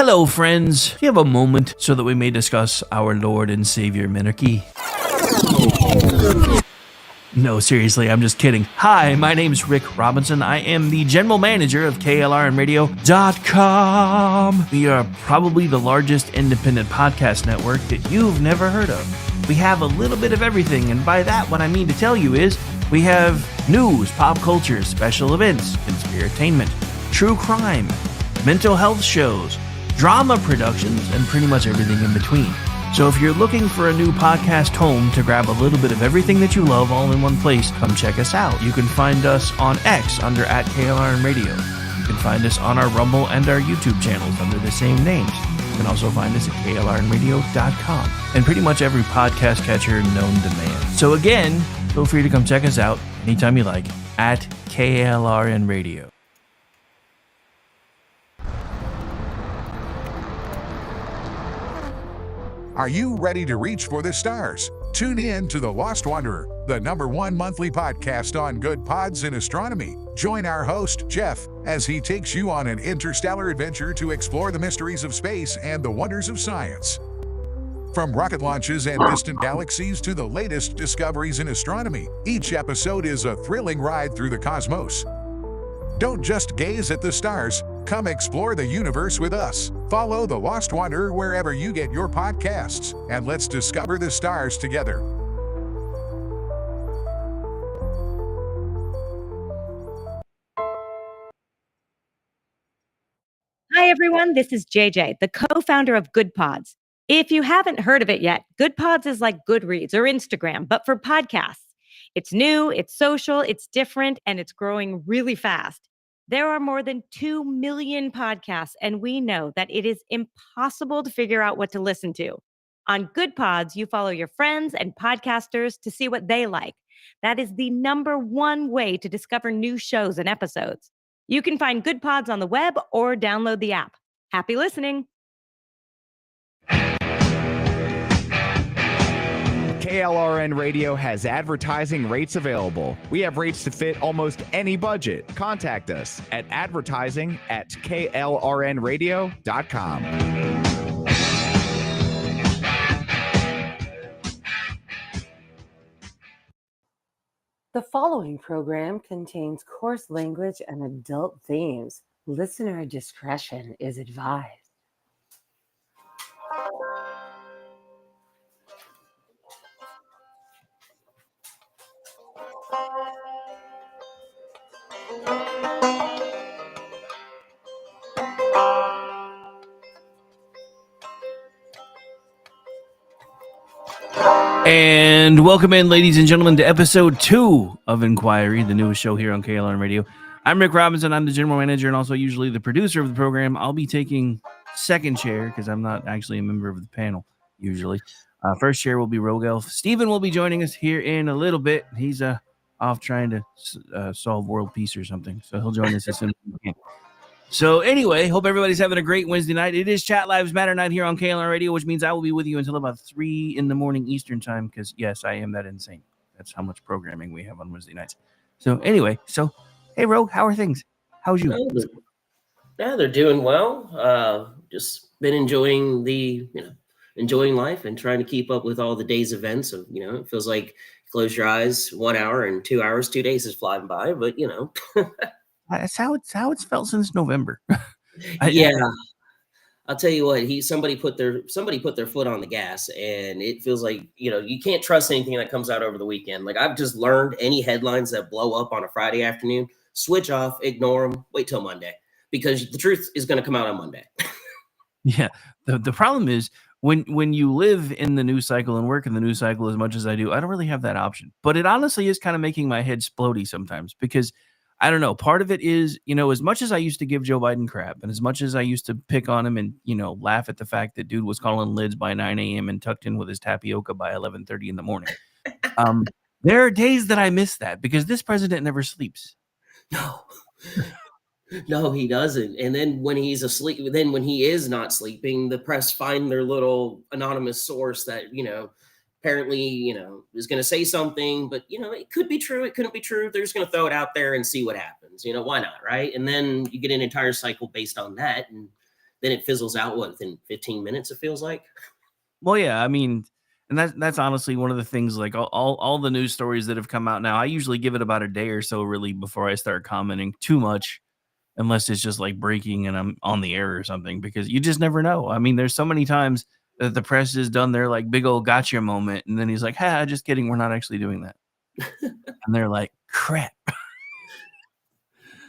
Hello, friends. Do you have a moment so that we may discuss our Lord and Savior Minarchy? No, seriously, I'm just kidding. Hi, my name's Rick Robinson. I am the general manager of KLRNradio.com. We are probably the largest independent podcast network that you've never heard of. We have a little bit of everything, and by that, what I mean to tell you is we have news, pop culture, special events, conspiratainment, true crime, mental health shows, drama productions, and pretty much everything in between. So if you're looking for a new podcast home to grab a little bit of everything that you love all in one place, come check us out. You can find us on X under @KLRNradio. You can find us on our Rumble and our YouTube channels under the same names. You can also find us at KLRNradio.com and pretty much every podcast catcher known to man. So again, feel free to come check us out anytime you like at KLRNradio. Are you ready to reach for the stars? Tune in to The Lost Wanderer, the #1 monthly podcast on good pods in astronomy. Join our host, Jeff, as he takes you on an interstellar adventure to explore the mysteries of space and the wonders of science. From rocket launches and distant galaxies to the latest discoveries in astronomy, each episode is a thrilling ride through the cosmos. Don't just gaze at the stars, come explore the universe with us. Follow The Lost Wanderer wherever you get your podcasts, and let's discover the stars together. Hi, everyone. This is JJ, the co-founder of Good Pods. If you haven't heard of it yet, Good Pods is like Goodreads or Instagram, but for podcasts. It's new, it's social, it's different, and it's growing really fast. There are more than 2 million podcasts, and we know that it is impossible to figure out what to listen to. On Good Pods, you follow your friends and podcasters to see what they like. That is the #1 way to discover new shows and episodes. You can find Good Pods on the web or download the app. Happy listening. KLRN Radio has advertising rates available. We have rates to fit almost any budget. Contact us at advertising@klrnradio.com. The following program contains coarse language and adult themes. Listener discretion is advised. And welcome in, ladies and gentlemen, to episode 2 of Inquiry, the newest show here on KLRN Radio. I'm Rick Robinson. I'm the general manager and also usually the producer of the program. I'll be taking second chair because I'm not actually a member of the panel usually. First chair will be Rogue Elf. Steven will be joining us here in a little bit. He's off trying to solve world peace or something, so he'll join us as soon as he can. So anyway, hope everybody's having a great Wednesday night. It is Chat Lives Matter night here on KLR Radio, which means I will be with you until about 3 in the morning Eastern time because, yes, I am that insane. That's how much programming we have on Wednesday nights. So anyway, hey, Rogue, how are things? How's you? Yeah, they're doing well. Just been enjoying enjoying life and trying to keep up with all the day's events. Of it feels like close your eyes, 1 hour and 2 hours, 2 days is flying by, but That's how it's felt since November. I'll tell you what, somebody put their foot on the gas, and it feels like you can't trust anything that comes out over the weekend. Like I've just learned, any headlines that blow up on a Friday afternoon, switch off, ignore them, wait till Monday, because the truth is going to come out on Monday. Yeah, the problem is when you live in the news cycle and work in the news cycle as much as I do, I don't really have that option. But it honestly is kind of making my head splody sometimes because I don't know. Part of it is, as much as I used to give Joe Biden crap and as much as I used to pick on him and, laugh at the fact that dude was calling lids by 9 a.m. and tucked in with his tapioca by 11:30 in the morning. There are days that I miss that because this president never sleeps. No, he doesn't. And then when he's asleep, when he is not sleeping, the press find their little anonymous source that, apparently, is going to say something, but, it could be true. It couldn't be true. They're just going to throw it out there and see what happens. Why not? Right. And then you get an entire cycle based on that. And then it fizzles out within 15 minutes, it feels like. Well, yeah, I mean, and that's honestly one of the things. Like all the news stories that have come out now, I usually give it about a day or so, really, before I start commenting too much, unless it's just like breaking and I'm on the air or something, because you just never know. I mean, there's so many times that the press has done their like big old gotcha moment, and then he's like, "Ha, just kidding, we're not actually doing that," and they're like, "Crap."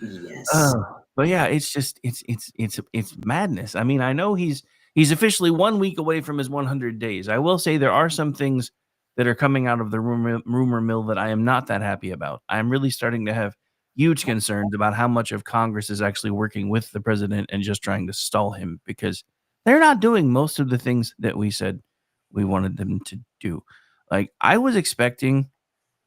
Yes. But yeah, it's just it's madness. I mean, I know he's officially 1 week away from his 100 days. I will say there are some things that are coming out of the rumor mill that I am not that happy about. I'm really starting to have huge concerns about how much of Congress is actually working with the president and just trying to stall him, because they're not doing most of the things that we said we wanted them to do. Like I was expecting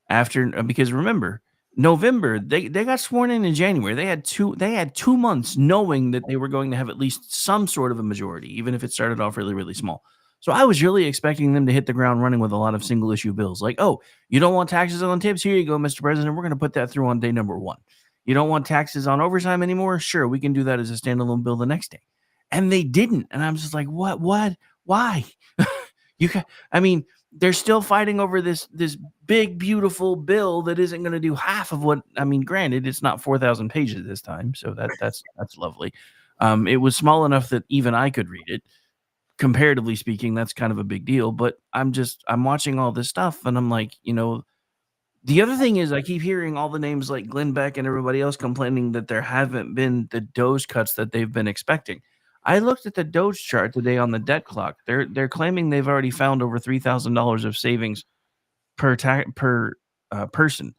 after, because remember, November, they got sworn in January. They had 2 months knowing that they were going to have at least some sort of a majority, even if it started off really, really small. So I was really expecting them to hit the ground running with a lot of single issue bills. Like, oh, you don't want taxes on tips? Here you go, Mr. President. We're going to put that through on day number 1. You don't want taxes on overtime anymore? Sure, we can do that as a standalone bill the next day. And they didn't. And I'm just like, what? Why? I mean, they're still fighting over this big, beautiful bill that isn't going to do half of what. I mean, granted, it's not 4,000 pages this time, so that's lovely. It was small enough that even I could read it. Comparatively speaking, that's kind of a big deal. But I'm watching all this stuff, and I'm like, the other thing is I keep hearing all the names like Glenn Beck and everybody else complaining that there haven't been the Doge cuts that they've been expecting. I looked at the Doge chart today on the debt clock. They're claiming they've already found over $3,000 of savings per person.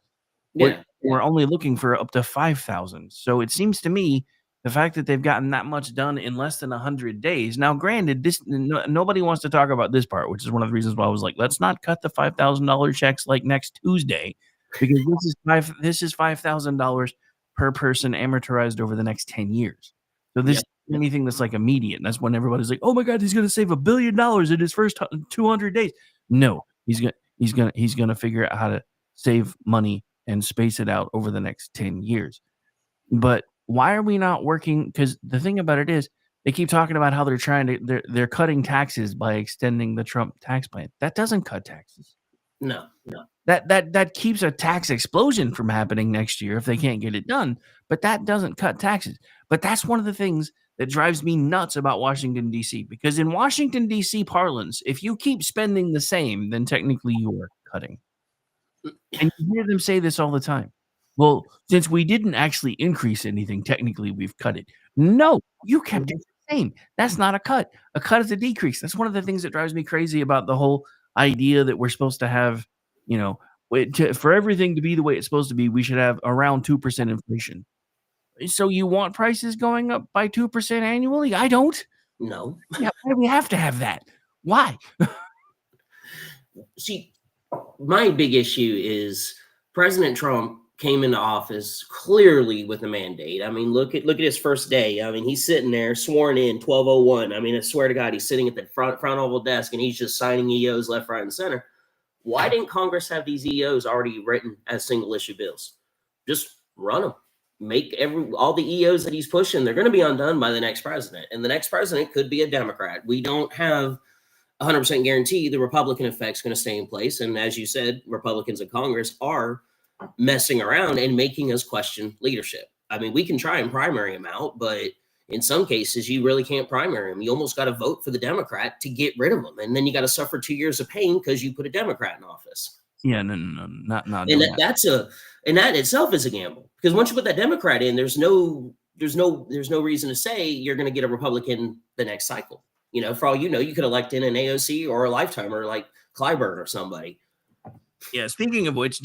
Yeah. We're only looking for up to 5,000. So it seems to me the fact that they've gotten that much done in less than 100 days. Now, granted, nobody wants to talk about this part, which is one of the reasons why I was like, let's not cut the $5,000 checks like next Tuesday, because this is $5,000 per person amortized over the next 10 years. So this Yep. isn't anything that's like immediate. And that's when everybody's like, oh my God, he's going to save $1 billion in his first 200 days. No, he's going to figure out how to save money and space it out over the next 10 years. But why are we not working? Because the thing about it is they keep talking about how they're cutting taxes by extending the Trump tax plan. That doesn't cut taxes. No. That keeps a tax explosion from happening next year if they can't get it done, but that doesn't cut taxes. But that's one of the things that drives me nuts about Washington, D.C., because in Washington, D.C. parlance, if you keep spending the same, then technically you are cutting. And you hear them say this all the time. Well, since we didn't actually increase anything, technically we've cut it. No, you kept it the same. That's not a cut. A cut is a decrease. That's one of the things that drives me crazy about the whole idea that we're supposed to have, for everything to be the way it's supposed to be, we should have around 2% inflation. So you want prices going up by 2% annually? I don't. No. Yeah, why do we have to have that? Why? See, my big issue is President Trump came into office clearly with a mandate. I mean, look at his first day. I mean, he's sitting there sworn in 1201. I mean, I swear to God, he's sitting at the front Oval desk and he's just signing EOs left, right, and center. Why didn't Congress have these EOs already written as single issue bills? Just run them. Make all the EOs that he's pushing, they're going to be undone by the next president. And the next president could be a Democrat. We don't have 100% guarantee the Republican effect's going to stay in place. And as you said, Republicans in Congress are messing around and making us question leadership. I mean, we can try and primary him out, but in some cases, you really can't primary him. You almost got to vote for the Democrat to get rid of him. And then you got to suffer 2 years of pain because you put a Democrat in office. Yeah, no, not. And that itself is a gamble, because once you put that Democrat in, there's no reason to say you're going to get a Republican the next cycle. For all you could elect in an AOC or a lifetimer like Clyburn or somebody. Yeah, speaking of which,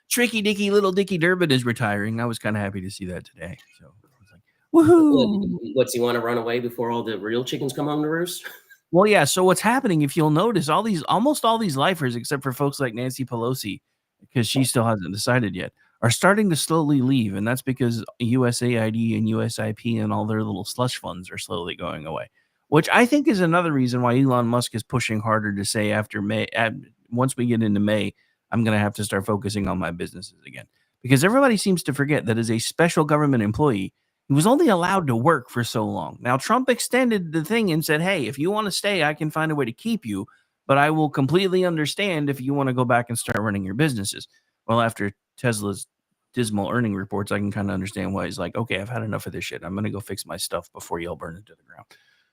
Tricky Dicky Little Dicky Durbin is retiring. I was kind of happy to see that today. So I was like, woohoo! What's he want to run away before all the real chickens come home to roost? Well, yeah. So what's happening, if you'll notice, almost all these lifers, except for folks like Nancy Pelosi, because she still hasn't decided yet, are starting to slowly leave, and that's because USAID and USIP and all their little slush funds are slowly going away. Which I think is another reason why Elon Musk is pushing harder to say after May, once we get into May, I'm going to have to start focusing on my businesses again. Because everybody seems to forget that as a special government employee, He was only allowed to work for so long. Now, Trump extended the thing and said, hey, if you want to stay, I can find a way to keep you, but I will completely understand if you want to go back and start running your businesses. Well, after Tesla's dismal earning reports, I can kind of understand why he's like, okay, I've had enough of this shit. I'm going to go fix my stuff before you all burn it to the ground.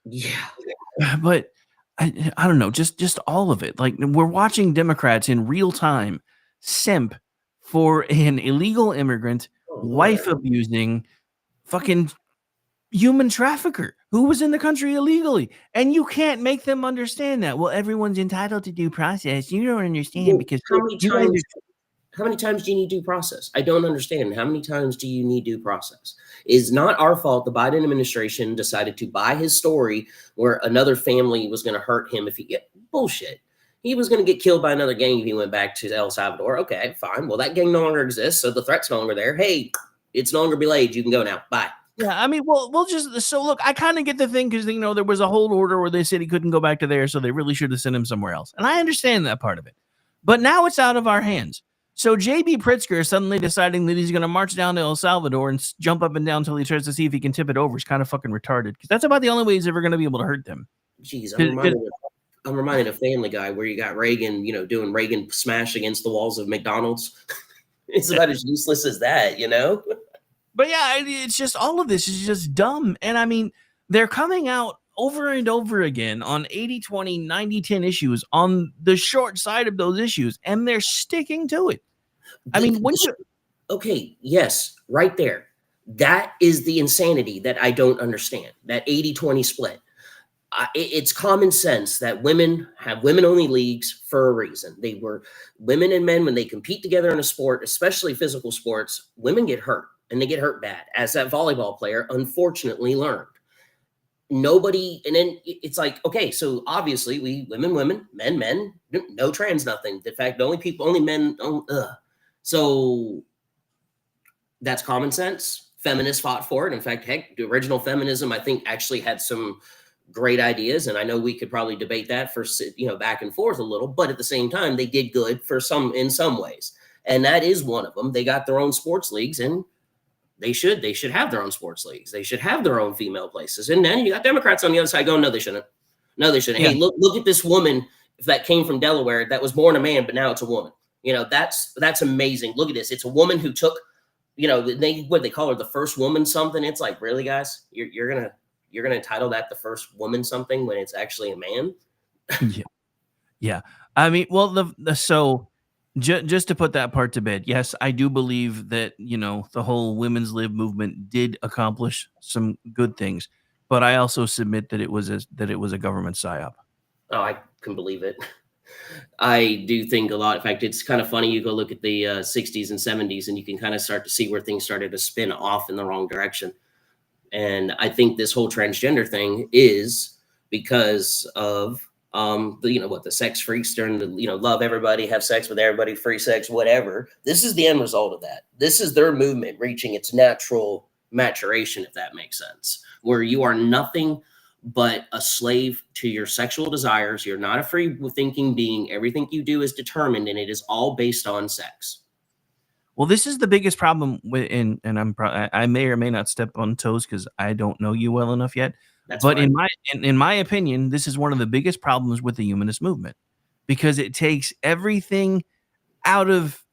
Yeah. But I don't know, just all of it. Like, we're watching Democrats in real time simp for an illegal immigrant, wife abusing, fucking human trafficker who was in the country illegally, and you can't make them understand that. Well, everyone's entitled to due process. You don't understand because how many times do you need due process? I don't understand. How many times do you need due process? It's not our fault the Biden administration decided to buy his story where another family was going to hurt him if he get bullshit. He was going to get killed by another gang if he went back to El Salvador. Okay, fine. Well, that gang no longer exists, so the threat's no longer there. Hey, it's no longer belayed. You can go now. Bye. Yeah, I mean, we'll just so look. I kind of get the thing because there was a hold order where they said he couldn't go back to there, so they really should have sent him somewhere else, and I understand that part of it. But now it's out of our hands. So J.B. Pritzker suddenly deciding that he's going to march down to El Salvador and jump up and down until he tries to see if he can tip it over is kind of fucking retarded because that's about the only way he's ever going to be able to hurt them. Jeez, I'm reminded of Family Guy where you got Reagan, doing Reagan smash against the walls of McDonald's. It's about as useless as that, But yeah, it's just all of this is just dumb. And I mean, they're coming out over and over again on 80-20, 90-10 issues on the short side of those issues, and they're sticking to it. I mean, okay, yes, right there. That is the insanity that I don't understand, that 80-20 split. It's common sense that women have women-only leagues for a reason. They were women and men when they compete together in a sport, especially physical sports, women get hurt, and they get hurt bad, as that volleyball player unfortunately learned. Nobody, and then it's like, okay, so obviously we women, men, no trans, nothing. In fact, only men. So that's common sense. Feminists fought for it. In fact, heck, the original feminism, I think, actually had some great ideas, and I know we could probably debate that for back and forth a little, but at the same time, they did good in some ways, and that is one of them. They got their own sports leagues, and they should have their own sports leagues. They should have their own female places, and then you got Democrats on the other side going, no, they shouldn't. No, they shouldn't. Yeah. Hey, look at this woman that came from Delaware that was born a man, but now it's a woman. That's amazing. Look at this. It's a woman who took, they call her the first woman something. It's like, really, guys, you're gonna entitle that the first woman something when it's actually a man? Yeah. I mean, well, so just to put that part to bed, yes, I do believe that the whole women's lib movement did accomplish some good things, but I also submit that it was a government psyop. Oh, I can believe it. I do think a lot. In fact, it's kind of funny. You go look at the 60s and 70s, and you can kind of start to see where things started to spin off in the wrong direction. And I think this whole transgender thing is because of the sex freaks during the love everybody, have sex with everybody, free sex, whatever. This is the end result of that. This is their movement reaching its natural maturation, if that makes sense, where you are nothing but a slave to your sexual desires. You're not a free thinking being. Everything you do is determined, and it is all based on sex. Well, this is the biggest problem and I may or may not step on toes because I don't know you well enough yet. That's but fine. in my opinion, this is one of the biggest problems with the humanist movement because it takes everything out of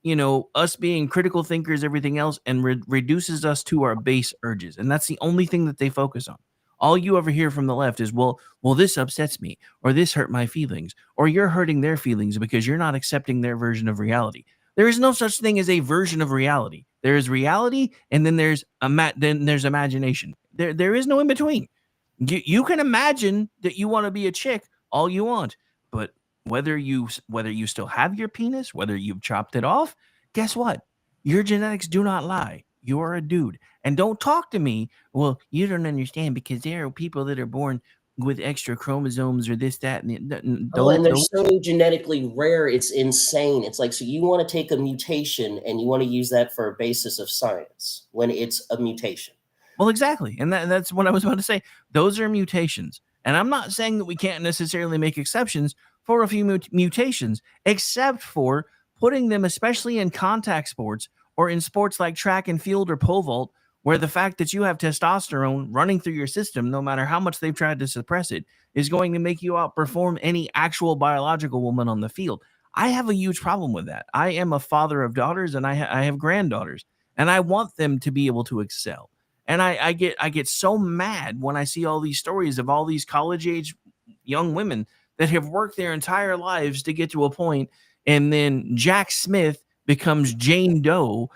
us being critical thinkers, everything else, and reduces us to our base urges, and that's the only thing that they focus on. All you ever hear from the left is, well, this upsets me, or this hurt my feelings, or you're hurting their feelings because you're not accepting their version of reality. There is no such thing as a version of reality. There is reality, and then there's imagination. There is no in between. You can imagine that you want to be a chick all you want, but whether you still have your penis, whether you've chopped it off, guess what? Your genetics do not lie. You are a dude. And don't talk to me. Well, you don't understand because there are people that are born with extra chromosomes or this, that, and they're so genetically rare. It's insane. It's like, so you want to take a mutation and you want to use that for a basis of science when it's a mutation. Well, exactly. And that's what I was about to say. Those are mutations. And I'm not saying that we can't necessarily make exceptions for a few mutations, except for putting them, especially in contact sports or in sports like track and field or pole vault, where the fact that you have testosterone running through your system, no matter how much they've tried to suppress it, is going to make you outperform any actual biological woman on the field. I have a huge problem with that. I am a father of daughters, and I have granddaughters, and I want them to be able to excel. And I get so mad when I see all these stories of all these college age young women that have worked their entire lives to get to a point, and then Jack Smith becomes Jane Doe,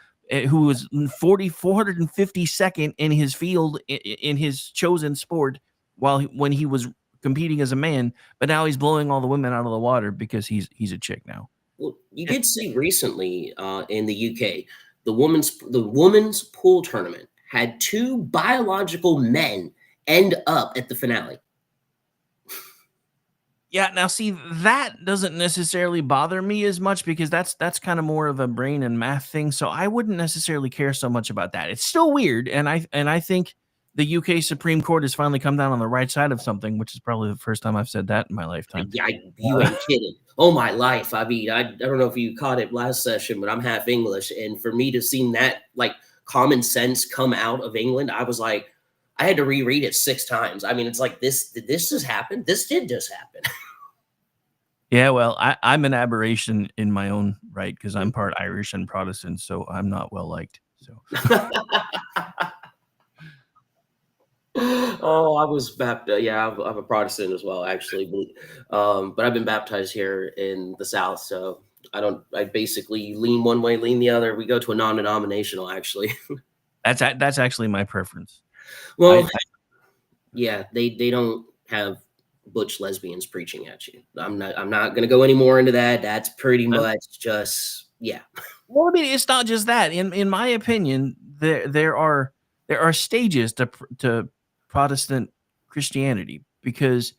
who was 452nd in his field, in his chosen sport, when he was competing as a man, but now he's blowing all the women out of the water because he's a chick now. Well, you did see recently in the UK, the women's pool tournament had two biological men end up at the finale. Yeah, now see, that doesn't necessarily bother me as much because that's kind of more of a brain and math thing. So I wouldn't necessarily care so much about that. It's still weird, and I think the UK Supreme Court has finally come down on the right side of something, which is probably the first time I've said that in my lifetime. Yeah, you ain't kidding. Oh my life. I mean, I don't know if you caught it last session, but I'm half English, and for me to see that like common sense come out of England, I was like, I had to reread it 6 times. I mean, it's like this. Did this just happen? This did just happen. Yeah, well, I'm an aberration in my own right because I'm part Irish and Protestant, so I'm not well liked. So. Oh, I was baptized. Yeah, I'm a Protestant as well, actually. But I've been baptized here in the South, so I basically lean one way, lean the other. We go to a non-denominational, actually. That's actually my preference. Well, yeah, they don't have butch lesbians preaching at you. I'm not gonna go any more into that. That's pretty much just yeah. Well, I mean, it's not just that. In my opinion, there are stages to Protestant Christianity, because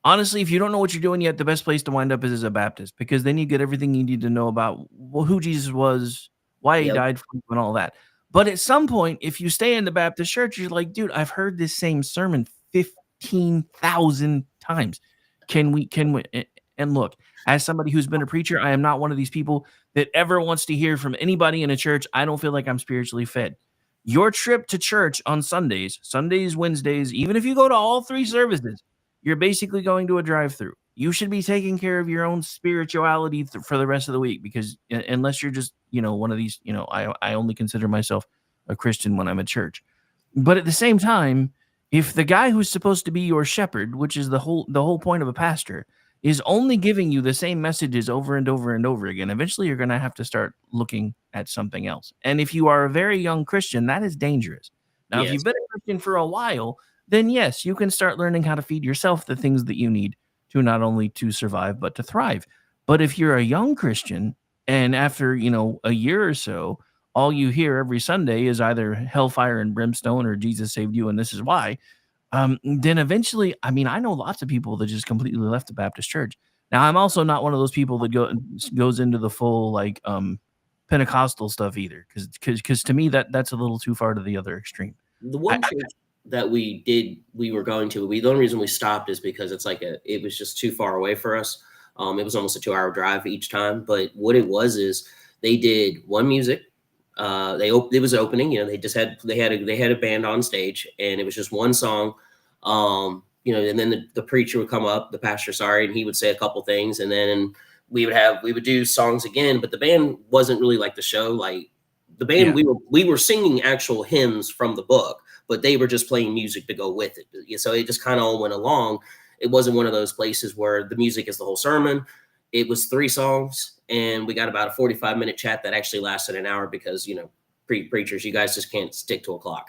honestly, if you don't know what you're doing yet, the best place to wind up is as a Baptist, because then you get everything you need to know about who Jesus was, why he Yep. died for you, and all that. But at some point, if you stay in the Baptist church, you're like, dude, I've heard this same sermon 15,000 times. Can we? And look, as somebody who's been a preacher, I am not one of these people that ever wants to hear from anybody in a church. I don't feel like I'm spiritually fed. Your trip to church on Sundays, Wednesdays, even if you go to all 3 services, you're basically going to a drive-through. You should be taking care of your own spirituality for the rest of the week, because unless you're just, one of these, I only consider myself a Christian when I'm at church. But at the same time, if the guy who's supposed to be your shepherd, which is the whole point of a pastor, is only giving you the same messages over and over and over again, eventually you're going to have to start looking at something else. And if you are a very young Christian, that is dangerous. Now, if Yes. you've been a Christian for a while, then yes, you can start learning how to feed yourself the things that you need to not only to survive, but to thrive. But if you're a young Christian and after, a year or so, all you hear every Sunday is either hellfire and brimstone or Jesus saved you and this is why, then eventually, I mean, I know lots of people that just completely left the Baptist church. Now, I'm also not one of those people that goes into the full like Pentecostal stuff either, because to me that's a little too far to the other extreme. The one church that we were going to, the only reason we stopped is because it was just too far away for us. It was almost a 2-hour drive each time. But what it was is they did one music. It was opening, they had a band on stage, and it was just one song. And then the preacher would come up, the pastor, and he would say a couple things, and then we would do songs again. But the band wasn't really like the show. Like the band, we were singing actual hymns from the book, but they were just playing music to go with it. So it just kind of all went along. It wasn't one of those places where the music is the whole sermon. It was 3 songs, and we got about a 45-minute chat that actually lasted an hour because, preachers, you guys just can't stick to a clock.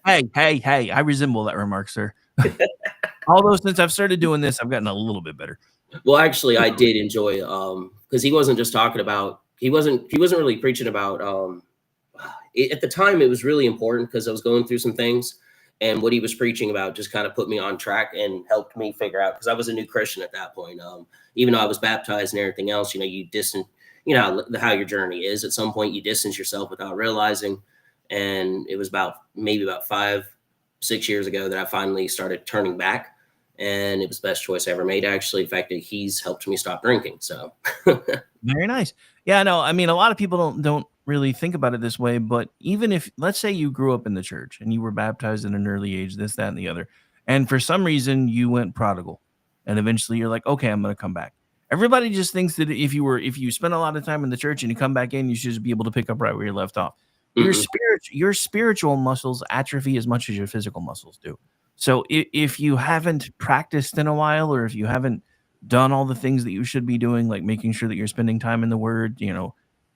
Hey, I resemble that remark, sir. Although since I've started doing this, I've gotten a little bit better. Well, actually, I did enjoy because he wasn't just talking about, he wasn't really preaching about at the time. It was really important because I was going through some things, and what he was preaching about just kind of put me on track and helped me figure out, because I was a new Christian at that point. Even though I was baptized and everything else, you distance, how your journey is. At some point, you distance yourself without realizing. And it was maybe about 5-6 years ago that I finally started turning back. And it was the best choice I ever made, actually. In fact, he's helped me stop drinking. So Very nice. Yeah, no, I mean, a lot of people don't really think about it this way, but even if, let's say you grew up in the church and you were baptized at an early age, this, that, and the other, and for some reason you went prodigal and eventually you're like, okay, I'm going to come back. Everybody just thinks that if you spend a lot of time in the church and you come back in, you should just be able to pick up right where you left off. Your spiritual muscles atrophy as much as your physical muscles do. So if you haven't practiced in a while, or if you haven't done all the things that you should be doing, like making sure that you're spending time in the Word,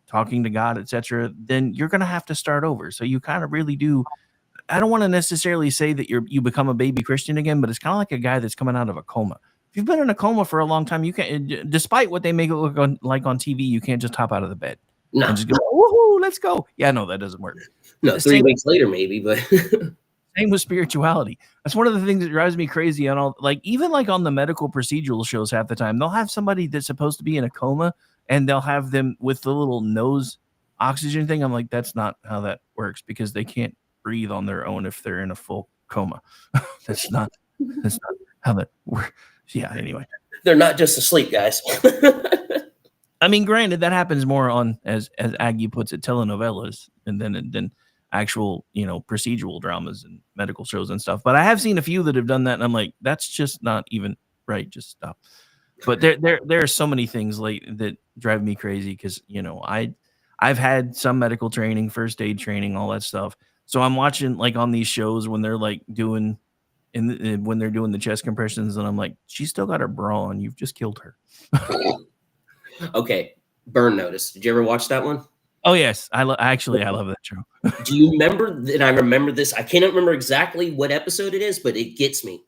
talking to God, etc., then you're going to have to start over. So you kind of really do. I don't want to necessarily say that you become a baby Christian again, but it's kind of like a guy that's coming out of a coma. If you've been in a coma for a long time, you can't, despite what they make it look like on TV, you can't just hop out of the bed and just go, woohoo, let's go. Yeah, no, that doesn't work. No, 3 weeks later, maybe, but same with spirituality. That's one of the things that drives me crazy on even on the medical procedural shows. Half the time they'll have somebody that's supposed to be in a coma and they'll have them with the little nose oxygen thing. I'm like, that's not how that works, because they can't breathe on their own if they're in a full coma. That's not how that works. Yeah, anyway. They're not just asleep, guys. I mean, granted, that happens more on, as Aggie puts it, telenovelas, and then actual, procedural dramas and medical shows and stuff. But I have seen a few that have done that, and I'm like, that's just not even right. Just stop. But there are so many things that drive me crazy, because I've had some medical training, first aid training, all that stuff. So I'm watching on these shows when they're doing when they're doing the chest compressions, and I'm like, she's still got her bra on. You've just killed her. Okay, Burn Notice. Did you ever watch that one? Oh yes, I love that show. Do you remember? And I remember this. I cannot remember exactly what episode it is, but it gets me.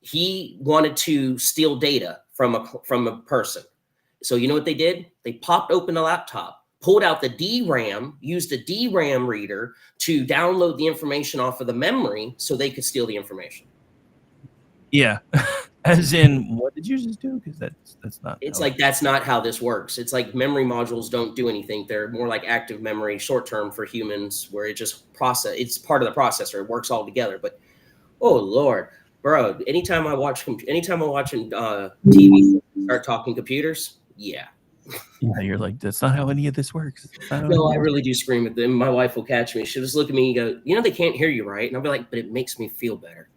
He wanted to steal data from a person. So you know what they did? They popped open a laptop, pulled out the DRAM, used a DRAM reader to download the information off of the memory so they could steal the information. Yeah. As in, what did you just do? Because that's not. It's that's not how this works. It's like memory modules don't do anything. They're more like active memory, short term for humans, where it just it's part of the processor. It works all together. But oh Lord, bro! Anytime I'm watching TV, start talking computers, yeah. Yeah, you're like, that's not how any of this works. No, I really do scream at them. My wife will catch me. She'll just look at me and go, they can't hear you, right? And I'll be like, but it makes me feel better.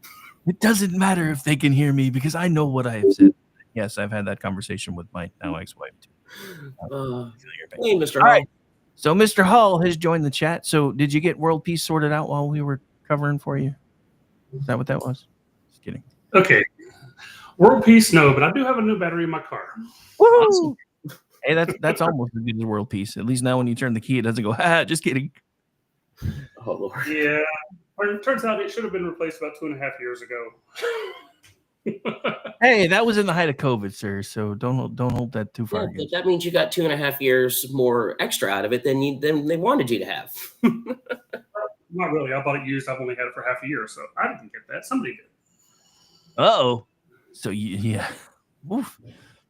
It doesn't matter if they can hear me, because I know what I have said. Yes, I've had that conversation with my now ex-wife too. Hey, Mr. Hall. Right. So Mr. Hall has joined the chat. So did you get world peace sorted out while we were covering for you? Is that what that was? Just kidding. Okay. World peace, no, but I do have a new battery in my car. Woo! Awesome. Hey, that's almost as good as world peace. At least now when you turn the key, it doesn't go, just kidding. Oh, Lord. Yeah. It turns out it should have been replaced about 2.5 years ago. Hey, that was in the height of COVID, sir. So don't hold that too far. Yeah, that means you got 2.5 years more extra out of it than they wanted you to have. Not really. I bought it used. I've only had it for half a year, so I didn't get that. Somebody did. Uh-oh. So yeah. Oof.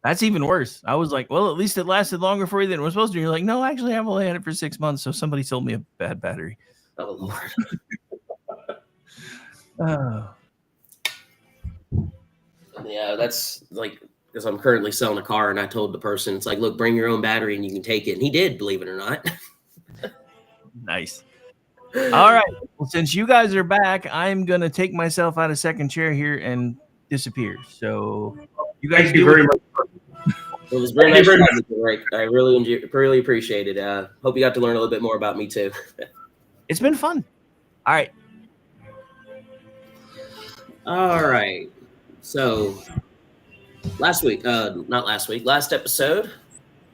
That's even worse. I was like, well, at least it lasted longer for you than it was supposed to. You're like, no, actually, I've only had it for 6 months. So somebody sold me a bad battery. Oh, Lord. Yeah, that's because I'm currently selling a car, and I told the person, it's like, look, bring your own battery and you can take it. And he did, believe it or not. Nice. All right. Well, since you guys are back, I'm going to take myself out of second chair here and disappear. So you guys Thank you very much. It was very nice. I really appreciate it. Hope you got to learn a little bit more about me too. It's been fun. All right. All right. So last episode,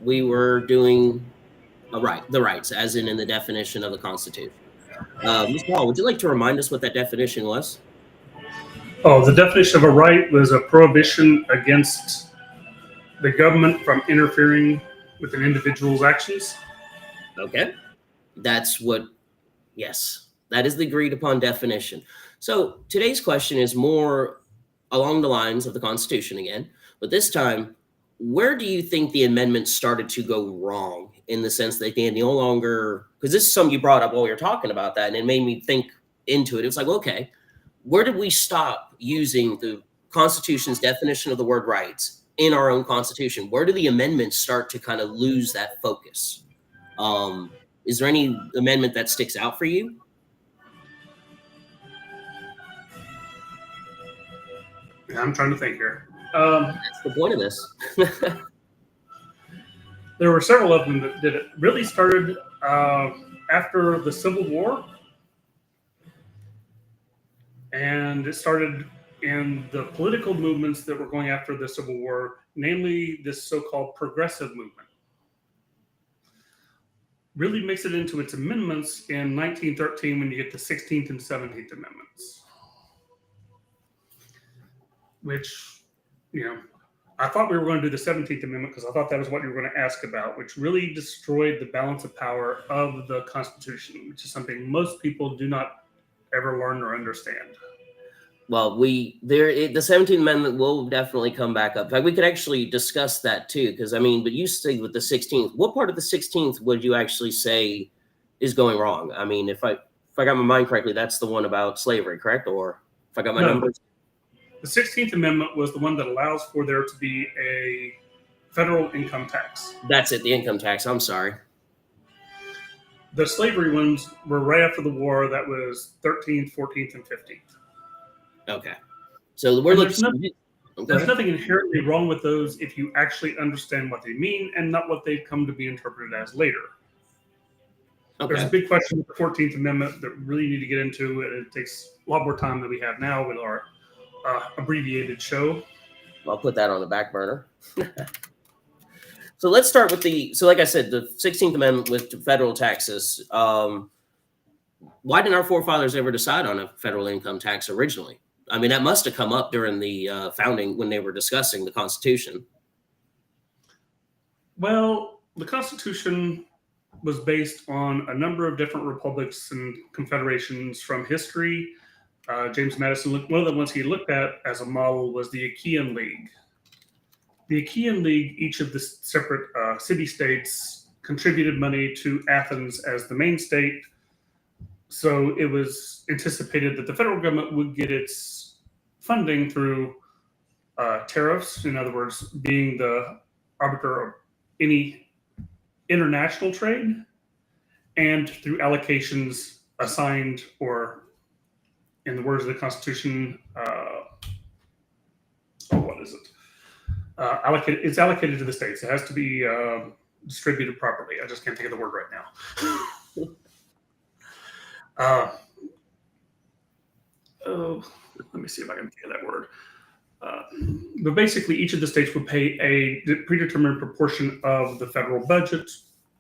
we were doing the rights, as in the definition of the Constitution. Mr. Hall, would you like to remind us what that definition was? Oh, the definition of a right was a prohibition against the government from interfering with an individual's actions. Okay. Yes, that is the agreed upon definition. So today's question is more along the lines of the Constitution again, but this time, where do you think the amendments started to go wrong, in the sense that they no longer, because this is something you brought up while we were talking about that, and it made me think into it. It was like, okay, where did we stop using the Constitution's definition of the word rights in our own Constitution? Where do the amendments start to kind of lose that focus? Is there any amendment that sticks out for you? Yeah, I'm trying to think here. That's the point of this. There were several of them that it really started after the Civil War. And it started in the political movements that were going after the Civil War, namely this so-called progressive movement. Really makes it into its amendments in 1913 when you get the 16th and 17th Amendments. Which, I thought we were going to do the 17th Amendment because I thought that was what you were going to ask about, which really destroyed the balance of power of the Constitution, which is something most people do not ever learn or understand. Well, the 17th Amendment will definitely come back up. In fact, we could actually discuss that too, because but you stayed with the 16th. What part of the 16th would you actually say is going wrong? I mean, if I got my mind correctly, that's the one about slavery, correct? Or if I got my numbers? The 16th Amendment was the one that allows for there to be a federal income tax. That's it, the income tax. I'm sorry. The slavery ones were right after the war. That was 13th, 14th, and 15th. Okay. So we're there's nothing inherently wrong with those if you actually understand what they mean and not what they come to be interpreted as later. Okay. There's a big question with the 14th Amendment that we really need to get into, and it takes a lot more time than we have now with our abbreviated show. I'll put that on the back burner. So let's start with like I said, the 16th Amendment with federal taxes. Why didn't our forefathers ever decide on a federal income tax originally? I mean, that must have come up during the founding when they were discussing the Constitution. Well, the Constitution was based on a number of different republics and confederations from history. James Madison, one of the ones he looked at as a model was the Achaean League. The Achaean League, each of the separate city-states contributed money to Athens as the main state. So it was anticipated that the federal government would get its funding through tariffs, in other words, being the arbiter of any international trade, and through allocations assigned, or in the words of the Constitution, what is it? Allocated. It's allocated to the states. It has to be distributed properly. I just can't think of the word right now. Let me see if I can think of that word. But basically, each of the states would pay a predetermined proportion of the federal budget,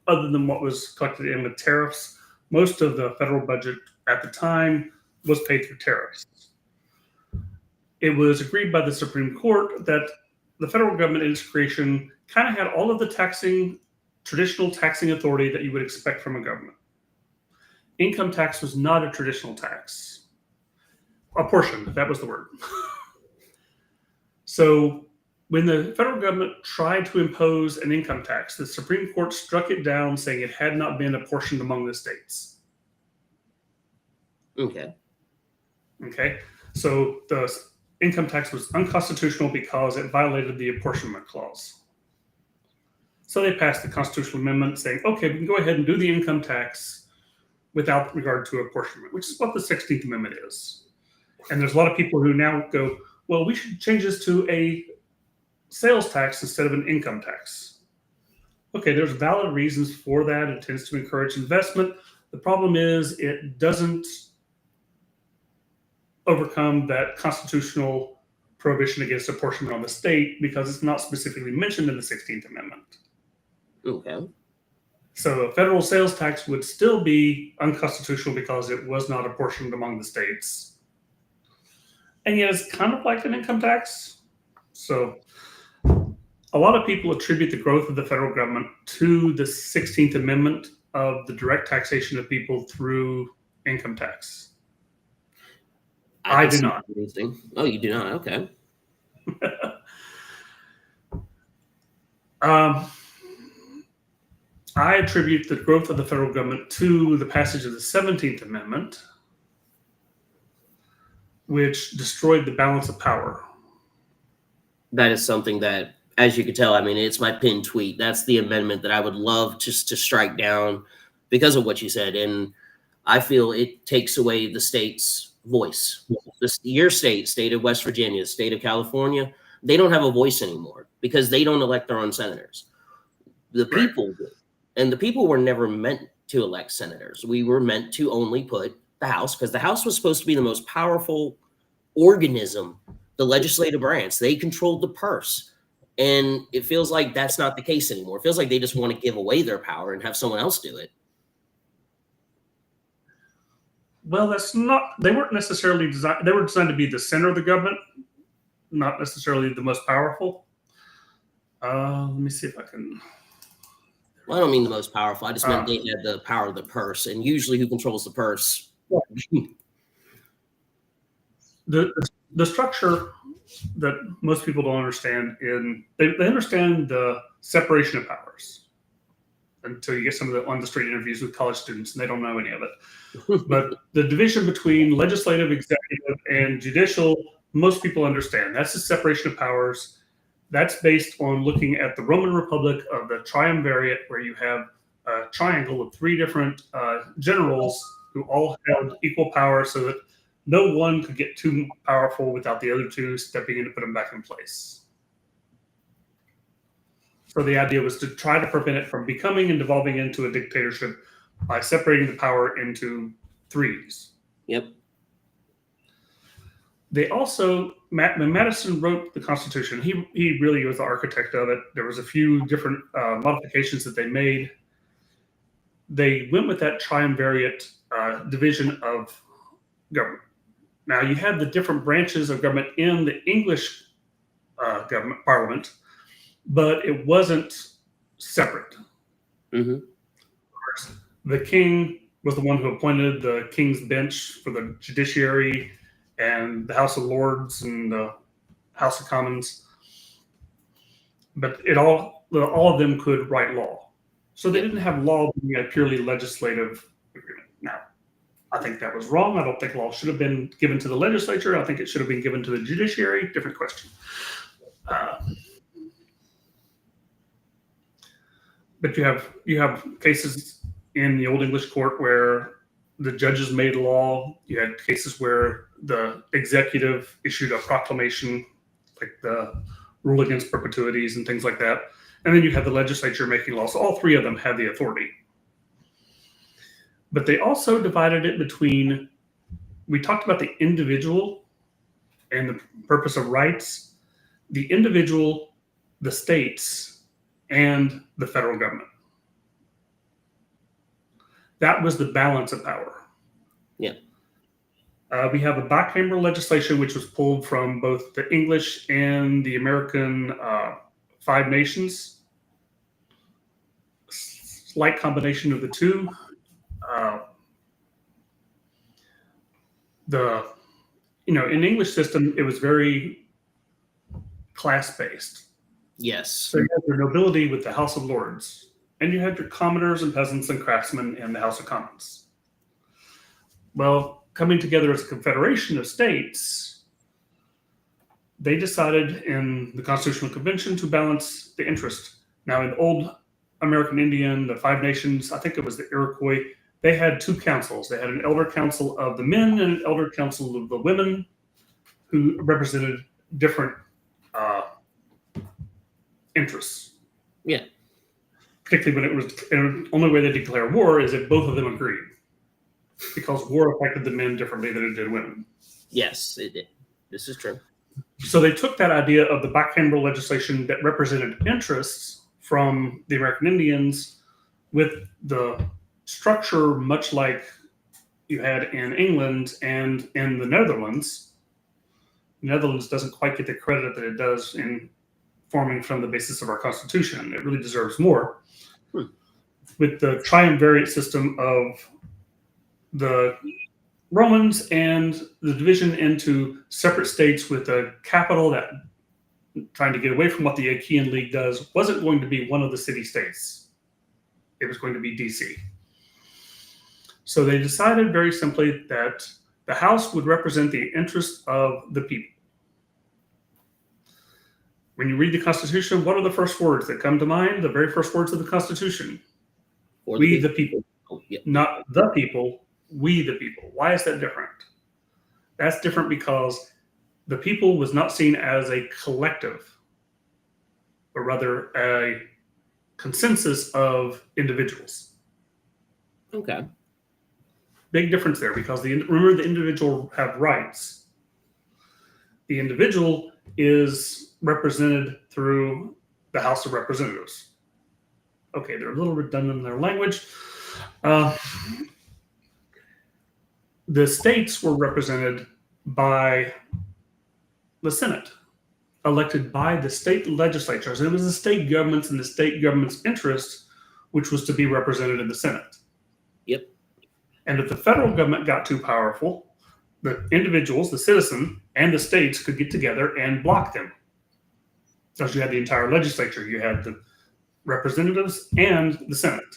other than what was collected in with tariffs. Most of the federal budget at the time was paid through tariffs. It was agreed by the Supreme Court that the federal government in its creation kind of had all of the traditional taxing authority that you would expect from a government. Income tax was not a traditional tax. Apportioned, that was the word. So when the federal government tried to impose an income tax, the Supreme Court struck it down, saying it had not been apportioned among the states. Okay. So the income tax was unconstitutional because it violated the apportionment clause. So they passed the constitutional amendment saying, okay, we can go ahead and do the income tax without regard to apportionment, which is what the 16th Amendment is. And there's a lot of people who now go, well, we should change this to a sales tax instead of an income tax. Okay, there's valid reasons for that. It tends to encourage investment. The problem is it doesn't overcome that constitutional prohibition against apportionment on the state because it's not specifically mentioned in the 16th Amendment. Okay. So a federal sales tax would still be unconstitutional because it was not apportioned among the states. And yet it's kind of like an income tax. So a lot of people attribute the growth of the federal government to the 16th Amendment of the direct taxation of people through income tax. I do not. Oh, you do not? Okay. I attribute the growth of the federal government to the passage of the 17th Amendment, which destroyed the balance of power. That is something that, as you can tell, I mean, it's my pinned tweet. That's the amendment that I would love just to strike down. because of what you said. And I feel it takes away the state's voice. Your state of West Virginia, state of California, they don't have a voice anymore because they don't elect their own senators. The people do. And the people were never meant to elect senators. We were meant to only put the House, because the House was supposed to be the most powerful organism, the legislative branch. They controlled the purse. And it feels like that's not the case anymore. It feels like they just want to give away their power and have someone else do it. Well, that's not, they weren't necessarily designed, they were designed to be the center of the government, not necessarily the most powerful. Let me see if I can. Well, I don't mean the most powerful. I just meant they had the power of the purse. And usually who controls the purse? The structure that most people don't understand, they understand the separation of powers until you get some of the on the street interviews with college students, and they don't know any of it. But the division between legislative, executive, and judicial, most people understand. That's the separation of powers. That's based on looking at the Roman Republic of the triumvirate, where you have a triangle of three different generals who all held equal power, so that no one could get too powerful without the other two stepping in to put them back in place. So the idea was to try to prevent it from becoming and devolving into a dictatorship by separating the power into threes. Yep. They also, when Madison wrote the Constitution, he really was the architect of it. There was a few different modifications that they made. They went with that triumvirate division of government. Now, you had the different branches of government in the English government parliament, but it wasn't separate. Mm-hmm. The king was the one who appointed the King's Bench for the judiciary, and the House of Lords and the House of Commons. But all of them could write law. So they didn't have law being a purely legislative agreement. Now, I think that was wrong. I don't think law should have been given to the legislature. I think it should have been given to the judiciary. Different question. But you have cases in the Old English court where the judges made law. You had cases where the executive issued a proclamation, like the rule against perpetuities and things like that. And then you had the legislature making laws. So all three of them had the authority. But they also divided it between, we talked about the individual and the purpose of rights, the individual, the states, and the federal government. That was the balance of power. Yeah. We have a bicameral legislation, which was pulled from both the English and the American Five Nations. Slight combination of the two. In the English system, it was very class-based. Yes. So you had your nobility with the House of Lords, and you had your commoners and peasants and craftsmen in the House of Commons. Well, coming together as a confederation of states, they decided in the Constitutional Convention to balance the interest. Now, in old American Indian, the Five Nations, I think it was the Iroquois, they had two councils. They had an elder council of the men and an elder council of the women, who represented different interests. Yeah. Particularly when the only way they declare war is if both of them agreed, because war affected the men differently than it did women. Yes, it did. This is true. So they took that idea of the bicameral legislation that represented interests from the American Indians with the structure much like you had in England and in the Netherlands. The Netherlands doesn't quite get the credit that it does in forming from the basis of our Constitution. It really deserves more. With the triumvirate system of the Romans and the division into separate states with a capital that, trying to get away from what the Achaean League does, wasn't going to be one of the city-states. It was going to be DC. So they decided very simply that the House would represent the interests of the people. When you read the Constitution, what are the first words that come to mind? The very first words of the Constitution. We, the people. Oh, yeah. Not the people, we the people. Why is that different? That's different because the people was not seen as a collective, but rather a consensus of individuals. Okay. Big difference there because remember the individual have rights. The individual is represented through the House of Representatives. Okay, they're a little redundant in their language. The states were represented by the Senate, elected by the state legislatures. It was the state governments and the state government's interest, which was to be represented in the Senate. Yep. And if the federal government got too powerful, the individuals, the citizen, and the states could get together and block them. Because you had the entire legislature, you had the representatives and the Senate.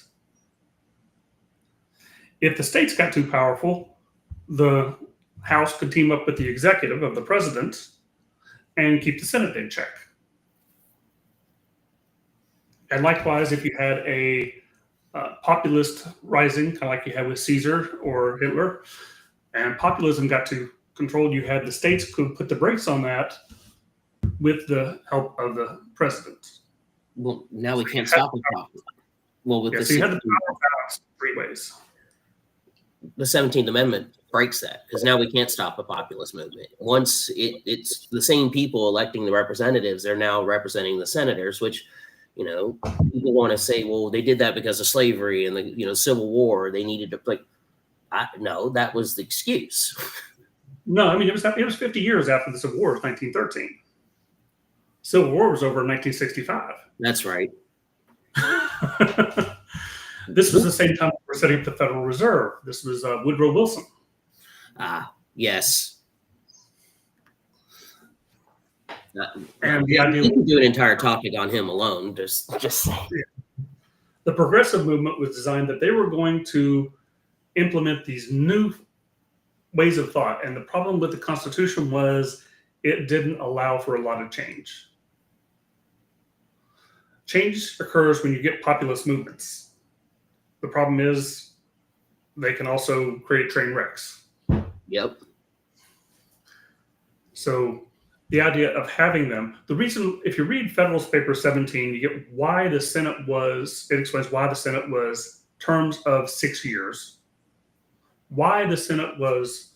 If the states got too powerful, the House could team up with the executive of the president and keep the Senate in check. And likewise, if you had a populist rising, kind of like you had with Caesar or Hitler, and populism got too controlled, you had the states could put the brakes on that with the help of the president. Well, now we can't stop it. Well, with So you had the power balance three ways. The 17th Amendment breaks that because now we can't stop a populist movement. Once it's the same people electing the representatives, they're now representing the senators, which, you know, people want to say, well, they did that because of slavery and the, you know, Civil War. They needed to, like, no, that was the excuse. No, I mean, it was 50 years after the Civil War, 1913. Civil War was over in 1965. That's right. This was the same time we were setting up the Federal Reserve. This was Woodrow Wilson. Yes. And the idea we can do an entire topic on him alone. Just say. The progressive movement was designed that they were going to implement these new ways of thought. And the problem with the Constitution was it didn't allow for a lot of change. Change occurs when you get populist movements. The problem is they can also create train wrecks. Yep. So the idea of having them, the reason, if you read Federalist Paper 17, you get why the Senate was, it explains why the Senate was terms of 6 years, why the Senate was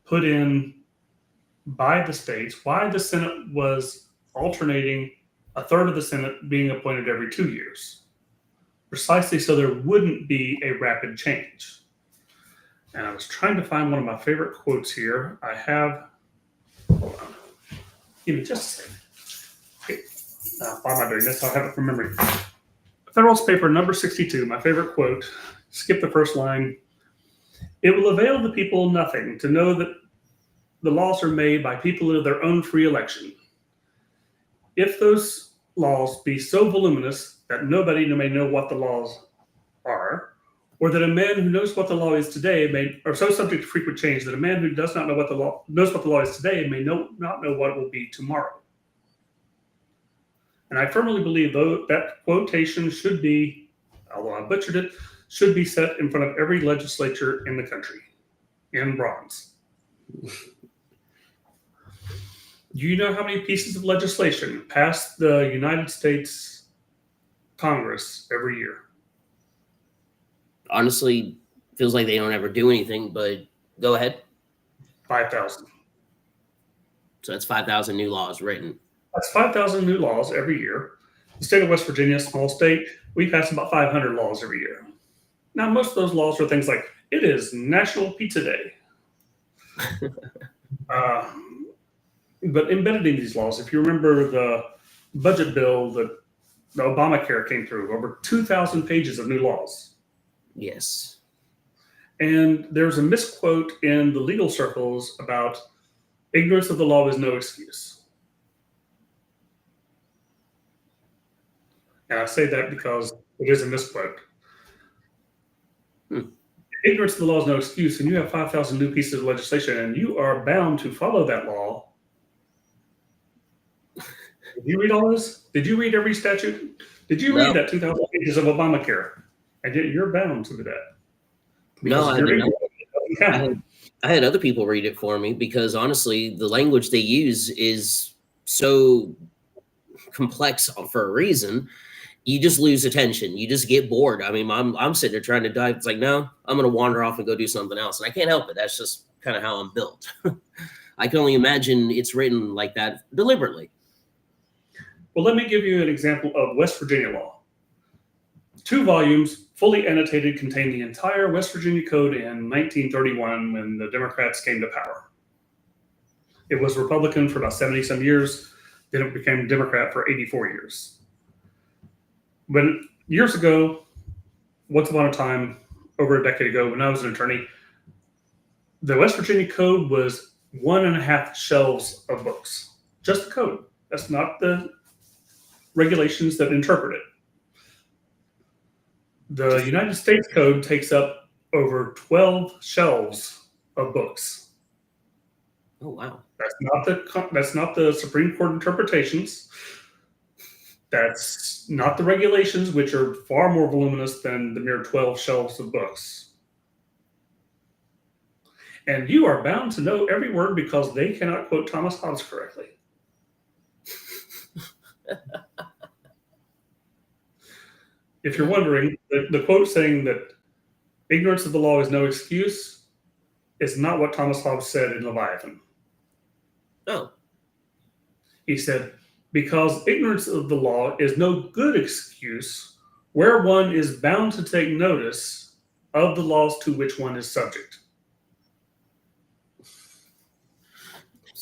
put in by the states, why the Senate was alternating a third of the Senate being appointed every 2 years, precisely so there wouldn't be a rapid change. And I was trying to find one of my favorite quotes here. I have, hold on, give me just a second. Okay. Why am I doing this? I'll have it from memory. Federalist Paper number 62, my favorite quote, skip the first line. It will avail the people nothing to know that the laws are made by people of their own free election. If those laws be so voluminous that nobody may know what the laws are, or that a man who knows what the law is today are so subject to frequent change that a man who does not know what the law knows what the law is today may not know what it will be tomorrow. And I firmly believe though that quotation should be, although I butchered it, should be set in front of every legislature in the country in bronze. Do you know how many pieces of legislation pass the United States Congress every year? Honestly, feels like they don't ever do anything, but go ahead. 5,000. So that's 5,000 new laws written. That's 5,000 new laws every year. The state of West Virginia, a small state, we pass about 500 laws every year. Now, most of those laws are things like, it is National Pizza Day. But embedded in these laws, if you remember the budget bill that the Obamacare came through, over 2,000 pages of new laws. Yes. And there's a misquote in the legal circles about ignorance of the law is no excuse. And I say that because it is a misquote. Ignorance of the law is no excuse, and you have 5,000 new pieces of legislation, and you are bound to follow that law. Did you read all this? Did you read every statute? Did you read that 2,000 pages of Obamacare? and yet you're bound to that. No, I did not. Yeah. I had other people read it for me because honestly, the language they use is so complex for a reason. You just lose attention. You just get bored. I mean, I'm sitting there trying to dive. It's like, no, I'm going to wander off and go do something else. And I can't help it. That's just kind of how I'm built. I can only imagine it's written like that deliberately. Well, let me give you an example of West Virginia law. 2 volumes, fully annotated, contain the entire West Virginia Code in 1931 when the Democrats came to power. It was Republican for about 70-some years. Then it became Democrat for 84 years. But years ago, once upon a time, over a decade ago, when I was an attorney, the West Virginia Code was 1.5 shelves of books. Just the code. That's not the regulations that interpret it. The United States Code takes up over 12 shelves of books. Oh, wow. That's not the Supreme Court interpretations. That's not the regulations, which are far more voluminous than the mere 12 shelves of books. And you are bound to know every word because they cannot quote Thomas Hobbes correctly. If you're wondering, the quote saying that ignorance of the law is no excuse is not what Thomas Hobbes said in Leviathan. Oh. He said, because ignorance of the law is no good excuse where one is bound to take notice of the laws to which one is subject.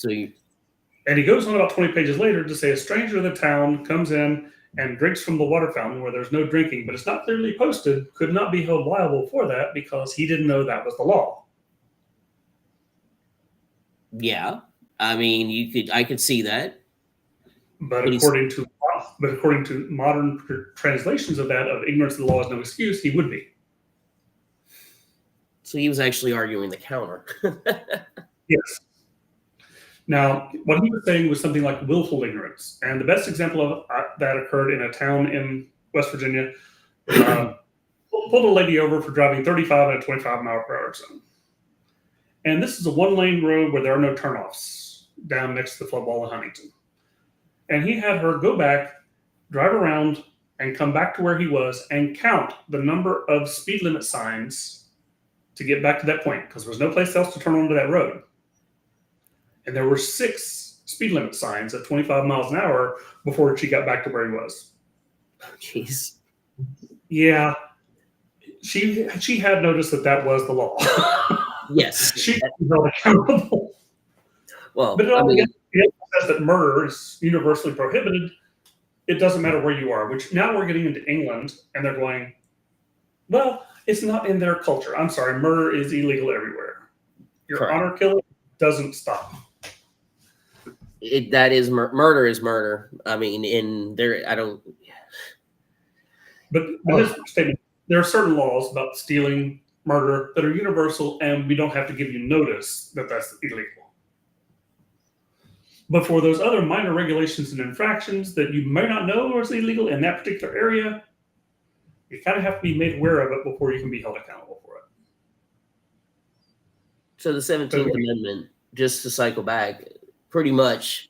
And he goes on about 20 pages later to say a stranger in the town comes in and drinks from the water fountain where there's no drinking, but it's not clearly posted, could not be held liable for that because he didn't know that was the law. Yeah. I mean, I could see that. But according to modern translations of that, of ignorance of the law is no excuse, he would be. So he was actually arguing the counter. Yes. Now, what he was saying was something like willful ignorance. And the best example of that occurred in a town in West Virginia. Pulled a lady over for driving 35 in a 25-mile-per-hour zone. And this is a one-lane road where there are no turnoffs down next to the flood wall in Huntington. And he had her go back, drive around, and come back to where he was and count the number of speed limit signs to get back to that point because there was no place else to turn onto that road. And there were 6 speed limit signs at 25 miles an hour before she got back to where he was. Jeez. Yeah. She had noticed that was the law. Yes. She was held accountable. Well, but it says that murder is universally prohibited. It doesn't matter where you are, which now we're getting into England, and they're going, well, it's not in their culture. I'm sorry, murder is illegal everywhere. Your Correct. honor killing doesn't stop. That is murder is murder. I mean, I don't. But this statement, there are certain laws about stealing, murder that are universal, and we don't have to give you notice that that's illegal. But for those other minor regulations and infractions that you may not know is illegal in that particular area, you kind of have to be made aware of it before you can be held accountable for it. So the 17th Amendment, just to cycle back, pretty much,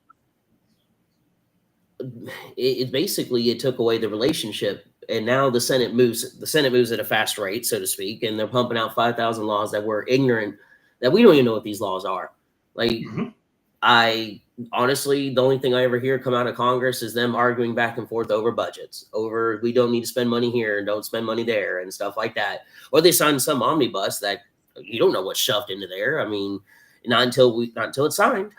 it took away the relationship, and now the Senate moves at a fast rate, so to speak, and they're pumping out 5,000 laws that we're ignorant, that we don't even know what these laws are. Like, honestly, the only thing I ever hear come out of Congress is them arguing back and forth over budgets, over we don't need to spend money here and don't spend money there and stuff like that. Or they sign some omnibus that you don't know what's shoved into there. I mean, not until it's signed.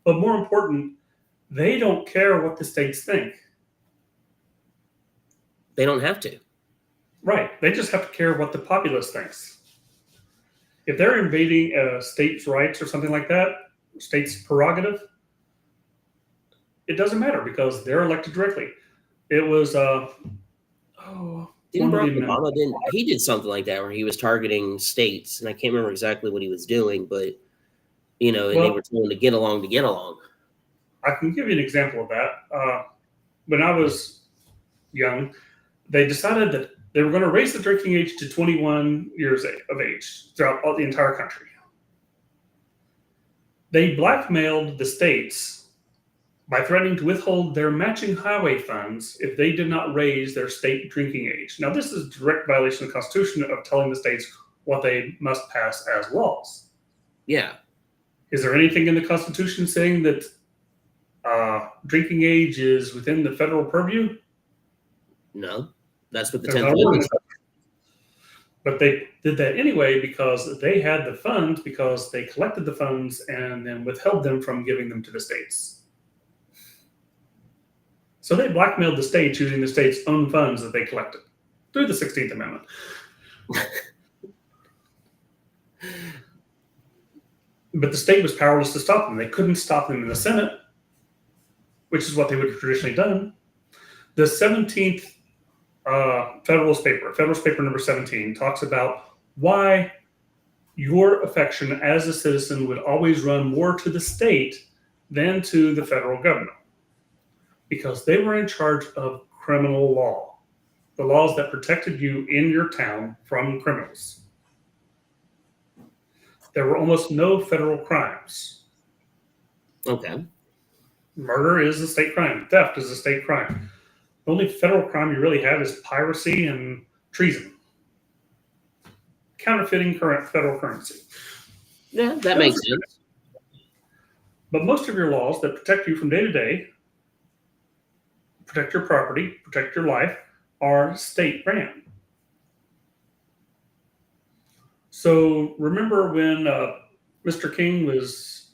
But more important, they don't care what the states think. They don't have to. Right. They just have to care what the populace thinks. If they're invading a state's rights or something like that, state's prerogative, it doesn't matter because they're elected directly. It was he did something like that where he was targeting states, and I can't remember exactly what he was doing, but and they were told to get along. I can give you an example of that. When I was young, they decided that They were going to raise the drinking age to 21 years of age throughout the entire country. They blackmailed the states by threatening to withhold their matching highway funds if they did not raise their state drinking age. Now, this is a direct violation of the Constitution of telling the states what they must pass as laws. Yeah. Is there anything in the Constitution saying that drinking age is within the federal purview? No. That's what the There's 10th no Amendment. But they did that anyway because they had the funds, because they collected the funds and then withheld them from giving them to the states. So they blackmailed the states using the state's own funds that they collected through the 16th Amendment. But the state was powerless to stop them. They couldn't stop them in the Senate, which is what they would have traditionally done. The 17th Federalist Paper number 17, talks about why your affection as a citizen would always run more to the state than to the federal government, because they were in charge of criminal law, the laws that protected you in your town from criminals. There were almost no federal crimes. Okay. Murder is a state crime. Theft is a state crime. The only federal crime you really have is piracy and treason. Counterfeiting current federal currency. Yeah, that makes sense. But most of your laws that protect you from day to day, protect your property, protect your life, are state ran. So remember when Mr. King was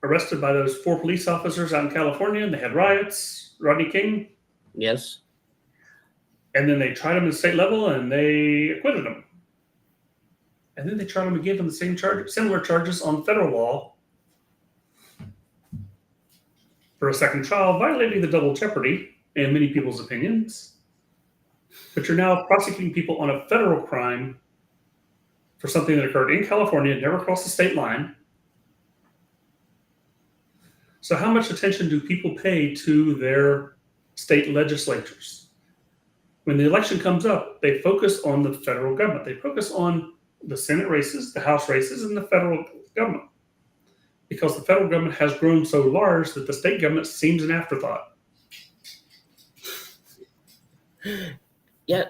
arrested by those 4 police officers out in California, and they had riots, Rodney King? Yes. And then they tried him at the state level, and they acquitted him. And then they tried him again on the same charge, similar charges on federal law for a second trial, violating the double jeopardy in many people's opinions. But you're now prosecuting people on a federal crime for something that occurred in California, never crossed the state line. So how much attention do people pay to their state legislatures? When the election comes up, they focus on the federal government. They focus on the Senate races, the House races, and the federal government, because the federal government has grown so large that the state government seems an afterthought. Yeah,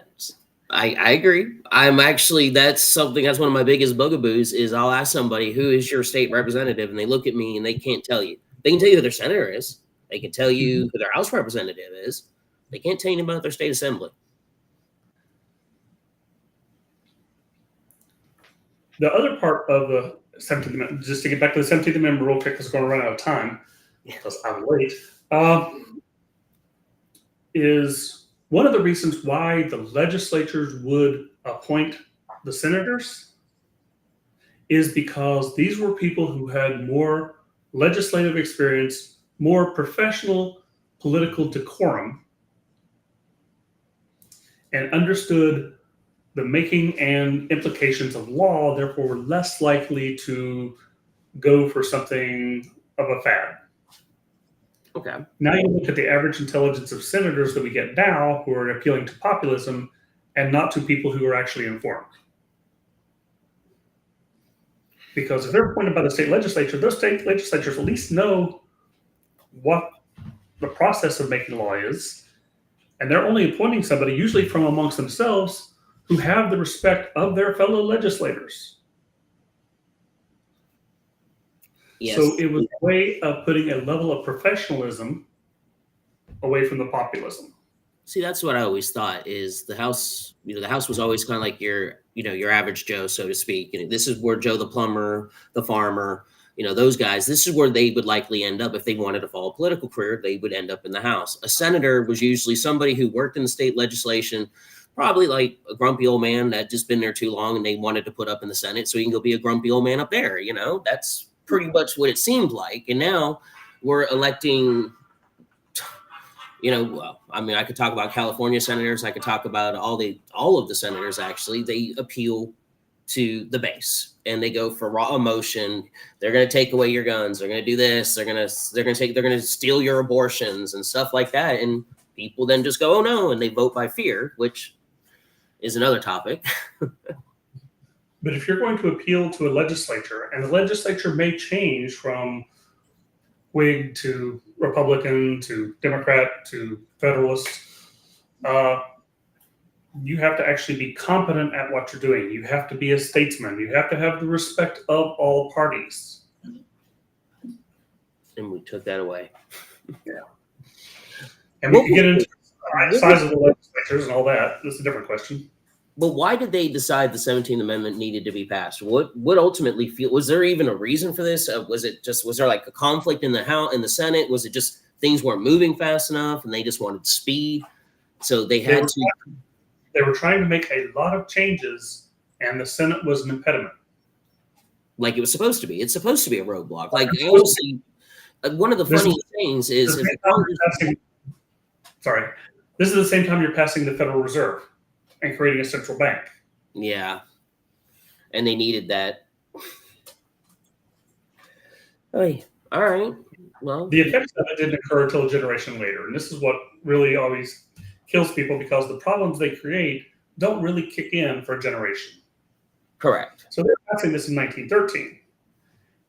I agree. That's one of my biggest bugaboos is I'll ask somebody, who is your state representative? And they look at me and they can't tell you. They can tell you who their senator is. They can tell you who their House representative is. They can't tell you about their state assembly. The other part of the 17th Amendment, just to get back to the 17th Amendment real quick, because we're going to run out of time, because I'm late, is one of the reasons why the legislatures would appoint the senators is because these were people who had more legislative experience, more professional political decorum, and understood the making and implications of law, therefore were less likely to go for something of a fad. Okay. Now you look at the average intelligence of senators that we get now, who are appealing to populism and not to people who are actually informed. Because if they're appointed by the state legislature, those state legislatures at least know what the process of making law is. And they're only appointing somebody, usually from amongst themselves, who have the respect of their fellow legislators. Yes. So it was a way of putting a level of professionalism away from the populism. See, that's what I always thought is the House, the House was always kind of like your average Joe, so to speak. This is where Joe the plumber, the farmer, those guys, this is where they would likely end up if they wanted to follow a political career. They would end up in the House. A senator was usually somebody who worked in the state legislation, probably like a grumpy old man that just been there too long and they wanted to put up in the Senate so he can go be a grumpy old man up there. That's pretty much what it seemed like. And now we're electing, I could talk about California senators. I could talk about all of the senators. Actually, they appeal to the base and they go for raw emotion. They're going to take away your guns. They're going to do this. They're going to steal your abortions and stuff like that. And people then just go, oh no, and they vote by fear, which is another topic. But if you're going to appeal to a legislature, and the legislature may change from Whig to Republican to Democrat to Federalist, you have to actually be competent at what you're doing. You have to be a statesman. You have to have the respect of all parties. And we took that away. Yeah. And we can get into the size of the legislatures and all that. That's a different question. But why did they decide the 17th Amendment needed to be passed? What ultimately was there even a reason for this? Was there like a conflict in the House, in the Senate? Was it just things weren't moving fast enough and they just wanted speed? So they had to. They were trying to make a lot of changes, and the Senate was an impediment. Like it was supposed to be. It's supposed to be a roadblock. Like honestly, one of the funny things is, this is the same time you're passing the Federal Reserve and creating a central bank. Yeah, and they needed that. Hey, all right. Well, the effects of it didn't occur until a generation later, and this is what really always kills people, because the problems they create don't really kick in for a generation. Correct. So they're passing this in 1913.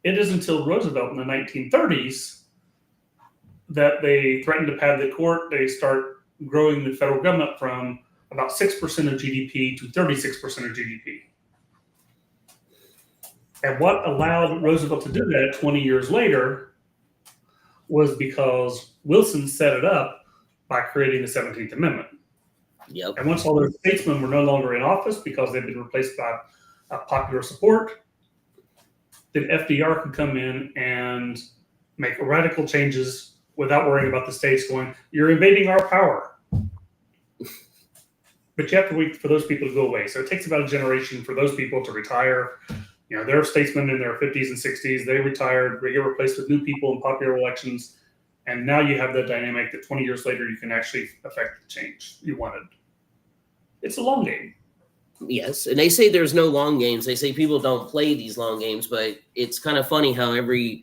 It is until Roosevelt in the 1930s that they threatened to pad the court. They start growing the federal government from about 6% of GDP to 36% of GDP. And what allowed Roosevelt to do that 20 years later was because Wilson set it up by creating the 17th Amendment. Yep. And once all those statesmen were no longer in office because they'd been replaced by popular support, then FDR could come in and make radical changes without worrying about the states going, you're invading our power. But you have to wait for those people to go away. So it takes about a generation for those people to retire. You know, they're statesmen in their 50s and 60s. They retired. They get replaced with new people in popular elections. And now you have the dynamic that 20 years later, you can actually affect the change you wanted. It's a long game. Yes. And they say there's no long games. They say people don't play these long games, but it's kind of funny how you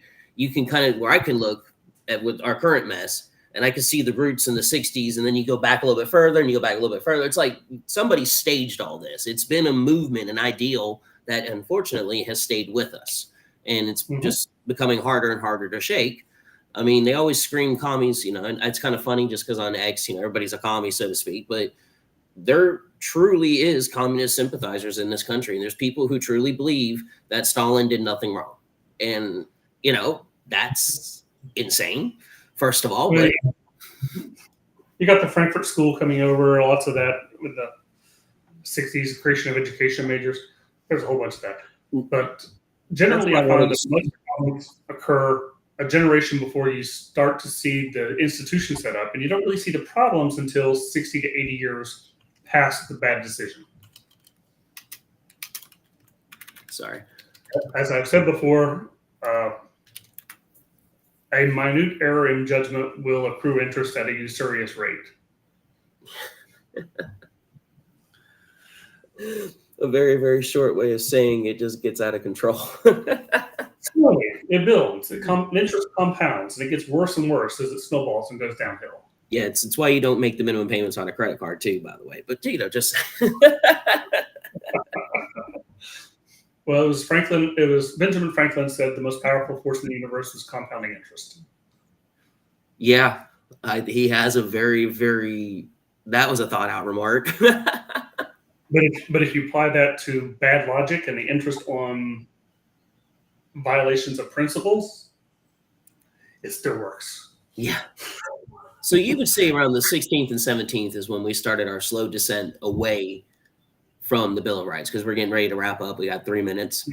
can kind of, where I can look at with our current mess, and I can see the roots in the 60s, and then you go back a little bit further and you go back a little bit further. It's like somebody staged all this. It's been a movement, an ideal that unfortunately has stayed with us. And it's just becoming harder and harder to shake. I mean, they always scream commies, you know, and it's kind of funny just because on X, you know, everybody's a commie, so to speak, but there truly is communist sympathizers in this country. And there's people who truly believe that Stalin did nothing wrong. And, you know, that's insane, first of all. But you got the Frankfurt School coming over, lots of that with the 60s creation of education majors. There's a whole bunch of that. But generally, I find that most problems occur a generation before you start to see the institution set up, and you don't really see the problems until 60 to 80 years past the bad decision. Sorry. As I've said before, a minute error in judgment will accrue interest at a usurious rate. A very, very short way of saying it just gets out of control. Slowly, it builds. Interest compounds, and it gets worse and worse as it snowballs and goes downhill. Yeah, it's why you don't make the minimum payments on a credit card, too, by the way. But, you know, just... Well, it was Benjamin Franklin said the most powerful force in the universe was compounding interest. Yeah, he has a very, very... That was a thought-out remark. But if you apply that to bad logic and the interest on violations of principles, it still works. Yeah. So you would say around the 16th and 17th is when we started our slow descent away from the Bill of Rights, because we're getting ready to wrap up. We got 3 minutes.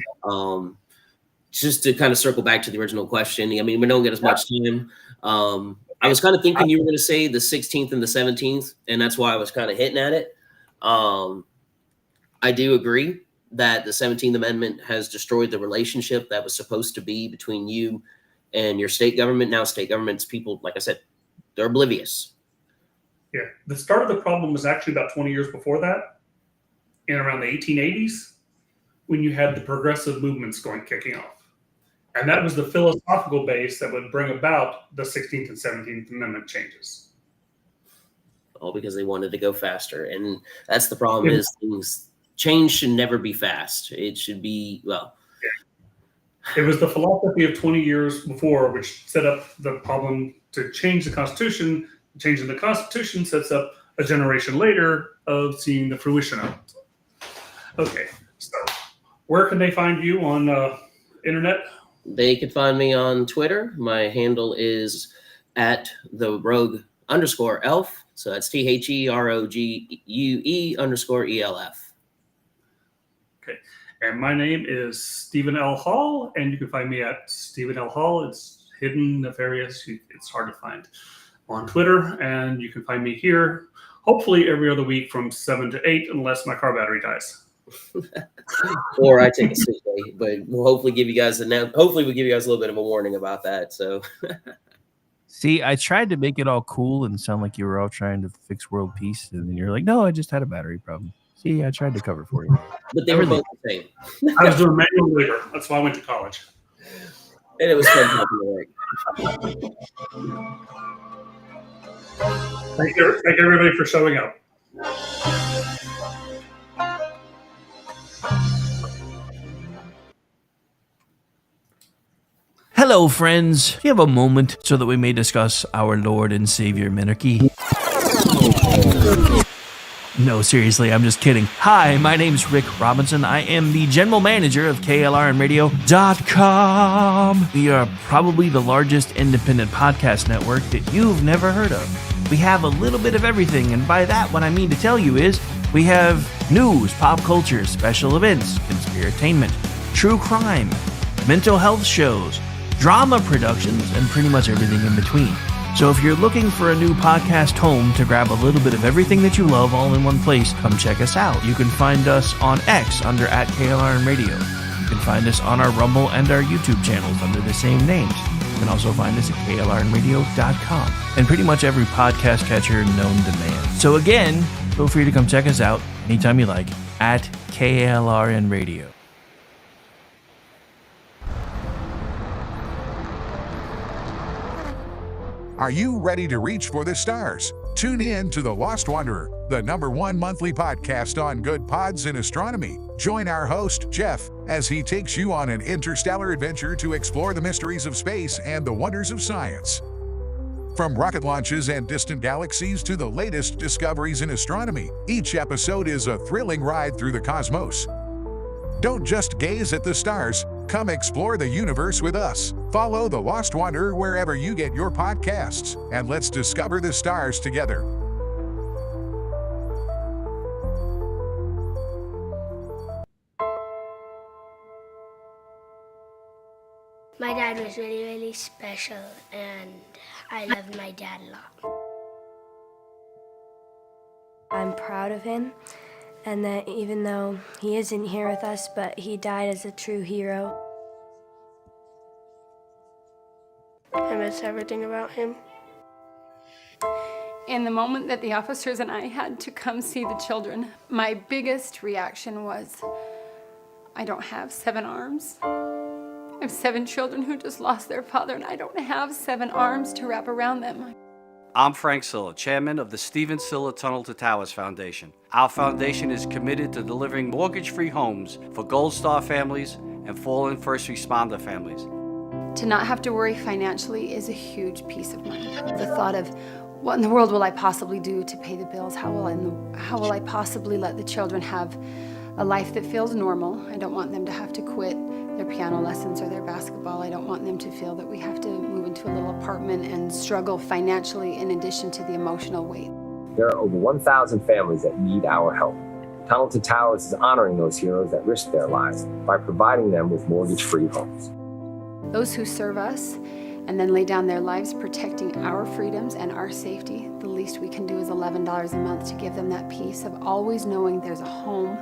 Just to kind of circle back to the original question. I mean, we don't get as much time. I was kind of thinking you were going to say the 16th and the 17th, and that's why I was kind of hitting at it. I do agree that the 17th Amendment has destroyed the relationship that was supposed to be between you and your state government. Now state governments, people, like I said, they're oblivious. Yeah. The start of the problem was actually about 20 years before that, in around the 1880s, when you had the progressive movements kicking off. And that was the philosophical base that would bring about the 16th and 17th Amendment changes. all because they wanted to go faster. And that's the problem is change should never be fast. It should be, well. It was the philosophy of 20 years before, which set up the problem to change the Constitution. Changing the Constitution sets up a generation later of seeing the fruition of it. Okay, so where can they find you on internet? They could find me on Twitter. My handle is @therogue_elf. So that's THEROGUE_ELF. Okay. And my name is Stephen L. Hall, and you can find me at Stephen L. Hall. It's hidden, nefarious. It's hard to find on Twitter, and you can find me here hopefully every other week from 7 to 8, unless my car battery dies. Or I take a sick day, but we'll hopefully give you guys hopefully we'll give you guys a little bit of a warning about that. So See, I tried to make it all cool and sound like you were all trying to fix world peace, and then you're like, no, I just had a battery problem. See, I tried to cover for you. But they were both the same. I was doing manual labor. That's why I went to college. And it was fun helping to work. Thank everybody for showing up. Hello, friends. Do you have a moment so that we may discuss our Lord and Savior Minarchy? No, seriously, I'm just kidding. Hi, my name's Rick Robinson. I am the general manager of KLRNradio.com. We are probably the largest independent podcast network that you've never heard of. We have a little bit of everything, and by that, what I mean to tell you is we have news, pop culture, special events, conspiratainment, true crime, mental health shows, drama productions, and pretty much everything in between. So if you're looking for a new podcast home to grab a little bit of everything that you love all in one place, come check us out. You can find us on X under @KLRNradio. You can find us on our Rumble and our YouTube channels under the same names. You can also find us at KLRNradio.com and pretty much every podcast catcher known to man. So again, feel free to come check us out anytime you like at KLRNradio. Are you ready to reach for the stars? Tune in to The Lost Wanderer, the #1 monthly podcast on good pods in astronomy. Join our host, Jeff, as he takes you on an interstellar adventure to explore the mysteries of space and the wonders of science. From rocket launches and distant galaxies to the latest discoveries in astronomy, each episode is a thrilling ride through the cosmos. Don't just gaze at the stars. Come explore the universe with us. Follow The Lost Wanderer wherever you get your podcasts, and let's discover the stars together. My dad was really, really special, and I loved my dad a lot. I'm proud of him, and that even though he isn't here with us, but he died as a true hero. I miss everything about him. In the moment that the officers and I had to come see the children, my biggest reaction was, I don't have 7 arms. I have 7 children who just lost their father, and I don't have 7 arms to wrap around them. I'm Frank Silla, chairman of the Stephen Silla Tunnel to Towers Foundation. Our foundation is committed to delivering mortgage-free homes for Gold Star families and fallen first responder families. To not have to worry financially is a huge peace of mind. The thought of, what in the world will I possibly do to pay the bills? How will I possibly let the children have a life that feels normal? I don't want them to have to quit their piano lessons or their basketball. I don't want them to feel that we have to move into a little apartment and struggle financially in addition to the emotional weight. There are over 1,000 families that need our help. Tunnel to Towers is honoring those heroes that risked their lives by providing them with mortgage-free homes. Those who serve us and then lay down their lives protecting our freedoms and our safety, the least we can do is $11 a month to give them that peace of always knowing there's a home,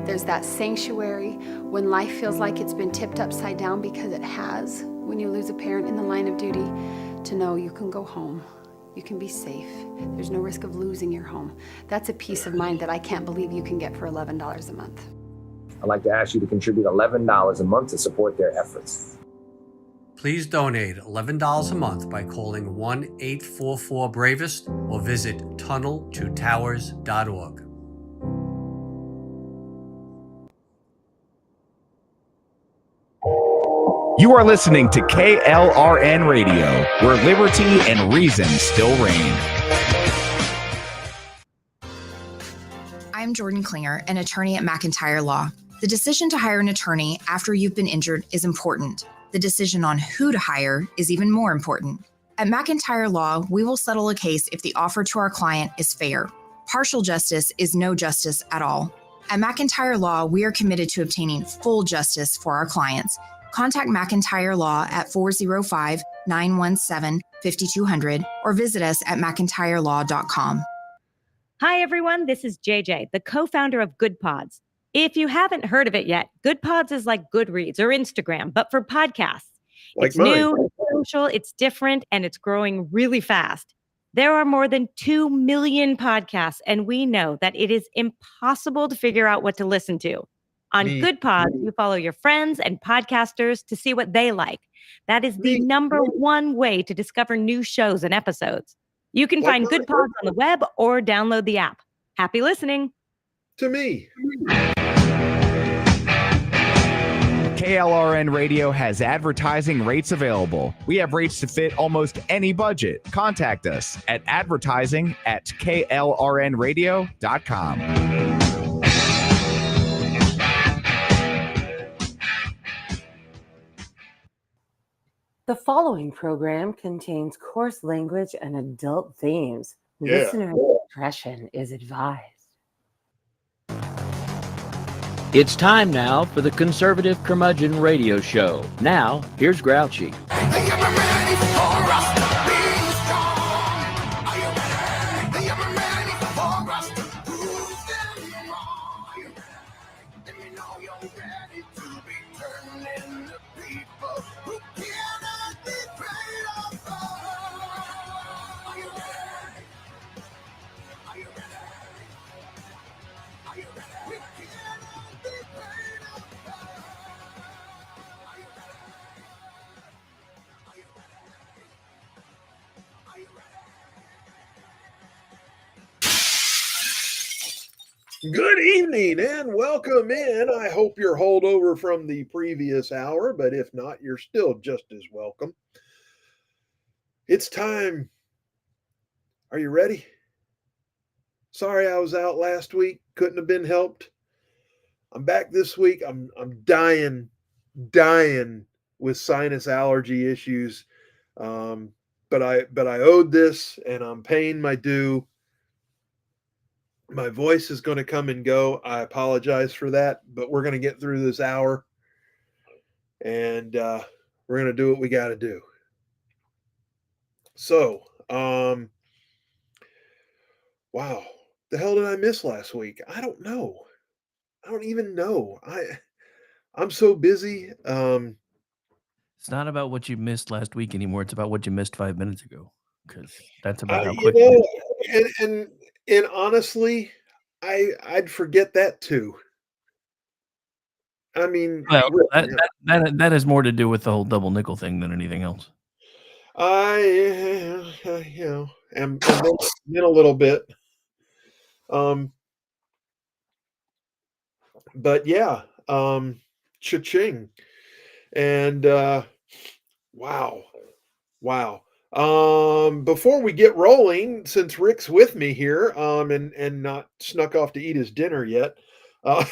there's that sanctuary when life feels like it's been tipped upside down, because it has, when you lose a parent in the line of duty, to know you can go home, you can be safe, there's no risk of losing your home. That's a peace of mind that I can't believe you can get for $11 a month. I'd like to ask you to contribute $11 a month to support their efforts. Please donate $11 a month by calling 1-844-BRAVEST or visit tunneltotowers.org. You are listening to KLRN Radio, where liberty and reason still reign. I'm Jordan Klinger, an attorney at McIntyre Law. The decision to hire an attorney after you've been injured is important. The decision on who to hire is even more important. At McIntyre Law, we will settle a case if the offer to our client is fair. Partial justice is no justice at all. At McIntyre Law, we are committed to obtaining full justice for our clients. Contact McIntyre Law at 405-917-5200 or visit us at mcintyrelaw.com. Hi, everyone. This is JJ, the co-founder of Good Pods. If you haven't heard of it yet, Good Pods is like Goodreads or Instagram, but for podcasts. Like it's mine. new, it's social, it's different, and it's growing really fast. There are more than 2 million podcasts, and we know that it is impossible to figure out what to listen to. On Good Pods, you follow your friends and podcasters to see what they like. That is the number one way to discover new shows and episodes. You can find Good Pods on the web or download the app. Happy listening. To me. KLRN Radio has advertising rates available. We have rates to fit almost any budget. Contact us at advertising@klrnradio.com. The following program contains coarse language and adult themes. Yeah. Listener discretion is advised. It's time now for the Conservative Curmudgeon Radio Show. Now, here's Grouchy. Good evening and welcome in. I hope you're holdover from the previous hour, but if not, you're still just as welcome. It's time. Are you ready? Sorry I was out last week. Couldn't have been helped. I'm back this week. I'm dying with sinus allergy issues. But I owed this and I'm paying my due. My voice is going to come and go. I apologize for that, but we're going to get through this hour and we're going to do what we got to do. So, wow, the hell did I miss last week? I don't know. I don't even know. I'm so busy. It's not about what you missed last week anymore. It's about what you missed 5 minutes ago, because that's about how quick. And honestly, I'd forget that too. I mean, well, that has more to do with the whole double nickel thing than anything else. am in a little bit. But yeah, cha-ching. And wow. Before we get rolling, since Rick's with me here, and not snuck off to eat his dinner yet, I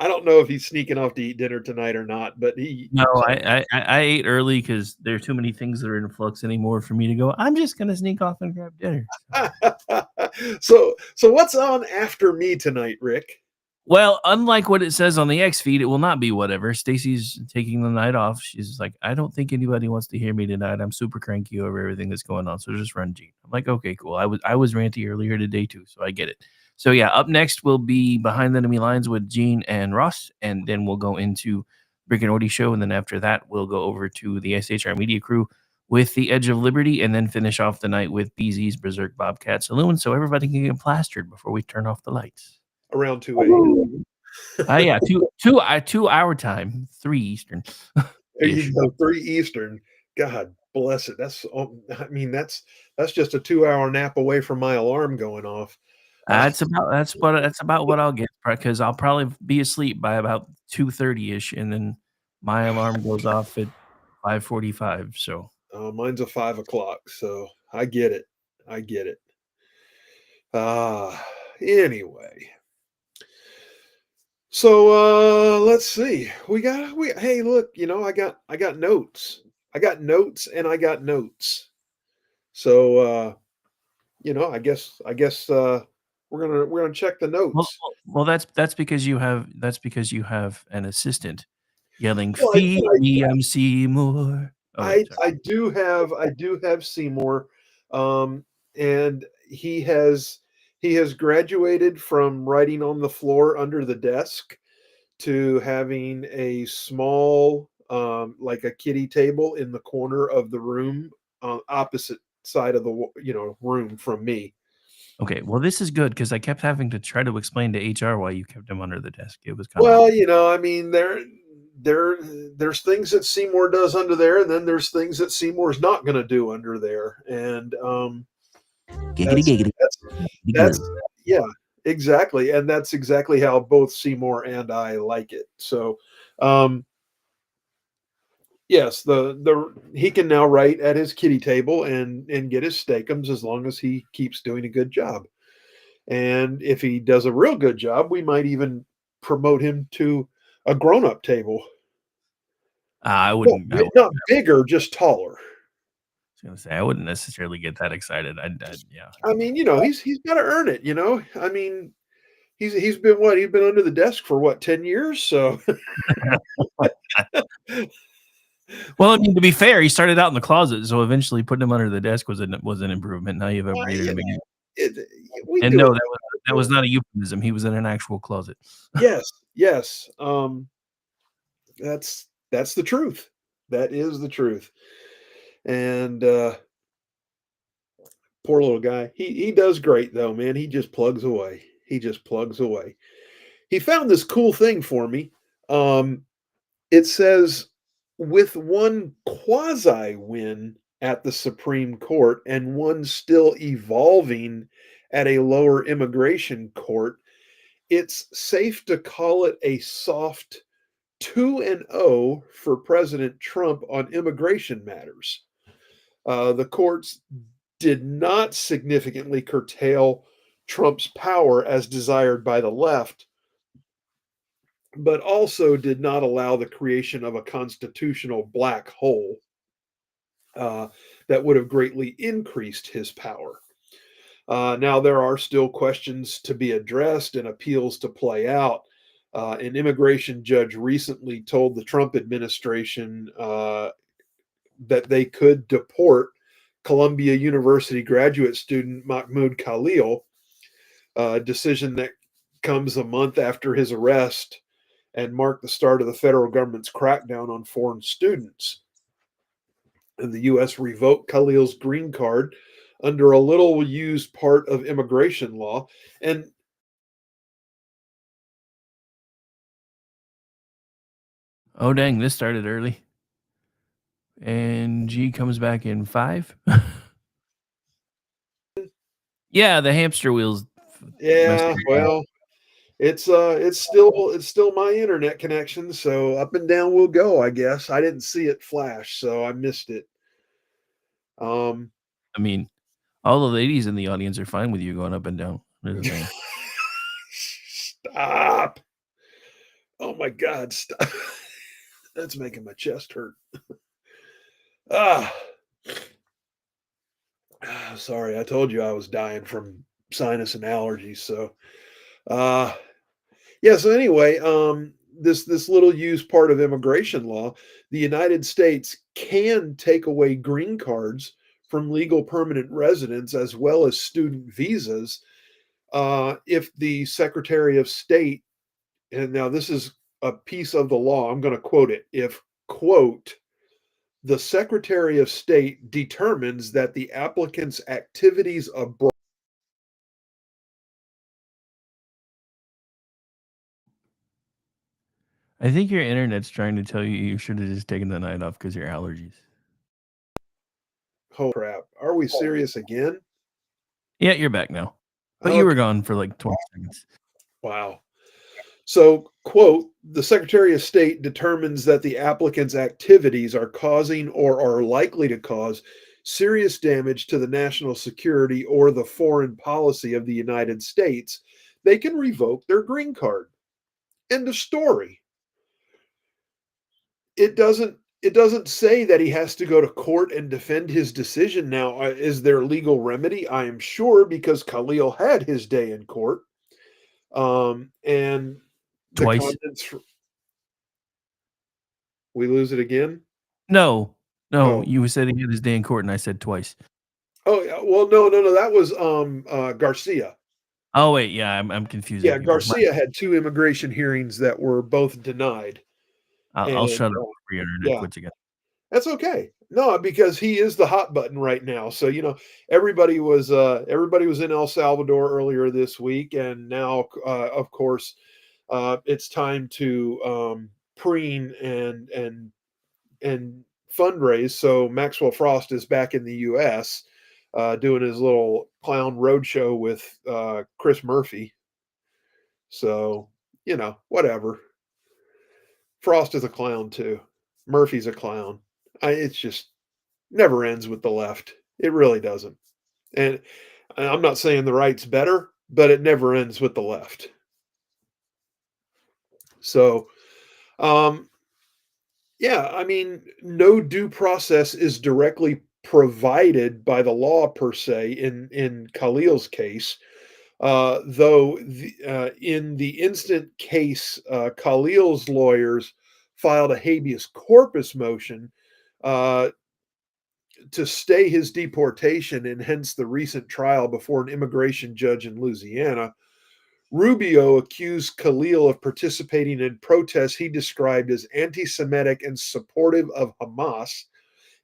don't know if he's sneaking off to eat dinner tonight or not, but I ate early because there are too many things that are in flux anymore for me to go, I'm just going to sneak off and grab dinner. So what's on after me tonight, Rick? Well, unlike what it says on the X feed, it will not be whatever. Stacy's taking the night off. She's like, I don't think anybody wants to hear me tonight. I'm super cranky over everything that's going on. So just run Gene. I'm like, okay, cool. I was ranty earlier today too, so I get it. So yeah, up next will be Behind the Enemy Lines with Gene and Ross, and then we'll go into Rick and Orty show, and then after that we'll go over to the SHR Media Crew with The Edge of Liberty, and then finish off the night with BZ's Berserk Bobcat Saloon, so everybody can get plastered before we turn off the lights. Around 2 a.m. Yeah, 2 our time, 3 Eastern. There you go, 3 Eastern. God bless it. That's just a 2-hour nap away from my alarm going off. That's about what I'll get, because I'll probably be asleep by about 2:30ish, and then my alarm goes off at 5:45. So Mine's a 5 o'clock, so I get it. I get it. Anyway. So let's see. Hey, look, I got notes. I got notes and I got notes. So I guess we're gonna check the well, notes. well, that's because you have an assistant yelling, Well, "Feed me, I'm Seymour." Okay, sorry. I do have Seymour, and he has graduated from writing on the floor under the desk to having a small, like a kiddie table in the corner of the room, opposite side of the room from me. Okay, well, this is good because I kept having to try to explain to HR why you kept him under the desk. It was kind of Well, I mean, there's things that Seymour does under there, and then there's things that Seymour's not going to do under there, and giggity giggity. that's yeah, exactly, and that's exactly how both Seymour and I like it. So, yes, the he can now write at his kiddie table and get his steakums as long as he keeps doing a good job. And if he does a real good job, we might even promote him to a grown-up table. I Not wouldn't. not bigger, just taller. I was gonna say I wouldn't necessarily get that excited. Yeah. I mean, he's got to earn it. I mean, he's been what? He's been under the desk for what, 10 years? So Well, I mean, to be fair, he started out in the closet, so eventually putting him under the desk was an improvement. Now you've upgraded him again. We And do no, it. that was not a euphemism. He was in an actual closet. Yes, yes. That's the truth. That is the truth. And poor little guy. He does great though, man. He just plugs away. He just plugs away. He found this cool thing for me. It says, with one quasi win at the Supreme Court and one still evolving at a lower immigration court, it's safe to call it a soft 2-0 for President Trump on immigration matters. The courts did not significantly curtail Trump's power as desired by the left, but also did not allow the creation of a constitutional black hole that would have greatly increased his power. Now, there are still questions to be addressed and appeals to play out. An immigration judge recently told the Trump administration that they could deport Columbia University graduate student Mahmoud Khalil, a decision that comes a month after his arrest and marked the start of the federal government's crackdown on foreign students. And the U.S. revoked Khalil's green card under a little used part of immigration law. And Oh dang, this started early. And G comes back in 5. Yeah, the hamster wheels. yeah, well, it's still my internet connection, so up and down we'll go, I guess. I didn't see it flash, so I missed it. I mean, all the ladies in the audience are fine with you going up and down. Stop. Oh my God, stop. That's making my chest hurt. Sorry, I told you I was dying from sinus and allergies. So, yeah. So anyway, this little used part of immigration law, the United States can take away green cards from legal permanent residents as well as student visas if the Secretary of State, and now this is a piece of the law, I'm going to quote it, if, quote, the Secretary of State determines that the applicant's activities abroad. I think your internet's trying to tell you you should have just taken the night off because of your allergies. Oh crap! Are we serious again? Yeah, you're back now. But you Okay. were gone for like 20 seconds. Wow. So, quote, the Secretary of State determines that the applicant's activities are causing or are likely to cause serious damage to the national security or the foreign policy of the United States. They can revoke their green card. End of story. It doesn't say that he has to go to court and defend his decision. Now, is there legal remedy? I am sure, because Khalil had his day in court. And the Twice. comments. We lose it again? No, Oh. you said he had his day in court, and I said twice. Oh, yeah. Well, no. That was Garcia. Oh wait, yeah, I'm confusing Yeah, people. Garcia had 2 immigration hearings that were both denied. I'll And shut up before your internet yeah, quits again. that's okay. No, because he is the hot button right now. So, everybody was in El Salvador earlier this week, and now of course it's time to preen and fundraise. So Maxwell Frost is back in the US doing his little clown roadshow with Chris Murphy. So, whatever. Frost is a clown too. Murphy's a clown. It's just never ends with the left. It really doesn't. And I'm not saying the right's better, but it never ends with the left. So, yeah, I mean, no due process is directly provided by the law per se in Khalil's case. Though in the instant case, Khalil's lawyers filed a habeas corpus motion uh, to stay his deportation, and hence the recent trial before an immigration judge in Louisiana. Rubio accused Khalil of participating in protests he described as anti Semitic and supportive of Hamas.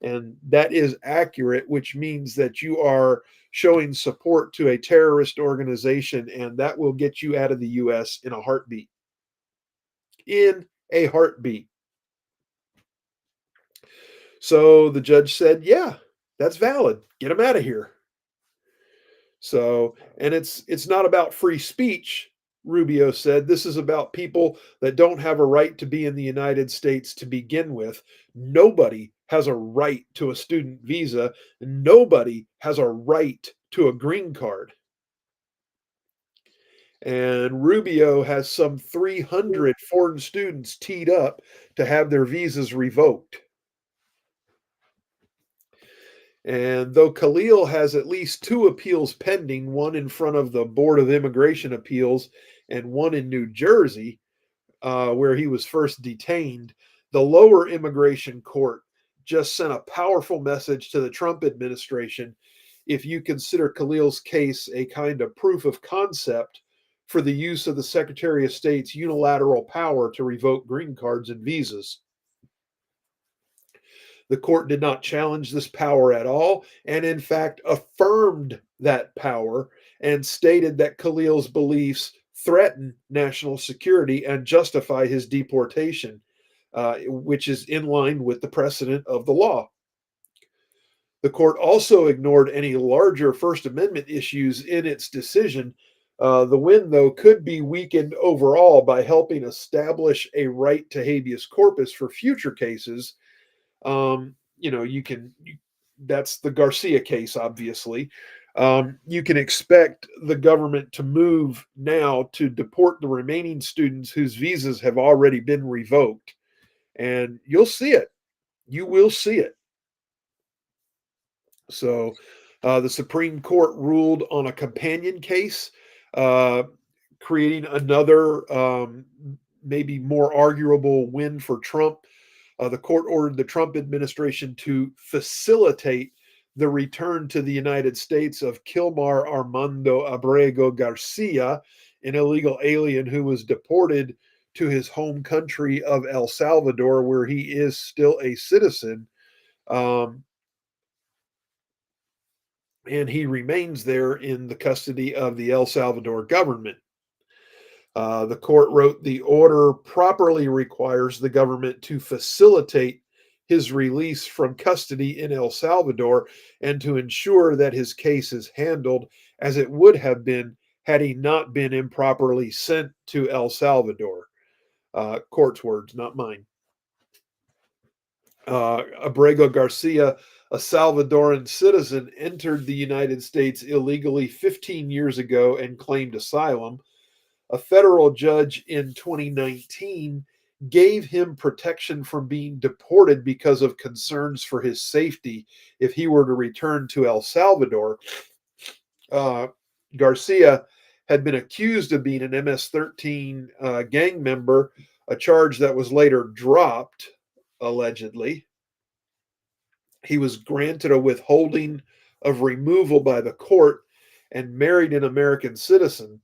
And that is accurate, which means that you are showing support to a terrorist organization, and that will get you out of the U.S. in a heartbeat. In a heartbeat. So the judge said, yeah, that's valid. Get him out of here. So, and it's not about free speech, Rubio said. This is about people that don't have a right to be in the United States to begin with. Nobody has a right to a student visa. Nobody has a right to a green card. And Rubio has some 300 foreign students teed up to have their visas revoked. And though Khalil has at least 2 appeals pending, one in front of the Board of Immigration Appeals and one in New Jersey, where he was first detained, the lower immigration court just sent a powerful message to the Trump administration. If you consider Khalil's case a kind of proof of concept for the use of the Secretary of State's unilateral power to revoke green cards and visas. The court did not challenge this power at all, and in fact affirmed that power and stated that Khalil's beliefs threaten national security and justify his deportation, which is in line with the precedent of the law. The court also ignored any larger First Amendment issues in its decision. The win, though, could be weakened overall by helping establish a right to habeas corpus for future cases. That's the Garcia case, obviously. You can expect the government to move now to deport the remaining students whose visas have already been revoked. And you'll see it. You will see it. So the Supreme Court ruled on a companion case, creating another maybe more arguable win for Trump. The court ordered the Trump administration to facilitate the return to the United States of Kilmar Armando Abrego Garcia, an illegal alien who was deported to his home country of El Salvador, where he is still a citizen. And he remains there in the custody of the El Salvador government. The court wrote the order properly requires the government to facilitate his release from custody in El Salvador and to ensure that his case is handled as it would have been had he not been improperly sent to El Salvador. Court's words, not mine. Abrego Garcia, a Salvadoran citizen, entered the United States illegally 15 years ago and claimed asylum. A federal judge in 2019 gave him protection from being deported because of concerns for his safety if he were to return to El Salvador. Garcia had been accused of being an MS-13 gang member, a charge that was later dropped, allegedly. He was granted a withholding of removal by the court and married an American citizen.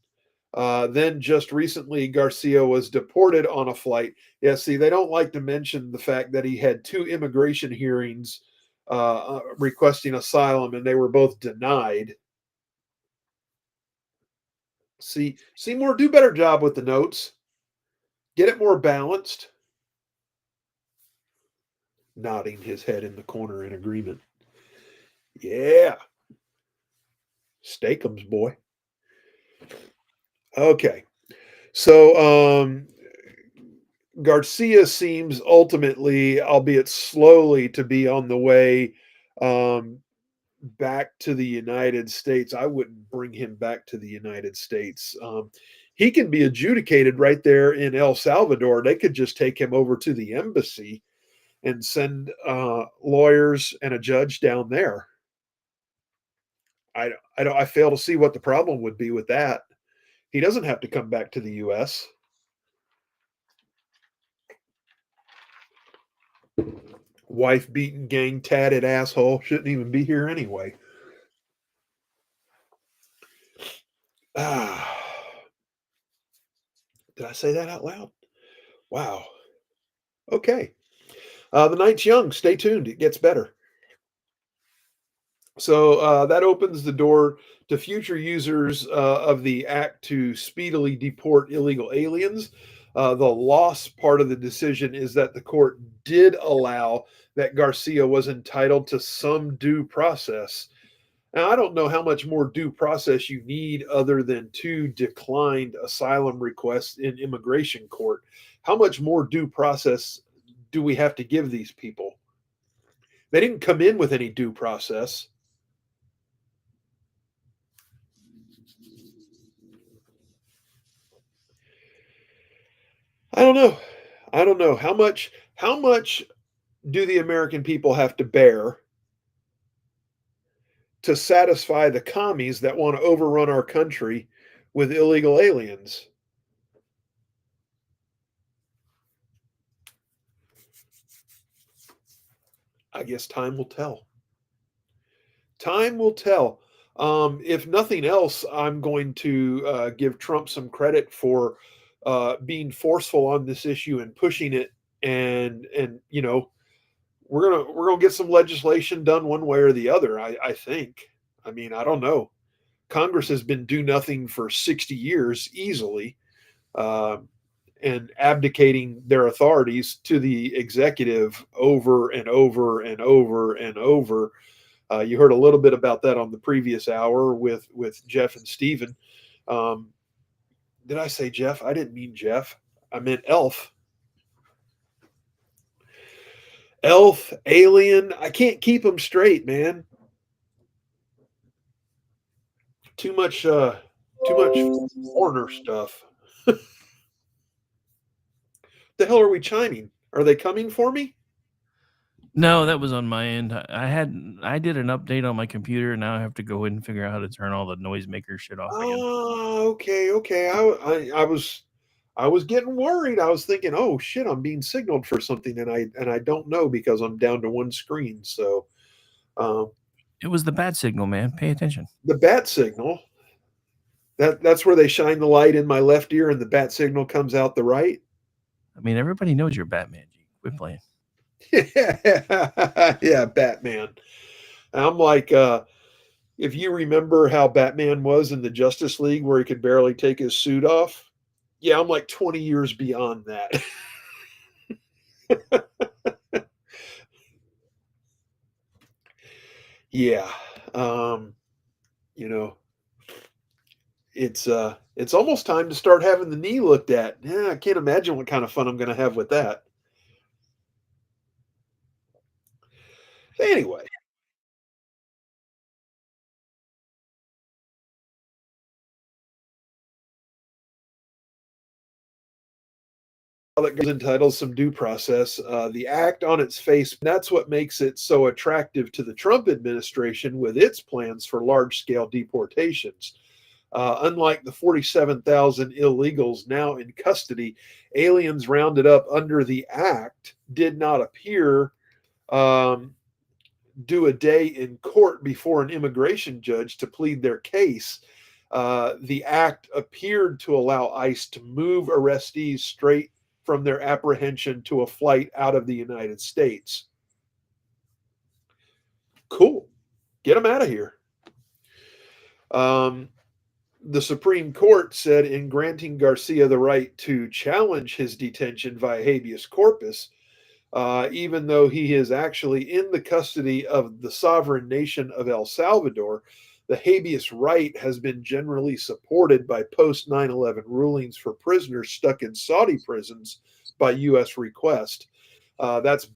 Then just recently, Garcia was deported on a flight. Yeah, see, they don't like to mention the fact that he had 2 immigration hearings requesting asylum, and they were both denied. See, Seymour, do better job with the notes. Get it more balanced. Nodding his head in the corner in agreement. Yeah. Steakums, boy. Okay. So Garcia seems ultimately, albeit slowly, to be on the way back to the United States. I wouldn't bring him back to the United States. He can be adjudicated right there in El Salvador. They could just take him over to the embassy and send lawyers and a judge down there. I fail to see what the problem would be with that. He doesn't have to come back to the U.S. Wife beaten, gang tatted asshole shouldn't even be here anyway. Did I say that out loud? Wow. Okay. The night's young. Stay tuned. It gets better. So that opens the door to future users of the act to speedily deport illegal aliens. The loss part of the decision is that the court did allow that Garcia was entitled to some due process. Now, I don't know how much more due process you need other than 2 declined asylum requests in immigration court. How much more due process do we have to give these people? They didn't come in with any due process. I don't know how much do the American people have to bear to satisfy the commies that want to overrun our country with illegal aliens. I guess time will tell. Time will tell. If nothing else, I'm going to give Trump some credit for being forceful on this issue and pushing it, and you know, we're gonna get some legislation done one way or the other. I think. I mean, I don't know. Congress has been do nothing for 60 years easily, and abdicating their authorities to the executive over and over and over and over. You heard a little bit about that on the previous hour with Jeff and Steven. Did I say Jeff? I didn't mean Jeff. I meant Elf. Elf, Alien. I can't keep them straight, man. Too much foreigner stuff. The hell are we chiming? Are they coming for me? No, that was on my end. I did an update on my computer, and now I have to go in and figure out how to turn all the noisemaker shit off again. Oh, okay. I was getting worried. I was thinking, oh shit, I'm being signaled for something, and I don't know because I'm down to one screen. So, it was the bat signal, man. Pay attention. The bat signal. That's where they shine the light in my left ear, and the bat signal comes out the right. I mean, everybody knows you're Batman. G. Quit playing. Yeah, Batman. I'm like, if you remember how Batman was in the Justice League, where he could barely take his suit off, Yeah, I'm like 20 years beyond that. Yeah. You know, it's almost time to start having the knee looked at. Yeah, I can't imagine what kind of fun I'm going to have with that. Anyway, that goes entitled some due process. The act on its face, that's what makes it so attractive to the Trump administration with its plans for large scale deportations. Unlike the 47,000 illegals now in custody, aliens rounded up under the act did not appear do a day in court before an immigration judge to plead their case. The act appeared to allow ICE to move arrestees straight from their apprehension to a flight out of the United States. Cool. Get them out of here. The Supreme Court said in granting Garcia the right to challenge his detention via habeas corpus, even though he is actually in the custody of the sovereign nation of El Salvador, the habeas right has been generally supported by post 9/11 rulings for prisoners stuck in Saudi prisons by U.S. request. That's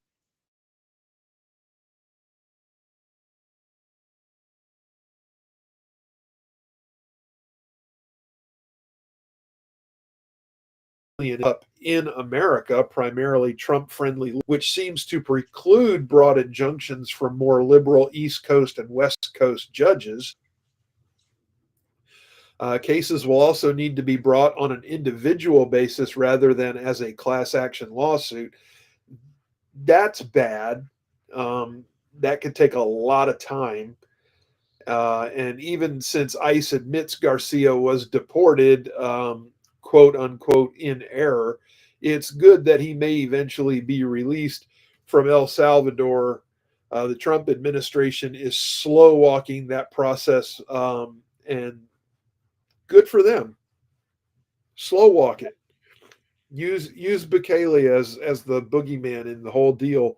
up in America, primarily Trump friendly, which seems to preclude broad injunctions from more liberal East Coast and West Coast judges. Cases will also need to be brought on an individual basis rather than as a class action lawsuit. That's bad. That could take a lot of time. And even since ICE admits Garcia was deported, quote unquote, in error, it's good that he may eventually be released from El Salvador. The Trump administration is slow walking that process, and good for them. Slow walk it. Use Bukele as the boogeyman in the whole deal,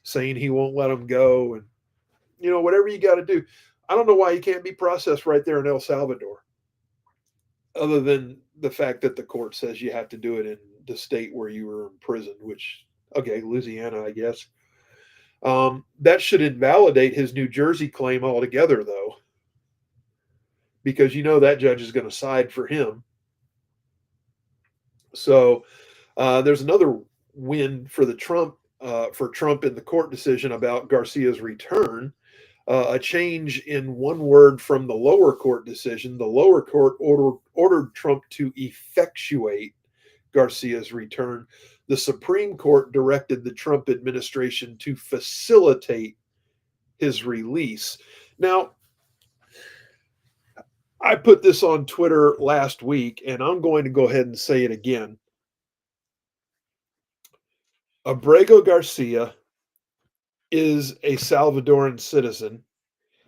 saying he won't let him go, and whatever you got to do. I don't know why he can't be processed right there in El Salvador, other than the fact that the court says you have to do it in the state where you were imprisoned, which, okay, Louisiana, I guess. That should invalidate his New Jersey claim altogether, though, because that judge is going to side for him. So there's another win for Trump in the court decision about Garcia's return. A change in one word from the lower court decision. The lower court ordered Trump to effectuate Garcia's return. The Supreme Court directed the Trump administration to facilitate his release. Now, I put this on Twitter last week, and I'm going to go ahead and say it again. Abrego Garcia is a Salvadoran citizen.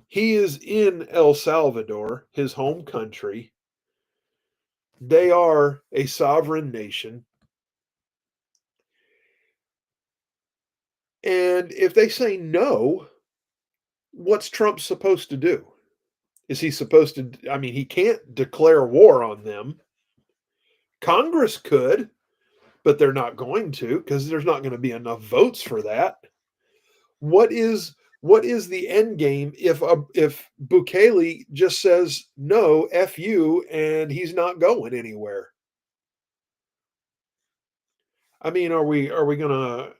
He is in El Salvador, his home country. They are a sovereign nation. And if they say no, what's Trump supposed to do? Is he supposed to? I mean, he can't declare war on them. Congress could, but they're not going to because there's not going to be enough votes for that. What is the end game if Bukele just says no, F you, and he's not going anywhere? I mean, are we gonna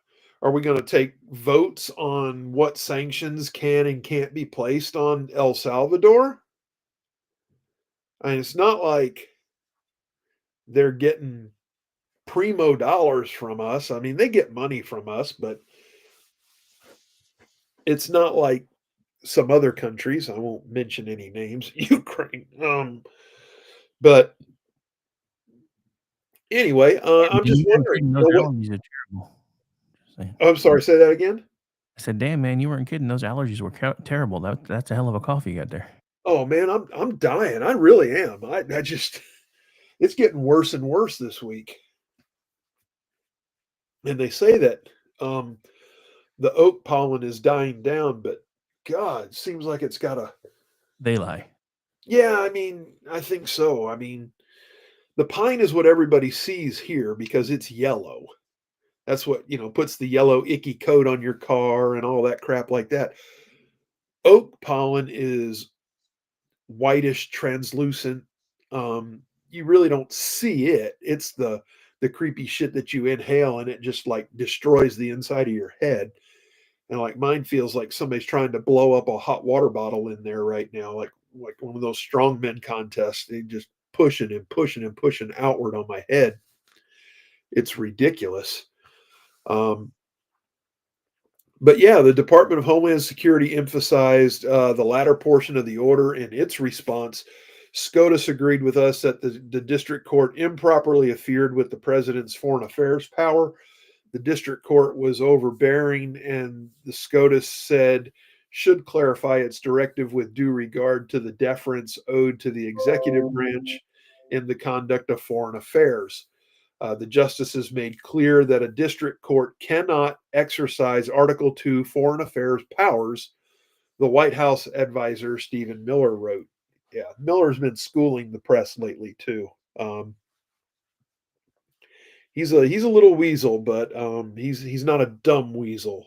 take votes on what sanctions can and can't be placed on El Salvador? I mean, it's not like they're getting primo dollars from us. I mean, they get money from us, but it's not like some other countries. I won't mention any names. Ukraine. But anyway, I'm just wondering. Those allergies are terrible. I'm sorry. Say that again. I said, "Damn, man, you weren't kidding. Those allergies were terrible. That's a hell of a cough you got there." Oh man, I'm dying. I really am. I just It's getting worse and worse this week. And they say that the oak pollen is dying down, but God, seems like it's got a. They lie. Yeah, I mean, I think so. I mean, the pine is what everybody sees here because it's yellow. That's what, puts the yellow icky coat on your car and all that crap like that. Oak pollen is whitish, translucent. You really don't see it. It's the creepy shit that you inhale and it just like destroys the inside of your head. And like mine feels like somebody's trying to blow up a hot water bottle in there right now, like one of those strongmen contests. They just pushing and pushing and pushing outward on my head. It's ridiculous. But yeah, the Department of Homeland Security emphasized the latter portion of the order in its response. SCOTUS agreed with us that the district court improperly interfered with the president's foreign affairs power. The district court was overbearing, and the SCOTUS said should clarify its directive with due regard to the deference owed to the executive branch in the conduct of foreign affairs. The justices made clear that a district court cannot exercise Article 2 foreign affairs powers, the White House advisor Stephen Miller wrote. Yeah, Miller's been schooling the press lately too. He's a little weasel, but he's not a dumb weasel.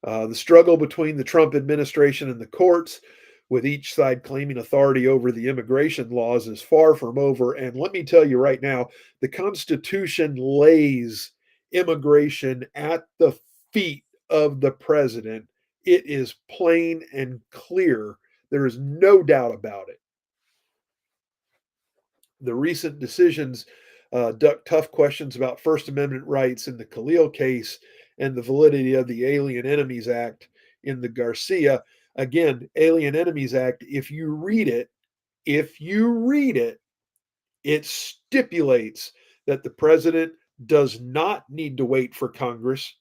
The struggle between the Trump administration and the courts, with each side claiming authority over the immigration laws, is far from over. And let me tell you right now, the Constitution lays immigration at the feet of the president. It is plain and clear. There is no doubt about it. The recent decisions duck tough questions about First Amendment rights in the Khalil case and the validity of the Alien Enemies Act in the Garcia. Again, Alien Enemies Act, if you read it, it stipulates that the president does not need to wait for Congress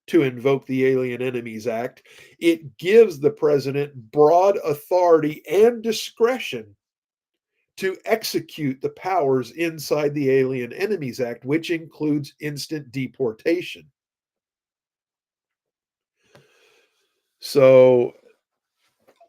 to invoke the Alien Enemies Act. It gives the president broad authority and discretion to execute the powers inside the Alien Enemies Act, which includes instant deportation. So,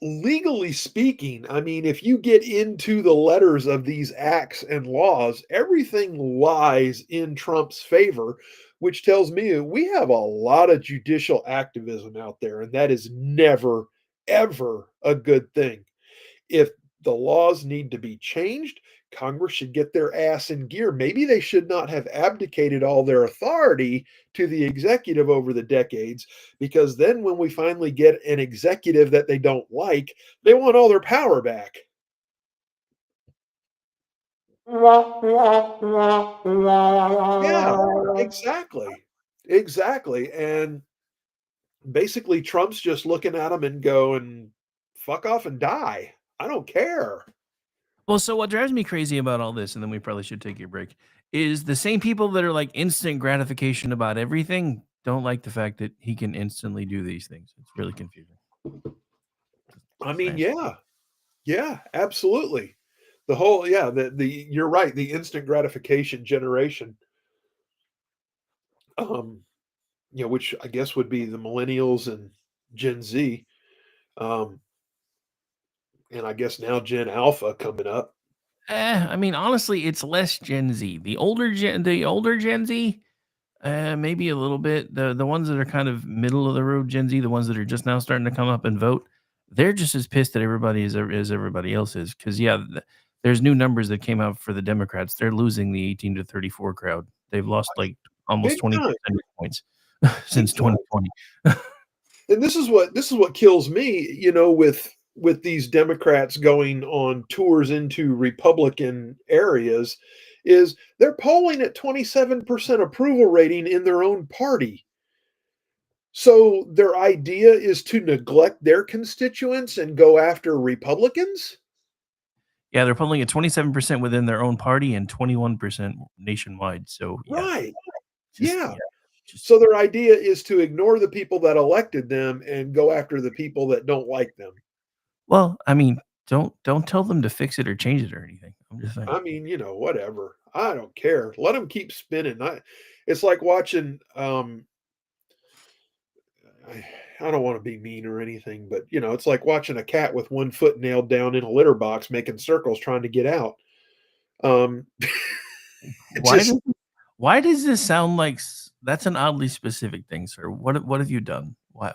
legally speaking, I mean, if you get into the letters of these acts and laws, everything lies in Trump's favor, which tells me we have a lot of judicial activism out there, and that is never, ever a good thing. If the laws need to be changed, Congress should get their ass in gear. Maybe they should not have abdicated all their authority to the executive over the decades, because then when we finally get an executive that they don't like, they want all their power back. Yeah, exactly. Exactly. And basically, Trump's just looking at them and going, fuck off and die. I don't care. Well, so what drives me crazy about all this, and then we probably should take a break, is the same people that are like instant gratification about everything don't like the fact that he can instantly do these things. It's really confusing. I mean, yeah, absolutely. The whole, you're right. The instant gratification generation, which I guess would be the millennials and Gen Z, and I guess now Gen Alpha coming up. I mean, honestly, it's less Gen Z. The older Gen Z, maybe a little bit. The ones that are kind of middle of the road Gen Z, the ones that are just now starting to come up and vote, they're just as pissed at everybody as everybody else is. Because there's new numbers that came out for the Democrats. They're losing the 18 to 34 crowd. They've lost like almost 20 percentage points since 2020. And this is what kills me, with these Democrats going on tours into Republican areas, is they're polling at 27% approval rating in their own party. So their idea is to neglect their constituents and go after Republicans? Yeah, they're polling at 27% within their own party and 21% nationwide. So Right. So their idea is to ignore the people that elected them and go after the people that don't like them. Well, I mean, Don't tell them to fix it or change it or anything. I'm just saying. I mean, whatever. I don't care. Let them keep spinning. It's like watching. I don't want to be mean or anything, but it's like watching a cat with one foot nailed down in a litter box, making circles trying to get out. Why does this sound like that's an oddly specific thing, sir? What have you done? Why?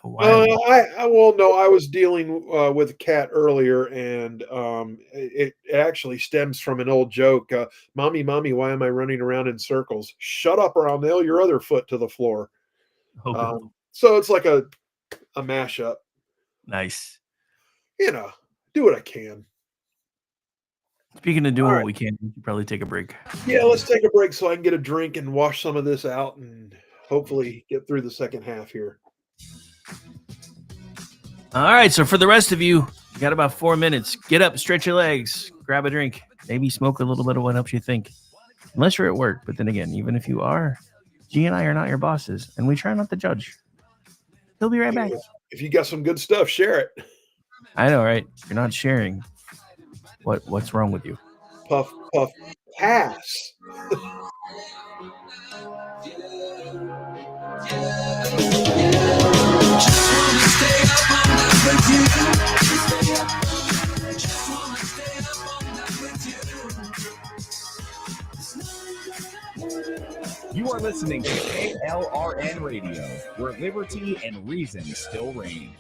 I was dealing with a cat earlier, and it actually stems from an old joke. Mommy, why am I running around in circles? Shut up, or I'll nail your other foot to the floor. So it's like a mashup. Nice. Do what I can. Speaking of doing what we can, we should probably take a break. Yeah, let's take a break so I can get a drink and wash some of this out and hopefully get through the second half here. All right, so for the rest of you, you got about 4 minutes. Get up, stretch your legs, grab a drink, maybe smoke a little bit of what helps you think. Unless you're at work, but then again, even if you are, G and I are not your bosses, and we try not to judge. He'll be right back. If you got some good stuff, share it. I know, right? You're not sharing. What's wrong with you? Puff, puff, pass. You are listening to KLRN Radio, where liberty and reason still reign.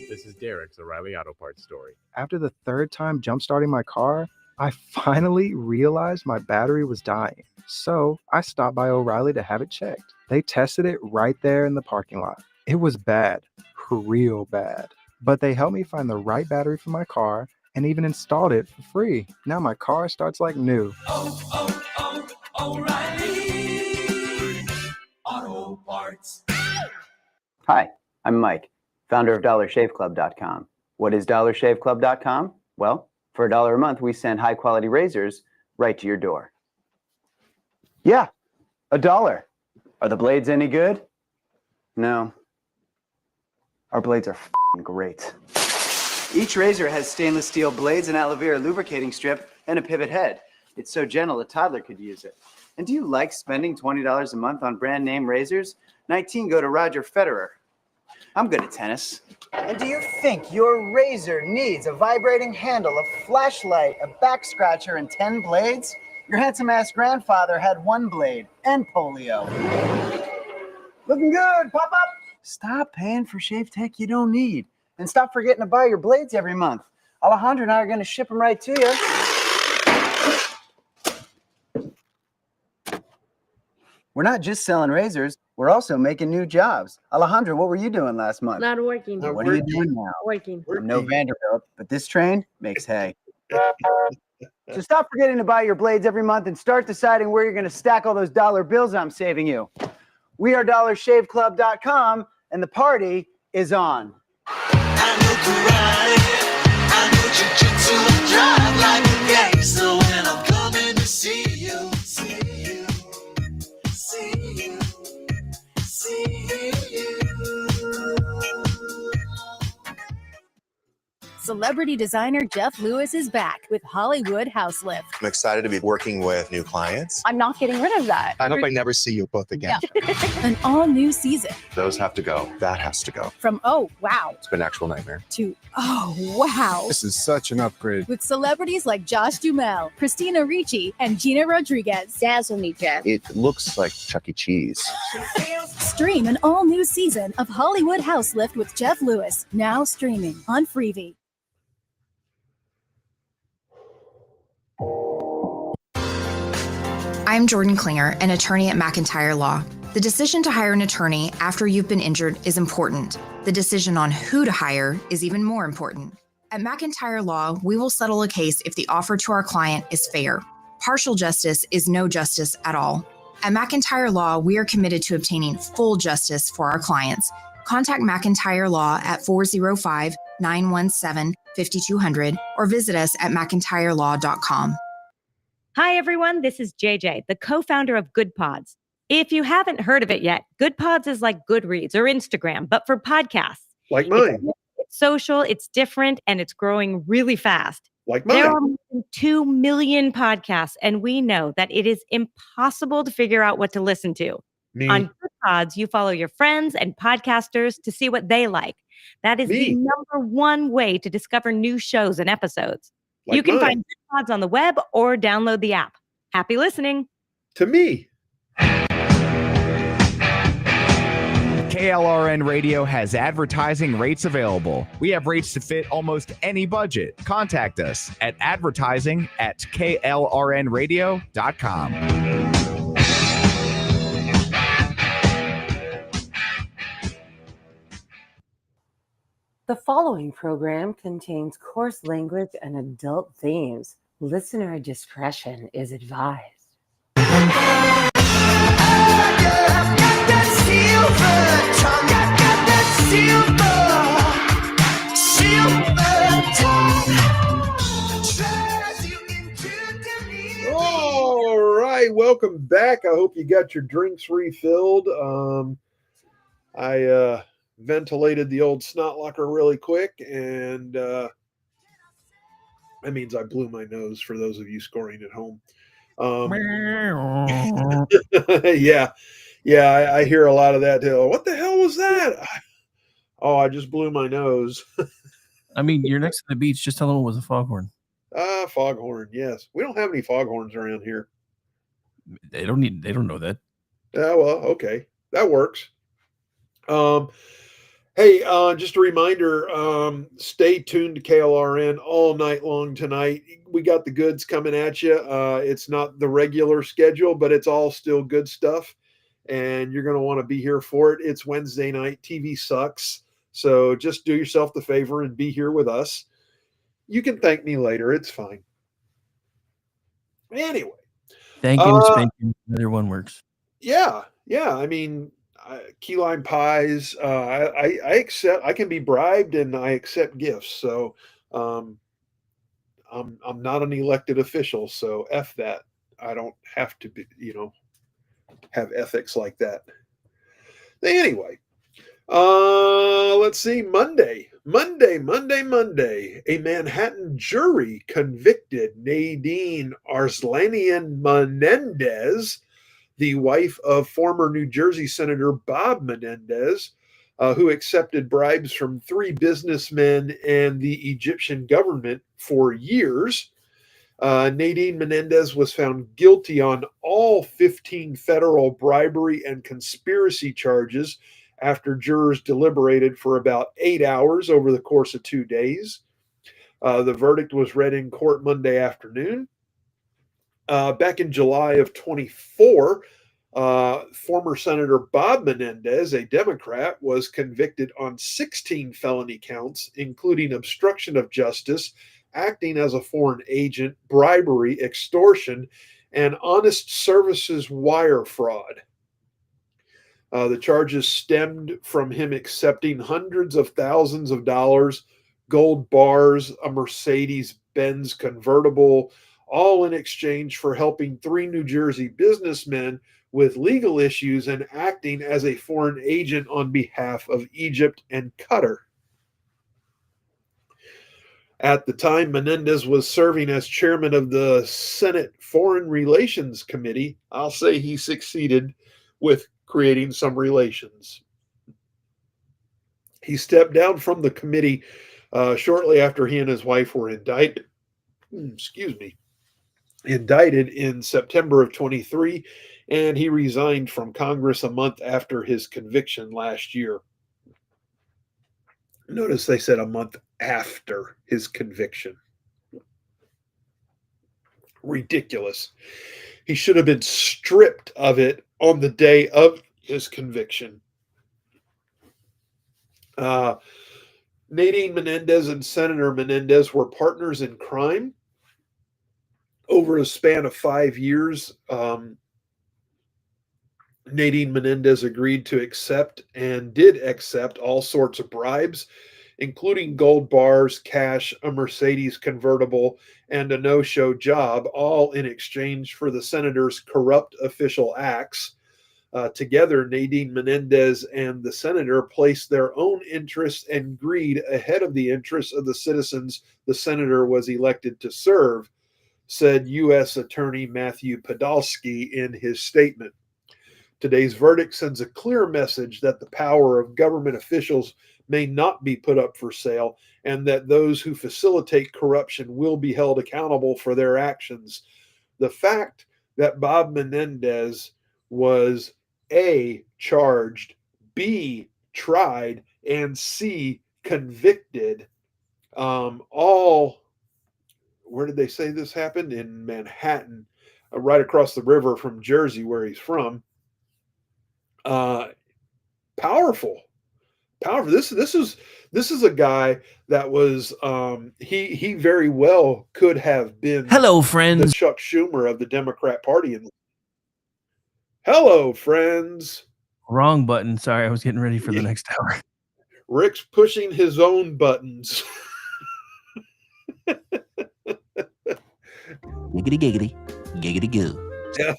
This is Derek's O'Reilly Auto Parts story. After the third time jump-starting my car, I finally realized my battery was dying. So I stopped by O'Reilly to have it checked. They tested it right there in the parking lot. It was bad, real bad. But they helped me find the right battery for my car and even installed it for free. Now my car starts like new. O'Reilly Auto Parts. Hi, I'm Mike, founder of DollarShaveClub.com. What is DollarShaveClub.com? Well, for $1 a month, we send high-quality razors right to your door. Yeah, $1. Are the blades any good? No. Our blades are f***ing great. Each razor has stainless steel blades, an aloe vera lubricating strip, and a pivot head. It's so gentle a toddler could use it. And do you like spending $20 a month on brand name razors? 19 go to Roger Federer. I'm good at tennis. And do you think your razor needs a vibrating handle, a flashlight, a back scratcher, and 10 blades? Your handsome-ass grandfather had 1 blade and polio. Looking good, pop-up! Stop paying for shave tech you don't need. And stop forgetting to buy your blades every month. Alejandro and I are going to ship them right to you. We're not just selling razors. We're also making new jobs. Alejandro, what were you doing last month? Not working. What are you doing now? Working. I'm no Vanderbilt, but this train makes hay. So stop forgetting to buy your blades every month and start deciding where you're going to stack all those dollar bills I'm saving you. We are DollarShaveClub.com, and the party is on. I know karate, I know jiu-jitsu, I drive like a gangster when I'm coming to see you, see you, see you, see you. Celebrity designer Jeff Lewis is back with Hollywood House Lift. I'm excited to be working with new clients. I'm not getting rid of that. I hope I never see you both again. Yeah. An all-new season. Those have to go. That has to go. From oh, wow, It's been an actual nightmare. to oh, wow. This is such an upgrade. With celebrities like Josh Duhamel, Christina Ricci, and Gina Rodriguez. Dazzle me, Jeff. It looks like Chuck E. Cheese. Stream an all-new season of Hollywood House Lift with Jeff Lewis. Now streaming on Freevee. I'm Jordan Klinger, an attorney at McIntyre Law. The decision to hire an attorney after you've been injured is important. The decision on who to hire is even more important. At McIntyre Law, we will settle a case if the offer to our client is fair. Partial justice is no justice at all. At McIntyre Law, we are committed to obtaining full justice for our clients. Contact McIntyre Law at 405-917-5200 or visit us at mcintyrelaw.com. Hi, everyone. This is JJ, the co-founder of Good Pods. If you haven't heard of it yet, Good Pods is like Goodreads or Instagram, but for podcasts. Like mine. It's social, it's different, and it's growing really fast. Like There mine. are more than 2 million podcasts, and we know that it is impossible to figure out what to listen to. Me. On Good Pods, you follow your friends and podcasters to see what they like. That is the number one way to discover new shows and episodes. Like you can mine. find Good Pods on the web or download the app. Happy listening. To me. KLRN Radio has advertising rates available. We have rates to fit almost any budget. Contact us at advertising@klrnradio.com. The following program contains coarse language and adult themes. Listener discretion is advised. All right, welcome back. I hope you got your drinks refilled. I ventilated the old snot locker really quick, and that means I blew my nose for those of you scoring at home. Yeah, I hear a lot of that too. What the hell was that? Oh, I just blew my nose. I mean, you're next to the beach. Just tell them it was a foghorn. Foghorn. Yes, we don't have any foghorns around here. They don't know that. Well, okay, that works. Hey, just a reminder, stay tuned to KLRN all night long tonight. We got the goods coming at you. It's not the regular schedule, but it's all still good stuff, and you're going to want to be here for it. It's Wednesday night. TV sucks, so just do yourself the favor and be here with us. You can thank me later. It's fine. Anyway. Thank you, spank you. Either one works. Yeah. I mean, key lime pies. I accept. I can be bribed, and I accept gifts. So, I'm not an elected official. So f that. I don't have to be. Have ethics like that. Anyway, let's see. Monday. A Manhattan jury convicted Nadine Arslanian Menendez, the wife of former New Jersey Senator Bob Menendez, who accepted bribes from 3 businessmen and the Egyptian government for years. Nadine Menendez was found guilty on all 15 federal bribery and conspiracy charges after jurors deliberated for about 8 hours over the course of 2 days. The verdict was read in court Monday afternoon. Back in July of 24, former Senator Bob Menendez, a Democrat, was convicted on 16 felony counts, including obstruction of justice, acting as a foreign agent, bribery, extortion, and honest services wire fraud. The charges stemmed from him accepting hundreds of thousands of dollars, gold bars, a Mercedes-Benz convertible, all in exchange for helping 3 New Jersey businessmen with legal issues and acting as a foreign agent on behalf of Egypt and Qatar. At the time, Menendez was serving as chairman of the Senate Foreign Relations Committee. I'll say he succeeded with creating some relations. He stepped down from the committee shortly after he and his wife were indicted in September of 23, and he resigned from Congress a month after his conviction last year. Notice they said a month after his conviction. Ridiculous. He should have been stripped of it on the day of his conviction. Nadine Menendez and Senator Menendez were partners in crime. Over a span of 5 years, Nadine Menendez agreed to accept and did accept all sorts of bribes, including gold bars, cash, a Mercedes convertible, and a no-show job, all in exchange for the senator's corrupt official acts. Together, Nadine Menendez and the senator placed their own interests and greed ahead of the interests of the citizens the senator was elected to serve, said U.S. Attorney Matthew Podolsky in his statement. Today's verdict sends a clear message that the power of government officials may not be put up for sale, and that those who facilitate corruption will be held accountable for their actions. The fact that Bob Menendez was A, charged, B, tried, and C, convicted, all, where did they say this happened? In Manhattan, right across the river from Jersey, where he's from. Powerful. This is a guy that was he very well could have been Hello, the friends. Chuck Schumer of the Democrat Party. Hello, friends. Wrong button. Sorry, I was getting ready for the next hour. Rick's pushing his own buttons. Giggity giggity, giggity goo. Yeah.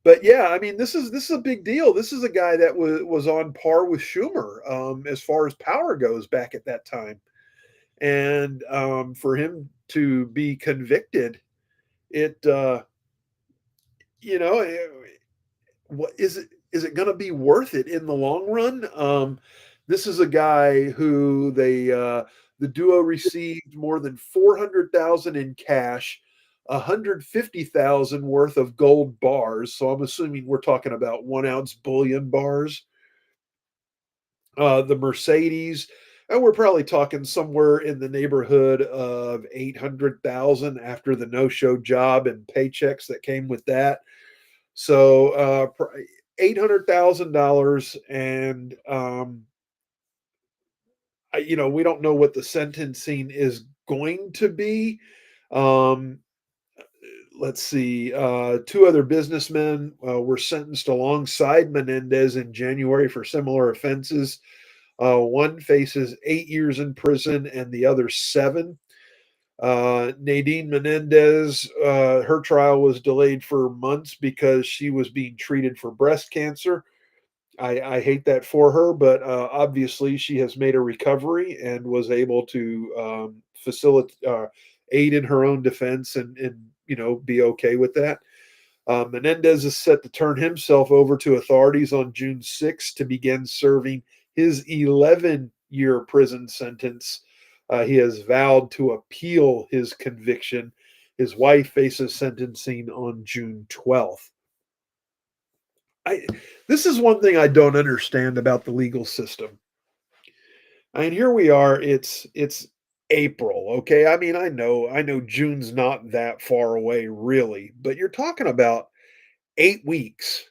But yeah, I mean, this is a big deal. This is a guy that was on par with Schumer as far as power goes back at that time, and for him to be convicted, it you know, what is it? Is it going to be worth it in the long run? This is a guy who the duo received more than $400,000 in cash, 150,000 worth of gold bars. So I'm assuming we're talking about 1 ounce bullion bars. The Mercedes, and we're probably talking somewhere in the neighborhood of 800,000 after the no-show job and paychecks that came with that. So $800,000, and we don't know what the sentencing is going to be. Let's see. Two other businessmen were sentenced alongside Menendez in January for similar offenses. One faces 8 years in prison, and the other 7. Nadine Menendez, her trial was delayed for months because she was being treated for breast cancer. I hate that for her, but obviously she has made a recovery and was able to facilitate, aid in her own defense, and be okay with that. Menendez is set to turn himself over to authorities on June 6th to begin serving his 11-year prison sentence. He has vowed to appeal his conviction. His wife faces sentencing on June 12th. This is one thing I don't understand about the legal system. I mean, here we are. It's April, okay? I mean, I know June's not that far away, really, but you're talking about 8 weeks.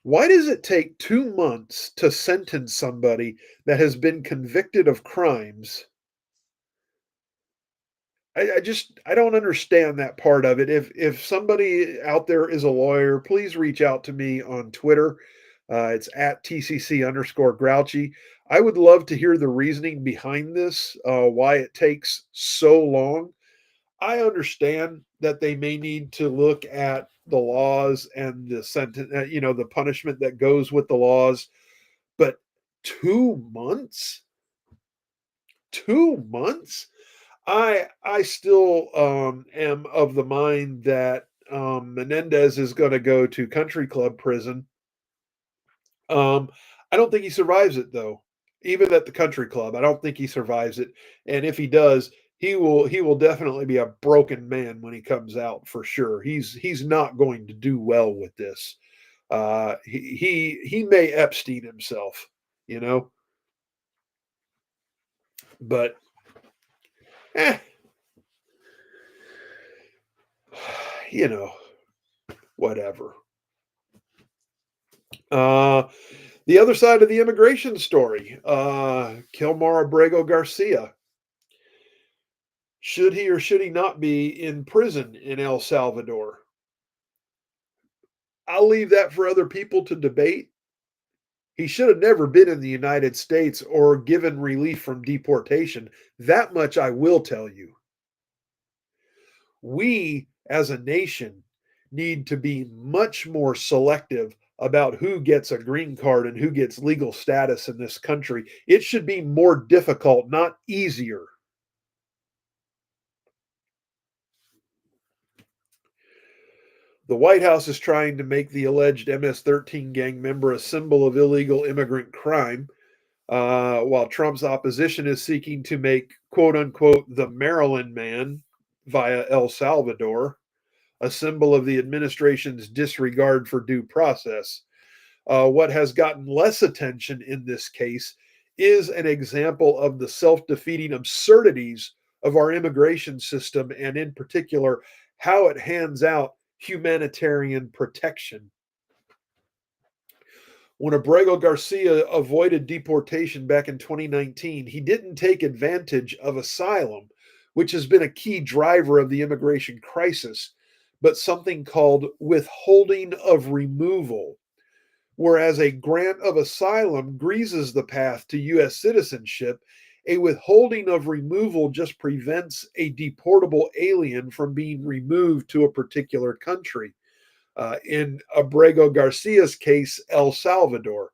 Why does it take 2 months to sentence somebody that has been convicted of crimes? I don't understand that part of it. If somebody out there is a lawyer, please reach out to me on Twitter. It's at TCC_Grouchy. I would love to hear the reasoning behind this, why it takes so long. I understand that they may need to look at the laws and the sentence, the punishment that goes with the laws, but 2 months? 2 months? I still am of the mind that Menendez is going to go to country club prison. I don't think he survives it, though. Even at the country club, I don't think he survives it. And if he does, he will definitely be a broken man when he comes out, for sure. He's not going to do well with this. He may Epstein himself, but whatever. The other side of the immigration story, Kilmar Abrego Garcia. Should he or should he not be in prison in El Salvador? I'll leave that for other people to debate. He should have never been in the United States or given relief from deportation. That much I will tell you. We, as a nation, need to be much more selective about who gets a green card and who gets legal status in this country. It should be more difficult, not easier. The White House is trying to make the alleged MS-13 gang member a symbol of illegal immigrant crime, while Trump's opposition is seeking to make, quote unquote, the Maryland man via El Salvador a symbol of the administration's disregard for due process. What has gotten less attention in this case is an example of the self defeating absurdities of our immigration system, and in particular, how it hands out humanitarian protection. When Abrego Garcia avoided deportation back in 2019, he didn't take advantage of asylum, which has been a key driver of the immigration crisis, but something called withholding of removal. Whereas a grant of asylum greases the path to U.S. citizenship, a withholding of removal just prevents a deportable alien from being removed to a particular country. In Abrego Garcia's case, El Salvador.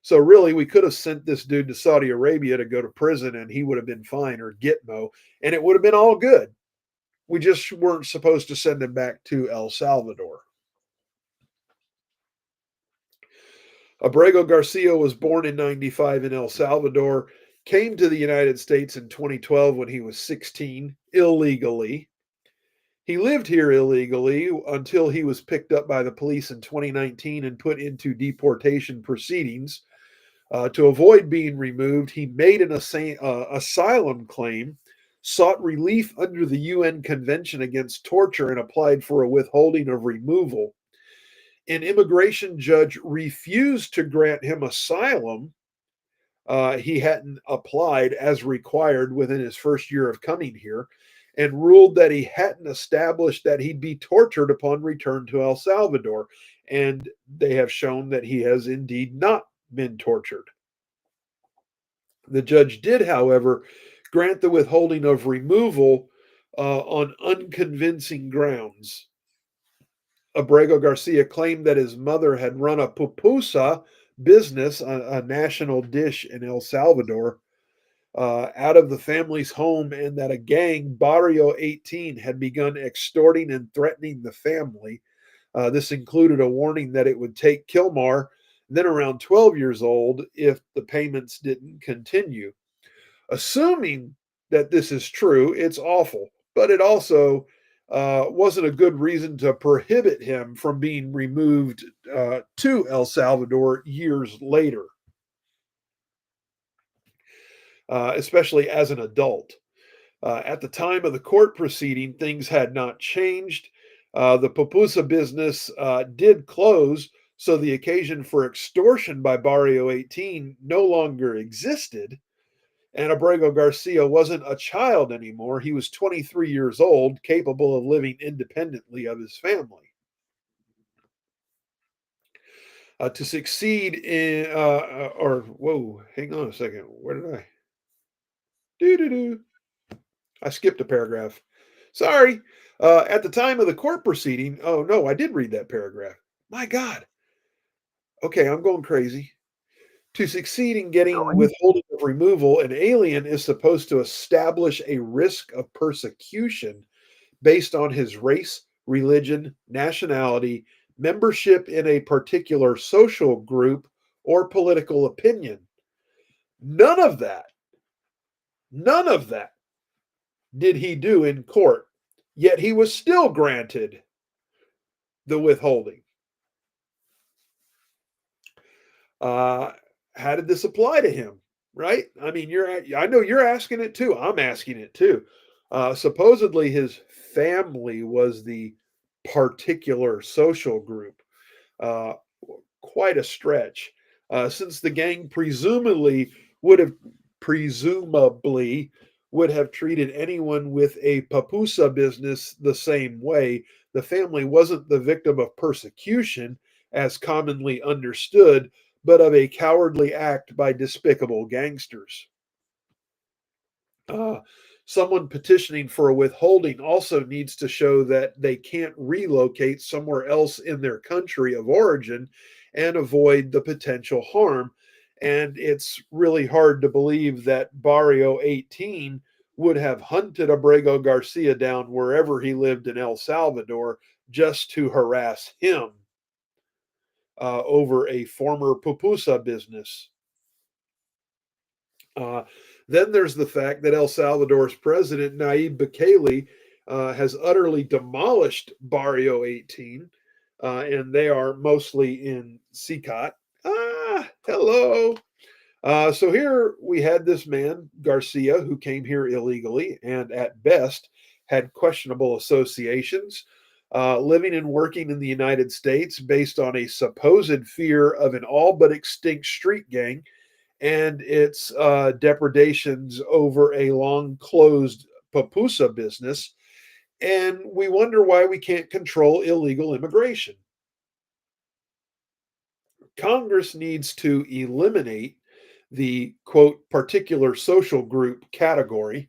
So really, we could have sent this dude to Saudi Arabia to go to prison and he would have been fine, or Gitmo, and it would have been all good. We just weren't supposed to send him back to El Salvador. Abrego Garcia was born in 95 in El Salvador, came to the United States in 2012 when he was 16, illegally. He lived here illegally until he was picked up by the police in 2019 and put into deportation proceedings. To avoid being removed, he made an asylum claim, sought relief under the UN Convention Against Torture, and applied for a withholding of removal. An immigration judge refused to grant him asylum. He hadn't applied as required within his first year of coming here, and ruled that he hadn't established that he'd be tortured upon return to El Salvador. And they have shown that he has indeed not been tortured. The judge did, however, grant the withholding of removal on unconvincing grounds. Abrego Garcia claimed that his mother had run a pupusa business, a national dish in El Salvador, out of the family's home, and that a gang, Barrio 18, had begun extorting and threatening the family. This included a warning that it would take Kilmar, then around 12 years old, if the payments didn't continue. Assuming that this is true, it's awful, but it also wasn't a good reason to prohibit him from being removed to El Salvador years later. Especially as an adult. At the time of the court proceeding, things had not changed. The pupusa business did close, so the occasion for extortion by Barrio 18 no longer existed. And Abrego Garcia wasn't a child anymore. He was 23 years old, capable of living independently of his family. To succeed in, hang on a second. Where did I? I skipped a paragraph. Sorry. At the time of the court proceeding, oh no, I did read that paragraph. My God. Okay, I'm going crazy. To succeed in getting withholding of removal, an alien is supposed to establish a risk of persecution based on his race, religion, nationality, membership in a particular social group, or political opinion. None of that did he do in court, yet he was still granted the withholding. How did this apply to him? Right? I mean, I know you're asking it too. I'm asking it too. Supposedly his family was the particular social group. Quite a stretch. Since the gang presumably would have treated anyone with a pupusa business the same way, the family wasn't the victim of persecution as commonly understood, but of a cowardly act by despicable gangsters. Someone petitioning for a withholding also needs to show that they can't relocate somewhere else in their country of origin and avoid the potential harm. And it's really hard to believe that Barrio 18 would have hunted Abrego Garcia down wherever he lived in El Salvador just to harass him over a former pupusa business. Then there's the fact that El Salvador's president, Nayib Bukele, has utterly demolished Barrio 18, and they are mostly in Sicat. Hello. So here we had this man, Garcia, who came here illegally and at best had questionable associations, living and working in the United States based on a supposed fear of an all but extinct street gang and its depredations over a long closed pupusa business. And we wonder why we can't control illegal immigration. Congress needs to eliminate the quote particular social group category,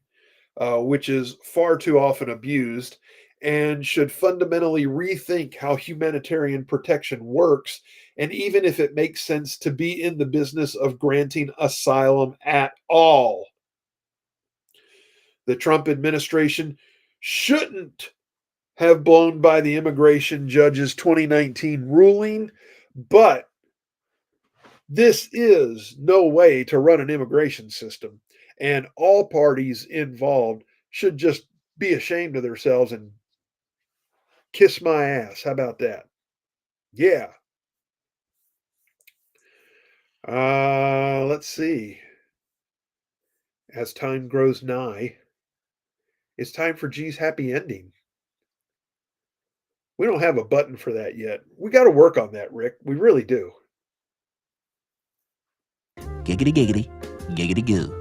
which is far too often abused, and should fundamentally rethink how humanitarian protection works, and even if it makes sense to be in the business of granting asylum at all. The Trump administration shouldn't have blown by the immigration judge's 2019 ruling, but this is no way to run an immigration system, and all parties involved should just be ashamed of themselves and kiss my ass. How about that? Yeah. Let's see. As time grows nigh, it's time for G's happy ending. We don't have a button for that yet. We got to work on that, Rick. We really do. Giggity giggity. Giggity goo.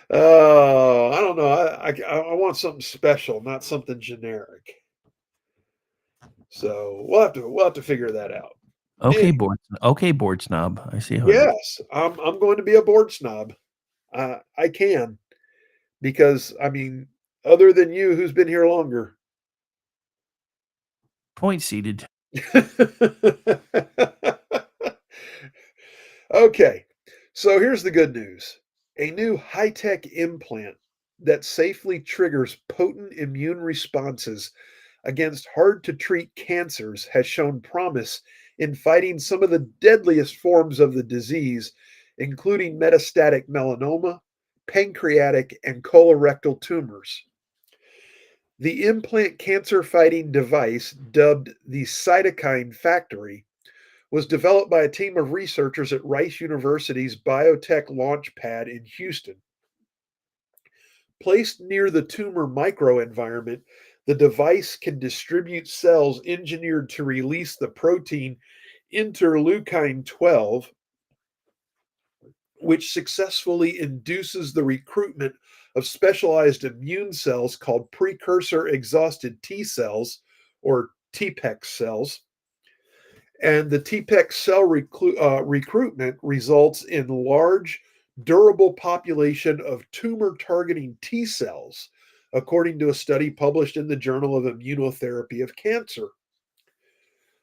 Oh, I don't know. I want something special, not something generic. So we'll have to figure that out. Okay, board snob. I see how it is. Yes, I'm going to be a board snob. I can, because I mean, other than you, who's been here longer? Point seated. Okay, so here's the good news. A new high-tech implant that safely triggers potent immune responses against hard-to-treat cancers has shown promise in fighting some of the deadliest forms of the disease, including metastatic melanoma, pancreatic, and colorectal tumors. The implant cancer-fighting device, dubbed the Cytokine Factory, was developed by a team of researchers at Rice University's Biotech Launchpad in Houston. Placed near the tumor microenvironment, the device can distribute cells engineered to release the protein interleukin 12, which successfully induces the recruitment of specialized immune cells called precursor exhausted T cells, or TPEX cells. And the TPEX cell recruitment results in large, durable population of tumor-targeting T cells, according to a study published in the Journal of Immunotherapy of Cancer.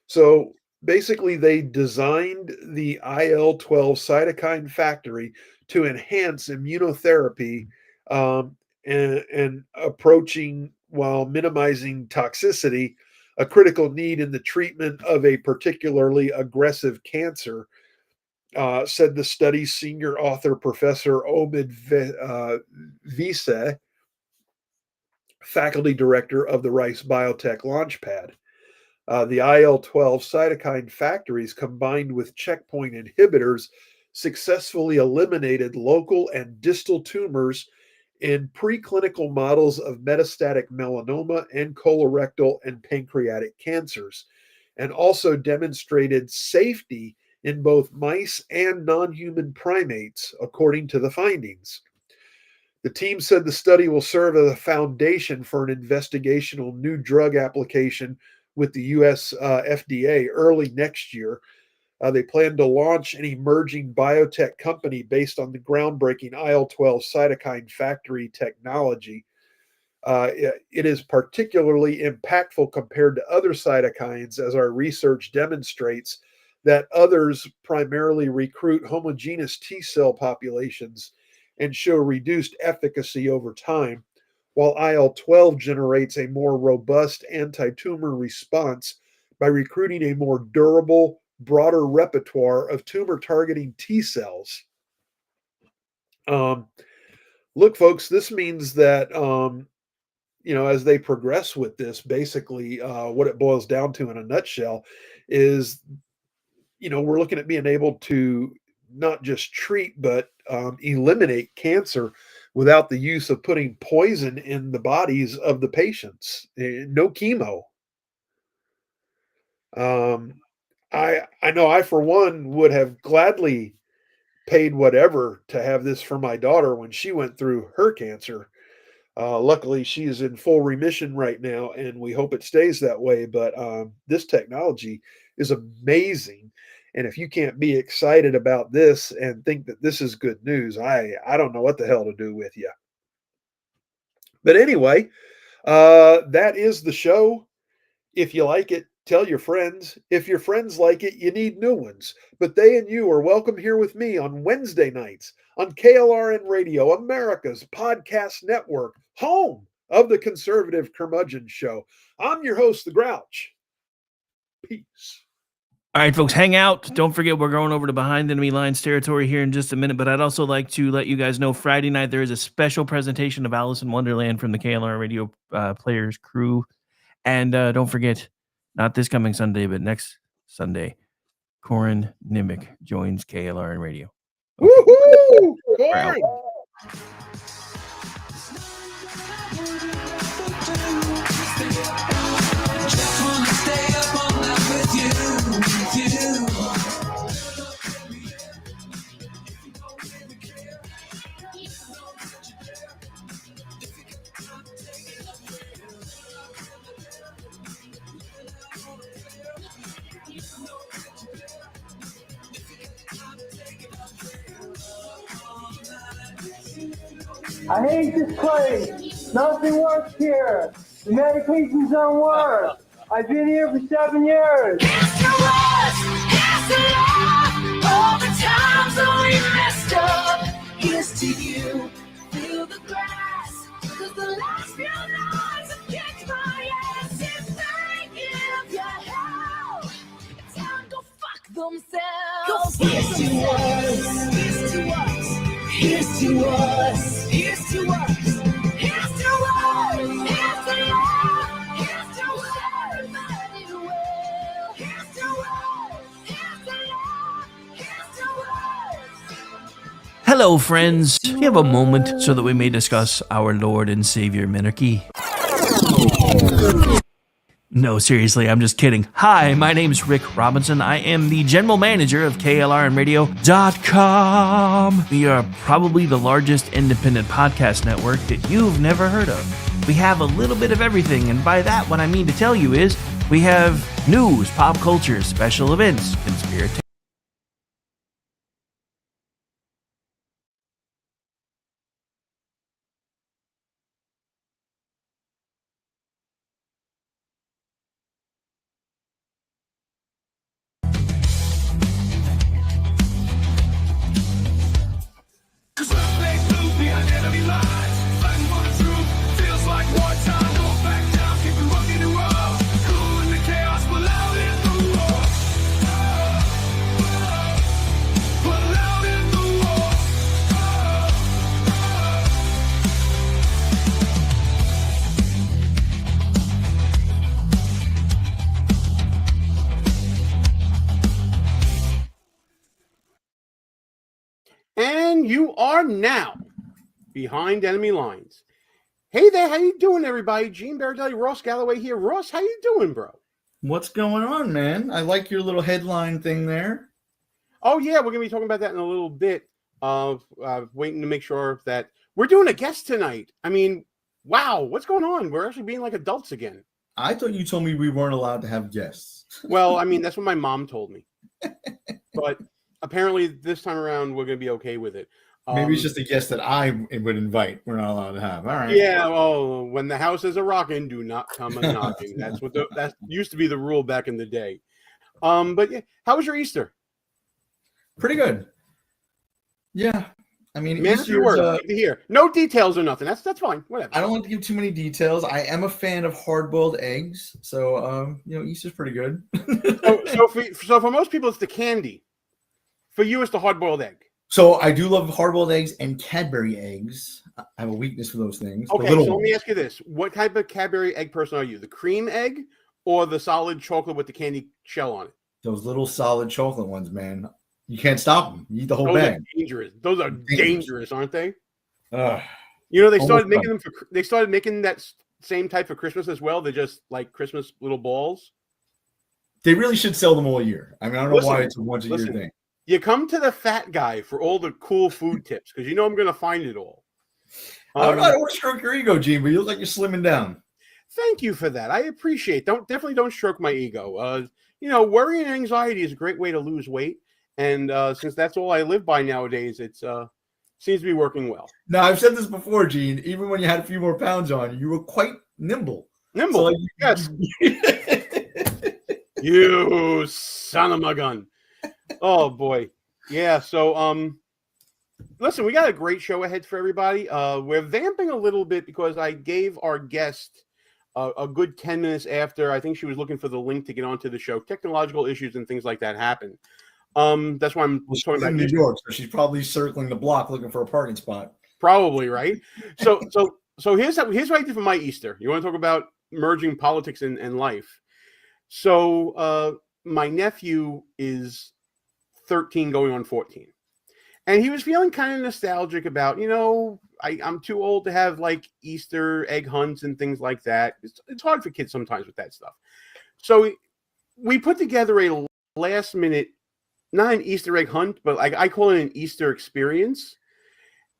So basically, they designed the IL-12 cytokine factory to enhance immunotherapy and approaching while minimizing toxicity, a critical need in the treatment of a particularly aggressive cancer, said the study's senior author, Professor Omid Vise, faculty director of the Rice Biotech Launchpad. The IL-12 cytokine factories combined with checkpoint inhibitors successfully eliminated local and distal tumors in preclinical models of metastatic melanoma and colorectal and pancreatic cancers, and also demonstrated safety in both mice and non-human primates, according to the findings. The team said the study will serve as a foundation for an investigational new drug application with the US FDA early next year. They plan to launch an emerging biotech company based on the groundbreaking IL-12 cytokine factory technology. It is particularly impactful compared to other cytokines, as our research demonstrates that others primarily recruit homogeneous T cell populations and show reduced efficacy over time, while IL-12 generates a more robust anti-tumor response by recruiting a more durable, broader repertoire of tumor-targeting T cells. Look, folks, this means that as they progress with this, basically, what it boils down to in a nutshell is, we're looking at being able to not just treat, but eliminate cancer without the use of putting poison in the bodies of the patients. No chemo. I know I, for one, would have gladly paid whatever to have this for my daughter when she went through her cancer. Luckily, she is in full remission right now, and we hope it stays that way. But this technology is amazing. And if you can't be excited about this and think that this is good news, I don't know what the hell to do with you. But anyway, that is the show. If you like it, tell your friends. If your friends like it, you need new ones. But they and you are welcome here with me on Wednesday nights on KLRN Radio, America's podcast network, home of the Conservative Curmudgeon Show. I'm your host, The Grouch. Peace. All right, folks, hang out. Don't forget, we're going over to Behind Enemy Lines territory here in just a minute, but I'd also like to let you guys know Friday night there is a special presentation of Alice in Wonderland from the KLR Radio Players crew. And don't forget, not this coming Sunday, but next Sunday, Corin Nimick joins KLR Radio. Okay. Woohoo! Corin! I hate this place. Nothing works here. The medications don't work. I've been here for 7 years. Here's to us, here's to love, all the times that we messed up. Here's to you, feel the grass, 'cause the last few nights have kicked my ass. If they give you hell, tell them go fuck themselves. Here's to us, here's to us, here's to us, here's to us, here's to us, here's to love, here's to us, everybody well. Here's to us, here's to love, here's to us. Hello, friends. Do you have a moment so that we may discuss our Lord and Savior Minarchy? No, seriously, I'm just kidding. Hi, my name's Rick Robinson. I am the general manager of KLRNradio.com. We are probably the largest independent podcast network that you've never heard of. We have a little bit of everything, and by that, what I mean to tell you is we have news, pop culture, special events, conspiracy. And you are now behind enemy lines. Hey there, how you doing, everybody? Gene Barratelli, Ross Galloway here. Ross, how you doing, bro? What's going on, man? I like your little headline thing there. Oh, yeah, we're going to be talking about that in a little bit. Waiting to make sure that we're doing a guest tonight. I mean, wow, what's going on? We're actually being like adults again. I thought you told me we weren't allowed to have guests. Well, I mean, that's what my mom told me. but apparently this time around we're going to be okay with it. Maybe it's just a guest that I would invite. We're not allowed to have. All right. Yeah. Oh, when the house is a rocking, do not come a knocking. That's what that used to be the rule back in the day. But yeah, how was your Easter? Pretty good. Yeah. I mean, Man, if you were good to hear. No details or nothing. That's fine. Whatever. I don't like to give too many details. I am a fan of hard-boiled eggs, so Easter's pretty good. so for most people, it's the candy. For you, it's the hard-boiled egg. So I do love hard-boiled eggs and Cadbury eggs. I have a weakness for those things. Okay, so let me ask you this: what type of Cadbury egg person are you? The cream egg or the solid chocolate with the candy shell on it? Those little solid chocolate ones, man. You can't stop them. You eat the whole Those bag. are dangerous. Those are dangerous, aren't they? Ugh. You know, they started making them. They started making that same type for Christmas as well. They're just like Christmas little balls. They really should sell them all year. I mean, I don't know why it's a once-a-year thing. You come to the fat guy for all the cool food tips because you know I'm going to find it all. I don't want to stroke your ego, Gene, but you look like you're slimming down. Thank you for that. I appreciate. Definitely don't stroke my ego. Worry and anxiety is a great way to lose weight, and since that's all I live by nowadays, it seems to be working well. Now, I've said this before, Gene. Even when you had a few more pounds on, you were quite nimble. Nimble, so, yes. You son of a gun. Oh boy. Yeah, so listen, we got a great show ahead for everybody. We're vamping a little bit because I gave our guest a good 10 minutes after I think she was looking for the link to get onto the show. Technological issues and things like that happen. That's why I'm talking about New York, so she's probably circling the block looking for a parking spot. Probably, right? So here's what I did for my Easter. You want to talk about merging politics and life? So my nephew is 13 going on 14. And he was feeling kind of nostalgic about, I'm too old to have like Easter egg hunts and things like that. It's hard for kids sometimes with that stuff. So we put together a last minute, not an Easter egg hunt, but like I call it an Easter experience.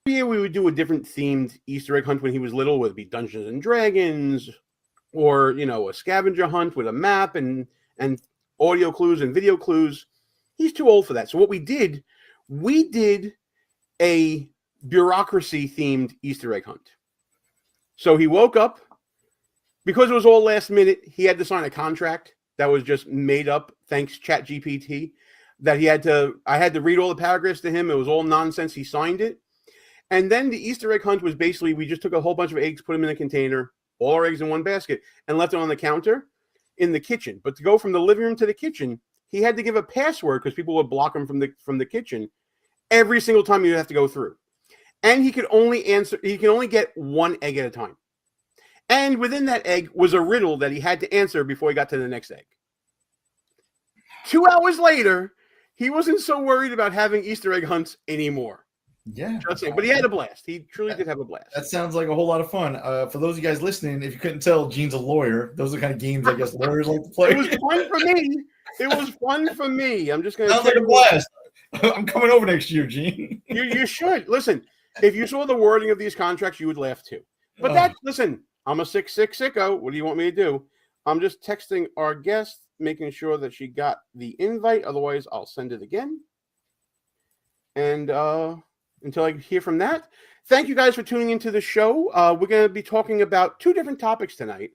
Every year we would do a different themed Easter egg hunt when he was little, whether it be Dungeons and Dragons or, a scavenger hunt with a map and audio clues and video clues. He's too old for that. So what we did a bureaucracy-themed Easter egg hunt. So he woke up. Because it was all last minute, he had to sign a contract that was just made up, thanks ChatGPT, that I had to read all the paragraphs to him. It was all nonsense. He signed it. And then the Easter egg hunt was basically, we just took a whole bunch of eggs, put them in a container, all our eggs in one basket, and left it on the counter in the kitchen. But to go from the living room to the kitchen, he had to give a password because people would block him from the kitchen every single time you have to go through. And he could only get one egg at a time. And within that egg was a riddle that he had to answer before he got to the next egg. 2 hours later, he wasn't so worried about having Easter egg hunts anymore. Yeah. But he had a blast. He truly did have a blast. That sounds like a whole lot of fun. For those of you guys listening, if you couldn't tell, Gene's a lawyer. Those are the kind of games I guess lawyers like to play. It was fun for me. It was fun for me. I'm just going to sounds like a blast. I'm coming over next year, Gene. You should. Listen, if you saw the wording of these contracts, you would laugh too. But listen, I'm a sick sicko. What do you want me to do? I'm just texting our guest, making sure that she got the invite. Otherwise, I'll send it again. And until I hear from that, thank you guys for tuning into the show. We're going to be talking about two different topics tonight.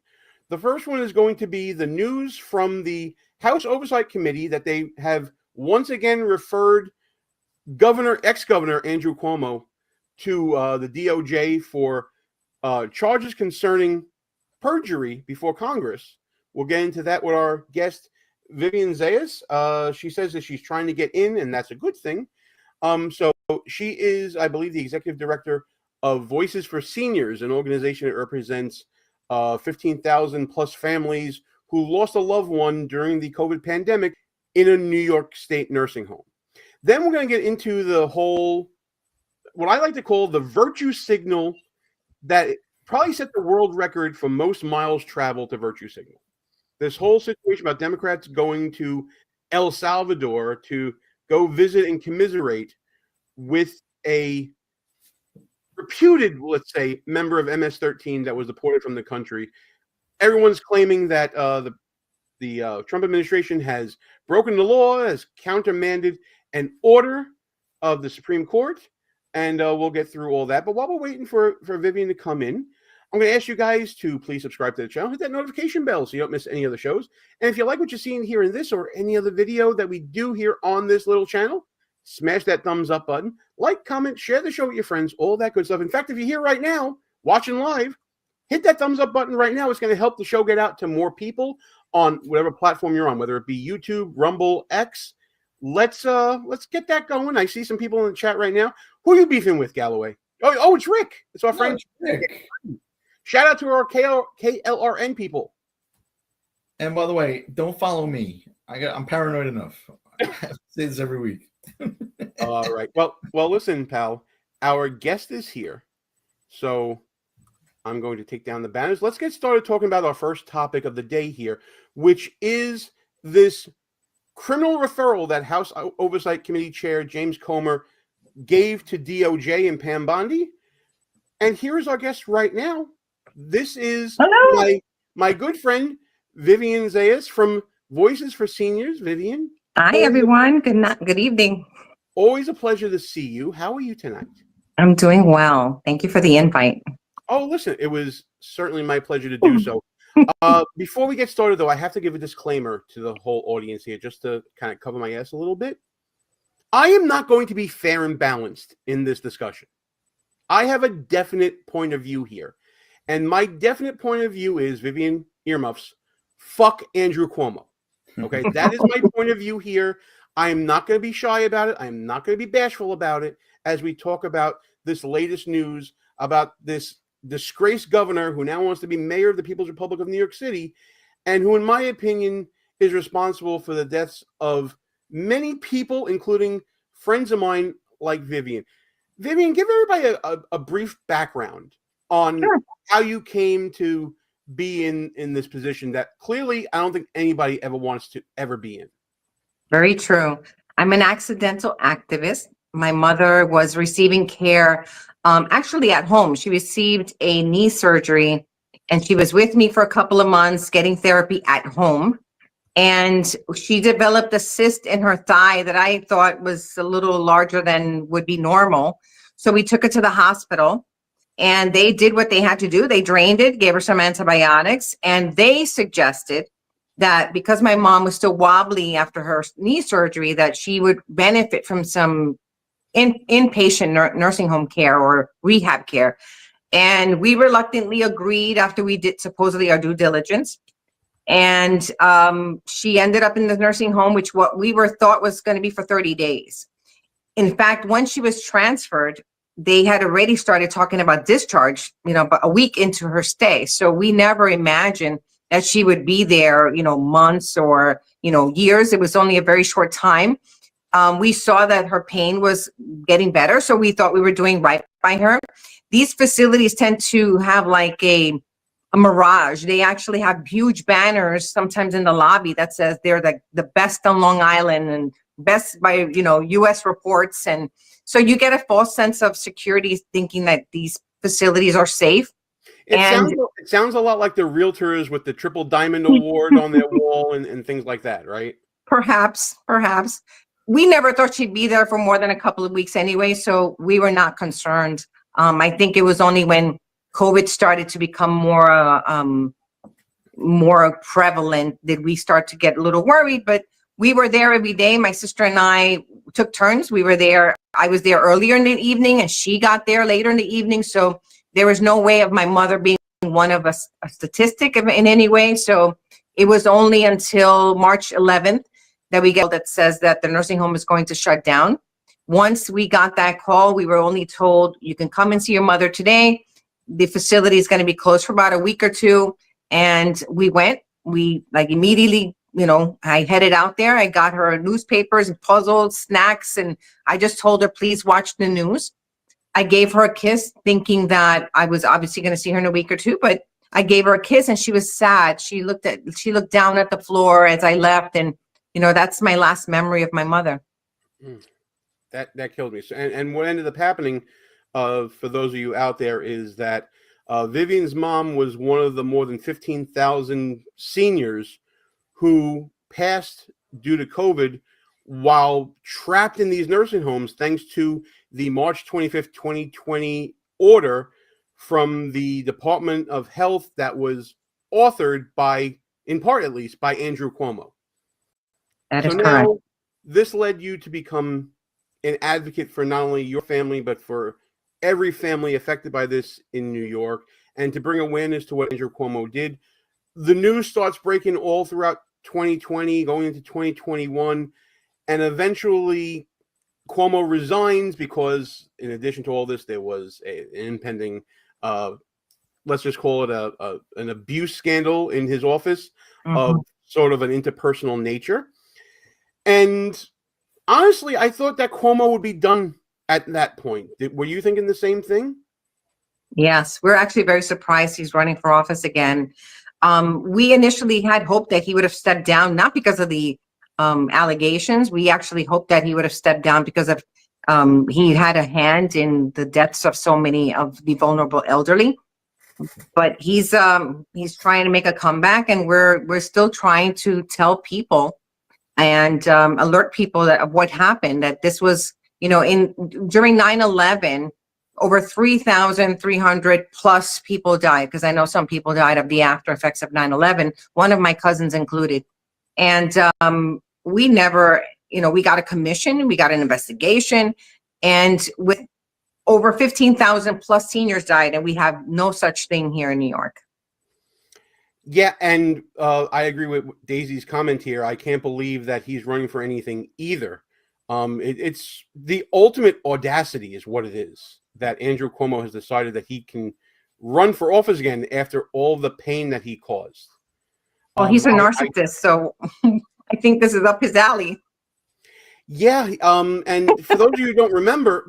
The first one is going to be the news from the House Oversight Committee that they have once again referred ex-governor Andrew Cuomo to the DOJ for charges concerning perjury before Congress. We'll get into that with our guest, Vivian Zayas. She says that she's trying to get in, and that's a good thing. So she is, I believe, the executive director of Voices for Seniors, an organization that represents 15,000 plus families who lost a loved one during the COVID pandemic in a New York State nursing home. Then we're going to get into the whole, what I like to call the virtue signal that probably set the world record for most miles traveled to virtue signal. This whole situation about Democrats going to El Salvador to go visit and commiserate with a reputed, let's say, member of MS-13 that was deported from the country. Everyone's claiming that the Trump administration has broken the law, has countermanded an order of the Supreme Court, and we'll get through all that. But while we're waiting for Vivian to come in, I'm going to ask you guys to please subscribe to the channel, hit that notification bell so you don't miss any other shows. And if you like what you're seeing here in this or any other video that we do here on this little channel, smash that thumbs up button, like, comment, share the show with your friends, all that good stuff. In fact, if you're here right now watching live, hit that thumbs up button right now. It's going to help the show get out to more people on whatever platform you're on, whether it be YouTube, Rumble, X. Let's get that going. I see some people in the chat right now. Who are you beefing with, Galloway? Oh, it's Rick. It's our friend Rick. Shout out to our KLRN people. And by the way, don't follow me. I'm paranoid enough. I say this every week. All right. Well, listen, pal. Our guest is here, so I'm going to take down the banners. Let's get started talking about our first topic of the day here, which is this criminal referral that House Oversight Committee Chair James Comer gave to DOJ and Pam Bondi. And here is our guest right now. This is my good friend, Vivian Zayas from Voices for Seniors. Vivian. Hi, everyone. Good evening. Always a pleasure to see you. How are you tonight? I'm doing well. Thank you for the invite. Oh, listen, it was certainly my pleasure to do so. Before we get started, though, I have to give a disclaimer to the whole audience here, just to kind of cover my ass a little bit. I am not going to be fair and balanced in this discussion. I have a definite point of view here. And my definite point of view is, Vivian, earmuffs, fuck Andrew Cuomo. Okay, that is my point of view here. I am not going to be shy about it. I am not going to be bashful about it as we talk about this latest news about this disgraced governor who now wants to be mayor of the People's Republic of New York City, and who, in my opinion, is responsible for the deaths of many people, including friends of mine like Vivian. Vivian, give everybody a brief background on how you came to be in this position that clearly I don't think anybody ever wants to ever be in. Very true. I'm an accidental activist. My mother was receiving care actually at home. She received a knee surgery and she was with me for a couple of months getting therapy at home. And she developed a cyst in her thigh that I thought was a little larger than would be normal. So we took her to the hospital and they did what they had to do. They drained it, gave her some antibiotics, and they suggested that because my mom was still wobbly after her knee surgery, that she would benefit from some inpatient nursing home care or rehab care. And we reluctantly agreed after we did supposedly our due diligence. And she ended up in the nursing home, which what we thought was going to be for 30 days. In fact, once she was transferred, they had already started talking about discharge, but a week into her stay. So we never imagined that she would be there, months or, years. It was only a very short time. We saw that her pain was getting better. So we thought we were doing right by her. These facilities tend to have like a mirage. They actually have huge banners sometimes in the lobby that says they're the best on Long Island and best by, US reports. And so you get a false sense of security thinking that these facilities are safe. It sounds a lot like the realtors with the Triple Diamond Award on their wall and things like that, right? Perhaps. We never thought she'd be there for more than a couple of weeks anyway, so we were not concerned. I think it was only when COVID started to become more prevalent did we start to get a little worried, but we were there every day. My sister and I took turns. We were there. I was there earlier in the evening and she got there later in the evening. So there was no way of my mother being one of a statistic in any way. So it was only until March 11th that we get that says that the nursing home is going to shut down. Once we got that call, we were only told you can come and see your mother today. The facility is going to be closed for about a week or two. And we went, immediately, I headed out there. I got her newspapers and puzzles, snacks, and I just told her, please watch the news. I gave her a kiss thinking that I was obviously going to see her in a week or two, but I gave her a kiss and she was sad. She looked down at the floor as I left. And, that's my last memory of my mother. That killed me. So, and what ended up happening, for those of you out there, is that Vivian's mom was one of the more than 15,000 seniors who passed due to COVID while trapped in these nursing homes, thanks to the March 25th, 2020 order from the Department of Health that was authored by, in part at least, by Andrew Cuomo. That So is now correct. this led you to become an advocate for not only your family, but for every family affected by this in New York, and to bring awareness to what Andrew Cuomo did. The news starts breaking all throughout 2020, going into 2021, and eventually Cuomo resigns because, in addition to all this, there was an impending, let's just call it an abuse scandal in his office of sort of an interpersonal nature. And honestly, I thought that Cuomo would be done at that point. Were you thinking the same thing? Yes, we're actually very surprised he's running for office again. We initially had hoped that he would have stepped down, not because of the allegations. We actually hoped that he would have stepped down because of he had a hand in the deaths of so many of the vulnerable elderly. But he's trying to make a comeback, and we're still trying to tell people and alert people that of what happened. That this was, during 9/11. Over 3,300 plus people died, because I know some people died of the after effects of 9/11, one of my cousins included. And we never, we got a commission, we got an investigation, and with over 15,000 plus seniors died, and we have no such thing here in New York. Yeah, and I agree with Daisy's comment here. I can't believe that he's running for anything either. It's the ultimate audacity is what it is, that Andrew Cuomo has decided that he can run for office again after all the pain that he caused. Well, he's a narcissist, so I think this is up his alley. Yeah, and for those of you who don't remember,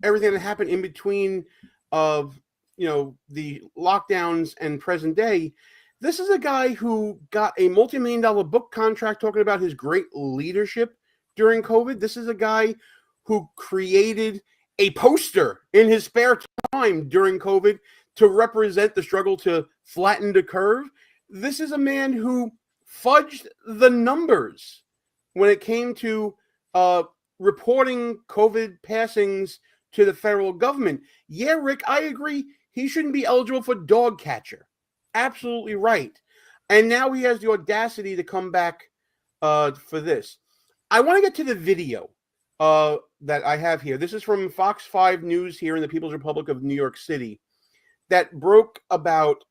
everything that happened in between of the lockdowns and present day, this is a guy who got a multi-million-dollar book contract talking about his great leadership during COVID. This is a guy who created a poster in his spare time during COVID to represent the struggle to flatten the curve. This is a man who fudged the numbers when it came to reporting COVID passings to the federal government. Yeah, Rick, I agree. He shouldn't be eligible for dog catcher. Absolutely right. And now he has the audacity to come back for this. I want to get to the video that I have here. This is from Fox 5 News here in the People's Republic of New York City that broke about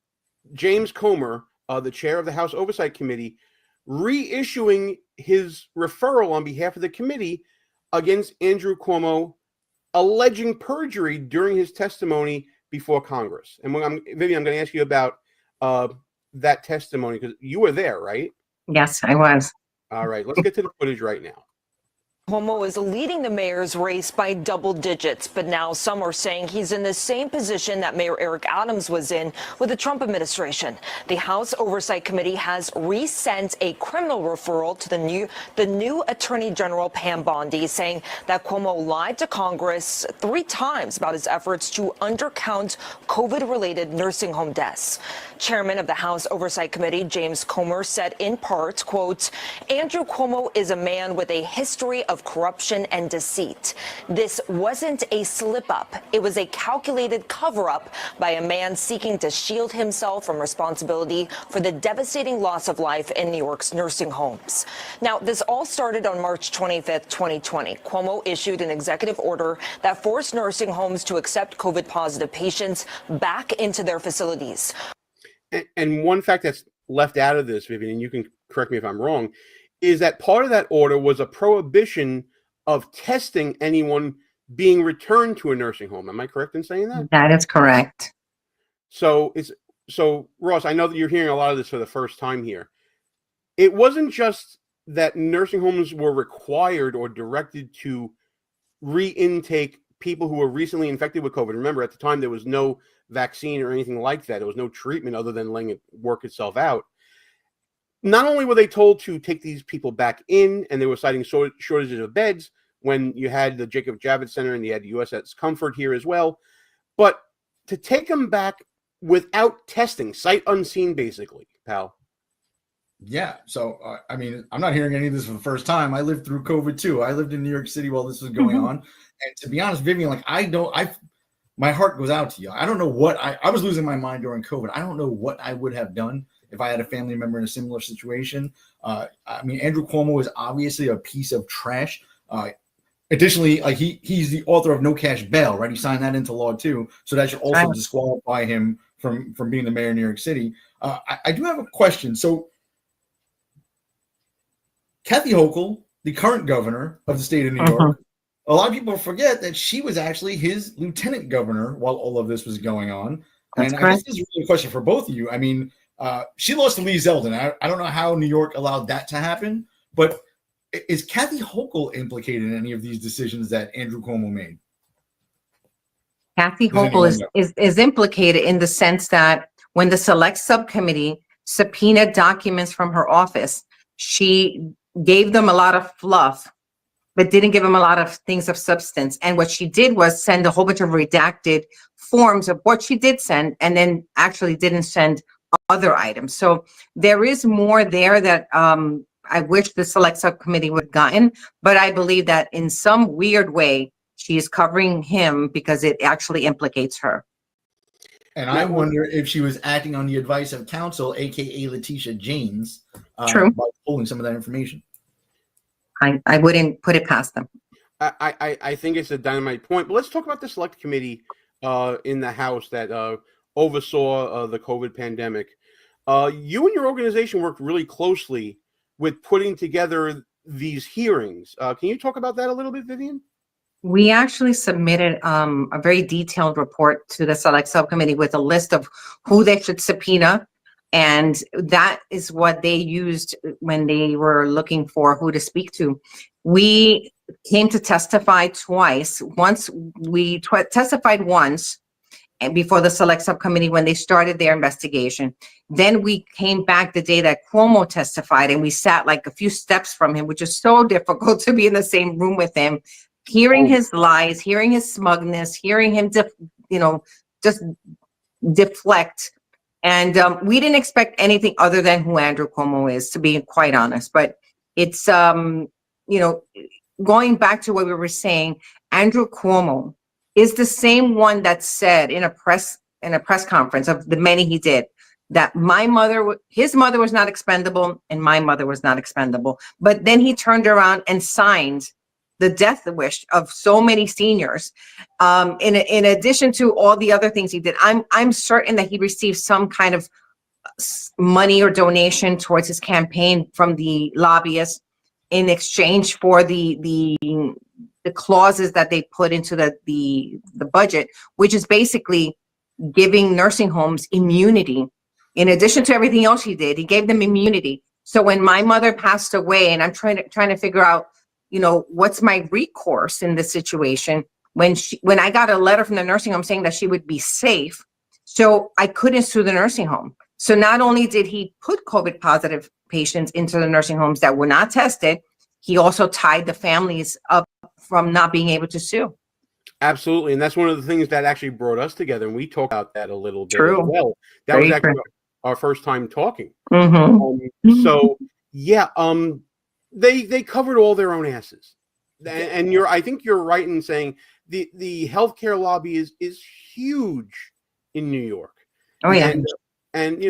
James Comer, the chair of the House Oversight Committee, reissuing his referral on behalf of the committee against Andrew Cuomo, alleging perjury during his testimony before Congress. And Vivian, I'm going to ask you about that testimony because you were there, right? Yes, I was. All right, let's get to the footage right now. Cuomo is leading the mayor's race by double digits, but now some are saying he's in the same position that Mayor Eric Adams was in with the Trump administration. The House Oversight Committee has resent a criminal referral to the new Attorney General Pam Bondi, saying that Cuomo lied to Congress 3 times about his efforts to undercount COVID-related nursing home deaths. Chairman of the House Oversight Committee, James Comer, said in part, quote, Andrew Cuomo is a man with a history of corruption and deceit. This wasn't a slip-up. It was a calculated cover-up by a man seeking to shield himself from responsibility for the devastating loss of life in New York's nursing homes. Now, this all started on March 25th, 2020. Cuomo issued an executive order that forced nursing homes to accept COVID-positive patients back into their facilities. And one fact that's left out of this, Vivian, and you can correct me if I'm wrong, is that part of that order was a prohibition of testing anyone being returned to a nursing home. Am I correct in saying that? That is correct. So Ross, I know that you're hearing a lot of this for the first time here. It wasn't just that nursing homes were required or directed to re-intake people who were recently infected with COVID. Remember, at the time, there was no vaccine or anything like that. There was no treatment other than letting it work itself out. Not only were they told to take these people back in, and they were citing shortages of beds when you had the Jacob Javits Center and you had USS Comfort here as well, but to take them back without testing, sight unseen, basically, pal. Yeah. So, I mean, I'm not hearing any of this for the first time. I lived through COVID too. I lived in New York City while this was going on. And to be honest, Vivian, like my heart goes out to you. I don't know what I was losing my mind during COVID. I don't know what I would have done if I had a family member in a similar situation. I mean, Andrew Cuomo is obviously a piece of trash. Additionally, like he's the author of No Cash Bail, right? He signed that into law too. So that should also disqualify him from being the mayor of New York City. I do have a question. So Kathy Hochul, the current governor of the state of New York, a lot of people forget that she was actually his lieutenant governor while all of this was going on. That's I correct. guess this is really a question for both of you. I mean, she lost to Lee Zeldin. I don't know how New York allowed that to happen, but is Kathy Hochul implicated in any of these decisions that Andrew Cuomo made? Kathy Does Hochul anyone know? is implicated in the sense that when the select subcommittee subpoenaed documents from her office, she gave them a lot of fluff, but didn't give them a lot of things of substance. And what she did was send a whole bunch of redacted forms of what she did send, and then actually didn't send other items. So there is more there that I wish the select subcommittee would have gotten, but I believe that in some weird way, she is covering him because it actually implicates her. And I wonder if she was acting on the advice of counsel, aka Letitia James, True. by pulling some of that information. I wouldn't put it past them. I think it's a dynamite point. But let's talk about the select committee in the House that oversaw the COVID pandemic. You and your organization worked really closely with putting together these hearings. Can you talk about that a little bit, Vivian? We actually submitted a very detailed report to the select subcommittee with a list of who they should subpoena. And that is what they used when they were looking for who to speak to. We came to testify twice. Once we testified once and before the select subcommittee when they started their investigation. Then we came back the day that Cuomo testified and we sat like a few steps from him, which is so difficult to be in the same room with him, hearing his lies, hearing his smugness, hearing him, just deflect. And we didn't expect anything other than who Andrew Cuomo is, to be quite honest. But it's, going back to what we were saying, Andrew Cuomo is the same one that said in a press conference of the many he did that his mother was not expendable and my mother was not expendable. But then he turned around and signed the death wish of so many seniors. In addition to all the other things he did, I'm certain that he received some kind of money or donation towards his campaign from the lobbyists in exchange for the clauses that they put into the budget, which is basically giving nursing homes immunity. In addition to everything else he did, he gave them immunity. So when my mother passed away, and I'm trying to figure out, what's my recourse in this situation, when I got a letter from the nursing home saying that she would be safe, so I couldn't sue the nursing home. So not only did he put COVID positive patients into the nursing homes that were not tested, he also tied the families up from not being able to sue. Absolutely. And that's one of the things that actually brought us together. And we talked about that a little bit True. as well. That Very was actually true. our first time talking. Mhm. So yeah, they covered all their own asses. And I think you're right in saying the healthcare lobby is huge in New York. Oh yeah. And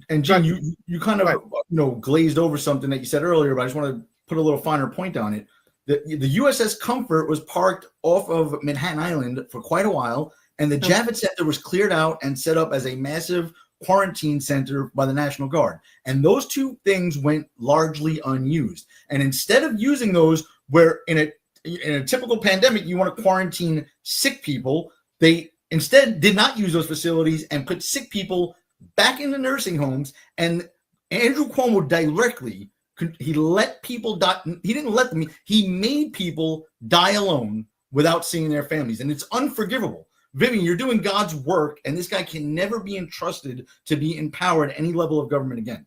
And Gene, you kind of glazed over something that you said earlier, but I just want to put a little finer point on it. The USS Comfort was parked off of Manhattan Island for quite a while, and the Javits Center was cleared out and set up as a massive quarantine center by the National Guard. And those two things went largely unused. And instead of using those, where in a typical pandemic you want to quarantine sick people, they instead did not use those facilities and put sick people back into nursing homes. And Andrew Cuomo directly, he let people die. He didn't let them, he made people die alone without seeing their families. And it's unforgivable. Vivian, you're doing God's work, and this guy can never be entrusted to be empowered at any level of government again.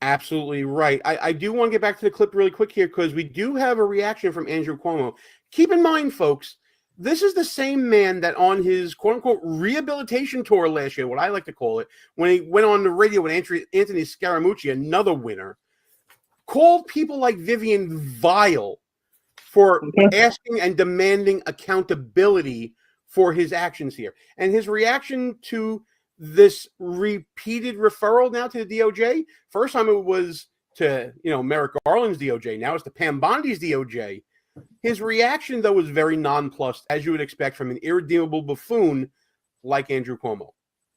Absolutely right. I do want to get back to the clip really quick here because we do have a reaction from Andrew Cuomo. Keep in mind, folks, This is the same man that on his quote-unquote rehabilitation tour last year, what I like to call it, when he went on the radio with Anthony Scaramucci, another winner, called people like Vivian vile for asking and demanding accountability for his actions here. And his reaction to this repeated referral now to the DOJ, first time it was to, Merrick Garland's DOJ, now it's to Pam Bondi's DOJ. His reaction, though, was very nonplussed, as you would expect from an irredeemable buffoon like Andrew Cuomo.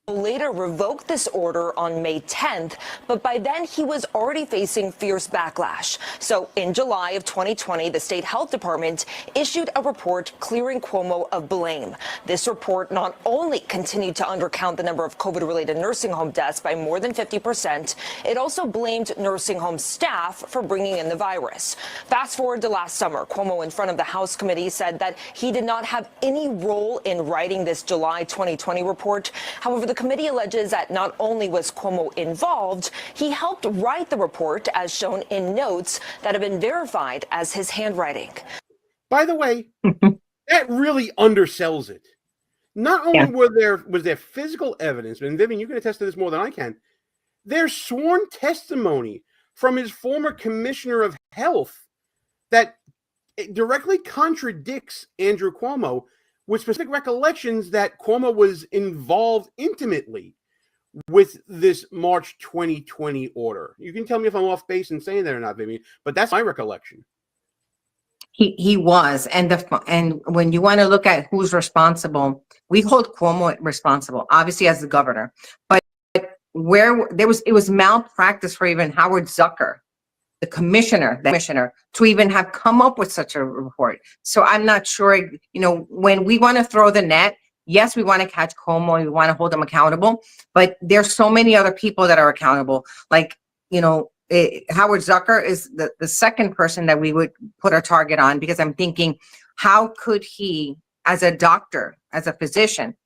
Later revoked this order on May 10th, but by then he was already facing fierce backlash. So in July of 2020, the state health department issued a report clearing Cuomo of blame. This report not only continued to undercount the number of COVID-related nursing home deaths by more than 50%, it also blamed nursing home staff for bringing in the virus. Fast forward to last summer, Cuomo in front of the House committee said that he did not have any role in writing this July 2020 report. However, the committee alleges that not only was Cuomo involved, he helped write the report as shown in notes that have been verified as his handwriting. By the way, that really undersells it. Not only was there physical evidence, and Vivian, you can attest to this more than I can, there's sworn testimony from his former commissioner of health that directly contradicts Andrew Cuomo, with specific recollections that Cuomo was involved intimately with this March 2020 order. You can tell me if I'm off base in saying that or not, Vivian, but that's my recollection. He was, and when you want to look at who's responsible, we hold Cuomo responsible, obviously as the governor, but where it was malpractice for even Howard Zucker, the commissioner, to even have come up with such a report. So I'm not sure, when we want to throw the net, yes, we want to catch Cuomo, we want to hold him accountable, but there's so many other people that are accountable. Like, Howard Zucker is the second person that we would put our target on, because I'm thinking, how could he, as a doctor, as a physician,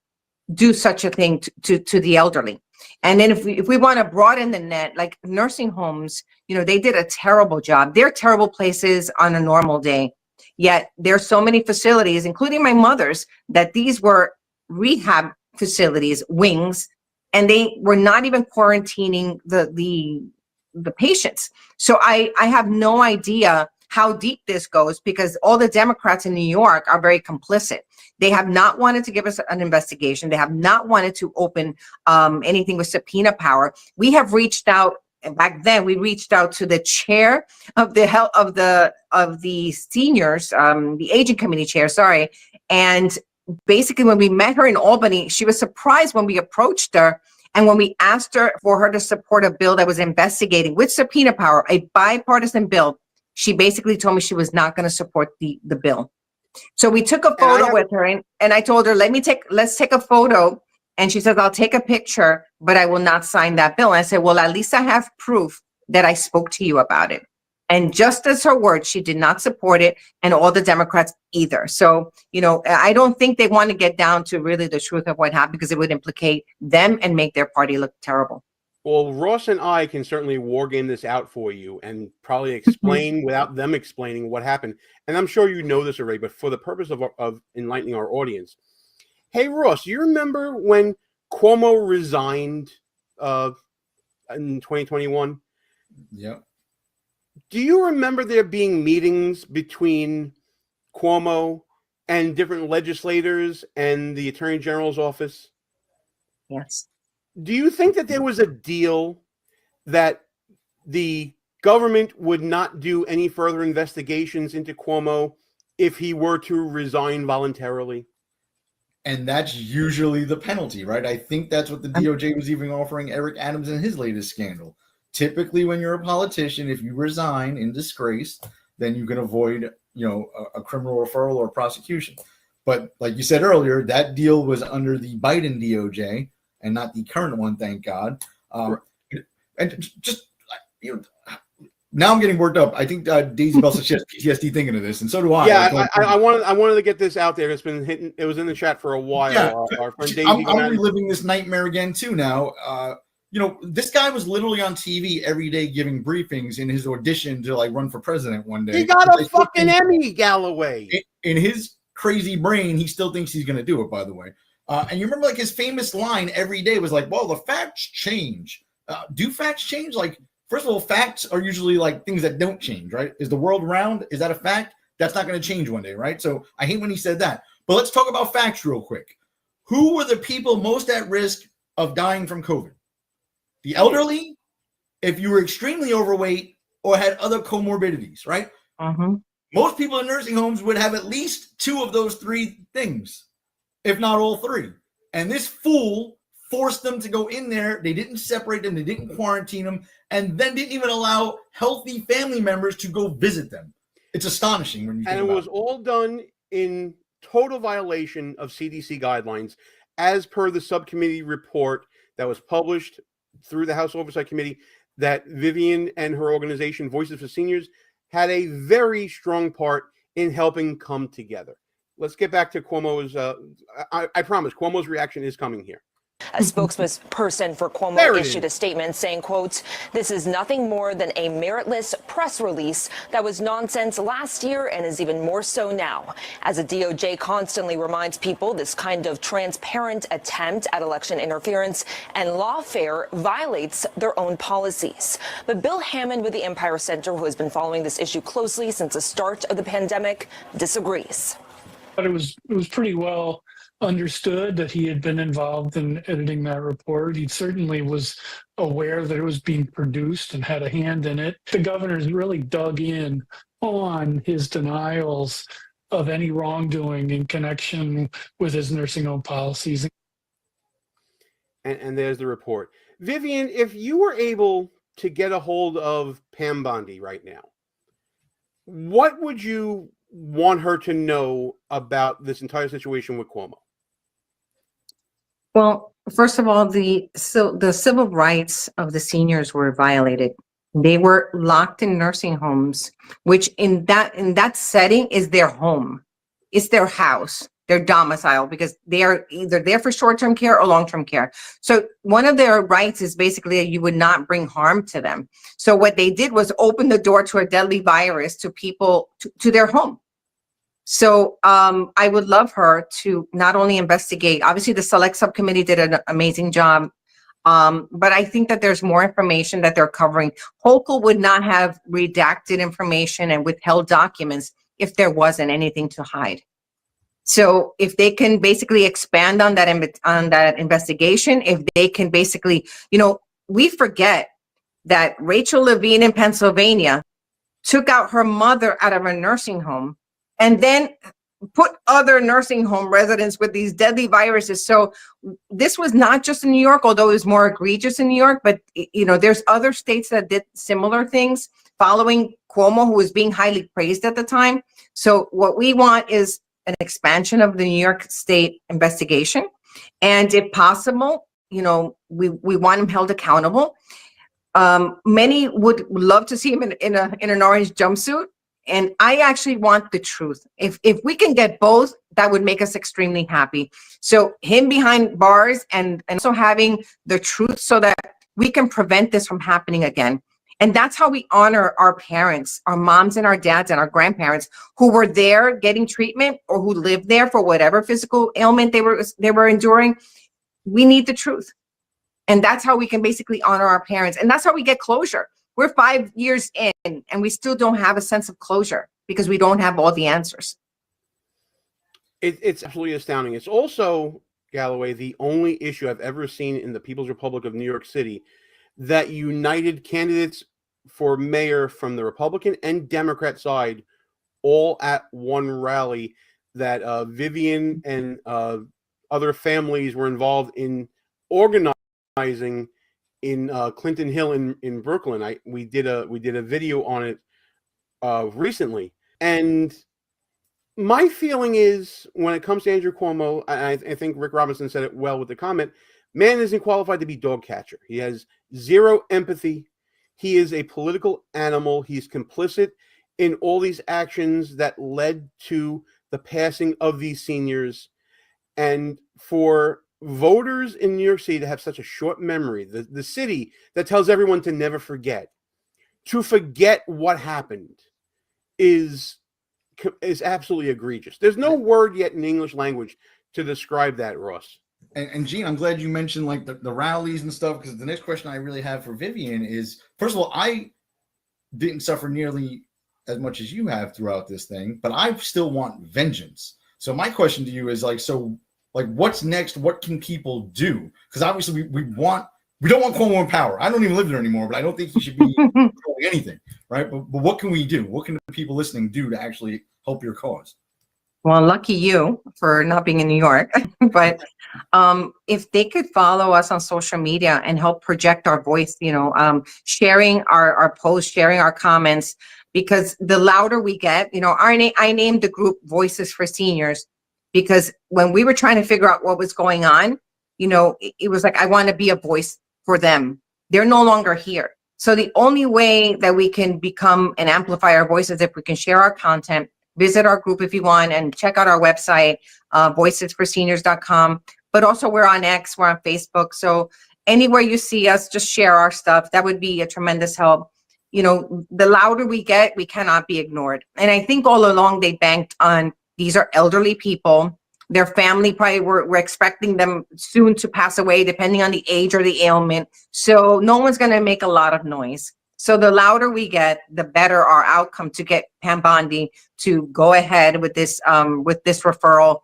do such a thing to the elderly? And then if we want to broaden the net, like nursing homes, they did a terrible job. They're terrible places on a normal day. Yet there's so many facilities, including my mother's, that these were rehab facilities, wings, and they were not even quarantining the patients. So I have no idea how deep this goes, because all the Democrats in New York are very complicit. They have not wanted to give us an investigation. They have not wanted to open anything with subpoena power. We have reached out, and back then we reached out to the chair of the health of the seniors, the aging committee chair, sorry. And basically when we met her in Albany, she was surprised when we approached her. And when we asked her for her to support a bill that was investigating with subpoena power, a bipartisan bill, she basically told me she was not going to support the bill. So we took a photo with her, and I told her, let's take a photo. And she says, I'll take a picture, but I will not sign that bill. And I said, well, at least I have proof that I spoke to you about it. And just as her word, she did not support it, and all the Democrats either. So, I don't think they want to get down to really the truth of what happened, because it would implicate them and make their party look terrible. Well, Ross and I can certainly war game this out for you and probably explain without them explaining what happened. And I'm sure you know this already, but for the purpose of enlightening our audience. Hey, Ross, you remember when Cuomo resigned in 2021? Yeah. Do you remember there being meetings between Cuomo and different legislators and the Attorney General's office? Yes. Do you think that there was a deal that the government would not do any further investigations into Cuomo if he were to resign voluntarily? And that's usually the penalty, right? I think that's what the DOJ was even offering Eric Adams in his latest scandal. Typically, when you're a politician, if you resign in disgrace, then you can avoid, a criminal referral or prosecution. But like you said earlier, that deal was under the Biden DOJ and not the current one, thank God. And just, now I'm getting worked up. I think Daisy Bell says she has PTSD thinking of this, and so do I. Yeah, I wanted to get this out there. It's been hitting. It was in the chat for a while. Yeah, our friend Daisy. I'm reliving this nightmare again too now. This guy was literally on TV every day giving briefings in his audition to run for president one day. He got a fucking Emmy, Galloway. In his crazy brain, he still thinks he's going to do it, by the way. And you remember like his famous line every day was like, well, the facts change. Do facts change? Like, first of all, facts are usually like things that don't change, right? Is the world round? Is that a fact? That's not going to change one day, right? So I hate when he said that. But let's talk about facts real quick. Who were the people most at risk of dying from COVID? The elderly, if you were extremely overweight or had other comorbidities, right? Most people in nursing homes would have at least 2 of those 3 things, if not all 3. And this fool forced them to go in there. They didn't separate them. They didn't quarantine them, and then didn't even allow healthy family members to go visit them. It's astonishing when you think And it about was all done in total violation of CDC guidelines, as per the subcommittee report that was published through the House Oversight Committee, that Vivian and her organization, Voices for Seniors, had a very strong part in helping come together. Let's get back to Cuomo's, I promise, Cuomo's reaction is coming here. A spokesperson for Cuomo issued a statement saying, quote, "This is nothing more than a meritless press release that was nonsense last year and is even more so now. As the DOJ constantly reminds people, this kind of transparent attempt at election interference and lawfare violates their own policies." But Bill Hammond with the Empire Center, who has been following this issue closely since the start of the pandemic, disagrees. But it was pretty well understood that he had been involved in editing that report. He certainly was aware that it was being produced and had a hand in it. The governor's really dug in on his denials of any wrongdoing in connection with his nursing home policies. And there's the report. Vivian, if you were able to get a hold of Pam Bondi right now, what would you want her to know about this entire situation with Cuomo? Well, first of all, the civil rights of the seniors were violated. They were locked in nursing homes, which in that setting is their home. It's their house, their domicile, because they are either there for short-term care or long-term care. So one of their rights is basically that you would not bring harm to them. So what they did was open the door to a deadly virus to people, to their home. So I would love her to not only investigate, obviously the select subcommittee did an amazing job, but I think that there's more information that they're covering. Hochul would not have redacted information and withheld documents if there wasn't anything to hide. So if they can basically expand on that investigation, if they can basically, we forget that Rachel Levine in Pennsylvania took out her mother out of a nursing home and then put other nursing home residents with these deadly viruses. So this was not just in New York, although it was more egregious in New York, but there's other states that did similar things following Cuomo, who was being highly praised at the time. So what we want is an expansion of the New York State investigation. And if possible, we want him held accountable. Many would love to see him in an orange jumpsuit. And I actually want the truth. If we can get both, that would make us extremely happy. So him behind bars and also having the truth so that we can prevent this from happening again. And that's how we honor our parents, our moms and our dads and our grandparents who were there getting treatment or who lived there for whatever physical ailment they were enduring. We need the truth. And that's how we can basically honor our parents. And that's how we get closure. We're 5 years in and we still don't have a sense of closure because we don't have all the answers. It's absolutely astounding. It's also, Galloway, the only issue I've ever seen in the People's Republic of New York City that united candidates for mayor from the Republican and Democrat side all at one rally that Vivian and other families were involved in organizing in Clinton Hill in Brooklyn. We did a video on it recently, and my feeling is when it comes to Andrew Cuomo, I think Rick Robinson said it well with the comment, man isn't qualified to be dog catcher. He has zero empathy. He is a political animal. He's complicit in all these actions that led to the passing of these seniors. And for voters in New York City to have such a short memory, the city that tells everyone to never forget, to forget what happened is is absolutely egregious. There's no word yet in the English language to describe that, Ross. And Gene, I'm glad you mentioned like the rallies and stuff, because the next question I really have for Vivian is, first of all, I didn't suffer nearly as much as you have throughout this thing, but I still want vengeance. So my question to you is what's next? What can people do? Because obviously we don't want Cuomo in power. I don't even live there anymore, but I don't think he should be controlling anything, right? But what can we do? What can the people listening do to actually help your cause? Well, lucky you for not being in New York. But if they could follow us on social media and help project our voice, sharing our posts, sharing our comments, because the louder we get, I named the group Voices for Seniors, because when we were trying to figure out what was going on, it was like, I want to be a voice for them. They're no longer here. So the only way that we can become and amplify our voices, if we can share our content, visit our group if you want, and check out our website, voicesforseniors.com. But also we're on X, we're on Facebook. So anywhere you see us, just share our stuff. That would be a tremendous help. The louder we get, we cannot be ignored. And I think all along they banked on, these are elderly people. Their family probably we're expecting them soon to pass away, depending on the age or the ailment. So no one's going to make a lot of noise. So the louder we get, the better our outcome to get Pam Bondi to go ahead with this referral.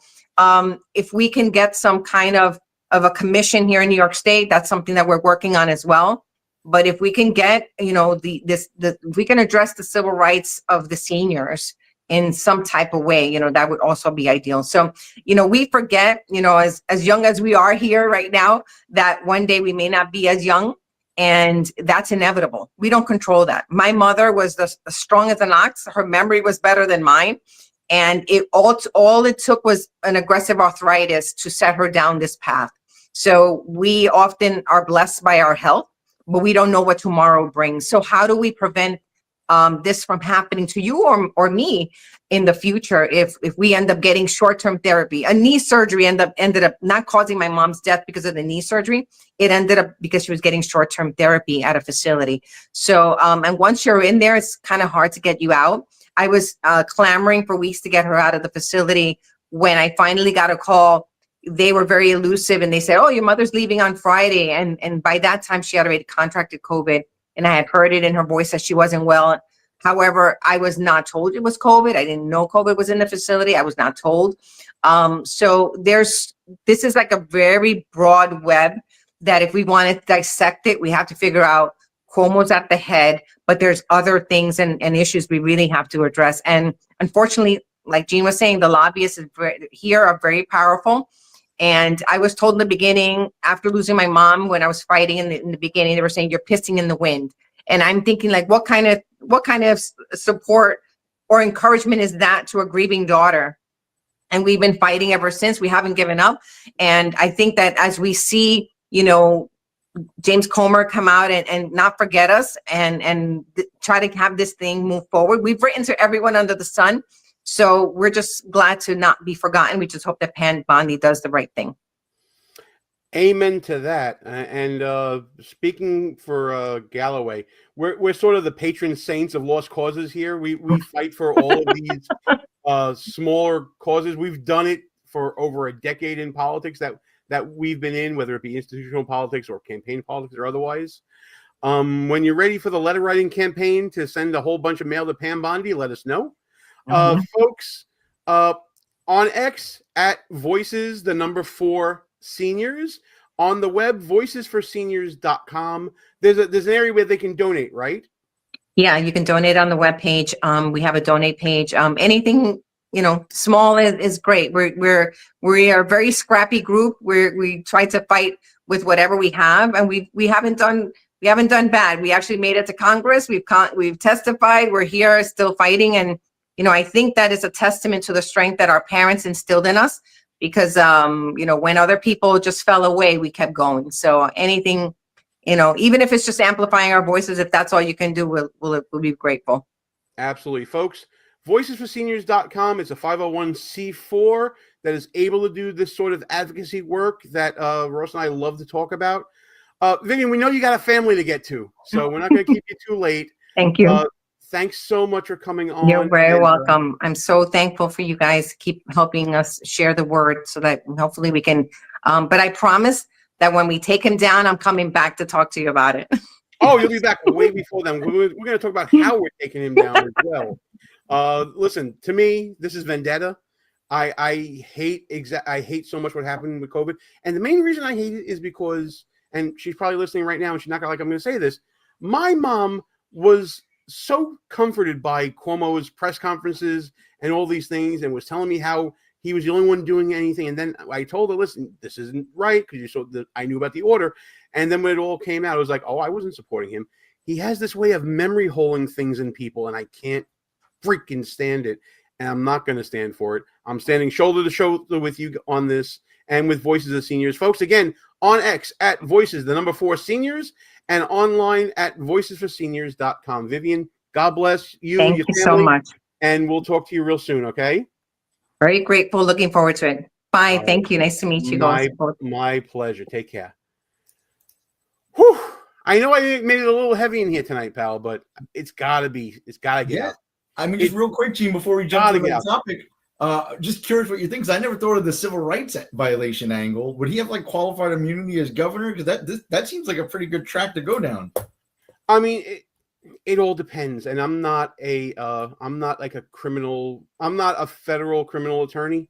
If we can get some kind of a commission here in New York State, that's something that we're working on as well. But if we can get, if we can address the civil rights of the seniors in some type of way, that would also be ideal. So, we forget, as young as we are here right now, that one day we may not be as young. And that's inevitable. We don't control that. My mother was the strong as an ox. Her memory was better than mine. And all it took was an aggressive arthritis to set her down this path. So we often are blessed by our health, but we don't know what tomorrow brings. So how do we prevent this from happening to you or me in the future if we end up getting short-term therapy? A knee surgery ended up not causing my mom's death because of the knee surgery. It ended up because she was getting short-term therapy at a facility. So, and once you're in there, it's kind of hard to get you out. I was clamoring for weeks to get her out of the facility. When I finally got a call, they were very elusive and they said, "Oh, your mother's leaving on Friday." And by that time she had already contracted COVID. And I had heard it in her voice that she wasn't well. However, I was not told it was COVID. I didn't know COVID was in the facility. I was not told. So this is like a very broad web that if we want to dissect it, we have to figure out Cuomo's at the head, but there's other things and issues we really have to address. And unfortunately, like Gene was saying, the lobbyists here are very powerful. And I was told in the beginning, after losing my mom, when I was fighting in the beginning, they were saying, "You're pissing in the wind." And I'm thinking, like, what kind of support or encouragement is that to a grieving daughter? And we've been fighting ever since. We haven't given up. And I think that as we see, James Comer come out and not forget us and try to have this thing move forward. We've written to everyone under the sun. So we're just glad to not be forgotten. We just hope that Pam Bondi does the right thing. Amen to that. And speaking for Galloway, we're sort of the patron saints of lost causes here. We fight for all of these smaller causes. We've done it for over a decade in politics that we've been in, whether it be institutional politics or campaign politics or otherwise. When you're ready for the letter writing campaign to send a whole bunch of mail to Pam Bondi, let us know. Folks, on X at Voices, the number 4 Seniors. On the web, voicesforseniors.com. There's an area where they can donate, right? Yeah, you can donate on the webpage. We have a donate page. Anything, small is great. We are a very scrappy group. We try to fight with whatever we have, and we haven't done bad. We actually made it to Congress. We've testified. We're here still fighting, and I think that is a testament to the strength that our parents instilled in us. Because when other people just fell away, we kept going. So anything, even if it's just amplifying our voices, if that's all you can do, we'll be grateful. Absolutely, folks. Voicesforseniors.com is a 501c4 that is able to do this sort of advocacy work that Ross and I love to talk about. Vivian, we know you got a family to get to, so we're not going to keep you too late. Thank you. thanks so much for coming on. You're very And, welcome. I'm so thankful for you guys. Keep helping us share the word so that hopefully we can. But I promise that when we take him down, I'm coming back to talk to you about it. Oh, you'll be back way before then. We're going to talk about how we're taking him down as well. Listen, to me, this is vendetta. I hate so much what happened with COVID. And the main reason I hate it is because, and she's probably listening right now and she's not going to like I'm going to say this, my mom was so comforted by Cuomo's press conferences and all these things and was telling me how he was the only one doing anything. And then I told her, listen, this isn't right because I knew about the order. And then when it all came out, it was like, oh, I wasn't supporting him. He has this way of memory holing things in people, and I can't freaking stand it. And I'm not going to stand for it. I'm standing shoulder to shoulder with you on this and with Voices of Seniors. Folks, again, on X at Voices, the number 4 Seniors, and online at voicesforseniors.com. Vivian, God bless you. Thank your you family, so much. And we'll talk to you real soon, okay? Very grateful. Looking forward to it. Bye. Thank you. Nice to meet you guys. My pleasure. Take care. Whew. I know I made it a little heavy in here tonight, pal, but it's got to get out. I mean, just real quick, Gene, before we jump to the topic, just curious what you think, because I never thought of the civil rights violation angle. Would he have like qualified immunity as governor? Because that seems like a pretty good track to go down. I mean, it all depends, and I'm not a federal criminal attorney.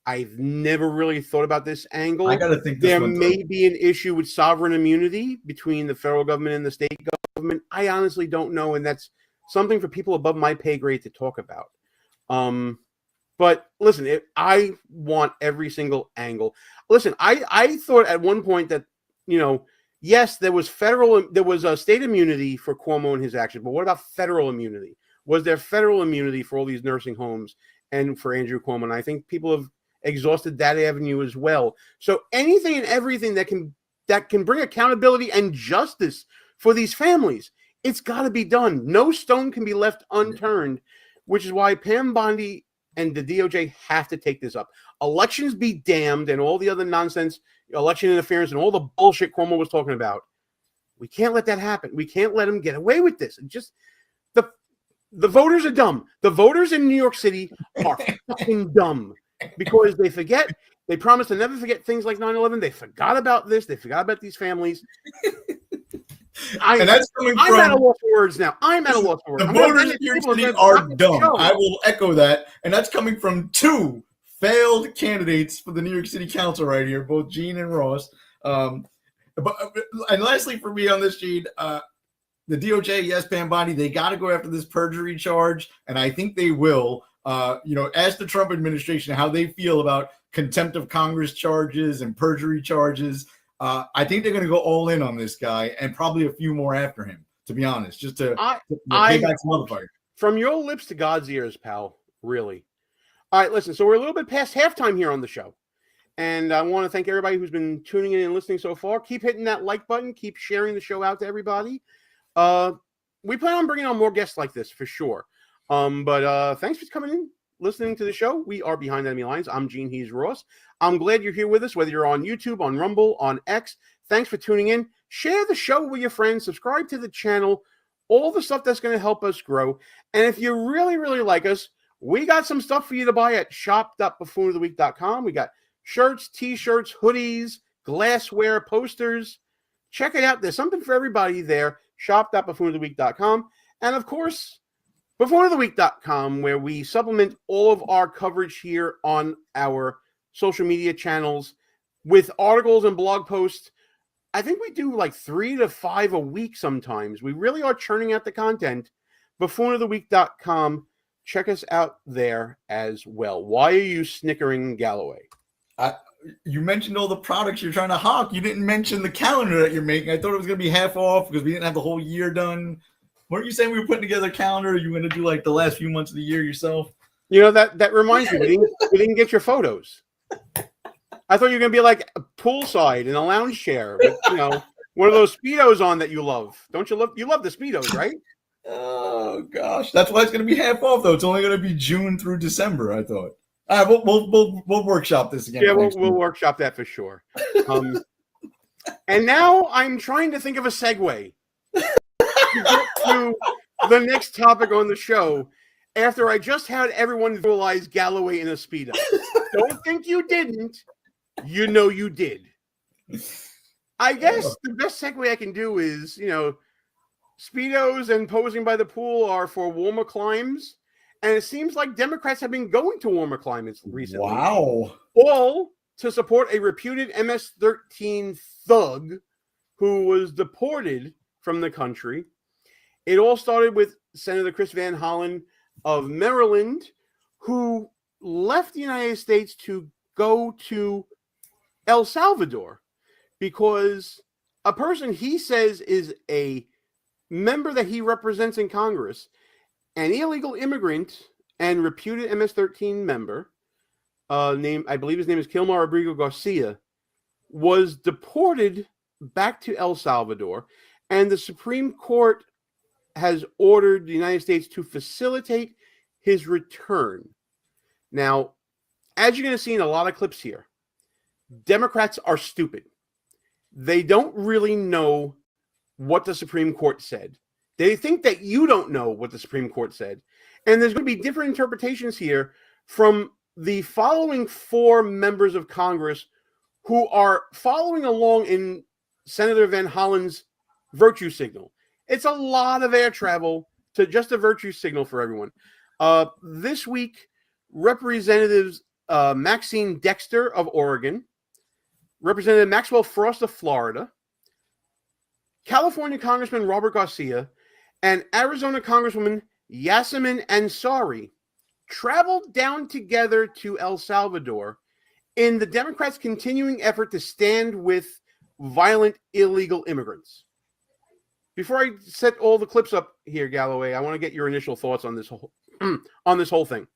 I've never really thought about this angle. I got to think there may be an issue with sovereign immunity between the federal government and the state government. I honestly don't know, and that's something for people above my pay grade to talk about. But listen, I want every single angle. Listen, I thought at one point that, yes, there was a state immunity for Cuomo and his actions, but what about federal immunity? Was there federal immunity for all these nursing homes and for Andrew Cuomo? And I think people have exhausted that avenue as well. So anything and everything that can bring accountability and justice for these families, it's got to be done. No stone can be left unturned, which is why Pam Bondi and the DOJ have to take this up. Elections be damned and all the other nonsense, election interference and all the bullshit Cuomo was talking about. We can't let that happen. We can't let him get away with this. Just the voters are dumb. The voters in New York City are fucking dumb because they forget. They promised to never forget things like 9/11. They forgot about this. They forgot about these families. And that's coming I'm from, at a loss for words now. I'm at a loss for words. The voters in New York City are dumb. I will echo that. And that's coming from 2 failed candidates for the New York City Council right here, both Gene and Ross. And lastly for me on this, Gene, the DOJ, yes, Pam Bondi, they got to go after this perjury charge. And I think they will. Ask the Trump administration how they feel about contempt of Congress charges and perjury charges. I think they're going to go all in on this guy and probably a few more after him, to be honest, just to pay back some other fight. From your lips to God's ears, pal, really. All right, listen, so we're a little bit past halftime here on the show. And I want to thank everybody who's been tuning in and listening so far. Keep hitting that like button. Keep sharing the show out to everybody. We plan on bringing on more guests like this for sure. But thanks for coming in, listening to the show. We are Behind Enemy Lines. I'm Gene, he's Ross. I'm glad you're here with us, whether you're on YouTube, on Rumble, on X. Thanks for tuning in. Share the show with your friends. Subscribe to the channel. All the stuff that's going to help us grow. And if you really, really like us, we got some stuff for you to buy at shop.buffoonoftheweek.com. We got shirts, t-shirts, hoodies, glassware, posters. Check it out. There's something for everybody there. Shop.buffoonoftheweek.com. And of course, buffoonoftheweek.com, where we supplement all of our coverage here on our social media channels with articles and blog posts. I think we do like 3 to 5 a week sometimes. We really are churning out the content. Buffoonoftheweek.com. Check us out there as well. Why are you snickering, Galloway? You mentioned all the products you're trying to hawk. You didn't mention the calendar that you're making. I thought it was going to be half off because we didn't have the whole year done. Weren't you saying we were putting together a calendar? You were going to do like the last few months of the year yourself? That reminds me. We didn't get your photos. I thought you were going to be like a poolside in a lounge chair with, one of those Speedos on that you love. Don't you love? You love the Speedos, right? Oh gosh, that's why it's going to be half off though. It's only going to be June through December. I thought. All right, we'll workshop this again. Yeah, we'll workshop that for sure. And now I'm trying to think of a segue to the next topic on the show after I just had everyone visualize Galloway in a Speedo. Don't think you didn't. You know you did. I guess the best segue I can do is, Speedos and posing by the pool are for warmer climes. And it seems like Democrats have been going to warmer climates recently. Wow. All to support a reputed MS-13 thug who was deported from the country. It all started with Senator Chris Van Hollen of Maryland, who left the United States to go to El Salvador because a person he says is a member that he represents in Congress, an illegal immigrant and reputed MS-13 member, I believe his name is Kilmar Abrigo Garcia, was deported back to El Salvador, and the Supreme Court has ordered the United States to facilitate his return. Now, as you're going to see in a lot of clips here, Democrats are stupid. They don't really know what the Supreme Court said. They think that you don't know what the Supreme Court said. And there's going to be different interpretations here from the following 4 members of Congress who are following along in Senator Van Hollen's virtue signal. It's a lot of air travel to just a virtue signal for everyone. This week, Representatives Maxine Dexter of Oregon, Representative Maxwell Frost of Florida, California Congressman Robert Garcia, and Arizona Congresswoman Yasemin Ansari traveled down together to El Salvador in the Democrats' continuing effort to stand with violent illegal immigrants. Before I set all the clips up here, Galloway, I want to get your initial thoughts on this whole thing.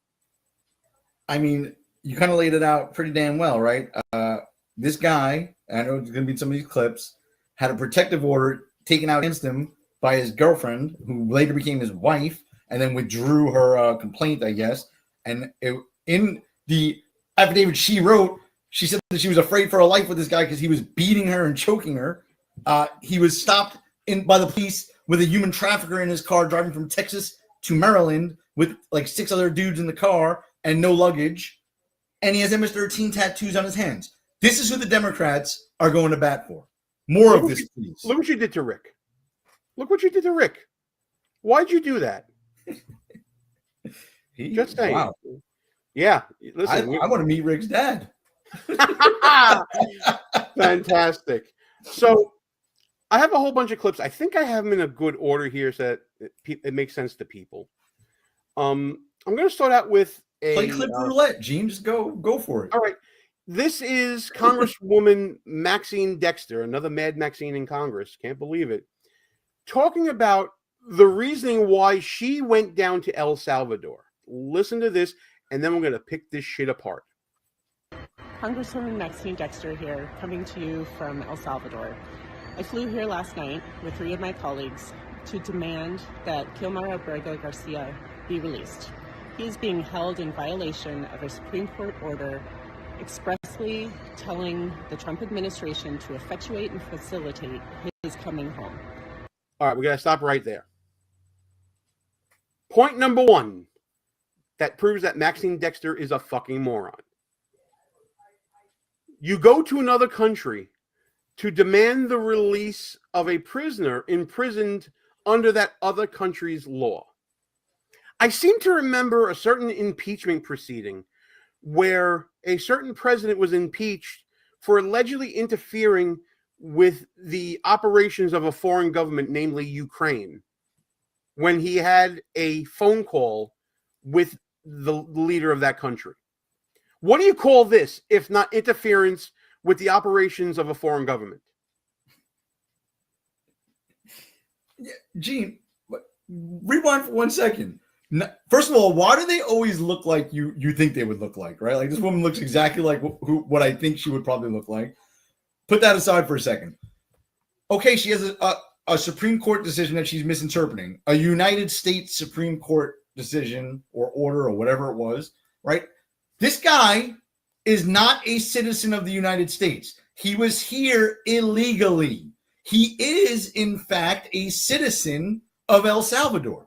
I mean, you kind of laid it out pretty damn well, right? This guy, I know it's going to be some of these clips, had a protective order taken out against him by his girlfriend, who later became his wife, and then withdrew her complaint, I guess. And in the affidavit she wrote, she said that she was afraid for her life with this guy because he was beating her and choking her. He was stopped by the police with a human trafficker in his car driving from Texas to Maryland with like 6 other dudes in the car and no luggage. And he has MS-13 tattoos on his hands. This is who the Democrats are going to bat for. More of this, please. Look what you did to Rick. Look what you did to Rick. Why'd you do that? Just saying. Wow. Yeah. Listen, I want to meet Rick's dad. Fantastic. So I have a whole bunch of clips. I think I have them in a good order here so that it makes sense to people. I'm going to start out with play clip roulette, Gene. Just go for it. All right. This is Congresswoman Maxine Dexter, another Mad Maxine in Congress. Can't believe it. Talking about the reasoning why she went down to El Salvador. Listen to this, and then we're going to pick this shit apart. Congresswoman Maxine Dexter here, coming to you from El Salvador. I flew here last night with 3 of my colleagues to demand that Kilmar Abrego Garcia be released. He is being held in violation of a Supreme Court order expressly telling the Trump administration to effectuate and facilitate his coming home. All right, we got to stop right there. Point number 1 that proves that Maxine Dexter is a fucking moron. You go to another country to demand the release of a prisoner imprisoned under that other country's law. I seem to remember a certain impeachment proceeding where a certain president was impeached for allegedly interfering with the operations of a foreign government, namely Ukraine, when he had a phone call with the leader of that country. What do you call this if not interference with the operations of a foreign government? Yeah, Gene, rewind for 1 second. First of all, why do they always look like you think they would look like, right? Like this woman looks exactly like what I think she would probably look like. Put that aside for a second. Okay, she has a Supreme Court decision that she's misinterpreting, a United States Supreme Court decision or order or whatever it was, right? This guy is not a citizen of the United States. He was here illegally. He is, in fact, a citizen of El Salvador.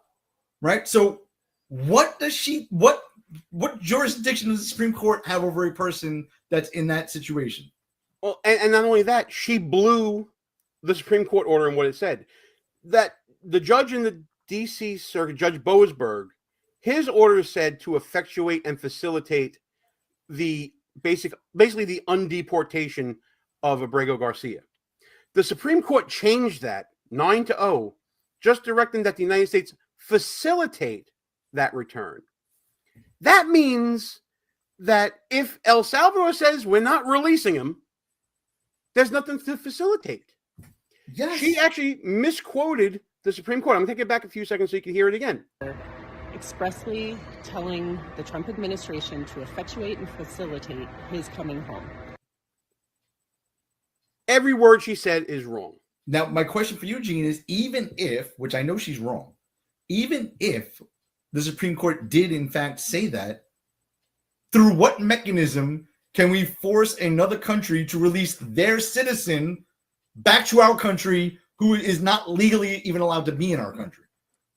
right? So what jurisdiction does the Supreme Court have over a person that's in that situation? Well, and not only that, she blew the Supreme Court order and what it said. That the judge in the D.C. Circuit, Judge Boasberg, his order said to effectuate and facilitate the basically the undeportation of Abrego Garcia. The Supreme Court changed that 9-0, just directing that the United States facilitate that return. That means that if El Salvador says we're not releasing him, there's nothing to facilitate. Yes. She actually misquoted the Supreme Court. I'm going to take it back a few seconds so you can hear it again. Expressly telling the Trump administration to effectuate and facilitate his coming home. Every word she said is wrong. Now, my question for you, Gene, is even if, which I know she's wrong, even if the Supreme Court did in fact say that, through what mechanism can we force another country to release their citizen back to our country who is not legally even allowed to be in our country?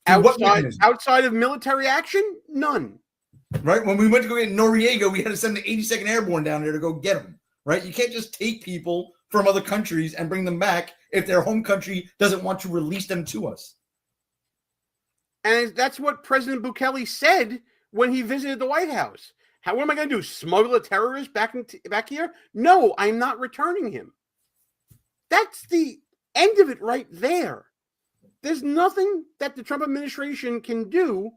Outside of military action? None. Right? When we went to go get Noriega, we had to send the 82nd Airborne down there to go get them. Right? You can't just take people from other countries and bring them back if their home country doesn't want to release them to us. And that's what President Bukele said when he visited the White House. What am I going to do? Smuggle a terrorist back here? No, I'm not returning him. That's the end of it right there. There's nothing that the Trump administration can do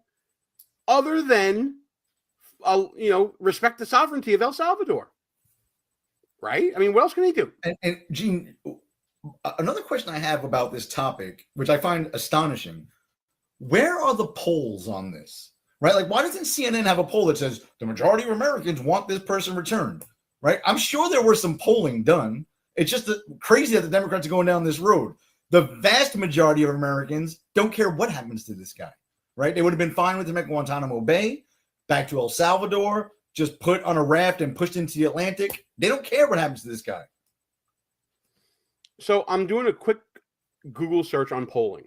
other than, respect the sovereignty of El Salvador. Right? I mean, what else can he do? And Gene, another question I have about this topic, which I find astonishing, where are the polls on this? Right? Like, why doesn't CNN have a poll that says the majority of Americans want this person returned? Right? I'm sure there was some polling done. It's just crazy that the Democrats are going down this road. The vast majority of Americans don't care what happens to this guy. Right? They would have been fine with him at Guantanamo Bay, back to El Salvador, just put on a raft and pushed into the Atlantic. They don't care what happens to this guy. So I'm doing a quick Google search on polling.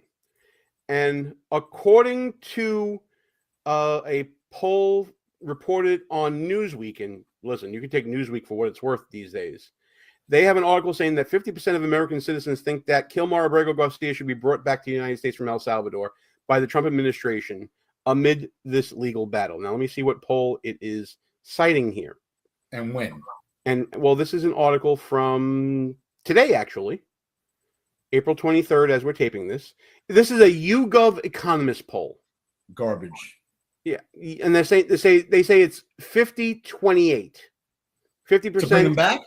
And according to a poll reported on Newsweek, and listen, you can take Newsweek for what it's worth these days. They have an article saying that 50% of American citizens think that Kilmar Abrego Garcia should be brought back to the United States from El Salvador by the Trump administration amid this legal battle. Now, let me see what poll it is citing here. And when? And, well, this is an article from today, actually, April 23rd, as we're taping this. This is a YouGov Economist poll. Garbage. Yeah, and they say it's 50-28. 50% bring him back?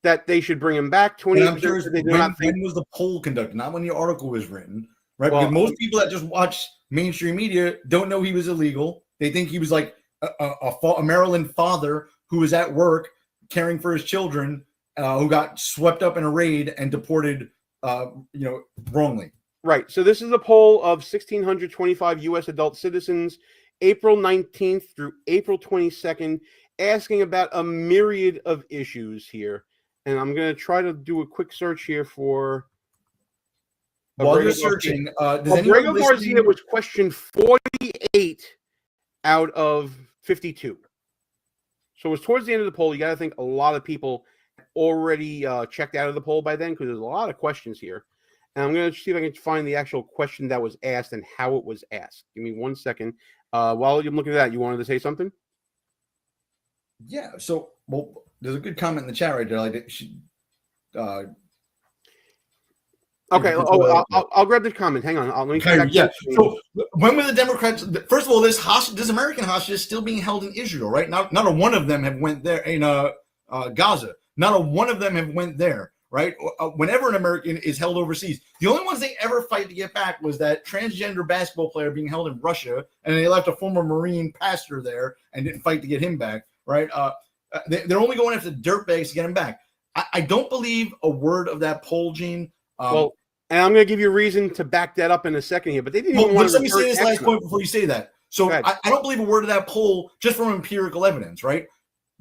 That they should bring him back. 20%. I'm curious, when was the poll conducted? Not when the article was written, right? Well, because most people that just watch mainstream media don't know he was illegal. They think he was like a Maryland father who was at work caring for his children, who got swept up in a raid and deported, wrongly. Right. So this is a poll of 1,625 U.S. adult citizens, April 19th through April 22nd, asking about a myriad of issues here. And I'm going to try to do a quick search here for... While you're searching, Abrego Garcia was question 48 out of 52. So it was towards the end of the poll. You got to think a lot of people already checked out of the poll by then, because there's a lot of questions here. And I'm going to see if I can find the actual question that was asked and how it was asked. Give me 1 second. While you're looking at that, you wanted to say something? Yeah. So, well, there's a good comment in the chat right there. Like, okay. I'll grab the comment. Hang on. Let me come back. Yeah. So when were the Democrats? First of all, this American hostage is still being held in Israel, right? Not a one of them have went there in Gaza. Not a one of them have went there, right? Whenever an American is held overseas, the only ones they ever fight to get back was that transgender basketball player being held in Russia, and they left a former Marine pastor there and didn't fight to get him back, right? They're only going after dirtbags to get him back. I don't believe a word of that poll, Gene. Well, and I'm going to give you a reason to back that up in a second here, but they didn't even want to. Let me say this last point before you say that. So I don't believe a word of that poll just from empirical evidence, right?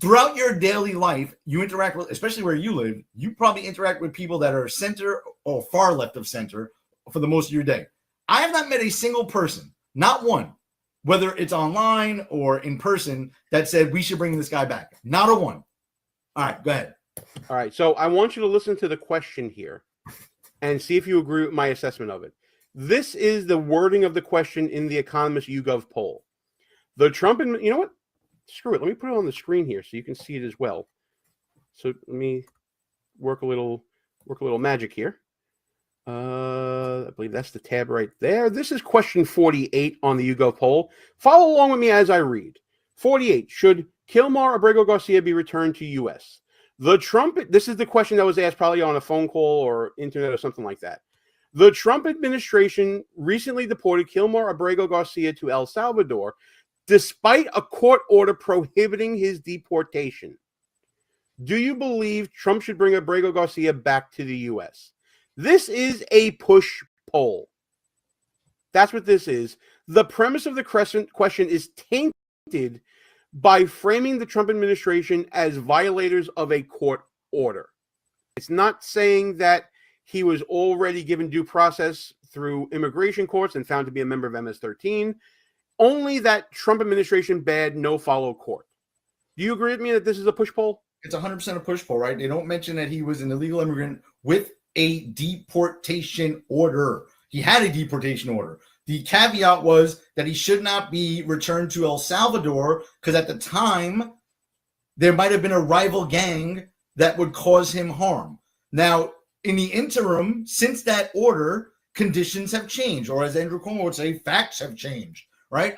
Throughout your daily life, you interact with, especially where you live, you probably interact with people that are center or far left of center for the most of your day. I have not met a single person, not one, whether it's online or in person, that said we should bring this guy back. Not a one. All right, go ahead. All right, so I want you to listen to the question here and see if you agree with my assessment of it. This is the wording of the question in the Economist YouGov poll. The Trump, and you know what? Screw it. Let me put it on the screen here so you can see it as well. So let me work a little magic here. I believe that's the tab right there. This is question 48 on the YouGov poll. Follow along with me as I read. 48. Should Kilmar Abrego Garcia be returned to U.S.? This is the question that was asked probably on a phone call or internet or something like that. The Trump administration recently deported Kilmar Abrego Garcia to El Salvador despite a court order prohibiting his deportation. Do you believe Trump should bring Abrego Garcia back to the U.S.? This is a push poll. That's what this is. The premise of the question is tainted by framing the Trump administration as violators of a court order. It's not saying that he was already given due process through immigration courts and found to be a member of MS-13, only that Trump administration bad no-follow court. Do you agree with me that this is a push poll? It's 100% a push poll, right? They don't mention that he was an illegal immigrant with a deportation order. He had a deportation order. The caveat was that he should not be returned to El Salvador because at the time, there might have been a rival gang that would cause him harm. Now, in the interim, since that order, conditions have changed, or as Andrew Cuomo would say, facts have changed, right?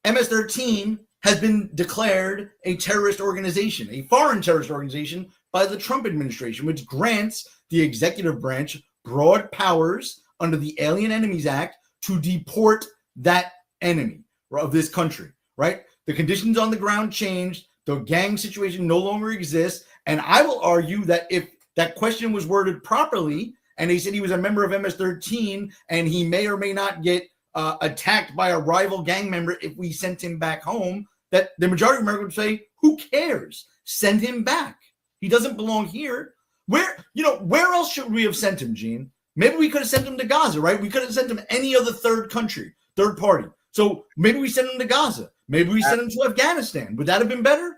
MS-13 has been declared a terrorist organization, a foreign terrorist organization by the Trump administration, which grants the executive branch broad powers under the Alien Enemies Act to deport that enemy of this country, right? The conditions on the ground changed. The gang situation no longer exists. And I will argue that if that question was worded properly and they said he was a member of MS-13 and he may or may not get attacked by a rival gang member if we sent him back home, that the majority of Americans would say, who cares? Send him back. He doesn't belong here. Where else should we have sent him, Gene? Maybe we could have sent him to Gaza, right? We could have sent him any other third party. So maybe we sent him to Gaza. Maybe we sent him to Afghanistan. Would that have been better?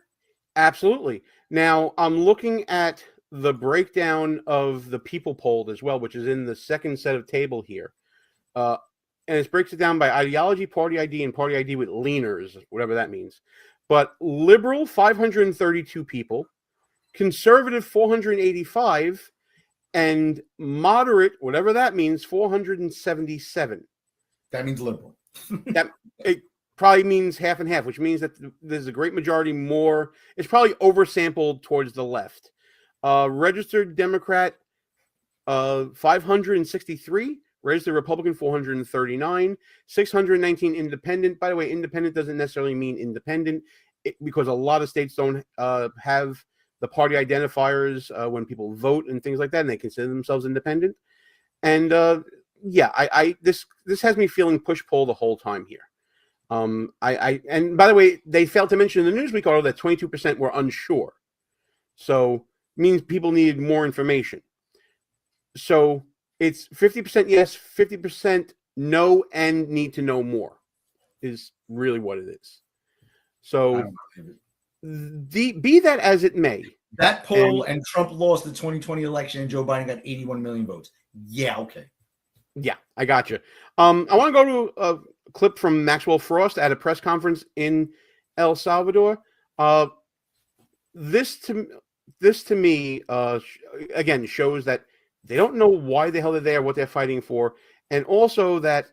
Absolutely. Now, I'm looking at the breakdown of the people polled as well, which is in the second set of table here. And it breaks it down by ideology, party ID, and party ID with leaners, whatever that means. But liberal, 532 people, conservative, 485, and moderate, whatever that means, 477. That means liberal. That it probably means half and half, which means that there's a great majority more. It's probably oversampled towards the left. Registered Democrat, 563. Registered Republican, 439. 619 independent. By the way, independent doesn't necessarily mean independent because a lot of states don't have the party identifiers when people vote and things like that, and they consider themselves independent. And this has me feeling push-pull the whole time here. And by the way, they failed to mention in the Newsweek article that 22% were unsure. So it means people needed more information. So it's 50% yes, 50% no, and need to know more is really what it is. So be that as it may. That poll and Trump lost the 2020 election and Joe Biden got 81 million votes. Yeah, okay. Yeah, I got you. I want to go to a clip from Maxwell Frost at a press conference in El Salvador. This to me, again, shows that they don't know why the hell they're there, what they're fighting for, and also that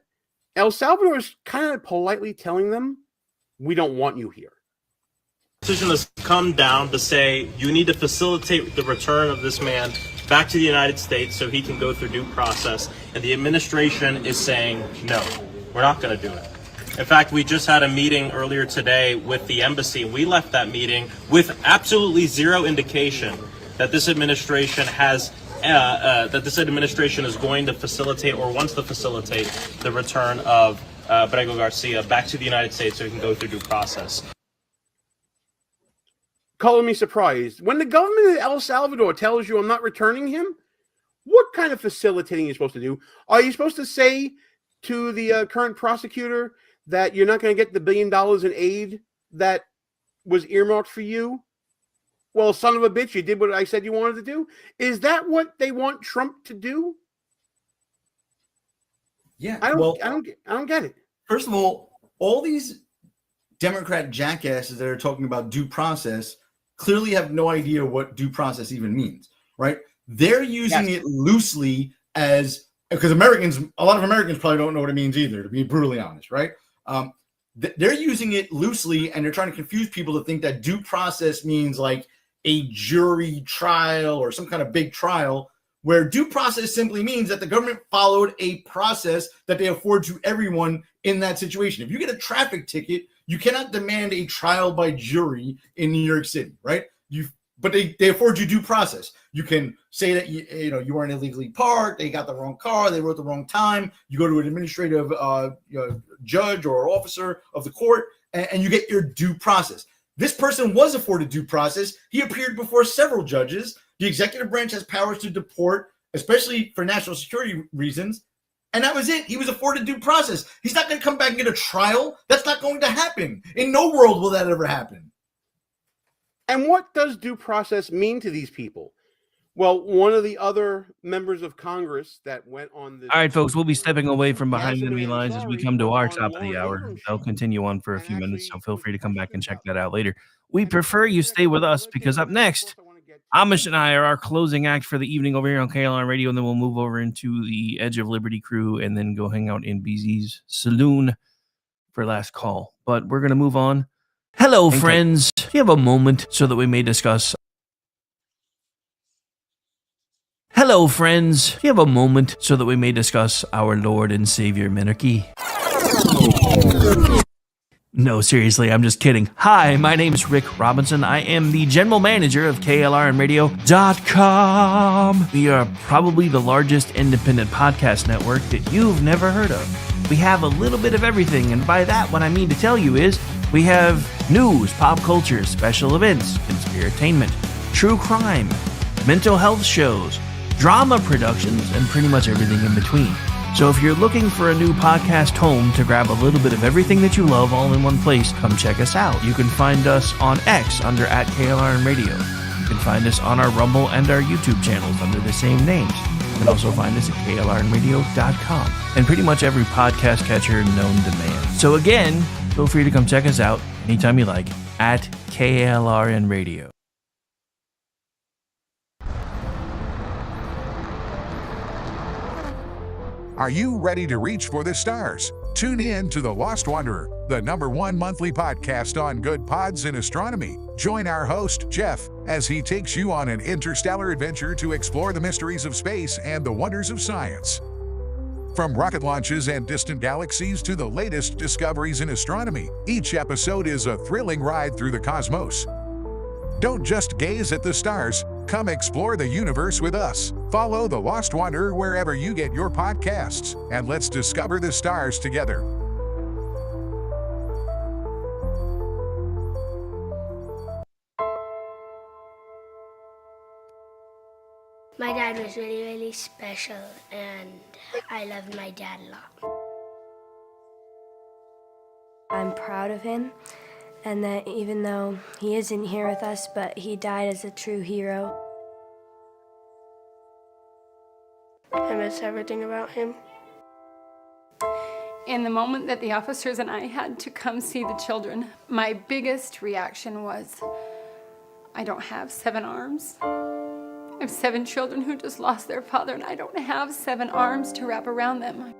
El Salvador is kind of politely telling them, we don't want you here. Decision has come down to say you need to facilitate the return of this man back to the United States so he can go through due process. And the administration is saying, no, we're not going to do it. In fact, we just had a meeting earlier today with the embassy. We left that meeting with absolutely zero indication that this administration has is going to facilitate or wants to facilitate the return of Abrego Garcia back to the United States so he can go through due process. Color me surprised. When the government of El Salvador tells you I'm not returning him, what kind of facilitating are you supposed to do? Are you supposed to say to the current prosecutor that you're not going to get the $1 billion in aid that was earmarked for you? Well, son of a bitch, you did what I said you wanted to do. Is that what they want Trump to do? Yeah, I don't get it. First of all these Democrat jackasses that are talking about due process clearly have no idea what due process even means, right? They're using it loosely as, because a lot of Americans probably don't know what it means either, to be brutally honest, right? They're using it loosely, and they're trying to confuse people to think that due process means like a jury trial or some kind of big trial, where due process simply means that the government followed a process that they afford to everyone in that situation. If you get a traffic ticket, you cannot demand a trial by jury in New York City, right? But they afford you due process. You can say that you weren't illegally parked, they got the wrong car, they wrote the wrong time. You go to an administrative judge or officer of the court, and you get your due process. This person was afforded due process. He appeared before several judges. The executive branch has powers to deport, especially for national security reasons. And that was it. He was afforded due process. He's not going to come back and get a trial. That's not going to happen. In no world will that ever happen. And what does due process mean to these people? Well, one of the other members of Congress that went on this... All right, folks, we'll be stepping away from behind enemy lines as we come to our top of the hour. They'll continue on for a few minutes, so feel free to come back and check that out later. We prefer you stay with us because up next, Amish and I are our closing act for the evening over here on KLR Radio, and then we'll move over into the Edge of Liberty crew and then go hang out in BZ's saloon for last call. But we're going to move on. Hello, friends. Do you have a moment so that we may discuss... Hello, friends. Do you have a moment so that we may discuss our Lord and Savior Minarchy? No, seriously, I'm just kidding. Hi, my name is Rick Robinson. I am the general manager of KLRNradio.com. We are probably the largest independent podcast network that you've never heard of. We have a little bit of everything, and by that, what I mean to tell you is we have news, pop culture, special events, conspiratainment, true crime, mental health shows, drama productions, and pretty much everything in between. So if you're looking for a new podcast home to grab a little bit of everything that you love all in one place, come check us out. You can find us on X under @KLRNradio. You can find us on our Rumble and our YouTube channels under the same names. You can also find us at KLRNradio.com and pretty much every podcast catcher known to man. So again, feel free to come check us out anytime you like at KLRNradio. Are you ready to reach for the stars? Tune in to The Lost Wanderer, the #1 monthly podcast on good pods in astronomy. Join our host, Jeff, as he takes you on an interstellar adventure to explore the mysteries of space and the wonders of science. From rocket launches and distant galaxies to the latest discoveries in astronomy, each episode is a thrilling ride through the cosmos. Don't just gaze at the stars, come explore the universe with us. Follow The Lost Wanderer wherever you get your podcasts, and let's discover the stars together. My dad was really, really special, and I loved my dad a lot. I'm proud of him, and that even though he isn't here with us, but he died as a true hero. I miss everything about him. In the moment that the officers and I had to come see the children, my biggest reaction was, I don't have 7 arms. I have 7 children who just lost their father, and I don't have 7 arms to wrap around them.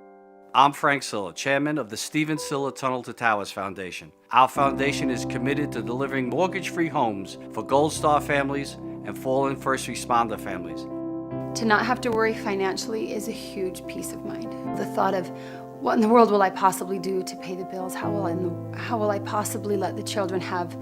I'm Frank Silla, chairman of the Stephen Silla Tunnel to Towers Foundation. Our foundation is committed to delivering mortgage-free homes for Gold Star families and fallen first responder families. To not have to worry financially is a huge peace of mind. The thought of, what in the world will I possibly do to pay the bills? How will I possibly let the children have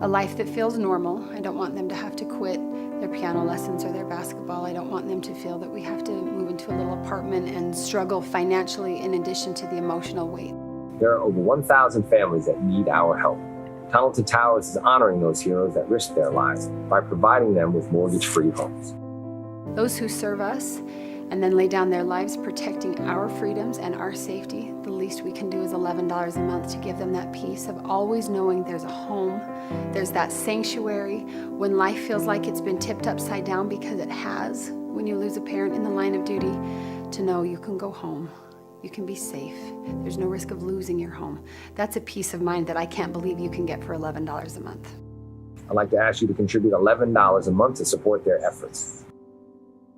a life that feels normal? I don't want them to have to quit their piano lessons or their basketball. I don't want them to feel that we have to move into a little apartment and struggle financially in addition to the emotional weight. There are over 1,000 families that need our help. Tunnel to Towers is honoring those heroes that risked their lives by providing them with mortgage-free homes. Those who serve us and then lay down their lives protecting our freedoms and our safety, the least we can do is $11 a month to give them that peace of always knowing there's a home, there's that sanctuary when life feels like it's been tipped upside down, because it has, when you lose a parent in the line of duty, to know you can go home. You can be safe. There's no risk of losing your home. That's a peace of mind that I can't believe you can get for $11 a month. I'd like to ask you to contribute $11 a month to support their efforts.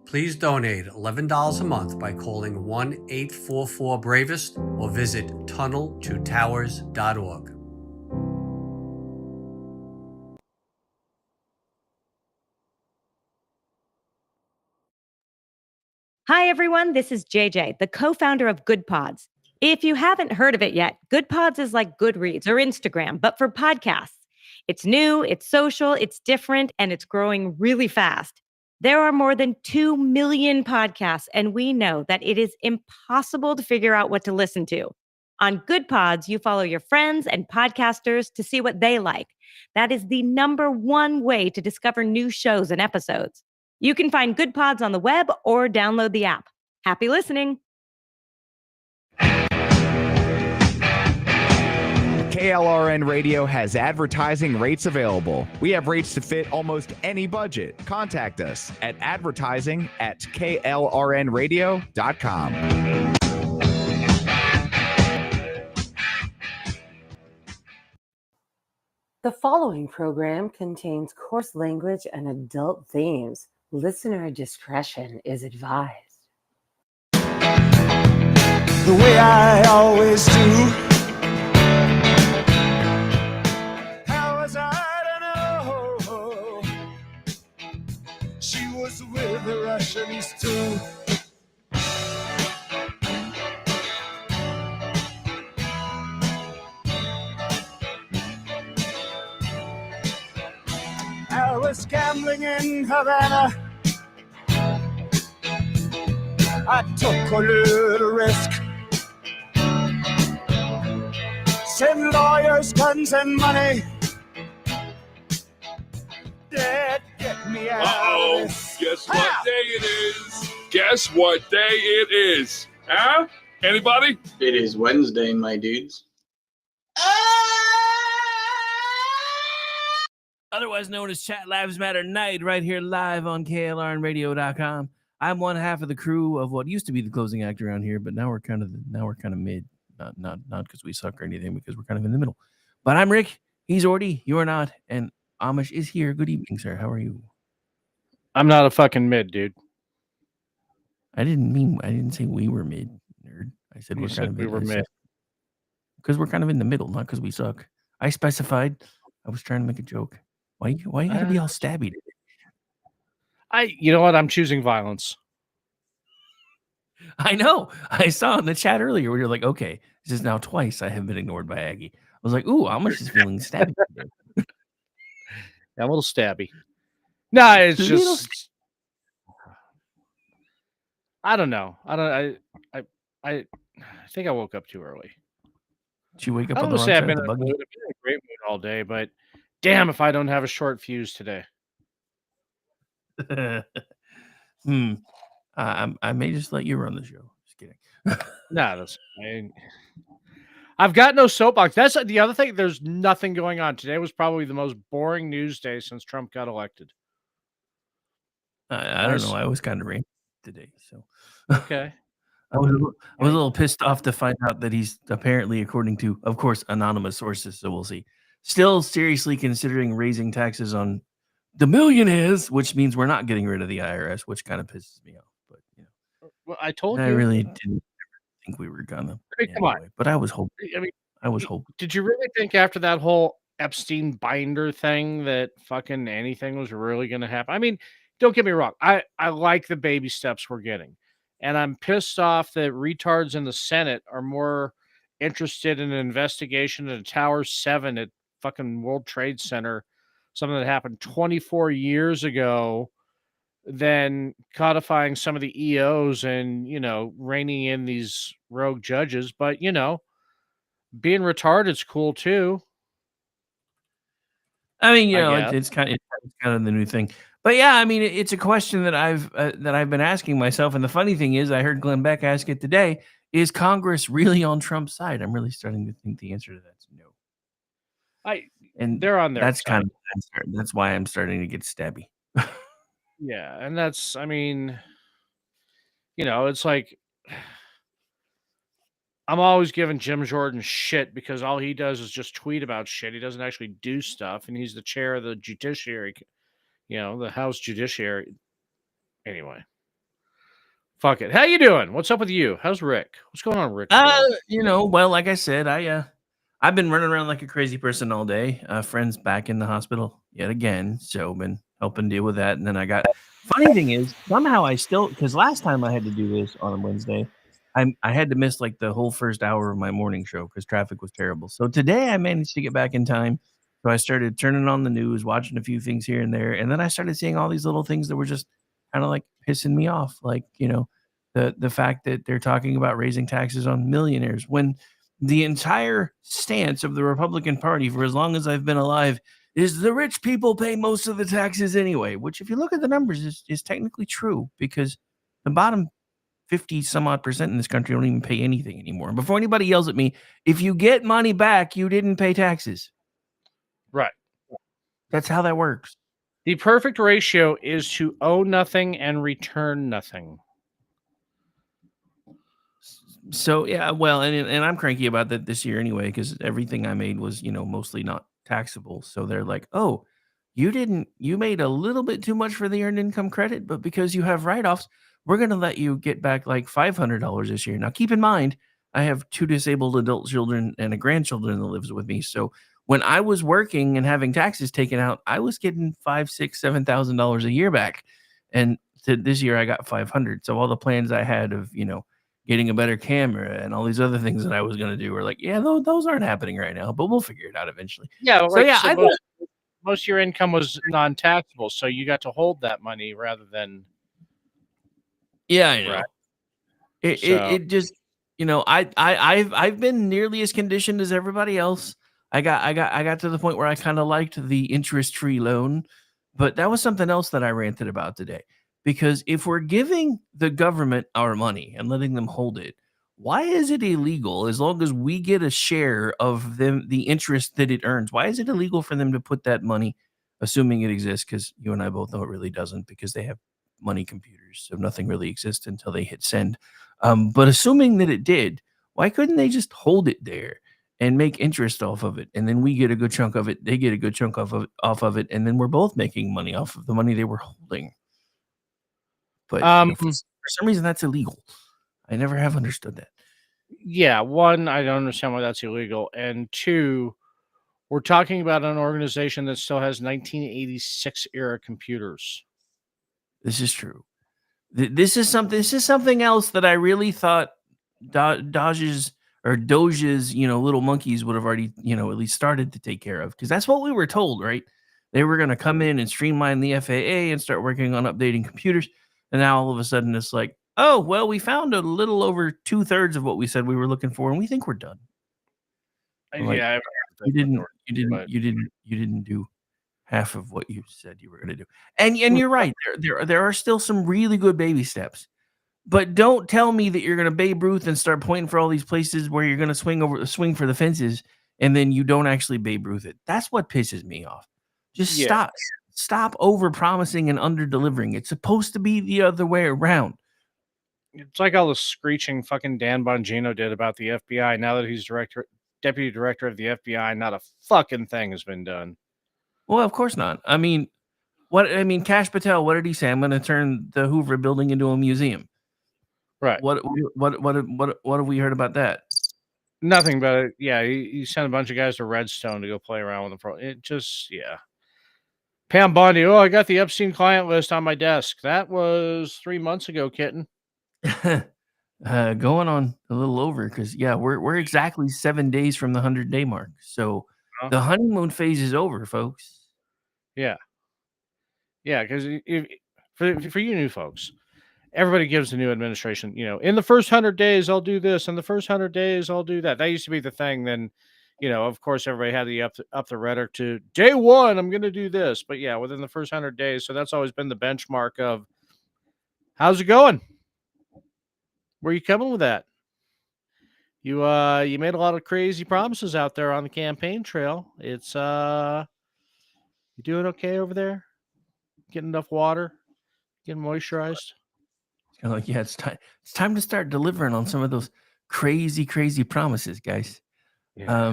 Please donate $11 a month by calling 1-844-BRAVEST or visit tunneltotowers.org. Hi, everyone. This is JJ, the co-founder of Good Pods. If you haven't heard of it yet, Good Pods is like Goodreads or Instagram, but for podcasts. It's new, it's social, it's different, and it's growing really fast. There are more than 2 million podcasts, and we know that it is impossible to figure out what to listen to. On Good Pods, you follow your friends and podcasters to see what they like. That is the #1 way to discover new shows and episodes. You can find Good Pods on the web or download the app. Happy listening. KLRN Radio has advertising rates available. We have rates to fit almost any budget. Contact us at advertising@klrnradio.com. The following program contains coarse language and adult themes. Listener discretion is advised. The way I always do. How was I to know she was with the Russians too? I was gambling in Havana. I took a little risk. Send lawyers, guns, and money. Dad, get me out of this. Guess what day it is? Guess what day it is? Huh? Anybody? It is Wednesday, my dudes. Otherwise known as ChatLivesMatter Night, right here live on KLRNradio.com. I'm one half of the crew of what used to be the closing act around here, but now we're kind of mid. Not because we suck or anything, because we're kind of in the middle. But I'm Rick. He's Orty. You're not. And Amish is here. Good evening, sir. How are you? I'm not a fucking mid, dude. I didn't say we were mid, nerd. I said we're kind of mid. We were mid. Because we're kind of in the middle, not because we suck. I specified. I was trying to make a joke. Why you gotta be all stabby? You know what? I'm choosing violence. I know. I saw in the chat earlier where you're like, okay, this is now twice I have been ignored by Aggie. I was like, ooh, Amish is feeling stabby today. Yeah, a little stabby. No, it's just I don't know. I think I woke up too early. Did you wake up I on don't the say wrong I've side been of in the a buggy? great mood all day, but damn if I don't have a short fuse today. I may just let you run the show. Just kidding. No, I've got no soapbox. That's the other thing. There's nothing going on. Today was probably the most boring news day since Trump got elected. I don't know. I was kind of rain today, so okay. I was a little pissed off to find out that he's apparently, according to, of course, anonymous sources. So we'll see. Still seriously considering raising taxes on the millionaires, which means we're not getting rid of the IRS, which kind of pisses me off. But well, I told you. I really didn't think we were gonna. Come on. But I was hoping. I mean, I was hoping. Did you really think after that whole Epstein binder thing that fucking anything was really going to happen? I mean, don't get me wrong. I like the baby steps we're getting. And I'm pissed off that retards in the Senate are more interested in an investigation into Tower 7 at fucking World Trade Center, something that happened 24 years ago, than codifying some of the EOs and, reining in these rogue judges. But, being retarded's cool too. I mean, it's kind of the new thing. But yeah, I mean, it's a question that I've been asking myself, and the funny thing is, I heard Glenn Beck ask it today: is Congress really on Trump's side? I'm really starting to think the answer to that's no. And They're on their that's kind side. of that's why I'm starting to get stabby. Yeah, and that's, I mean, it's like I'm always giving Jim Jordan shit because all he does is just tweet about shit. He doesn't actually do stuff, and he's the chair of the judiciary, the House Judiciary. Anyway, fuck it. How you doing? What's up with you? How's Rick? What's going on, Rick? Well, like I said, I've been running around like a crazy person all day. Friends back in the hospital yet again, so been helping deal with that. And then I got funny thing is somehow I still because last time I had to do this on a Wednesday, I had to miss like the whole first hour of my morning show because traffic was terrible. So today I managed to get back in time. So I started turning on the news, watching a few things here and there, and then I started seeing all these little things that were just kind of like pissing me off, like the fact that they're talking about raising taxes on millionaires when the entire stance of the Republican Party for as long as I've been alive is the rich people pay most of the taxes anyway, which if you look at the numbers is technically true because the bottom 50 some odd percent in this country don't even pay anything anymore. And before anybody yells at me, if you get money back, you didn't pay taxes. Right. That's how that works. The perfect ratio is to owe nothing and return nothing. So yeah, well, and I'm cranky about that this year anyway because everything I made was mostly not taxable. So they're like, oh, you made a little bit too much for the earned income credit, but because you have write-offs, we're gonna let you get back like $500 this year. Now keep in mind, I have 2 disabled adult children and a grandchildren that lives with me. So when I was working and having taxes taken out, I was getting $5, $6, $7,000 a year back, and this year I got 500. So all the plans I had of getting a better camera and all these other things that I was going to do were like, yeah, those aren't happening right now, but we'll figure it out eventually. Yeah, So yeah, I thought, most of your income was non-taxable, so you got to hold that money rather than. Yeah, I know. Right. It just I've been nearly as conditioned as everybody else. I got to the point where I kind of liked the interest-free loan, but that was something else that I ranted about today. Because if we're giving the government our money and letting them hold it, why is it illegal as long as we get a share of the interest that it earns? Why is it illegal for them to put that money, assuming it exists? Because you and I both know it really doesn't because they have money computers, so nothing really exists until they hit send. But assuming that it did, why couldn't they just hold it there and make interest off of it? And then we get a good chunk of it, they get a good chunk off of it, and then we're both making money off of the money they were holding. But for some reason, that's illegal. I never have understood that. Yeah, one, I don't understand why that's illegal, and two, we're talking about an organization that still has 1986 era computers. This is true. This is something else that I really thought Doge's little monkeys would have already at least started to take care of because that's what we were told, right? They were going to come in and streamline the FAA and start working on updating computers. And now all of a sudden it's like, oh, well, we found a little over 2/3 of what we said we were looking for, and we think we're done. Like, Yeah, you didn't do half of what you said you were going to do. And you're right. There are still some really good baby steps. But don't tell me that you're going to Babe Ruth and start pointing for all these places where you're going to swing for the fences, and then you don't actually Babe Ruth it. That's what pisses me off. Just stop over promising and under delivering. It's supposed to be the other way around. It's like all the screeching fucking Dan Bongino did about the FBI. Now that he's deputy director of the FBI, not a fucking thing has been done. Well, of course not. I mean, Kash Patel, what did he say? I'm going to turn the Hoover building into a museum. Right. What have we heard about that? Nothing but it. Yeah, he sent a bunch of guys to Redstone to go play around with them. It just, yeah. Pam Bondi, I got the Epstein client list on my desk. That was 3 months ago, kitten. Going on a little over because we're exactly 7 days from the 100-day mark. So the honeymoon phase is over, folks. Yeah, because for you new folks, everybody gives the new administration, in the first 100 days I'll do this, in the first 100 days I'll do that. That used to be the thing. Then, Of course, everybody had the up the rhetoric to day one, I'm going to do this. But yeah, within the first 100 days. So that's always been the benchmark of how's it going? Where are you coming with that? You made a lot of crazy promises out there on the campaign trail. It's you doing okay over there? Getting enough water? Getting moisturized? Kind of like, yeah, it's time. It's time to start delivering on some of those crazy promises, guys. I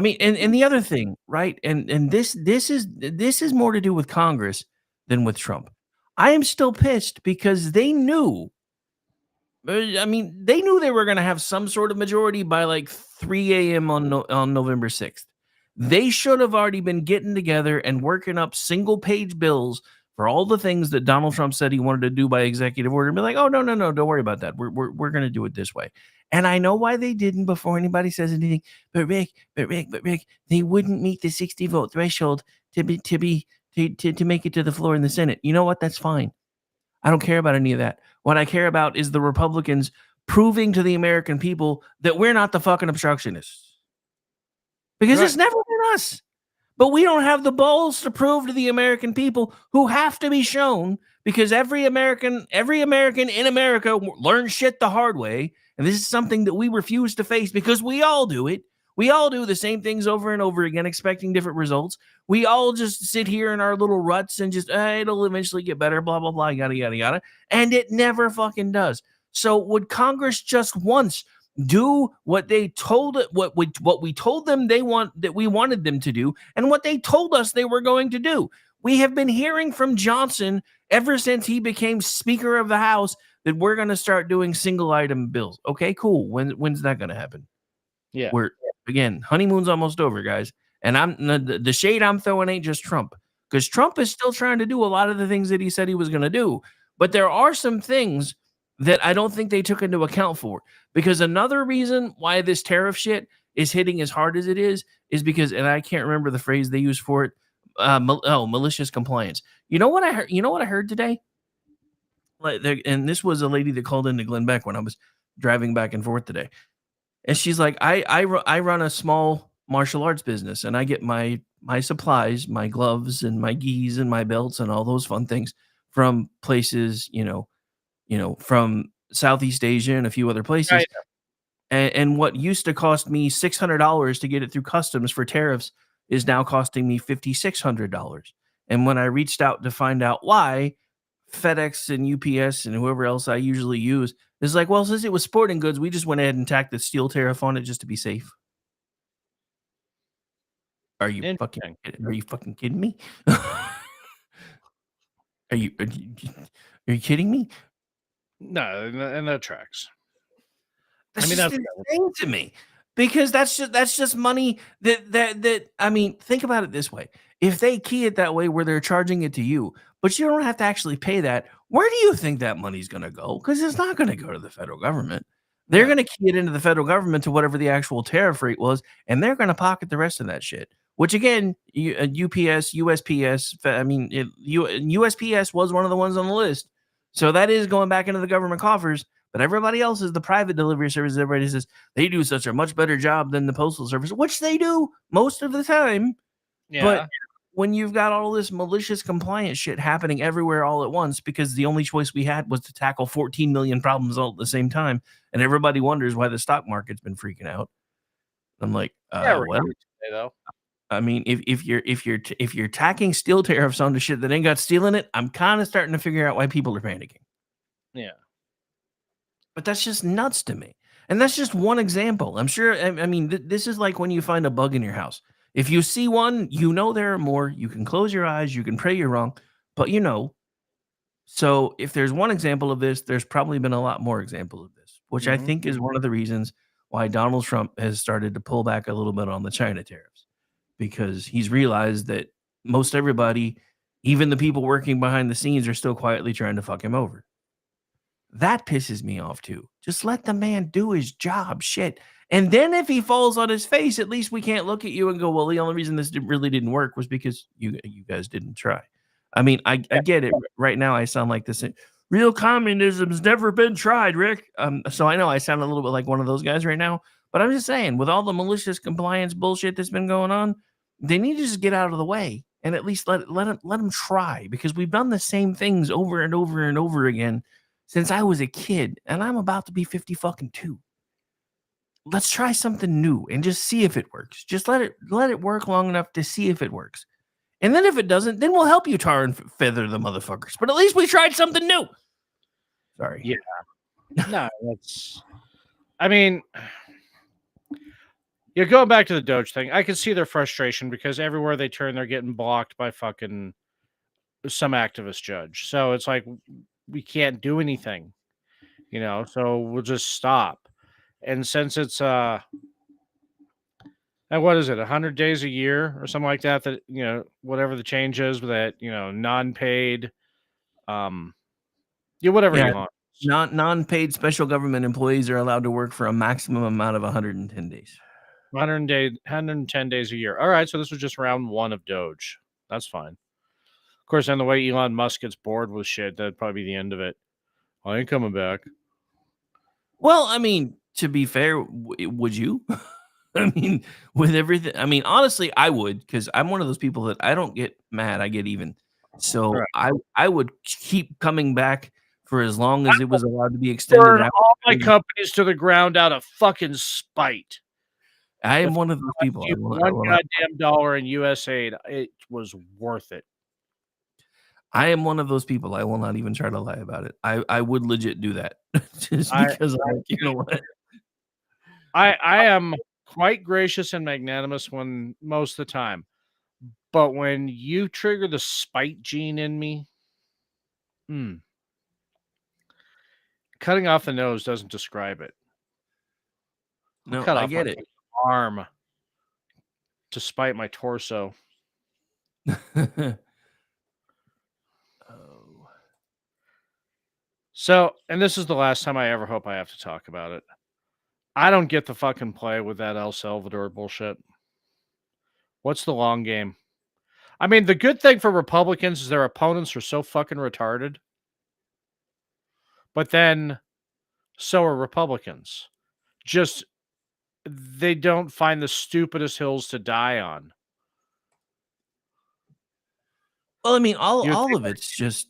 mean, and the other thing, right? And this is more to do with Congress than with Trump. I am still pissed because they knew. I mean, they knew they were going to have some sort of majority by like 3 a.m. on November 6th. They should have already been getting together and working up single page bills for all the things that Donald Trump said he wanted to do by executive order and be like, oh, no, don't worry about that. We're going to do it this way. And I know why they didn't before anybody says anything. But Rick, they wouldn't meet the 60 vote threshold to make it to the floor in the Senate. You know what? That's fine. I don't care about any of that. What I care about is the Republicans proving to the American people that we're not the fucking obstructionists. Because it's never been us. But we don't have the balls to prove to the American people who have to be shown, because every American in America learns shit the hard way. And this is something that we refuse to face because we all do it. We all do the same things over and over again, expecting different results. We all just sit here in our little ruts and just, it'll eventually get better, blah, blah, blah, yada, yada, yada. And it never fucking does. So would Congress just once do what they told it, what we told them that we wanted them to do, and what they told us they were going to do? We have been hearing from Johnson ever since he became Speaker of the House that we're going to start doing single item bills. Okay, cool. When's that going to happen? Yeah. Again, honeymoon's almost over, guys. And the shade I'm throwing ain't just Trump, because Trump is still trying to do a lot of the things that he said he was going to do. But there are some things that I don't think they took into account for, because another reason why this tariff shit is hitting as hard as it is because, and I can't remember the phrase they use for it. Malicious compliance. You know what I heard? You know what I heard today? And this was a lady that called into Glenn Beck when I was driving back and forth today. And she's like, I run a small martial arts business, and I get my supplies, my gloves and my gis and my belts and all those fun things from places, from Southeast Asia and a few other places. Right. And what used to cost me $600 to get it through customs for tariffs is now costing me $5,600. And when I reached out to find out why, FedEx and UPS and whoever else I usually use is like, well, since it was sporting goods, we just went ahead and tacked the steel tariff on it just to be safe. Are you fucking kidding me? Are you kidding me? No, and that tracks. That's insane to me, because that's just money that I mean, think about it this way. If they key it that way where they're charging it to you, but you don't have to actually pay that, where do you think that money's going to go? Because it's not going to go to the federal government. They're going to key it into the federal government to whatever the actual tariff rate was, and they're going to pocket the rest of that shit. Which again, UPS, USPS, USPS was one of the ones on the list. So that is going back into the government coffers. But everybody else is the private delivery service. Everybody says they do such a much better job than the postal service, which they do most of the time. Yeah. But when you've got all this malicious compliance shit happening everywhere all at once, because the only choice we had was to tackle 14 million problems all at the same time, and everybody wonders why the stock market's been freaking out. I'm like, well, though. I mean, if you're tacking steel tariffs onto shit that ain't got steel in it, I'm kind of starting to figure out why people are panicking. Yeah. But that's just nuts to me. And that's just one example. I'm sure, I mean, this is like when you find a bug in your house. If you see one, there are more. You can close your eyes. You can pray you're wrong. But So if there's one example of this, there's probably been a lot more examples of this, which I think is one of the reasons why Donald Trump has started to pull back a little bit on the China tariffs. Because he's realized that most everybody, even the people working behind the scenes, are still quietly trying to fuck him over. That pisses me off too. Just let the man do his job, shit. And then if he falls on his face, at least we can't look at you and go, well, the only reason this really didn't work was because you guys didn't try. I mean, I get it. Right now I sound like this. Real communism's never been tried, Rick. So I know I sound a little bit like one of those guys right now, But I'm just saying, with all the malicious compliance bullshit that's been going on, they need to just get out of the way and at least let them try, because we've done the same things over and over and over again since I was a kid, and I'm about to be 50 fucking 2. Let's try something new and just see if it works. Just let it work long enough to see if it works. And then if it doesn't, then we'll help you tar and feather the motherfuckers. But at least we tried something new. Sorry. Yeah. No, that's. I mean, yeah, going back to the Doge thing, I can see their frustration because everywhere they turn, they're getting blocked by fucking some activist judge. So it's like we can't do anything, so we'll just stop. And since it's what is it, 100 days a year or something like that, whatever the change is with that, non-paid, whatever you want. Non-paid special government employees are allowed to work for a maximum amount of 110 days. 110 days a year. All right, so this was just round 1 of Doge. That's fine. Of course, then the way Elon Musk gets bored with shit, that'd probably be the end of it. I ain't coming back. Well, I mean, to be fair, would you? I mean, with everything, I mean, honestly, I would, because I'm one of those people that I don't get mad, I get even. So Right. I would keep coming back for as long as it was allowed to be extended. Burn all my companies to the ground out of fucking spite. I am one of those people. I will One not- goddamn dollar in US aid, it was worth it. I am one of those people. I will not even try to lie about it. I would legit do that just because I'm like, you know what? I am quite gracious and magnanimous when most of the time, but when you trigger the spite gene in me, cutting off the nose doesn't describe it. I'll No, cut I off get my it. arm to spite my torso. So, and this is the last time I ever hope I have to talk about it. I don't get the fucking play with that El Salvador bullshit. What's the long game? I mean, the good thing for Republicans is their opponents are so fucking retarded. But then so are Republicans. Just they don't find the stupidest hills to die on. Well, I mean, all of it's just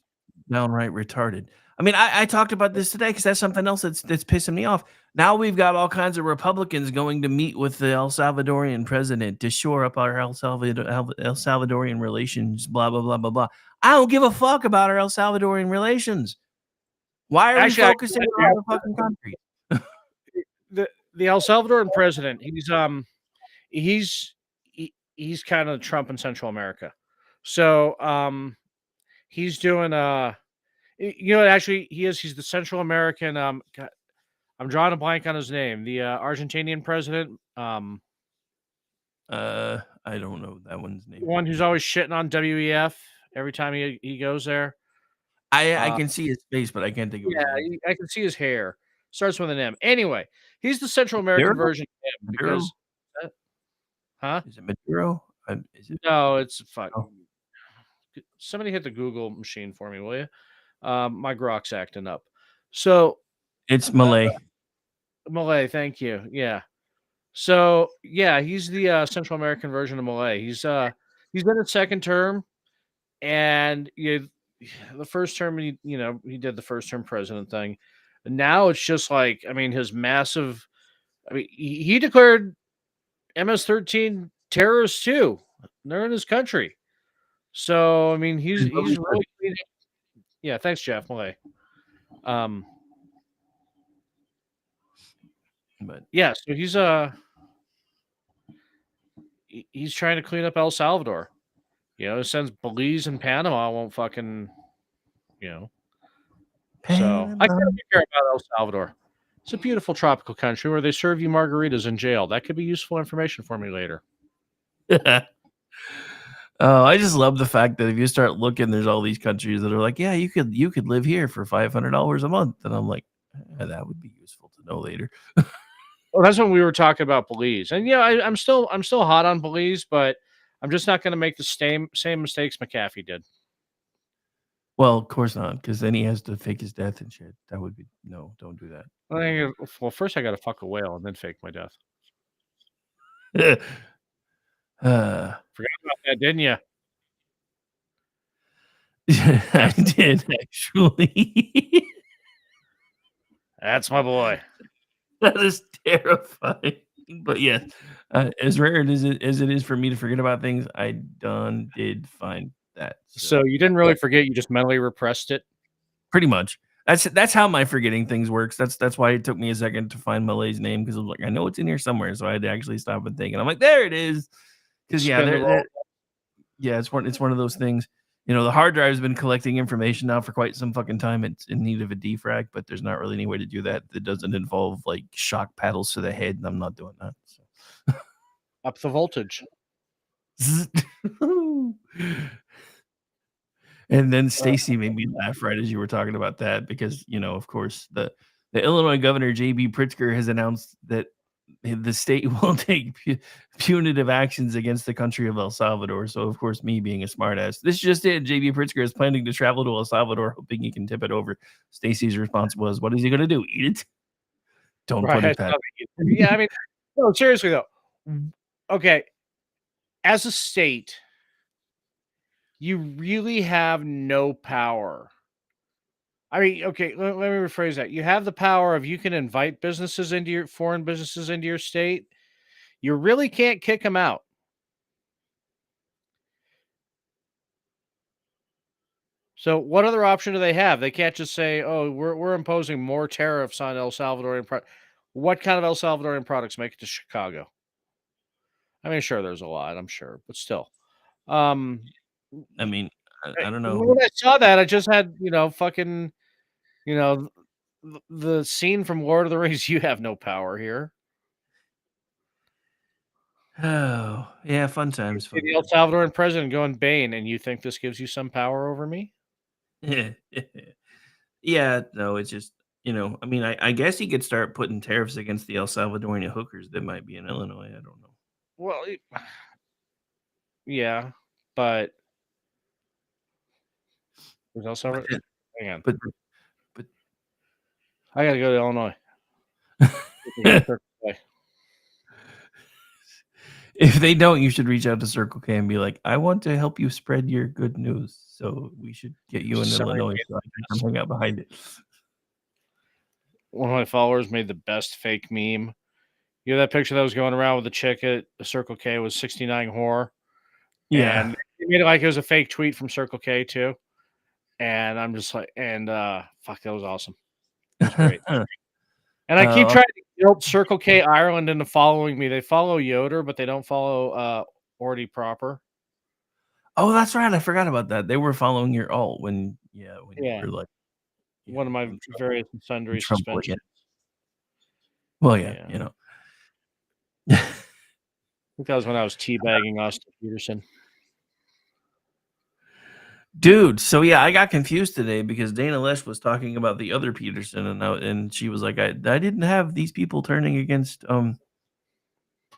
downright retarded. I mean, I talked about this today because that's something else that's pissing me off. Now we've got all kinds of Republicans going to meet with the El Salvadorian president to shore up our El Salvadorian relations, blah, blah, blah, blah, blah. I don't give a fuck about our El Salvadorian relations. Why are we focusing on the fucking country? The El Salvadoran president, he's kind of Trump in Central America. So he's doing actually he's the Central American God, I'm drawing a blank on his name. The Argentinian president. I don't know that one's name. One who's always shitting on WEF every time he goes there. I can see his face, but I can't think of his name. I can see his hair. Starts with an M. Anyway, he's the Central American version of him because Is it Maduro? No, it's fuck. Somebody hit the Google machine for me, will you? My grok's acting up. So it's Malay. Malay, thank you. Yeah. So yeah, he's the Central American version of Malay. He's in his second term, and the first term he did the first term president thing. And now it's just like, I mean, his massive. I mean, he declared MS-13 terrorists too. They're in his country. So I mean, he's really. Yeah, thanks, Jeff Malay. But yeah, so he's trying to clean up El Salvador. Since Belize and Panama won't fucking, So I kind of care about El Salvador. It's a beautiful tropical country where they serve you margaritas in jail. That could be useful information for me later. Oh, I just love the fact that if you start looking, there's all these countries that are like, yeah, you could live here for $500 a month, and I'm like, that would be useful to know later. Well, that's when we were talking about Belize, and I'm still hot on Belize, but I'm just not going to make the same mistakes McAfee did. Well, of course not, because then he has to fake his death and shit. That would be no, don't do that. Well, first I got to fuck a whale and then fake my death. Forgot about that, didn't you? I did actually. That's my boy. That is terrifying. But yes, as rare as it is for me to forget about things, I did find that. So you didn't really forget, you just mentally repressed it? Pretty much. That's how my forgetting things works. That's why it took me a second to find Malay's name, because I was like, I know it's in here somewhere, so I had to actually stop and think. And I'm like, there it is. Because yeah, Spin the roll. yeah, it's one of those things. You know, the hard drive's been collecting information now for quite some fucking time. It's in need of a defrag, but there's not really any way to do that that doesn't involve like shock paddles to the head, and I'm not doing that. So. Up the voltage. And then Stacy made me laugh right as you were talking about that, because, you know, of course, the Illinois Governor J.B. Pritzker has announced that the state will take punitive actions against the country of El Salvador. So, of course, me being a smartass, this just it. J.B. Pritzker is planning to travel to El Salvador, hoping he can tip it over. Stacy's response was, "What is he going to do? Eat it? Don't put it past." Yeah, I mean, no, seriously though. Okay, as a state, you really have no power. I mean, okay, let me rephrase that. You have the power of, you can invite foreign businesses into your state. You really can't kick them out. So what other option do they have? They can't just say, "Oh, we're imposing more tariffs on El Salvadorian What kind of El Salvadorian products make it to Chicago? I mean, sure, there's a lot, I'm sure, but still. I mean, I don't know. When I saw that, I just had, fucking, the scene from Lord of the Rings. You have no power here. Oh, yeah, fun times. You're the El Salvadoran president going, "Bane," and you think this gives you some power over me? Yeah, no, it's just, I mean, I guess he could start putting tariffs against the El Salvadorian hookers that might be in Illinois. I don't know. Well, yeah, but there's also hang on. But I gotta go to Illinois. If they don't, you should reach out to Circle K and be like, "I want to help you spread your good news, so we should get you in Illinois so I can come hang out behind it." One of my followers made the best fake meme. You know that picture that was going around with the chick at the Circle K was 69 whore? Yeah. And he made it like it was a fake tweet from Circle K too. And I'm just like, fuck, that was awesome. That's great. And I keep trying to guilt Circle K Ireland into following me. They follow Yoder, but they don't follow Ordy proper. Oh, that's right. I forgot about that. They were following your alt when you were like one of my various and sundry suspensions. Well, yeah. I think that was when I was teabagging Austin Peterson. Dude, so yeah, I got confused today because Dana Lesh was talking about the other Peterson, and she was like, I didn't have these people turning against I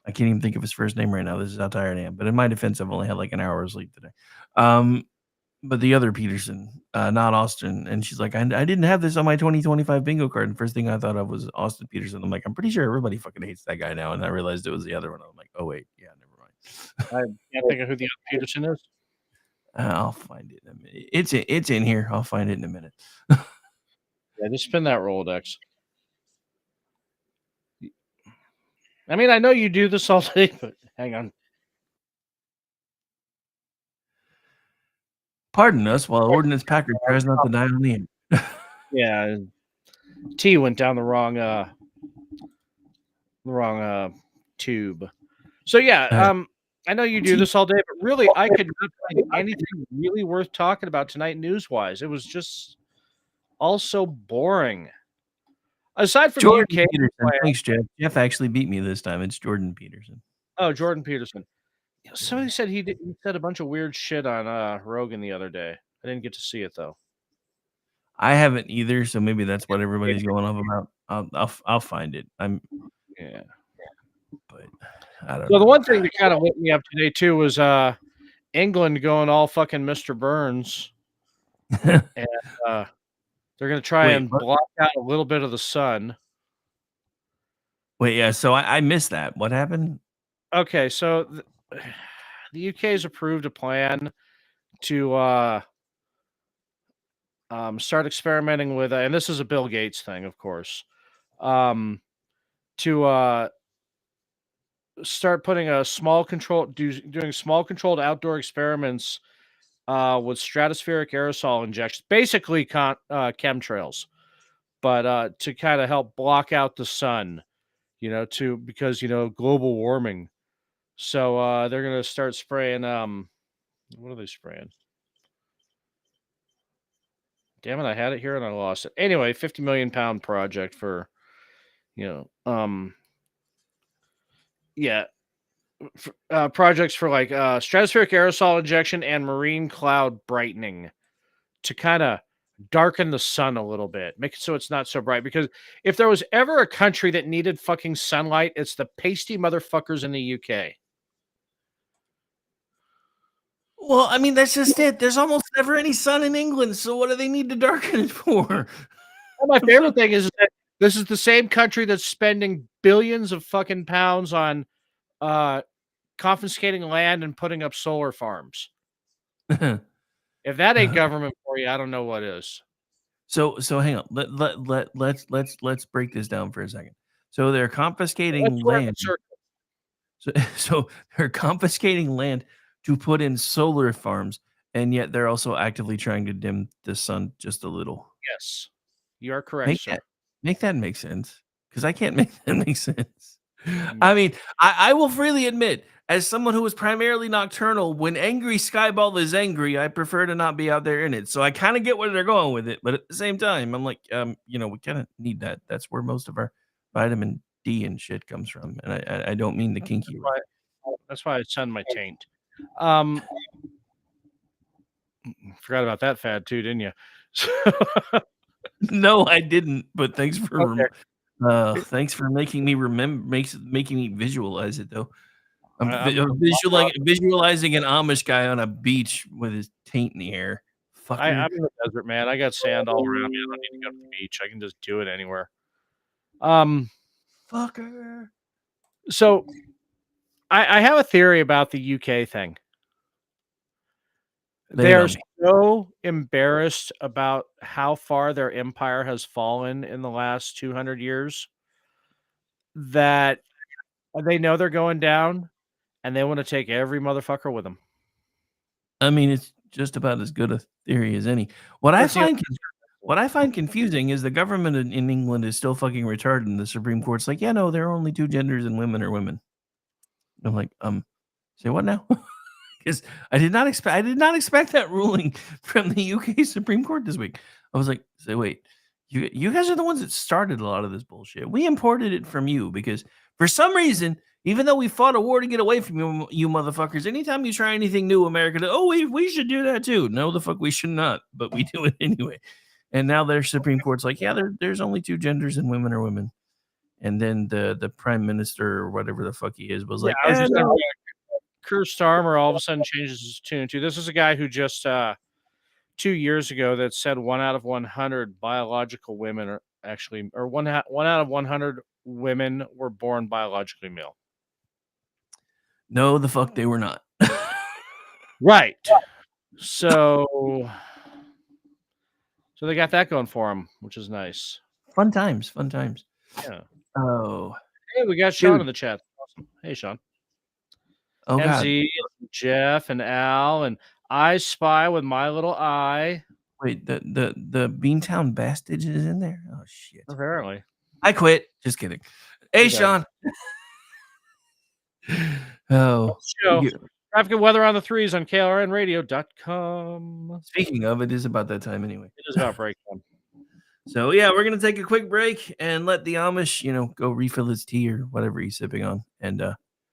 can't even think of his first name right now. This is how tired I am. But in my defense, I've only had like an hour of sleep today. But the other Peterson, not Austin. And she's like, I didn't have this on my 2025 bingo card. And first thing I thought of was Austin Peterson. I'm like, I'm pretty sure everybody fucking hates that guy now. And I realized it was the other one. I'm like, oh wait, yeah, never mind. I can't think of who the other Peterson is. I'll find it in a minute. It's in here. I'll find it in a minute. Yeah, just spin that Rolodex. I mean, I know you do this all day, but hang on. Pardon us while Ordnance Packard tries not to die on the end. Yeah, T went down the wrong tube. So yeah, I know you do this all day, but really, I could not find anything really worth talking about tonight news-wise. It was just all so boring. Aside from Jordan UK, Peterson. Thanks, Jeff. Jeff actually beat me this time. It's Jordan Peterson. Oh, Jordan Peterson. Somebody said he said a bunch of weird shit on Rogan the other day. I didn't get to see it though. I haven't either, so maybe that's what everybody's going off about. I'll find it. But I don't know. The one thing that kind of lit me up today too was England going all fucking Mr. Burns, and they're going to try and block out a little bit of the sun. Wait, yeah. So I missed that. What happened? okay, so the UK has approved a plan to start experimenting with, and this is a Bill Gates thing, of course, um, to start putting a doing small controlled outdoor experiments with stratospheric aerosol injections, basically chemtrails, but to kind of help block out the sun, because global warming. So they're gonna start spraying. What are they spraying? Damn it, I had it here and I lost it. Anyway, 50 million pound project for, you know, yeah, projects for like stratospheric aerosol injection and marine cloud brightening to kind of darken the sun a little bit, make it so it's not so bright. Because if there was ever a country that needed fucking sunlight, it's the pasty motherfuckers in the UK. Well, I mean, that's just it. There's almost never any sun in England, so what do they need to darken it for? Well, my favorite thing is that this is the same country that's spending billions of fucking pounds on confiscating land and putting up solar farms. If that ain't government for you, I don't know what is. So hang on. Let's break this down for a second. So they're confiscating land. So they're confiscating land to put in solar farms, and yet they're also actively trying to dim the sun just a little. Yes, you are correct, sir. Make that make sense, because I can't make that make sense. I mean, I will freely admit, as someone who is primarily nocturnal, when angry Skyball is angry, I prefer to not be out there in it. So I kind of get where they're going with it, but at the same time, I'm like, we kind of need that. That's where most of our vitamin D and shit comes from, and I don't mean the kinky. That's why I sun my taint. Forgot about that fad too, didn't you? No, I didn't. But thanks for thanks for making me making me visualize it though. I'm visualizing an Amish guy on a beach with his taint in the air. I'm in the desert, man. I got sand all around me. I don't need to go to the beach. I can just do it anywhere. Fucker. So I have a theory about the UK thing. They are so embarrassed about how far their empire has fallen in the last 200 years that they know they're going down and they want to take every motherfucker with them. I mean, it's just about as good a theory as any. What I find confusing is the government in England is still fucking retarded, and the Supreme Court's like, yeah, no, there are only two genders, and women are women. I'm like, say what now? Because I did not expect that ruling from the UK Supreme Court this week. I was like, say, wait, you guys are the ones that started a lot of this bullshit. We imported it from you because for some reason, even though we fought a war to get away from you motherfuckers, anytime you try anything new, America, we should do that too. No, the fuck we should not, but we do it anyway. And now their Supreme Court's like, yeah, there's only two genders and women are women. And then the prime minister or whatever the fuck he is was like, Keir Starmer all of a sudden changes his tune too. This is a guy who just 2 years ago that said 1 out of 100 biological women are actually, or one out of 100 women were born biologically male. No, the fuck they were not. Right. So they got that going for them, which is nice. Fun times. Yeah. Oh. Hey, we got Sean in the chat. Awesome. Hey, Sean. Oh, MZ, Jeff, and Al, and I Spy with my little eye. Wait, the Beantown Bastage is in there? Oh, shit. Apparently. I quit. Just kidding. Hey, Sean. Oh. Traffic and weather on the threes on KLRNradio.com. Speaking of, it is about that time anyway. It is about break time. So, yeah, we're going to take a quick break and let the Amish, go refill his tea or whatever he's sipping on. And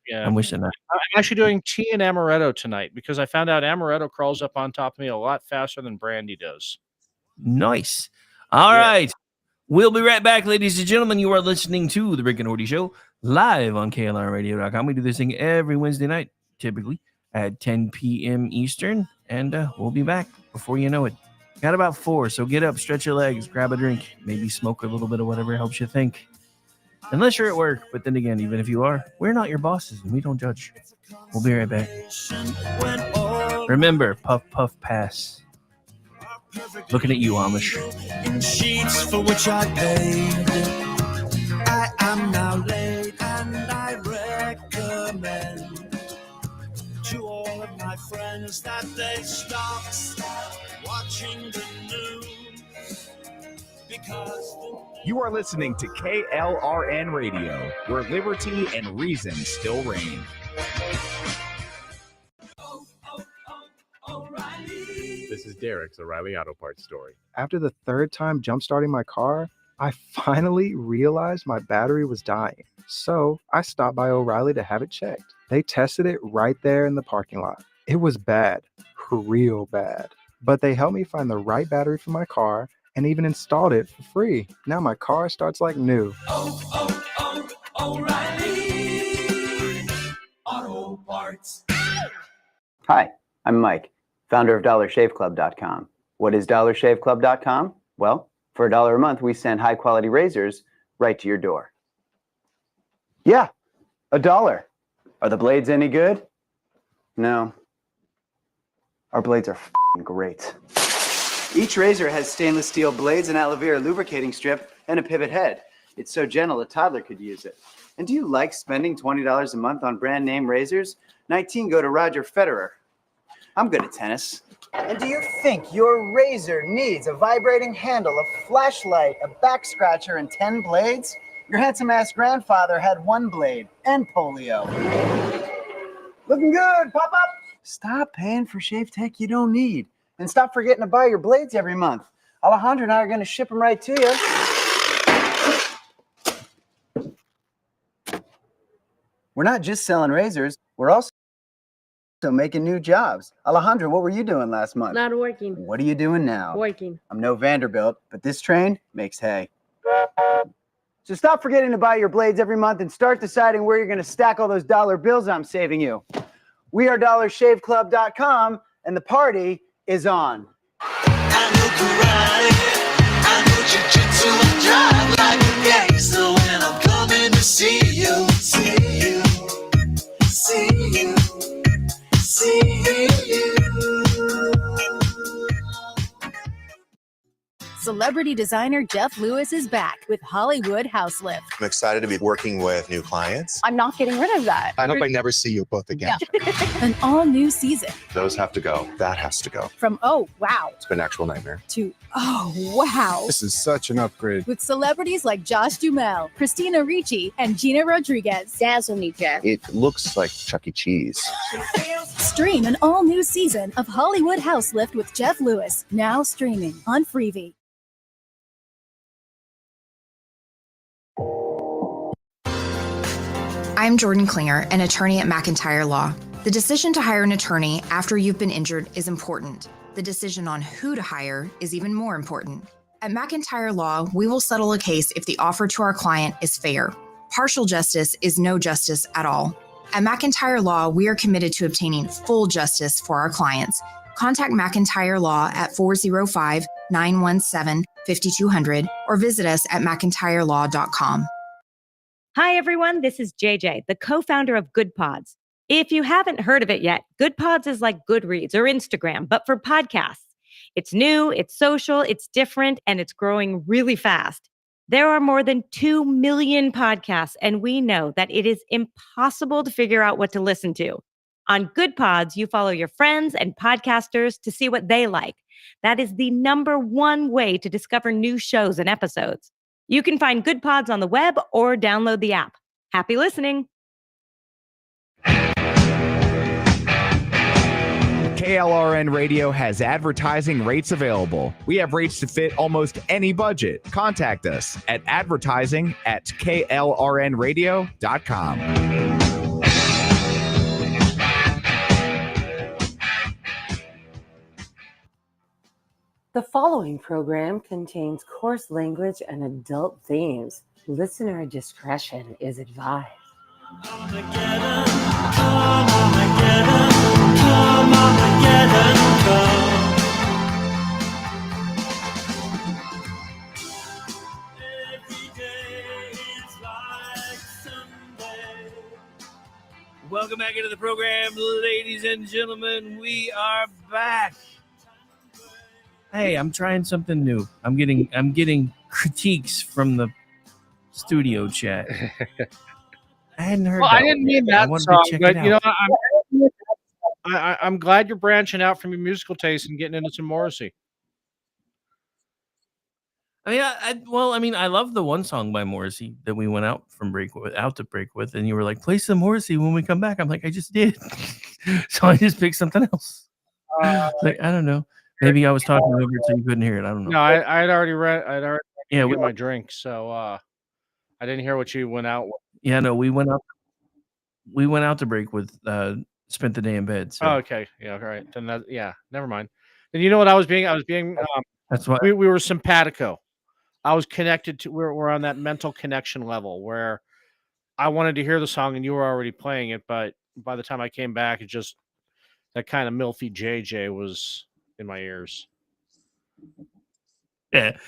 yeah, I'm wishing that. I'm actually doing tea and amaretto tonight because I found out amaretto crawls up on top of me a lot faster than brandy does. Nice. All right. We'll be right back, ladies and gentlemen. You are listening to The Rick and Morty Show live on KLRradio.com. We do this thing every Wednesday night, typically at 10 p.m. Eastern, and we'll be back before you know it. Got about 4, so get up, stretch your legs, grab a drink, maybe smoke a little bit of whatever helps you think. Unless you're at work, but then again, even if you are, we're not your bosses and we don't judge. We'll be right back. Remember, puff, puff, pass. Looking at you, Amish. In sheets for which I paid. I am now late and I recommend to all of my friends that they stop watching the news because You are listening to KLRN Radio, where liberty and reason still reign. This is Derek's O'Reilly Auto Parts story. After the third time jump-starting my car, I finally realized my battery was dying. So I stopped by O'Reilly to have it checked. They tested it right there in the parking lot. It was bad, real bad. But they helped me find the right battery for my car and even installed it for free. Now my car starts like new. O'Reilly Auto Parts. Hi, I'm Mike, founder of DollarShaveClub.com. What is DollarShaveClub.com? Well, for $1 a month, we send high-quality razors right to your door. Yeah, $1. Are the blades any good? No. Our blades are f***ing great. Each razor has stainless steel blades, an aloe vera lubricating strip, and a pivot head. It's so gentle a toddler could use it. And do you like spending $20 a month on brand name razors? 19 go to Roger Federer. I'm good at tennis. And do you think your razor needs a vibrating handle, a flashlight, a back scratcher, and 10 blades? Your handsome-ass grandfather had 1 blade and polio. Looking good, pop up! Stop paying for shave tech you don't need. And stop forgetting to buy your blades every month. Alejandro and I are going to ship them right to you. We're not just selling razors, we're also making new jobs. Alejandro, what were you doing last month? Not working. What are you doing now? Working. I'm no Vanderbilt, but this train makes hay. So stop forgetting to buy your blades every month and start deciding where you're going to stack all those dollar bills I'm saving you. We are DollarShaveClub.com, and the party is on. I know karate, I know jiu-jitsu, I drive like a gangster when I'm coming to see you, see you, see you, see you. Celebrity designer Jeff Lewis is back with Hollywood House Lift. I'm excited to be working with new clients. I'm not getting rid of that. I hope I never see you both again. An all-new season. Those have to go. That has to go. From oh, wow, It's been an actual nightmare. to oh, wow. This is such an upgrade. With celebrities like Josh Duhamel, Christina Ricci, and Gina Rodriguez. Dazzle me, Jeff. It looks like Chuck E. Cheese. Stream an all-new season of Hollywood House Lift with Jeff Lewis, now streaming on Freevee. I'm Jordan Klinger, an attorney at McIntyre Law. The decision to hire an attorney after you've been injured is important. The decision on who to hire is even more important. At McIntyre Law, we will settle a case if the offer to our client is fair. Partial justice is no justice at all. At McIntyre Law, we are committed to obtaining full justice for our clients. Contact McIntyre Law at 405-917-5200 or visit us at mcintyrelaw.com. Hi, everyone. This is JJ, the co-founder of Good Pods. If you haven't heard of it yet, Good Pods is like Goodreads or Instagram, but for podcasts. It's new, it's social, it's different, and it's growing really fast. There are more than 2 million podcasts, and we know that it is impossible to figure out what to listen to. On Good Pods, you follow your friends and podcasters to see what they like. That is the #1 way to discover new shows and episodes. You can find Good Pods on the web or download the app. Happy listening. KLRN Radio has advertising rates available. We have rates to fit almost any budget. Contact us at advertising@klrnradio.com. The following program contains coarse language and adult themes. Listener discretion is advised. back into the program, ladies and gentlemen. We are back. Hey, I'm trying something new. I'm getting critiques from the studio chat. I hadn't heard. Well, that I didn't one mean yet. I that wanted song, to check but it you know, out. I'm glad you're branching out from your musical taste and getting into some Morrissey. I mean, I love the one song by Morrissey that we went out to break with, and you were like, play some Morrissey when we come back. I'm like, I just did. So I just picked something else. Like, I don't know. Maybe I was talking over it so you couldn't hear it. I don't know. No, I'd already Yeah, get my drink, so I didn't hear what you went out with. Yeah, no, we went out to break with Spent the Day in Bed. So Oh, okay. Yeah, all right. Then never mind. And you know what I was being that's why we were simpatico. I was connected to we're on that mental connection level where I wanted to hear the song and you were already playing it, but by the time I came back, it just that kind of milfy JJ was in my ears. Yeah.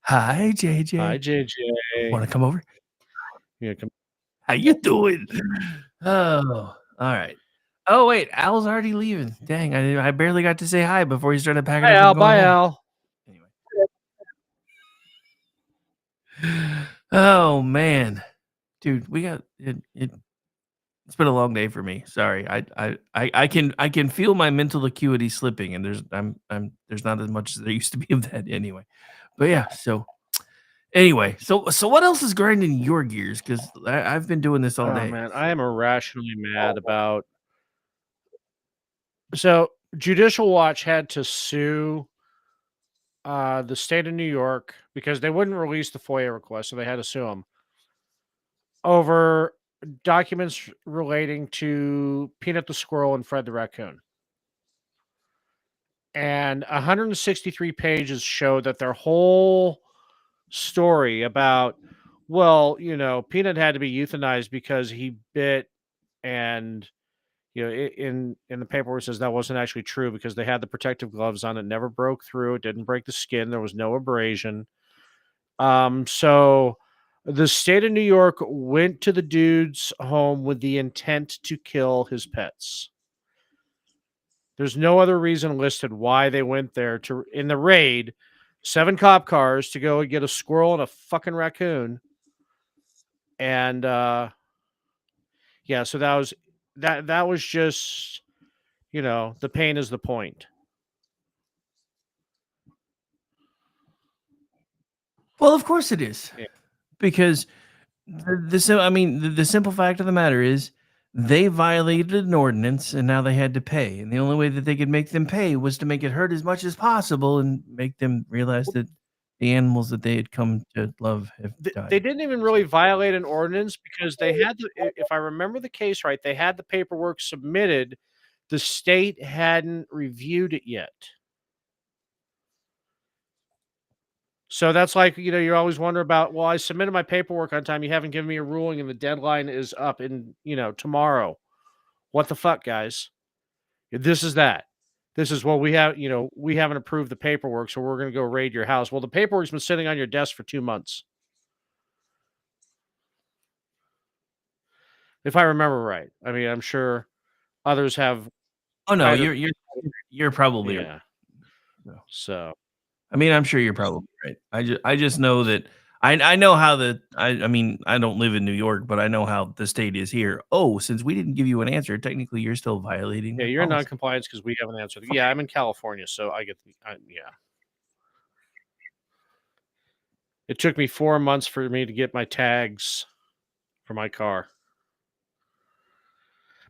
Hi, JJ. Hi, JJ. Want to come over? Yeah, come. How you doing? Oh, all right. Oh wait, Al's already leaving. Dang, I barely got to say hi before he started packing Hi, up. Al. And going Bye, home. Al. Oh man, dude, we got it. It's been a long day for me. Sorry, I can feel my mental acuity slipping, and there's not as much as there used to be of that anyway. But yeah, so anyway, so what else is grinding your gears? Because I've been doing this all Oh day. man, I am irrationally mad about. So Judicial Watch had to sue the state of New York because they wouldn't release the FOIA request, so they had to sue them over documents relating to Peanut the squirrel and Fred the raccoon. And 163 pages show that their whole story about, well, you know, Peanut had to be euthanized because he bit, and you know, in the paperwork it says that wasn't actually true because they had the protective gloves on. It never broke through. It didn't break the skin. There was no abrasion. So the state of New York went to the dude's home with the intent to kill his pets. There's no other reason listed why they went there in the raid, 7 cop cars to go and get a squirrel and a fucking raccoon. And yeah, so that was just, you know, the pain is the point. Well, of course it is. Yeah. Because the simple fact of the matter is they violated an ordinance and now they had to pay. And the only way that they could make them pay was to make it hurt as much as possible and make them realize that the animals that they had come to love have died. They didn't even really violate an ordinance because they had if I remember the case right, they had the paperwork submitted. The state hadn't reviewed it yet. So that's like, you know, you're always wondering about, well, I submitted my paperwork on time. You haven't given me a ruling and the deadline is up in, you know, tomorrow. What the fuck, guys? This is that. This is what we have, you know, we haven't approved the paperwork, so we're going to go raid your house. Well, the paperwork's been sitting on your desk for 2 months. If I remember right. I mean, I'm sure others have. Oh no, you're probably yeah. Right. So, I mean, I'm sure you're probably right. I just know that I know how I mean, I don't live in New York, but I know how the state is here. Oh, since we didn't give you an answer, technically you're still violating. Yeah, you're in non-compliance because we haven't answered. Yeah, I'm in California, so I get yeah. It took me 4 months for me to get my tags for my car.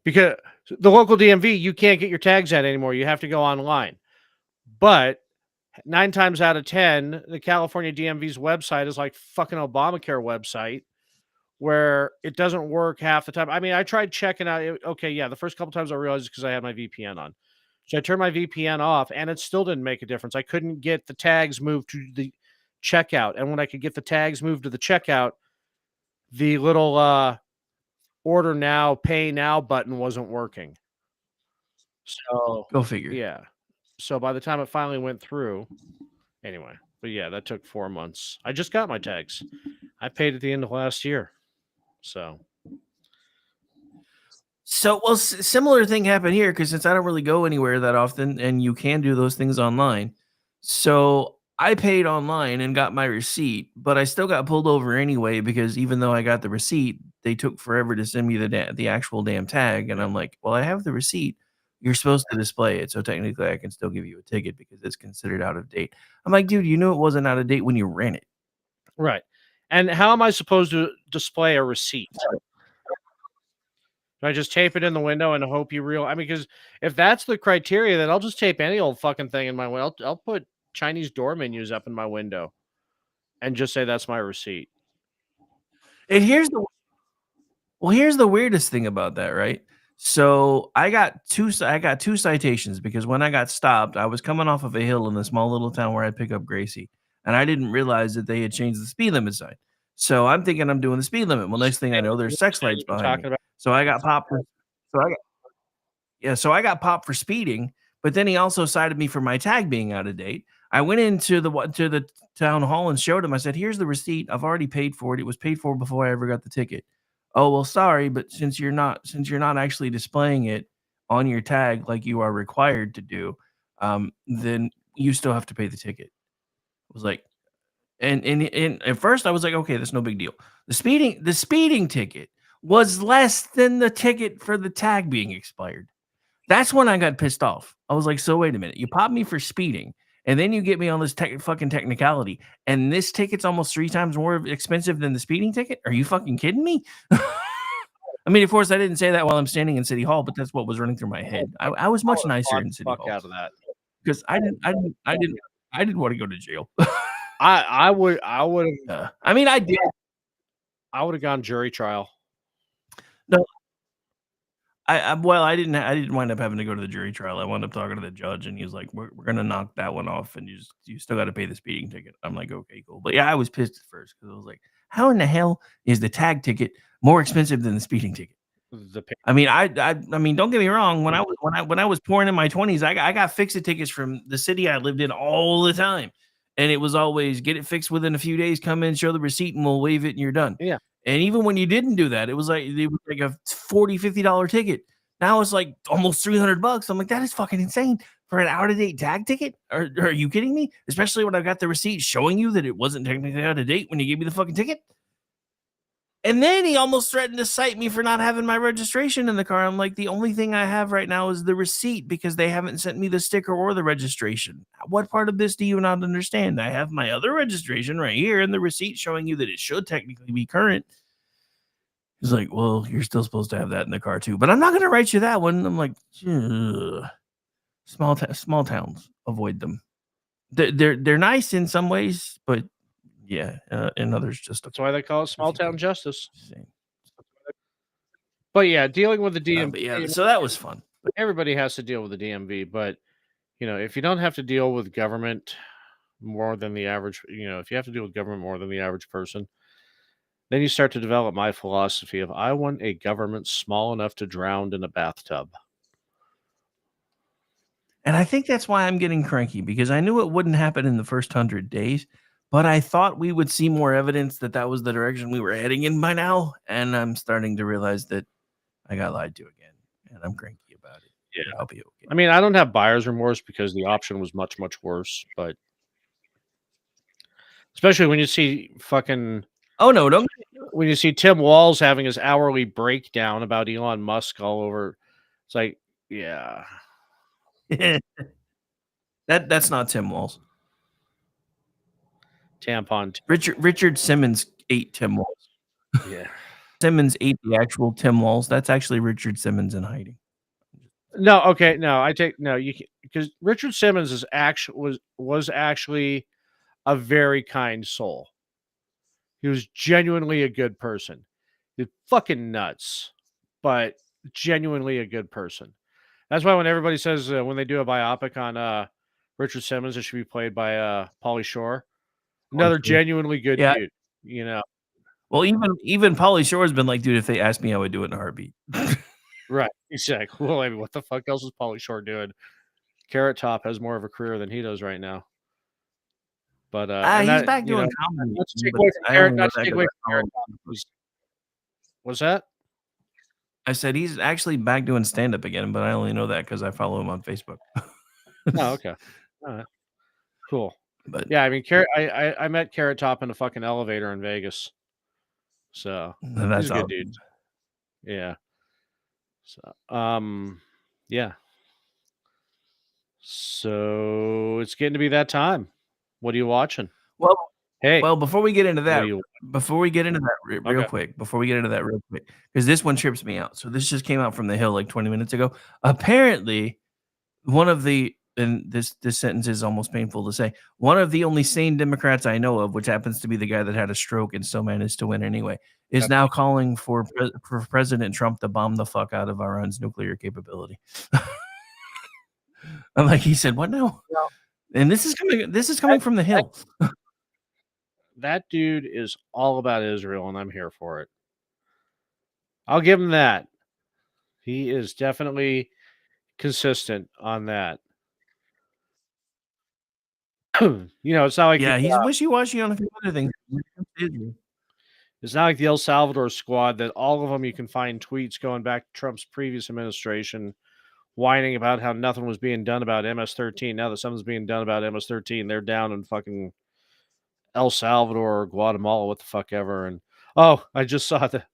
Because the local DMV, you can't get your tags at anymore. You have to go online. But 9 times out of 10, the California DMV's website is like fucking Obamacare website where it doesn't work half the time. I mean, I tried checking out. Okay, yeah, the first couple times I realized it's because I had my VPN on. So I turned my VPN off and it still didn't make a difference. I couldn't get the tags moved to the checkout. And when I could get the tags moved to the checkout, the little order now, pay now button wasn't working. So Go figure. Yeah. So by the time it finally went through, anyway, but yeah, that took 4 months. I just got my tags. I paid at the end of last year. So So, well, similar thing happened here because since I don't really go anywhere that often, and you can do those things online, so I paid online and got my receipt, but I still got pulled over anyway because even though I got the receipt, they took forever to send me the actual damn tag, and I'm like, well, I have the receipt. You're supposed to display it, so technically I can still give you a ticket because it's considered out of date. I'm like, dude, you knew it wasn't out of date when you ran it. Right. And how am I supposed to display a receipt? Do I just tape it in the window and hope you real? I mean, because if that's the criteria, then I'll just tape any old fucking thing in my window. I'll put Chinese door menus up in my window and just say that's my receipt. And here's the weirdest thing about that, right? So I got two citations because when I got stopped, I was coming off of a hill in the small little town where I pick up Gracie, and I didn't realize that they had changed the speed limit sign. So I'm thinking I'm doing the speed limit. Well, next thing I know, there's sex lights You're behind me. talking about So I got popped. So I got popped for speeding, but then he also cited me for my tag being out of date. I went into the town hall and showed him. I said, "Here's the receipt. I've already paid for it. It was paid for before I ever got the ticket." "Oh, well, sorry, but since you're not actually displaying it on your tag like you are required to do, then you still have to pay the ticket." I was like, and at first I was like, "Okay, that's no big deal." The speeding ticket was less than the ticket for the tag being expired. That's when I got pissed off. I was like, "So wait a minute, you popped me for speeding, and then you get me on this fucking technicality, and this ticket's almost 3 times more expensive than the speeding ticket? Are you fucking kidding me?" I mean, of course, I didn't say that while I'm standing in City Hall, but that's what was running through my head. I was much nicer in City fuck Hall out of that. because I didn't want to go to jail. I would have I mean, I did. I would have gone jury trial. No, I didn't wind up having to go to the jury trial. I wound up talking to the judge, and he was like, "We're gonna knock that one off, and you still got to pay the speeding ticket." I'm like, "Okay, cool." But yeah, I was pissed at first because I was like, "How in the hell is the tag ticket more expensive than the speeding ticket?" I mean, I mean, don't get me wrong. When I was pouring in my 20s, I got fix-it tickets from the city I lived in all the time, and it was always get it fixed within a few days. Come in, show the receipt, and we'll waive it, and you're done. Yeah. And even when you didn't do that, it was like a $40-$50 ticket. Now it's like almost $300. I'm like, that is fucking insane for an out-of-date tag ticket. Are you kidding me? Especially when I got the receipt showing you that it wasn't technically out of date when you gave me the fucking ticket. And then he almost threatened to cite me for not having my registration in the car. I'm like, the only thing I have right now is the receipt because they haven't sent me the sticker or the registration. What part of this do you not understand? I have my other registration right here and the receipt showing you that it should technically be current. He's like, well, you're still supposed to have that in the car too, but I'm not going to write you that one. I'm like, ugh. Small towns, avoid them. They're nice in some ways, but yeah, in others, just That's why they call it small town justice. But yeah, dealing with the DMV. But yeah, so that was fun. Everybody has to deal with the DMV, but if you don't have to deal with government more than the average, if you have to deal with government more than the average person, then you start to develop my philosophy of I want a government small enough to drown in a bathtub. And I think that's why I'm getting cranky because I knew it wouldn't happen in the first 100 days, but I thought we would see more evidence that that was the direction we were heading in by now. And I'm starting to realize that I got lied to again, and I'm cranky about it. Yeah, I'll be okay. I mean, I don't have buyer's remorse because the option was much, much worse, but especially when you see fucking Oh no, don't when you see Tim Walz having his hourly breakdown about Elon Musk all over. It's like, yeah. That's not Tim Walz. Tampon. Richard Simmons ate Tim Walz. Yeah. Simmons ate the actual Tim Walz. That's actually Richard Simmons in hiding. No, okay, no, you because Richard Simmons was actually a very kind soul. He was genuinely a good person. He's fucking nuts, but genuinely a good person. That's why when everybody says when they do a biopic on Richard Simmons, it should be played by Pauly Shore. Another genuinely good dude, Well, even Pauly Shore has been like, dude, if they asked me, I would do it in a heartbeat. Right, exactly. Well, I mean, what the fuck else is Pauly Shore doing? Carrot Top has more of a career than he does right now. But he's back doing comedy. Not to take away from Carrot Top. What's that? I said he's actually back doing stand up again, but I only know that because I follow him on Facebook. Oh, okay. All right. Cool. But Yeah, I mean, I met Carrot Top in a fucking elevator in Vegas. So that's he's a good dude. awesome. Yeah. So yeah. So it's getting to be that time. What are you watching? Well, Hey, before we get into what that, do you real Okay. quick, because this one trips me out. So this just came out from the Hill like 20 minutes ago. Apparently, one of the and this sentence is almost painful to say. One of the only sane Democrats I know of, which happens to be the guy that had a stroke and still managed to win anyway, is now calling for President Trump to bomb the fuck out of Iran's nuclear capability. I'm like, he said, what now? And this is coming from the Hill. That dude is all about Israel, and I'm here for it. I'll give him that. He is definitely consistent on that. It's not like Yeah, he's wishy-washy on a few other things. It's not like the El Salvador squad that all of them you can find tweets going back to Trump's previous administration whining about how nothing was being done about MS-13. Now that something's being done about MS-13, they're down in fucking El Salvador or Guatemala, what the fuck ever. And I just saw that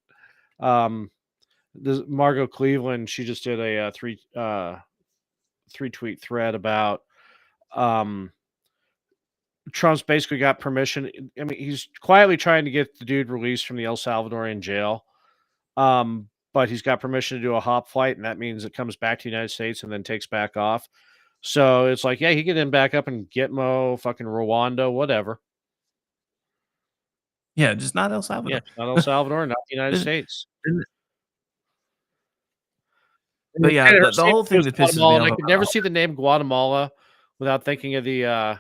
this Margot Cleveland, she just did a three tweet thread about Trump's basically got permission. I mean, he's quietly trying to get the dude released from the El Salvadorian jail. But he's got permission to do a hop flight, and that means it comes back to the United States and then takes back off. So it's like, yeah, he can then back up and Gitmo, fucking Rwanda, whatever. Yeah, just not El Salvador. Yeah, not El Salvador, not the United States. But yeah, the whole thing that pisses me off. I could never see the name Guatemala without thinking of the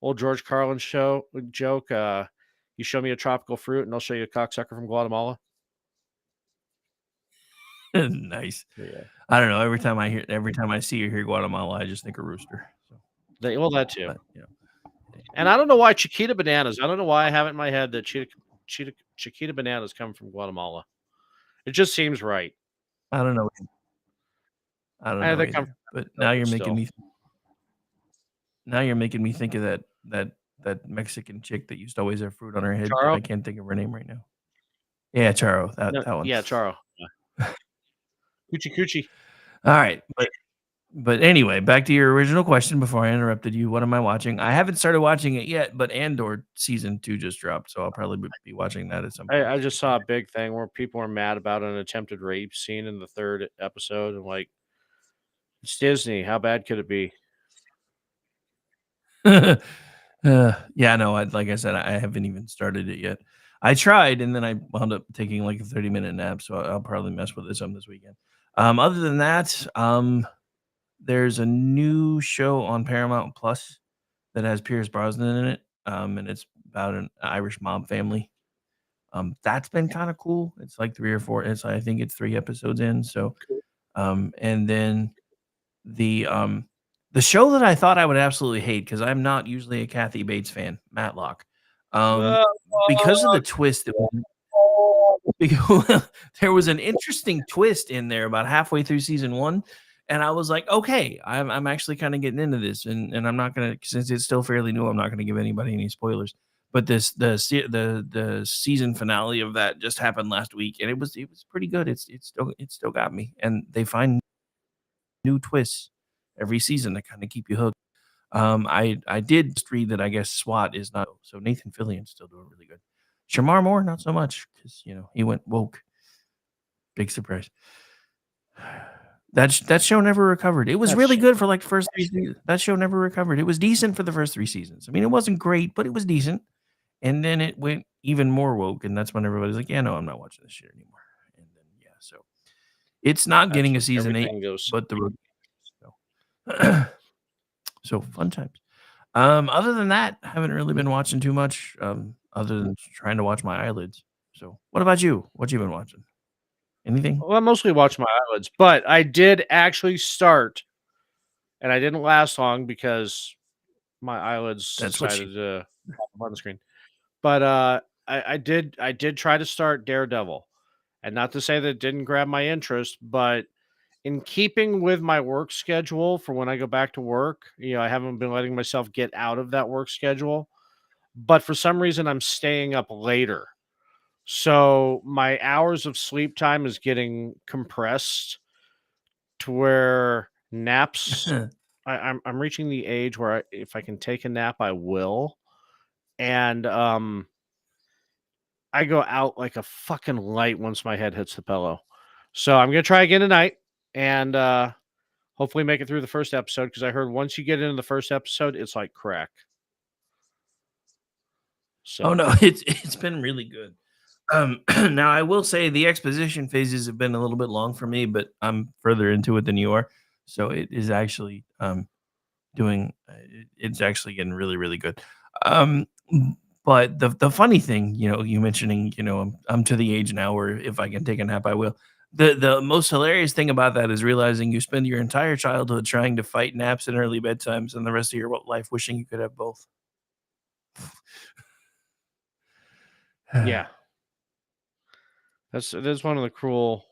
old George Carlin show joke. You show me a tropical fruit, and I'll show you a cocksucker from Guatemala. Nice. Yeah. I don't know. Every time I see or hear Guatemala, I just think of rooster. So. That too. But, and I don't know why Chiquita bananas. I don't know why I have it in my head that Chiquita bananas come from Guatemala. It just seems right. I don't know. I don't know either, but now you're making me. Now you're making me think of that Mexican chick that used to always have fruit on her head. Charo? I can't think of her name right now. Yeah, Charo. That one. Yeah, Charo. Coochie coochie. All right, but anyway, back to your original question before I interrupted you. What am I watching? I haven't started watching it yet, but Andor season 2 just dropped, so I'll probably be watching that at some point. I just saw a big thing where people are mad about an attempted rape scene in the 3rd episode, and like, it's Disney. How bad could it be? Yeah, no. Like I said, I haven't even started it yet. I tried, and then I wound up taking like a 30-minute nap, so I'll probably mess with it some this weekend. Other than that, there's a new show on Paramount Plus that has Pierce Brosnan in it, and it's about an Irish mob family. That's been kind of cool. It's like 3 or 4. I think it's 3 episodes in. So, and then the show that I thought I would absolutely hate because I'm not usually a Kathy Bates fan, Matlock, because of the twist that there was an interesting twist in there about halfway through season 1. And I was like, okay, I'm actually kind of getting into this, and I'm not gonna, since it's still fairly new, I'm not gonna give anybody any spoilers. But the season finale of that just happened last week, and it was pretty good. It still got me, and they find new twists every season to kind of keep you hooked. I did just read that I guess SWAT is not, so Nathan Fillion's still doing really good. Shamar Moore, not so much, because he went woke. Big surprise. That show never recovered. It was really good for like the first 3 seasons. That show never recovered. It was decent for the first 3 seasons. I mean, it wasn't great, but it was decent. And then it went even more woke, and that's when everybody's like, "Yeah, no, I'm not watching this shit anymore." And then so it's not getting a season 8, but so fun times. Other than that, I haven't really been watching too much. Other than trying to watch my eyelids. So, what about you? What you been watching? Anything? Well, I mostly watch my eyelids, but I did actually start, and I didn't last long because my eyelids decided to pop up on the screen. But I did try to start Daredevil, And not to say that it didn't grab my interest, but in keeping with my work schedule for when I go back to work, I haven't been letting myself get out of that work schedule. But for some reason, I'm staying up later. So my hours of sleep time is getting compressed to where naps, I'm reaching the age where if I can take a nap, I will. And I go out like a fucking light once my head hits the pillow. So I'm going to try again tonight and hopefully make it through the first episode, because I heard once you get into the first episode, it's like crack. So. Oh no, it's been really good. Now I will say the exposition phases have been a little bit long for me, but I'm further into it than you are, so it is actually it's actually getting really, really good. But the funny thing, you mentioning, I'm to the age now where if I can take a nap, I will. The most hilarious thing about that is realizing you spend your entire childhood trying to fight naps and early bedtimes, and the rest of your life wishing you could have both. Yeah. That's one of the cruel,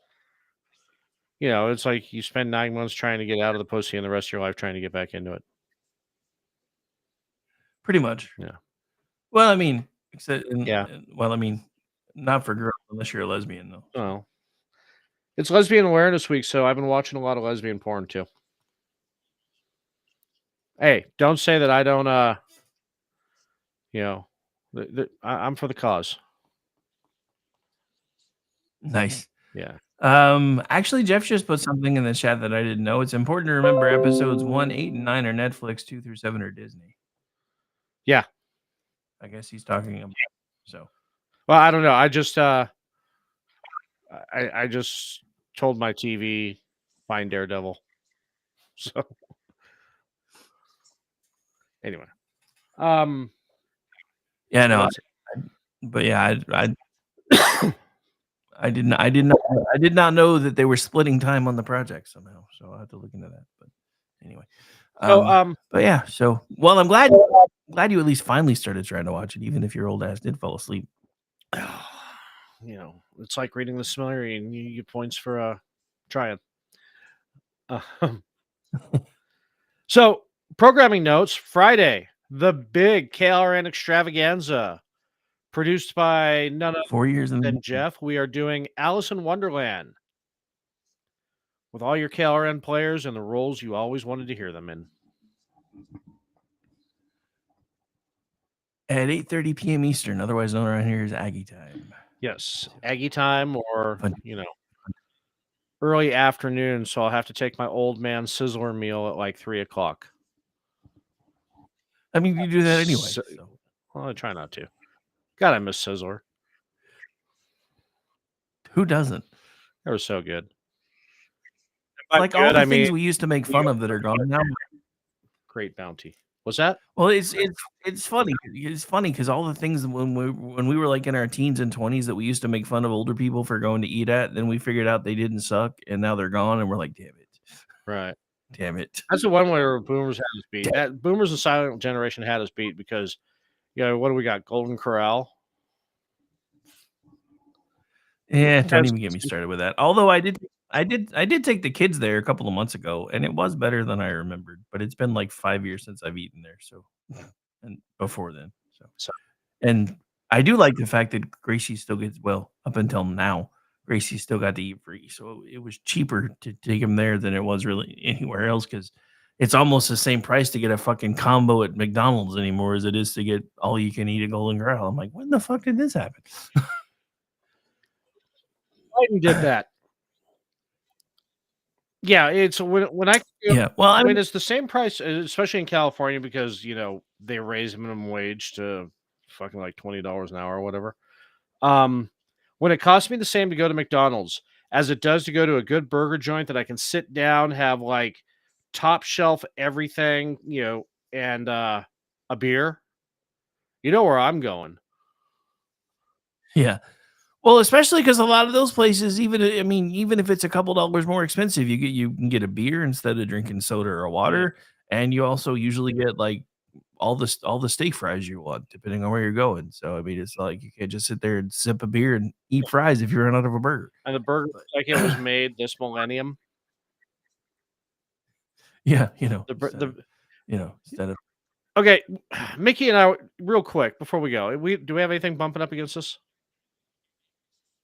it's like you spend 9 months trying to get out of the pussy and the rest of your life trying to get back into it. Pretty much. Yeah. Well, I mean, not for girls unless you're a lesbian, though. Oh. It's Lesbian Awareness Week, so I've been watching a lot of lesbian porn too. Hey, don't say that I don't. I'm for the cause. Nice. Yeah. Actually, Jeff just put something in the chat that I didn't know. It's important to remember episodes 1, 8, and 9 are Netflix, 2 through 7 are Disney. Yeah. I guess he's talking about. So. Well, I don't know. I just I just told my TV find Daredevil. So anyway. Yeah, no. I did not know that they were splitting time on the project somehow. So I'll have to look into that. But anyway. But yeah, so I'm glad you at least finally started trying to watch it, even if your old ass did fall asleep. It's like reading the Silmarillion. You get points for trying. So, programming notes. Friday, the big KLRN extravaganza, produced by none other 4 years than Jeff. We are doing Alice in Wonderland with all your KLRN players and the roles you always wanted to hear them in. At 8:30 p.m. Eastern, otherwise known around here as Aggie time. Yes, Aggie time, or early afternoon. So I'll have to take my old man Sizzler meal at like 3:00. I mean, you do that anyway. So. Well, I try not to. God, I miss Sizzler. Who doesn't? They were so good. Like all the things we used to make fun of that are gone now. Great Bounty. What's that? Well, it's funny. It's funny because all the things when we were like in our teens and 20s that we used to make fun of older people for going to eat at, then we figured out they didn't suck, and now they're gone, and we're like, damn it. Right. Damn it. That's the one where Boomers had us beat. Boomers and Silent Generation had us beat because, what do we got? Golden Corral. Yeah, don't even get me started with that. Although I did take the kids there a couple of months ago, and it was better than I remembered. But it's been like 5 years since I've eaten there, so and before then. So and I do like the fact that Gracie still gets up until now. Gracie still got to eat free, so it was cheaper to take him there than it was really anywhere else because it's almost the same price to get a fucking combo at McDonald's anymore as it is to get all you can eat at Golden Corral. I'm like, when the fuck did this happen? Biden did that. Yeah, it's when I it's the same price, especially in California, because they raise minimum wage to fucking like $20 an hour or whatever. When it costs me the same to go to McDonald's as it does to go to a good burger joint that I can sit down, have like top shelf everything, and a beer, where I'm going. Yeah. Well, especially because a lot of those places, even if it's a couple dollars more expensive, you can get a beer instead of drinking soda or water, and you also usually get like all the steak fries you want, depending on where you're going. So I mean, it's like you can't just sit there and sip a beer and eat fries if you run out of a burger. And the burger looks like it was made this millennium. Yeah, instead of Okay, Mickey and I, real quick before we go, do we have anything bumping up against us?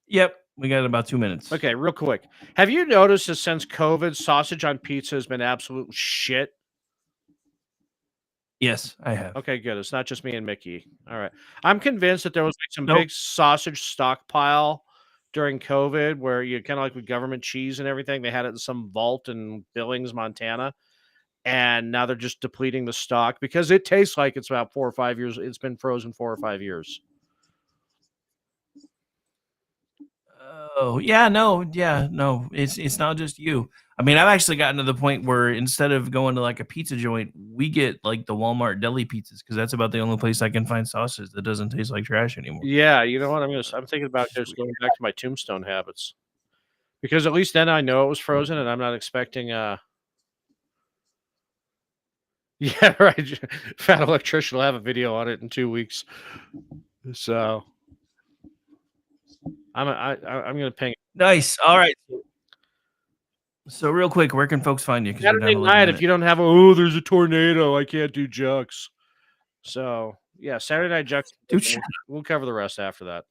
Yep, we got about 2 minutes. Okay, real quick. Have you noticed that since COVID, sausage on pizza has been absolute shit? Yes, I have. Okay, good. It's not just me and Mickey. All right. I'm convinced that there was like some Nope. big sausage stockpile during COVID where you kind of like with government cheese and everything. They had it in some vault in Billings, Montana. And now they're just depleting the stock because it tastes like it's about 4 or 5 years. It's been frozen 4 or 5 years. Oh, yeah, no. It's not just you. I mean, I've actually gotten to the point where instead of going to like a pizza joint, we get like the Walmart deli pizzas because that's about the only place I can find sausage that doesn't taste like trash anymore. Yeah, you know what? I'm thinking about just going back to my Tombstone habits because at least then I know it was frozen and I'm not expecting Yeah, right. Fat Electrician will have a video on it in 2 weeks. So I'm gonna ping. Nice. All right. So real quick, where can folks find you? 'Cause we're down Saturday to 11 night, if minutes. you don't have there's a tornado, I can't do Jucks. So yeah, Saturday night Jucks. We'll cover the rest after that.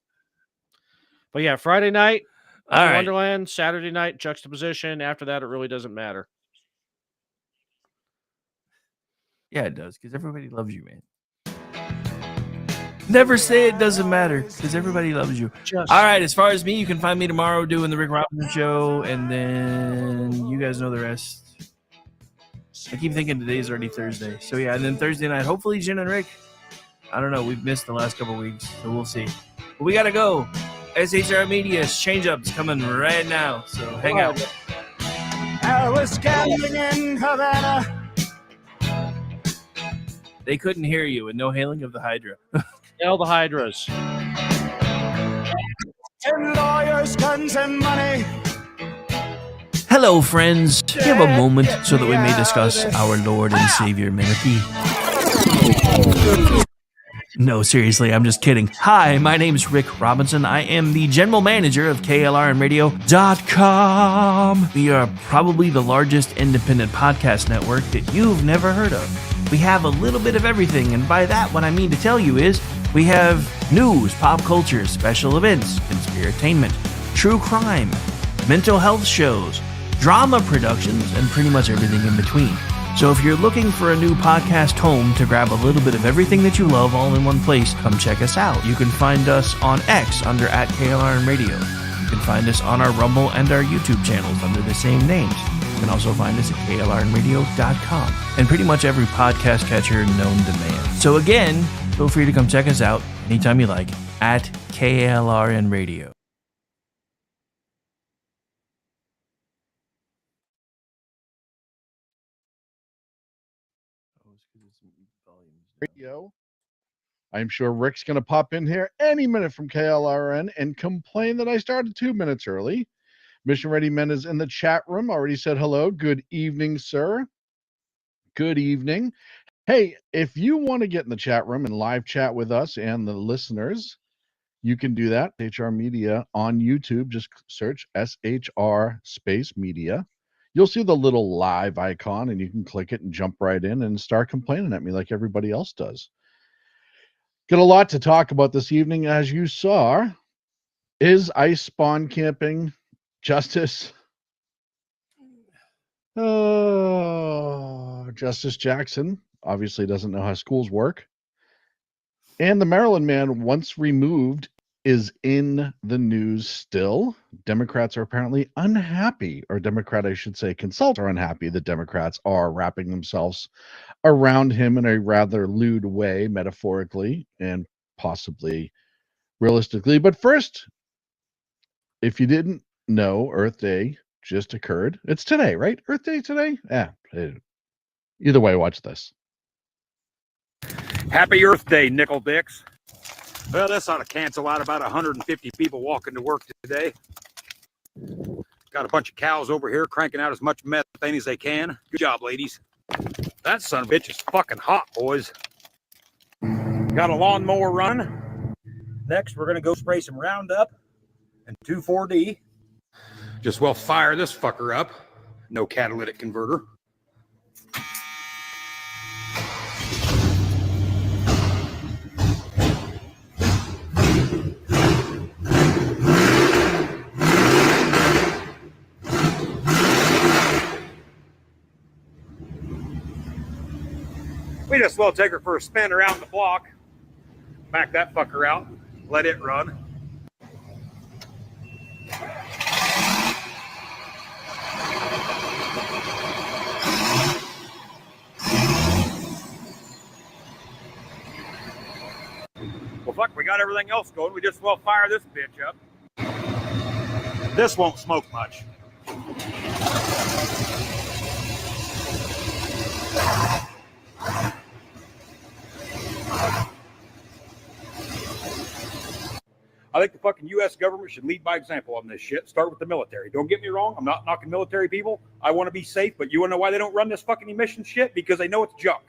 But yeah, Friday night, All right. Wonderland. Saturday night, Juxtaposition. After that, it really doesn't matter. Yeah, it does because everybody loves you, man. Never say it doesn't matter because everybody loves you. All right, as far as me, you can find me tomorrow doing the Rick Robinson show, and then you guys know the rest. I keep thinking today's already Thursday. So yeah, and then Thursday night, hopefully Jen and Rick. I don't know. We've missed the last couple weeks, so we'll see. But we got to go. SHR Media's change-up's coming right now, so hang out. I was gambling in Havana. They couldn't hear you, and no hailing of the Hydra. Hail the Hydras. 10 lawyers, guns, and money. Hello, friends. Do you have a moment so that we may discuss our Lord and Savior Menachy? No, seriously, I'm just kidding. Hi, my name is Rick Robinson. I am the general manager of KLRNradio.com. We are probably the largest independent podcast network that you've never heard of. We have a little bit of everything, and by that, what I mean to tell you is we have news, pop culture, special events, conspiratainment, true crime, mental health shows, drama productions, and pretty much everything in between. So if you're looking for a new podcast home to grab a little bit of everything that you love all in one place, come check us out. You can find us on X under @KLRNradio. You can find us on our Rumble and our YouTube channels under the same names. You can also find us at KLRNradio.com and pretty much every podcast catcher known to man. So again, feel free to come check us out anytime you like at KLRNradio. Radio. I'm sure Rick's going to pop in here any minute from KLRN and complain that I started 2 minutes early. Mission Ready Men is in the chat room. Already said hello. Good evening, sir. Good evening. Hey, if you want to get in the chat room and live chat with us and the listeners, you can do that. HR Media on YouTube. Just search SHR space media. You'll see the little live icon and you can click it and jump right in and start complaining at me like everybody else does. Got a lot to talk about this evening. As you saw, is ice spawn camping justice? Justice Jackson obviously doesn't know how schools work. And the Maryland man, once removed, is in the news still. Democrats are apparently unhappy, or Democrat, I should say, consultants are unhappy that Democrats are wrapping themselves around him in a rather lewd way, metaphorically and possibly realistically. But first, if you didn't know, Earth Day just occurred. It's today, right? Earth Day today? Yeah. Either way, watch this. Happy Earth Day, nickel dicks. Well, this ought to cancel out about 150 people walking to work today. Got a bunch of cows over here cranking out as much methane as they can. Good job, ladies. That son of a bitch is fucking hot, boys. Got a lawnmower running. Next, we're going to go spray some Roundup and 2,4-D. Just well fire this fucker up. No catalytic converter. We just well take her for a spin around the block. Back that fucker out. Let it run. Well, fuck, we got everything else going. We just well fire this bitch up. This won't smoke much. I think the fucking U.S. government should lead by example on this shit. Start with the military. Don't get me wrong. I'm not knocking military people. I want to be safe, but you want to know why they don't run this fucking emission shit? Because they know it's junk.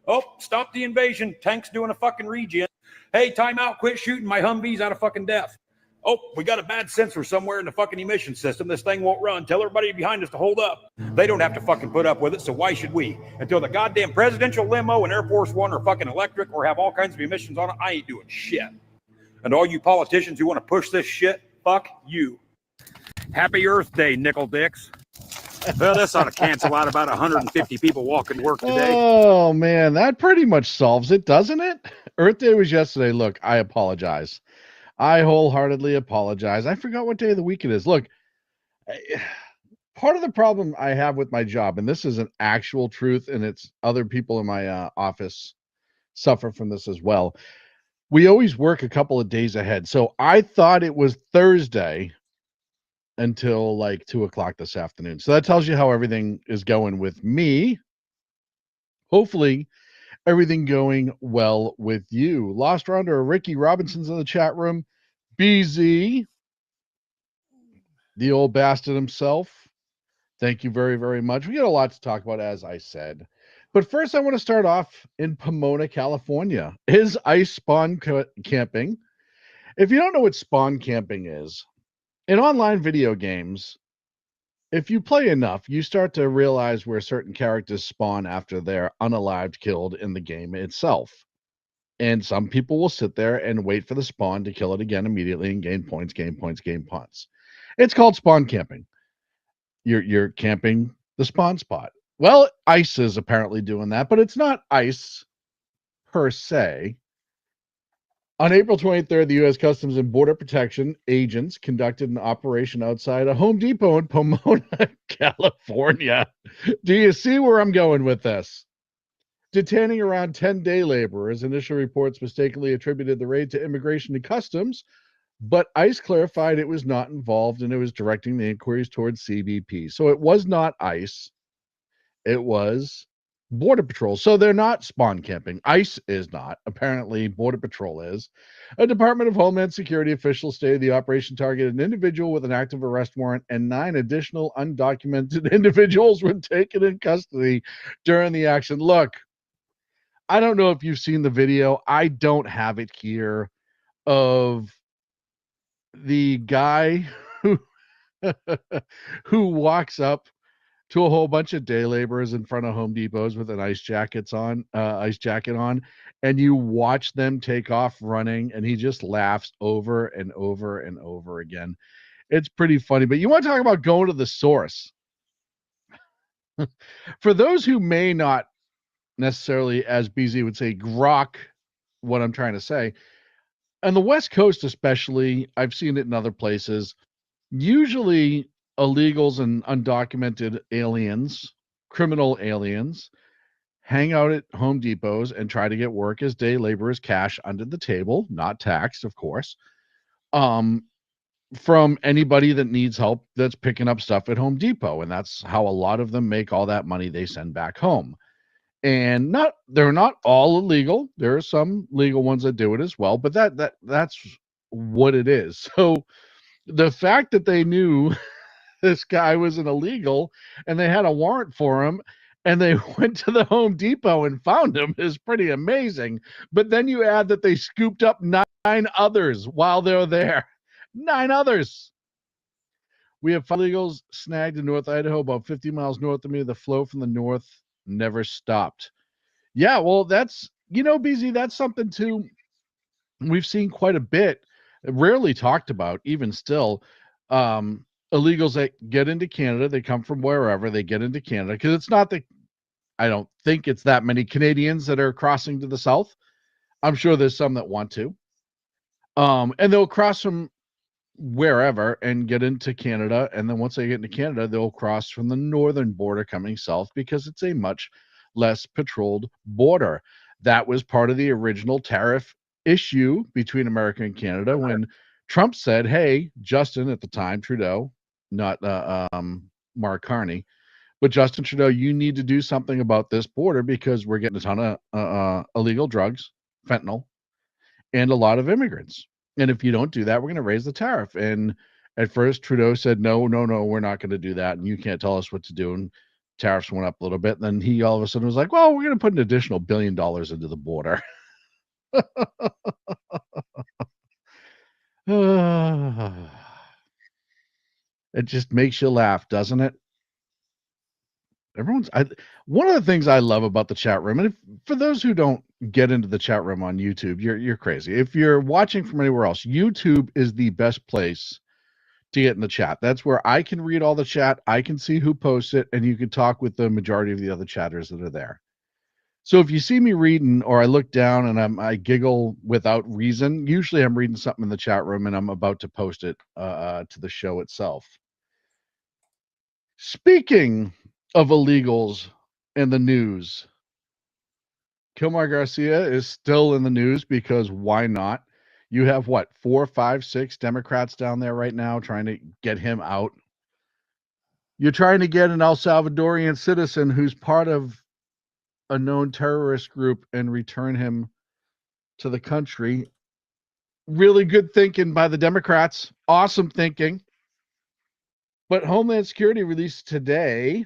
Oh, stop the invasion. Tank's doing a fucking regen. Hey, time out. Quit shooting. My Humvee's out of fucking death. Oh, we got a bad sensor somewhere in the fucking emission system. This thing won't run. Tell everybody behind us to hold up. They don't have to fucking put up with it, so why should we? Until the goddamn presidential limo and Air Force One are fucking electric or have all kinds of emissions on it, I ain't doing shit. And all you politicians who want to push this shit, fuck you. Happy Earth Day, nickel dicks. Well, this ought to cancel out about 150 people walking to work today. Oh, man, that pretty much solves it, doesn't it? Earth Day was yesterday. Look, I apologize. I wholeheartedly apologize. I forgot what day of the week it is. Look, part of the problem I have with my job, and this is an actual truth, and it's other people in my office suffer from this as well. We always work a couple of days ahead. So I thought it was Thursday until like 2:00 this afternoon. So that tells you how everything is going with me. Hopefully everything going well with you. Lost Rounder Ricky Robinson's in the chat room. BZ, the old bastard himself. Thank you very, very much. We got a lot to talk about, as I said. But first, I want to start off in Pomona, California. Is ice spawn camping? If you don't know what spawn camping is, in online video games, if you play enough, you start to realize where certain characters spawn after they're unalived killed in the game itself. And some people will sit there and wait for the spawn to kill it again immediately and gain points, gain points, gain points. It's called spawn camping. You're camping the spawn spot. Well, ICE is apparently doing that, but it's not ICE per se. On April 23rd, the U.S. Customs and Border Protection agents conducted an operation outside a Home Depot in Pomona, California. Do you see where I'm going with this? Detaining around 10 day laborers, initial reports mistakenly attributed the raid to Immigration and Customs, but ICE clarified it was not involved and it was directing the inquiries towards CBP. So it was not ICE. It was Border Patrol. So they're not spawn camping. ICE is not. Apparently, Border Patrol is. A Department of Homeland Security official stated the operation targeted an individual with an active arrest warrant, and 9 additional undocumented individuals were taken in custody during the action. Look, I don't know if you've seen the video. I don't have it here of the guy who walks up to a whole bunch of day laborers in front of Home Depots with an ice jacket on, and you watch them take off running, and he just laughs over and over and over again. It's pretty funny, but you want to talk about going to the source. For those who may not necessarily, as BZ would say, grok what I'm trying to say, on the West Coast especially, I've seen it in other places, usually illegals and undocumented aliens, criminal aliens, hang out at Home Depots and try to get work as day laborers, cash under the table, not taxed, of course, from anybody that needs help that's picking up stuff at Home Depot. And that's how a lot of them make all that money they send back home. And they're not all illegal. There are some legal ones that do it as well, but that's what it is. So the fact that they knew this guy was an illegal and they had a warrant for him and they went to the Home Depot and found him is pretty amazing. But then you add that they scooped up 9 others while they're there. 9 others. We have 5 illegals snagged in North Idaho, about 50 miles north of me. The flow from the north never stopped. Yeah, well, that's, BZ, that's something too we've seen quite a bit, rarely talked about, even still. Illegals that get into Canada, they come from wherever, they get into Canada, because it's not that, I don't think it's that many Canadians that are crossing to the south. I'm sure there's some that want to. And they'll cross from wherever and get into Canada. And then once they get into Canada, they'll cross from the northern border coming south because it's a much less patrolled border. That was part of the original tariff issue between America and Canada when Trump said, hey, Justin at the time, Trudeau, not Mark Carney, but Justin Trudeau, you need to do something about this border because we're getting a ton of illegal drugs, fentanyl, and a lot of immigrants. And if you don't do that, we're going to raise the tariff. And at first, Trudeau said, no, we're not going to do that. And you can't tell us what to do. And tariffs went up a little bit. And then he all of a sudden was like, well, we're going to put an additional $1 billion into the border. It just makes you laugh, doesn't it? One of the things I love about the chat room, and for those who don't get into the chat room on YouTube, you're crazy. If you're watching from anywhere else, YouTube is the best place to get in the chat. That's where I can read all the chat, I can see who posts it, and you can talk with the majority of the other chatters that are there. So if you see me reading or I look down and I giggle without reason, usually I'm reading something in the chat room and I'm about to post it to the show itself. Speaking of illegals and the news, Kilmar Garcia is still in the news because why not? You have what, 4, 5, 6 Democrats down there right now trying to get him out. You're trying to get an El Salvadorian citizen who's part of a known terrorist group and return him to the country. Really good thinking by the Democrats. Awesome thinking. But Homeland Security released today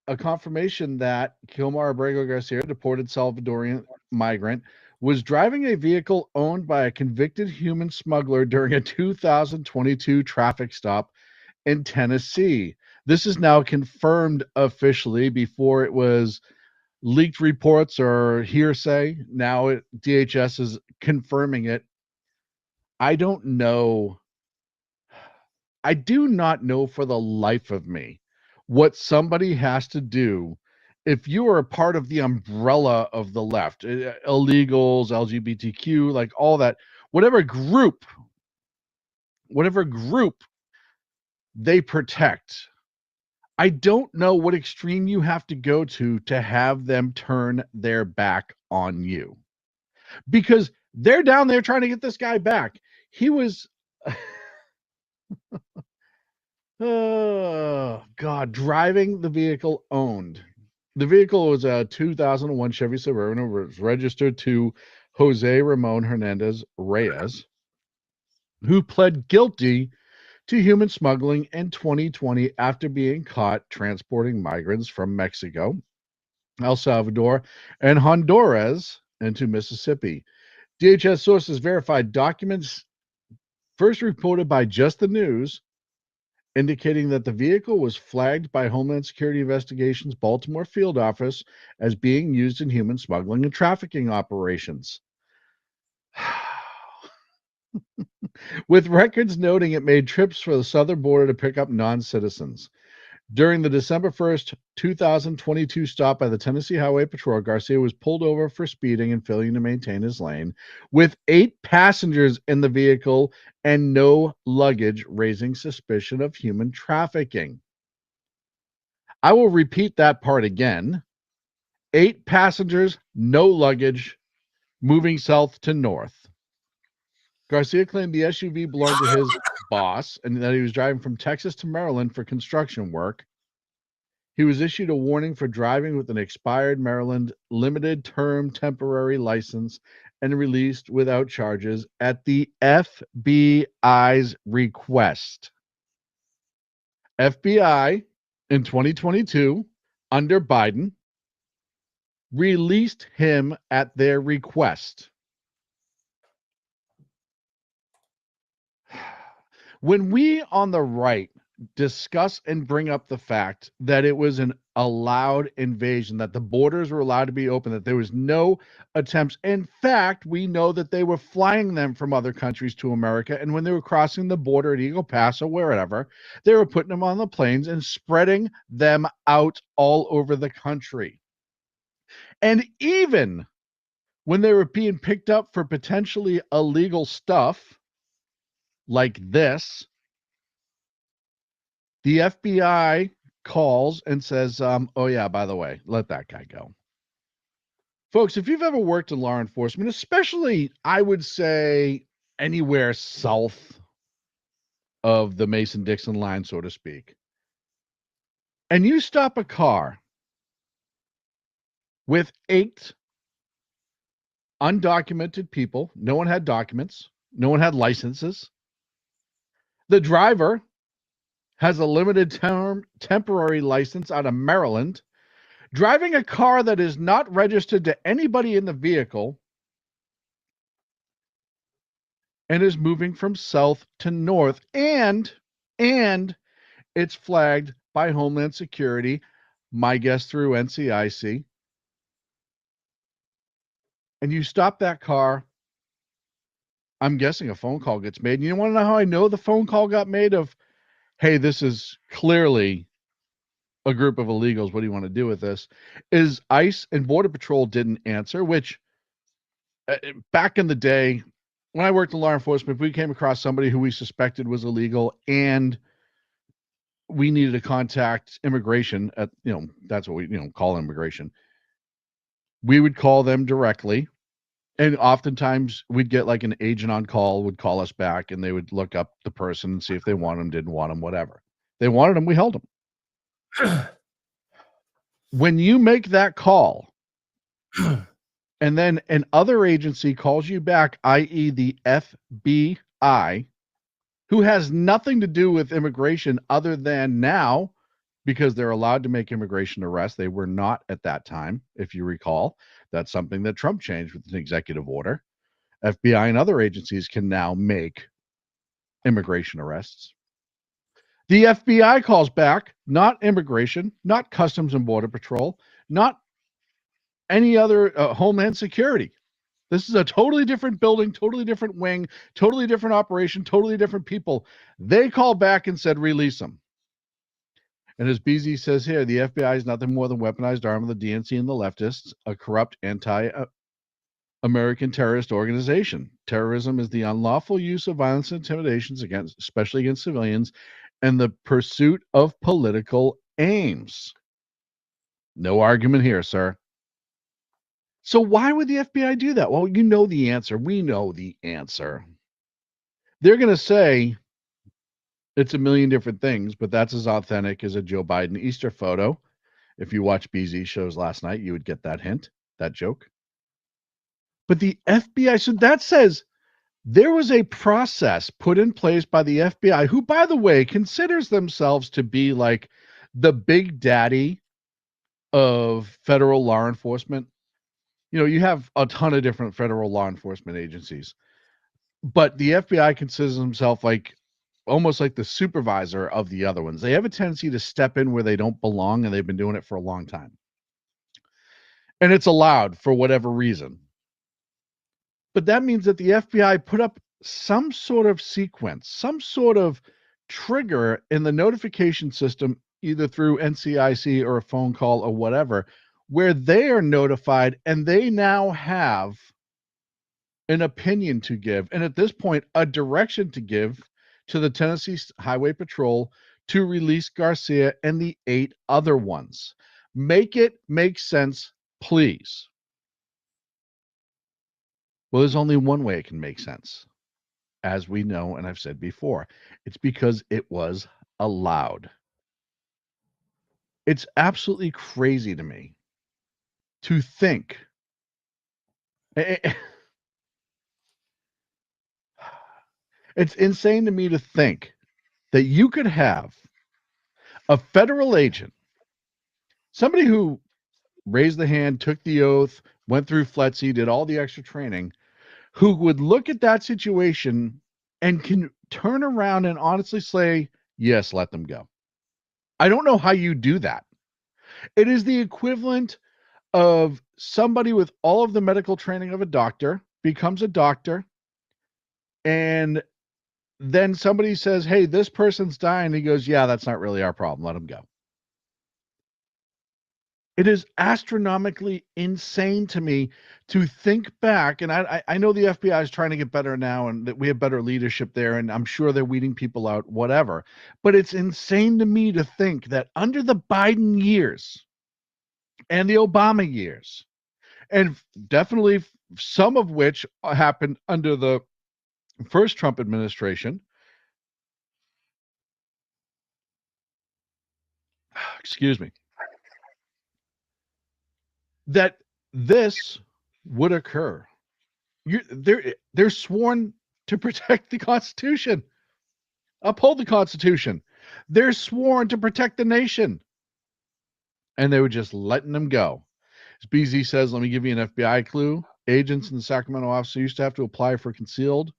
a confirmation that Kilmar Abrego Garcia, deported Salvadorian migrant, was driving a vehicle owned by a convicted human smuggler during a 2022 traffic stop in Tennessee. This is now confirmed officially. Before it was leaked reports or hearsay. Now DHS is confirming it. I don't know. I do not know for the life of me what somebody has to do if you are a part of the umbrella of the left, illegals, LGBTQ, like all that, whatever group they protect. I don't know what extreme you have to go to have them turn their back on you, because they're down there trying to get this guy back. He was oh God, driving the vehicle owned. The vehicle was a 2001 Chevy Suburban. It was registered to Jose Ramon Hernandez Reyes, who pled guilty to human smuggling in 2020 after being caught transporting migrants from Mexico, El Salvador, and Honduras into Mississippi. DHS sources verified documents first reported by Just the News, indicating that the vehicle was flagged by Homeland Security Investigations Baltimore field office as being used in human smuggling and trafficking operations. With records noting it made trips for the southern border to pick up non-citizens. During the December 1st, 2022 stop by the Tennessee Highway Patrol, Garcia was pulled over for speeding and failing to maintain his lane, with 8 passengers in the vehicle and no luggage, raising suspicion of human trafficking. I will repeat that part again. 8 passengers, no luggage, moving south to north. Garcia claimed the SUV belonged to his boss and that he was driving from Texas to Maryland for construction work. He was issued a warning for driving with an expired Maryland limited term temporary license and released without charges at the FBI's request. FBI in 2022 under Biden released him at their request. When we on the right discuss and bring up the fact that it was an allowed invasion, that the borders were allowed to be open, that there was no attempts. In fact, we know that they were flying them from other countries to America. And when they were crossing the border at Eagle Pass or wherever, they were putting them on the planes and spreading them out all over the country. And even when they were being picked up for potentially illegal stuff like this, the FBI calls and says, oh, yeah, by the way, let that guy go. Folks, if you've ever worked in law enforcement, especially, I would say, anywhere south of the Mason-Dixon line, so to speak, and you stop a car with 8 undocumented people, no one had documents, no one had licenses, the driver has a limited term temporary license out of Maryland, driving a car that is not registered to anybody in the vehicle, and is moving from south to north, and it's flagged by Homeland Security, my guess through NCIC, and you stop that car, I'm guessing a phone call gets made. And you want to know how I know the phone call got made? Of, hey, this is clearly a group of illegals. What do you want to do with this? Is ICE and Border Patrol didn't answer, which back in the day, when I worked in law enforcement, if we came across somebody who we suspected was illegal and we needed to contact immigration at, that's what we, call immigration, we would call them directly. And oftentimes we'd get like an agent on call would call us back and they would look up the person and see if they want them, didn't want them, whatever. They wanted them, we held them. When you make that call and then an other agency calls you back, i.e. the FBI, who has nothing to do with immigration other than now, because they're allowed to make immigration arrests. They were not at that time, if you recall. That's something that Trump changed with an executive order. FBI and other agencies can now make immigration arrests. The FBI calls back, not immigration, not Customs and Border Patrol, not any other Homeland Security. This is a totally different building, totally different wing, totally different operation, totally different people. They called back and said, release them. And as BZ says here, the FBI is nothing more than weaponized arm of the DNC and the leftists, a corrupt anti-American terrorist organization. Terrorism is the unlawful use of violence and intimidations against, especially against civilians, and the pursuit of political aims. No argument here, sir. So why would the FBI do that? Well, you know the answer. We know the answer. They're going to say it's a million different things, but that's as authentic as a Joe Biden Easter photo. If you watch BZ shows last night, you would get that hint, that joke. But the FBI, so that says there was a process put in place by the FBI, who, by the way, considers themselves to be like the big daddy of federal law enforcement. You have a ton of different federal law enforcement agencies, but the FBI considers themselves like almost like the supervisor of the other ones. They have a tendency to step in where they don't belong, and they've been doing it for a long time. And it's allowed for whatever reason. But that means that the FBI put up some sort of sequence, some sort of trigger in the notification system, either through NCIC or a phone call or whatever, where they are notified and they now have an opinion to give. And at this point, a direction to give to the Tennessee Highway Patrol to release Garcia and the 8 other ones. Make it make sense, please. Well, there's only one way it can make sense. As we know, and I've said before, it's because it was allowed. It's absolutely crazy to me to think. It's insane to me to think that you could have a federal agent somebody who raised the hand, took the oath, went through FLETC, did all the extra training, who would look at that situation and can turn around and honestly say, yes, let them go. I don't know how you do that. It is the equivalent of somebody with all of the medical training of a doctor becomes a doctor, and then somebody says, hey, this person's dying. He goes, yeah, that's not really our problem. Let him go. It is astronomically insane to me to think back, and I know the FBI is trying to get better now and that we have better leadership there, and I'm sure they're weeding people out, whatever. But it's insane to me to think that under the Biden years and the Obama years, and definitely some of which happened under the first Trump administration, excuse me, that this would occur. They're sworn to protect the Constitution, uphold the Constitution. They're sworn to protect the nation. And they were just letting them go. As BZ says, let me give you an FBI clue. Agents in the Sacramento office used to have to apply for concealed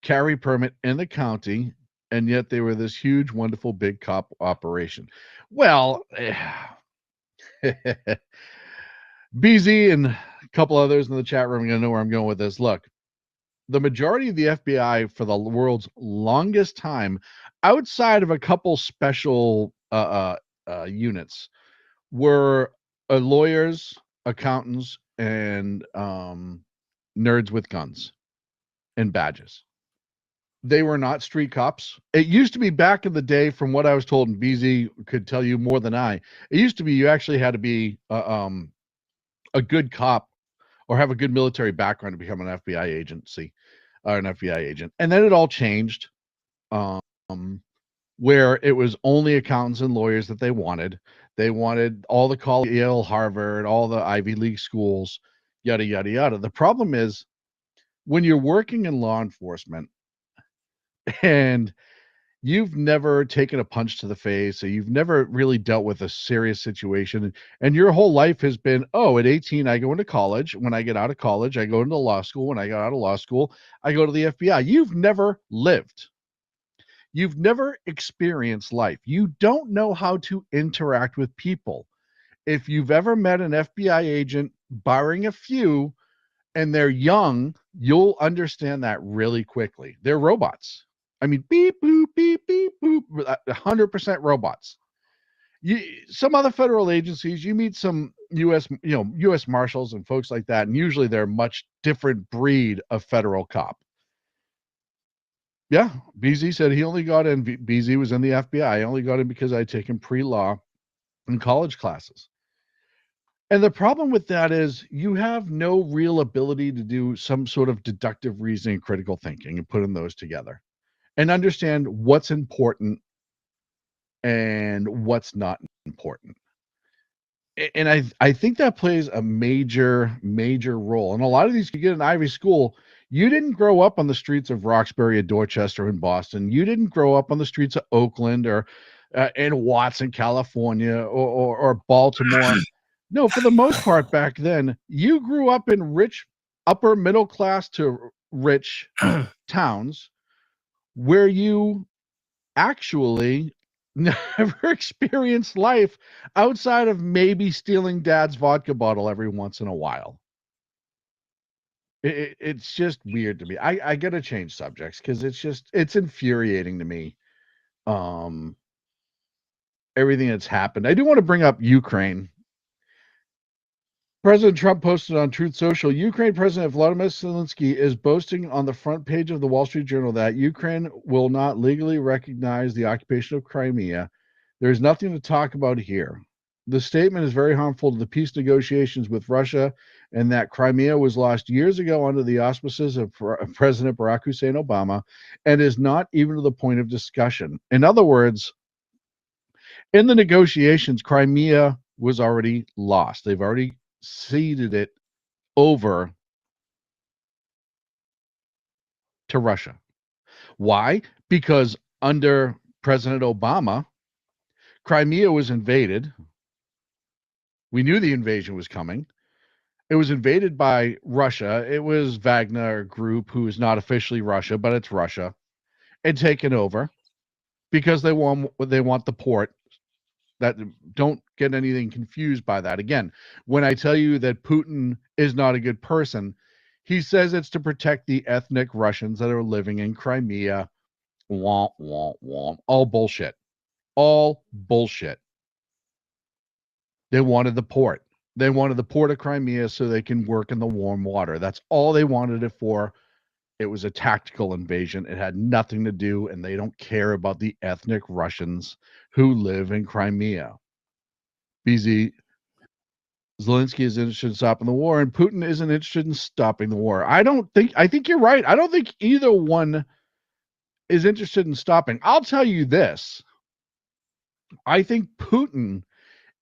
carry permit in the county, and yet they were this huge, wonderful, big cop operation. Well, BZ and a couple others in the chat room are going to know where I'm going with this. Look, the majority of the FBI for the world's longest time, outside of a couple special units, were lawyers, accountants, and nerds with guns and badges. They were not street cops. It used to be back in the day, from what I was told, and BZ could tell you more than I, it used to be you actually had to be a good cop or have a good military background to become an FBI agency or an FBI agent. And then it all changed, where it was only accountants and lawyers that they wanted. They wanted all the college, Yale, Harvard, all the Ivy League schools, yada, yada, yada. The problem is when you're working in law enforcement and you've never taken a punch to the face, or you've never really dealt with a serious situation, and your whole life has been, oh, at 18, I go into college. When I get out of college, I go into law school. When I got out of law school, I go to the FBI. You've never lived. You've never experienced life. You don't know how to interact with people. If you've ever met an FBI agent, barring a few, and they're young, you'll understand that really quickly. They're robots. I mean, beep, boop, beep, beep, boop, 100% robots. Some other federal agencies, you meet some U.S. Marshals and folks like that, and usually they're a much different breed of federal cop. Yeah, BZ said he only got in. BZ was in the FBI. I only got in because I'd taken pre-law in college classes. And the problem with that is you have no real ability to do some sort of deductive reasoning, critical thinking, and putting those together and understand what's important and what's not important. And I think that plays a major role. And a lot of these, you get an Ivy school, you didn't grow up on the streets of Roxbury or Dorchester in Boston. You didn't grow up on the streets of Oakland or in Watson, California, or Baltimore. No, for the most part back then, you grew up in rich, upper middle class to rich towns where you actually never experienced life outside of maybe stealing dad's vodka bottle every once in a while. It's just weird to me. I gotta change subjects because it's infuriating to me. Everything that's happened. I do want to bring up Ukraine. President Trump posted on Truth Social, Ukraine President Volodymyr Zelensky is boasting on the front page of the Wall Street Journal that Ukraine will not legally recognize the occupation of Crimea. There's nothing to talk about here. The statement is very harmful to the peace negotiations with Russia, and that Crimea was lost years ago under the auspices of President Barack Hussein Obama and is not even to the point of discussion. In other words, in the negotiations, Crimea was already lost. They've already ceded it over to Russia. Why? Because under President Obama, Crimea was invaded We knew the invasion was coming. It was invaded by Russia. It was Wagner Group, who is not officially Russia, but it's Russia, and taken over because they want the port. That don't get anything confused by that. Again, when I tell you that Putin is not a good person, he says it's to protect the ethnic Russians that are living in Crimea. Womp, womp, womp. All bullshit. All bullshit. They wanted the port. They wanted the port of Crimea so they can work in the warm water. That's all they wanted it for. It was a tactical invasion. It had nothing to do, and they don't care about the ethnic Russians who live in Crimea. BZ, Zelensky is interested in stopping the war, and Putin isn't interested in stopping the war. I think you're right. I don't think either one is interested in stopping. I'll tell you this. I think Putin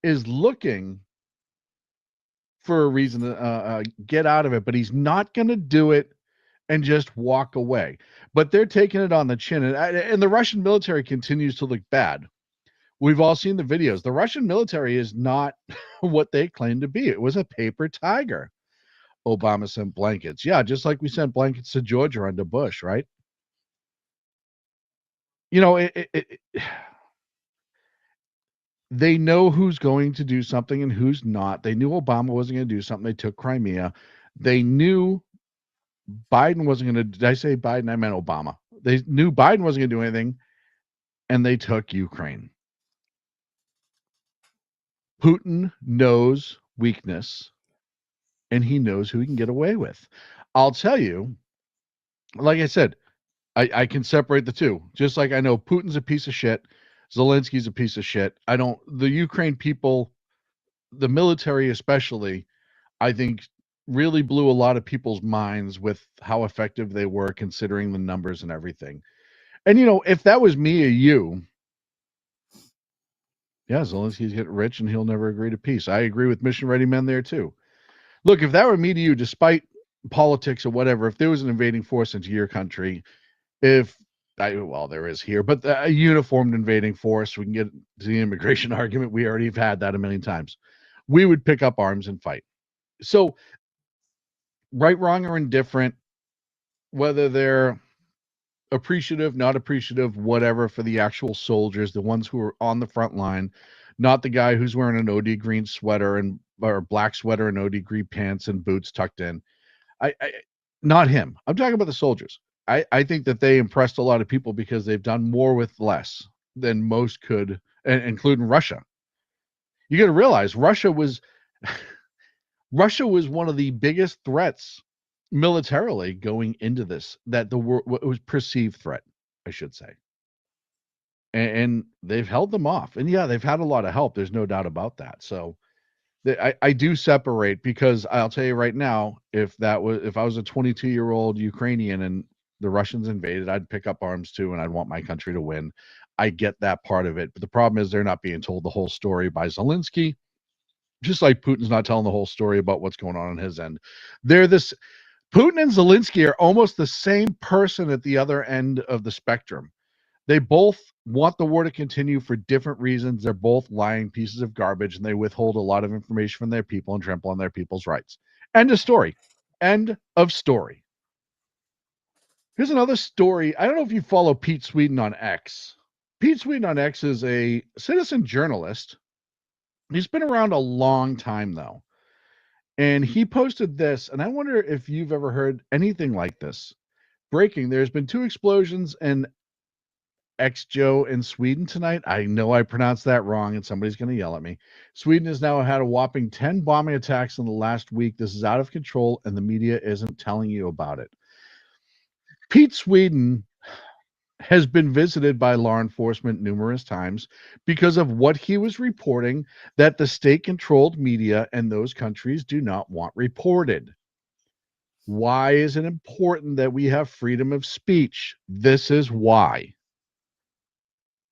is looking for a reason to get out of it, but he's not going to do it and just walk away. But they're taking it on the chin, and the Russian military continues to look bad. We've all seen the videos. The Russian military is not what they claim to be. It was a paper tiger. Obama sent blankets. Yeah, just like we sent blankets to Georgia under Bush, right? You know, they know who's going to do something and who's not. They knew Obama wasn't going to do something. They took Crimea. They knew Biden wasn't going to. Did I say Biden? I meant Obama. They knew Biden wasn't going to do anything, and they took Ukraine. Putin knows weakness, and he knows who he can get away with. I'll tell you, like I said, I can separate the two. Just like I know Putin's a piece of shit, Zelensky's a piece of shit. The Ukraine people, the military especially, I think really blew a lot of people's minds with how effective they were considering the numbers and everything. And, if that was me or you, yeah, Zelensky's getting rich and he'll never agree to peace. I agree with Mission Ready Men there too. Look, if that were me to you, despite politics or whatever, if there was an invading force into your country, there is here, but a uniformed invading force, we can get to the immigration argument. We already have had that a million times. We would pick up arms and fight. So, right, wrong, or indifferent, whether they're appreciative, not appreciative, whatever, for the actual soldiers, the ones who are on the front line, not the guy who's wearing an OD green sweater or black sweater and OD green pants and boots tucked in. Not him. I'm talking about the soldiers. I think that they impressed a lot of people because they've done more with less than most could, including Russia. You got to realize Russia was one of the biggest threats militarily going into this, that the world was perceived threat, I should say. And they've held them off. And yeah, they've had a lot of help. There's no doubt about that. So I do separate, because I'll tell you right now, if I was a 22-year-old Ukrainian and the Russians invaded, I'd pick up arms too, and I'd want my country to win. I get that part of it. But the problem is they're not being told the whole story by Zelensky, just like Putin's not telling the whole story about what's going on his end. Putin and Zelensky are almost the same person at the other end of the spectrum. They both want the war to continue for different reasons. They're both lying pieces of garbage, and they withhold a lot of information from their people and trample on their people's rights. End of story. End of story. Here's another story. I don't know if you follow Pete Sweden on X. Pete Sweden on X is a citizen journalist. He's been around a long time, though. And he posted this, and I wonder if you've ever heard anything like this. Breaking, there's been 2 explosions in Joe in Sweden tonight. I know I pronounced that wrong, and somebody's going to yell at me. Sweden has now had a whopping 10 bombing attacks in the last week. This is out of control, and the media isn't telling you about it. Pete Sweden has been visited by law enforcement numerous times because of what he was reporting that the state-controlled media in those countries do not want reported. Why is it important that we have freedom of speech? This is why.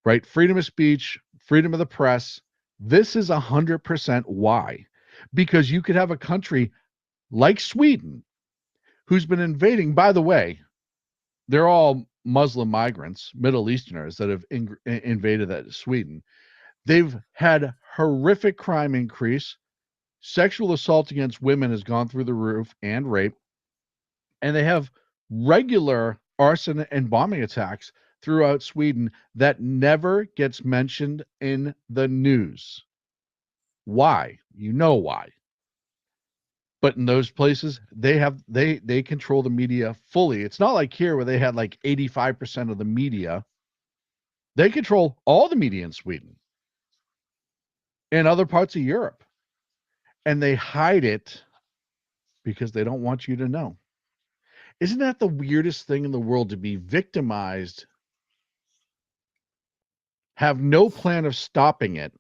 Right? Freedom of speech, freedom of the press. This is 100% why. Because you could have a country like Sweden who's been invading. By the way, they're all Muslim migrants, Middle Easterners that have invaded Sweden. They've had horrific crime increase. Sexual assault against women has gone through the roof, and rape. And they have regular arson and bombing attacks throughout Sweden that never gets mentioned in the news. Why? You know why. But in those places, they control the media fully. It's not like here where they had like 85% of the media. They control all the media in Sweden and other parts of Europe. And they hide it because they don't want you to know. Isn't that the weirdest thing in the world, to be victimized, have no plan of stopping it,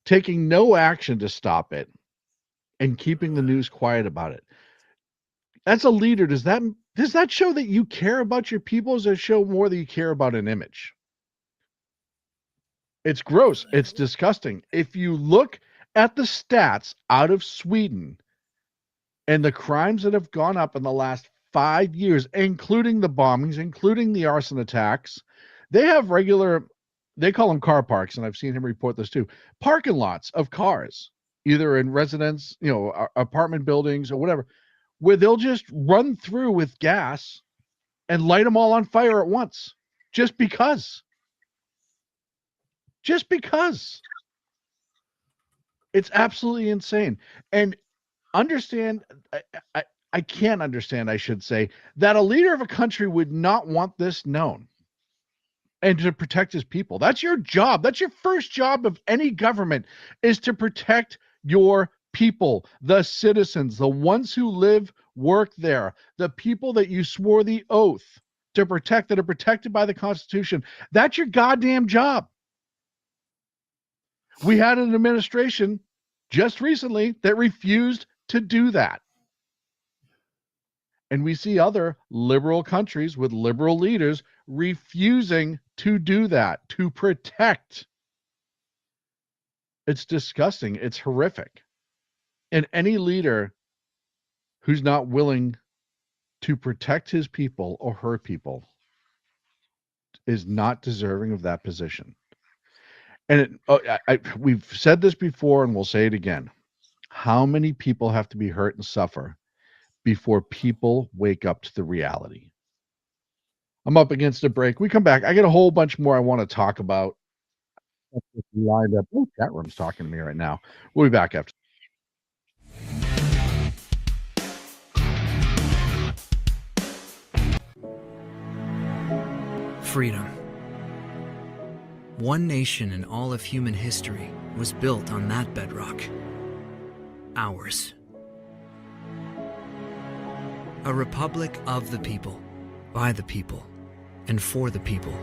taking no action to stop it, and keeping the news quiet about it? As a leader, does that show that you care about your people, or does it show more that you care about an image? It's gross. It's disgusting. If you look at the stats out of Sweden and the crimes that have gone up in the last 5 years, including the bombings, including the arson attacks, they have regular, they call them car parks, and I've seen him report this too, parking lots of cars, either in residence, apartment buildings or whatever, where they'll just run through with gas and light them all on fire at once, just because. Just because. It's absolutely insane. And understand, I can't understand, I should say, that a leader of a country would not want this known and to protect his people. That's your job. That's your first job of any government, is to protect your people, the citizens, the ones who live, work there, the people that you swore the oath to protect, that are protected by the Constitution. That's your goddamn job. We had an administration just recently that refused to do that. And we see other liberal countries with liberal leaders refusing to do that, to protect. It's disgusting. It's horrific. And any leader who's not willing to protect his people or her people is not deserving of that position. And we've said this before, and we'll say it again. How many people have to be hurt and suffer before people wake up to the reality? I'm up against a break. We come back. I got a whole bunch more I want to talk about. Lined up. Oh, chat room's talking to me right now. We'll be back after. Freedom. One nation in all of human history was built on that bedrock. Ours. A republic of the people, by the people, and for the people.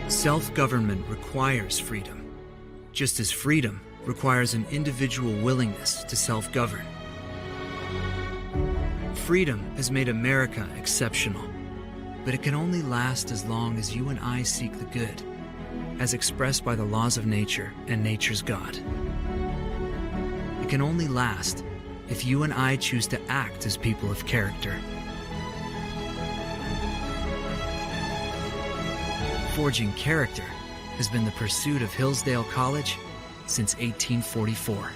Self-government requires freedom, just as freedom requires an individual willingness to self-govern. Freedom has made America exceptional, but it can only last as long as you and I seek the good, as expressed by the laws of nature and nature's God. It can only last if you and I choose to act as people of character. Forging character has been the pursuit of Hillsdale College since 1844.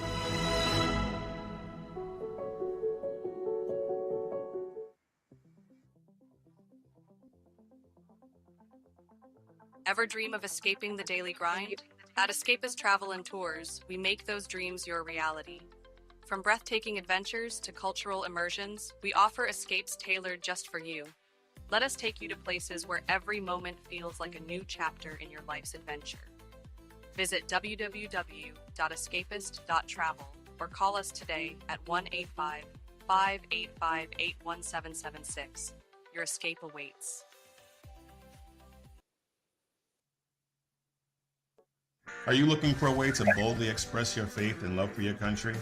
Ever dream of escaping the daily grind? At Escapist Travel and Tours, we make those dreams your reality. From breathtaking adventures to cultural immersions, we offer escapes tailored just for you. Let us take you to places where every moment feels like a new chapter in your life's adventure. Visit www.escapist.travel or call us today at 1-855-885-81776. Your escape awaits. Are you looking for a way to boldly express your faith and love for your country?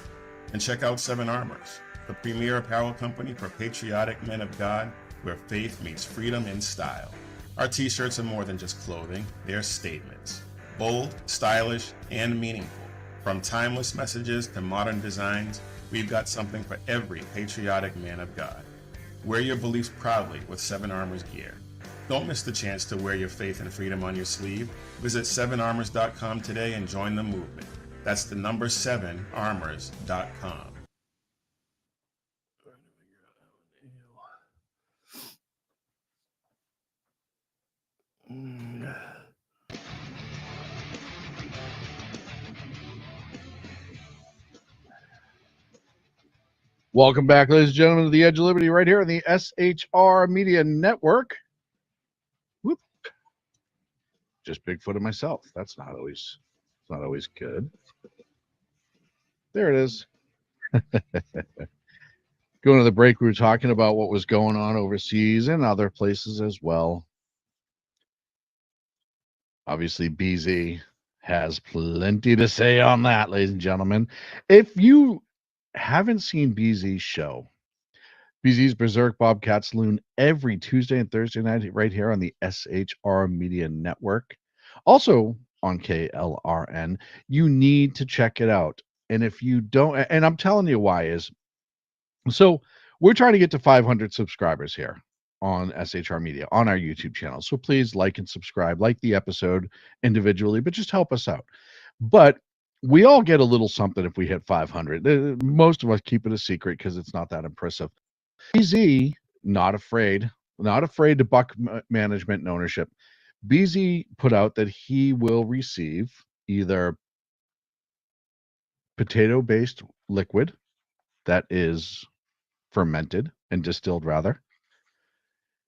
And check out 7 Armors, the premier apparel company for patriotic men of God, where faith meets freedom in style. Our t-shirts are more than just clothing, they're statements. Bold, stylish, and meaningful. From timeless messages to modern designs, we've got something for every patriotic man of God. Wear your beliefs proudly with 7 Armors gear. Don't miss the chance to wear your faith and freedom on your sleeve. Visit 7armors.com today and join the movement. That's the number 7armors.com. Welcome back, ladies and gentlemen, to the Edge of Liberty right here on the SHR Media Network. Whoop. Just Bigfoot and myself. It's not always good. There it is. Going to the break, we were talking about what was going on overseas and other places as well. Obviously, BZ has plenty to say on that, ladies and gentlemen. If you haven't seen BZ's show, BZ's Berserk Bobcat Saloon every Tuesday and Thursday night right here on the SHR Media Network. Also on KLRN, you need to check it out. And if you don't, and I'm telling you why is, so we're trying to get to 500 subscribers here on SHR Media on our YouTube channel. So please like and subscribe, like the episode individually, but just help us out. But we all get a little something if we hit 500. Most of us keep it a secret because it's not that impressive. BZ, not afraid to buck management and ownership. BZ put out that he will receive either potato-based liquid that is fermented and distilled, rather,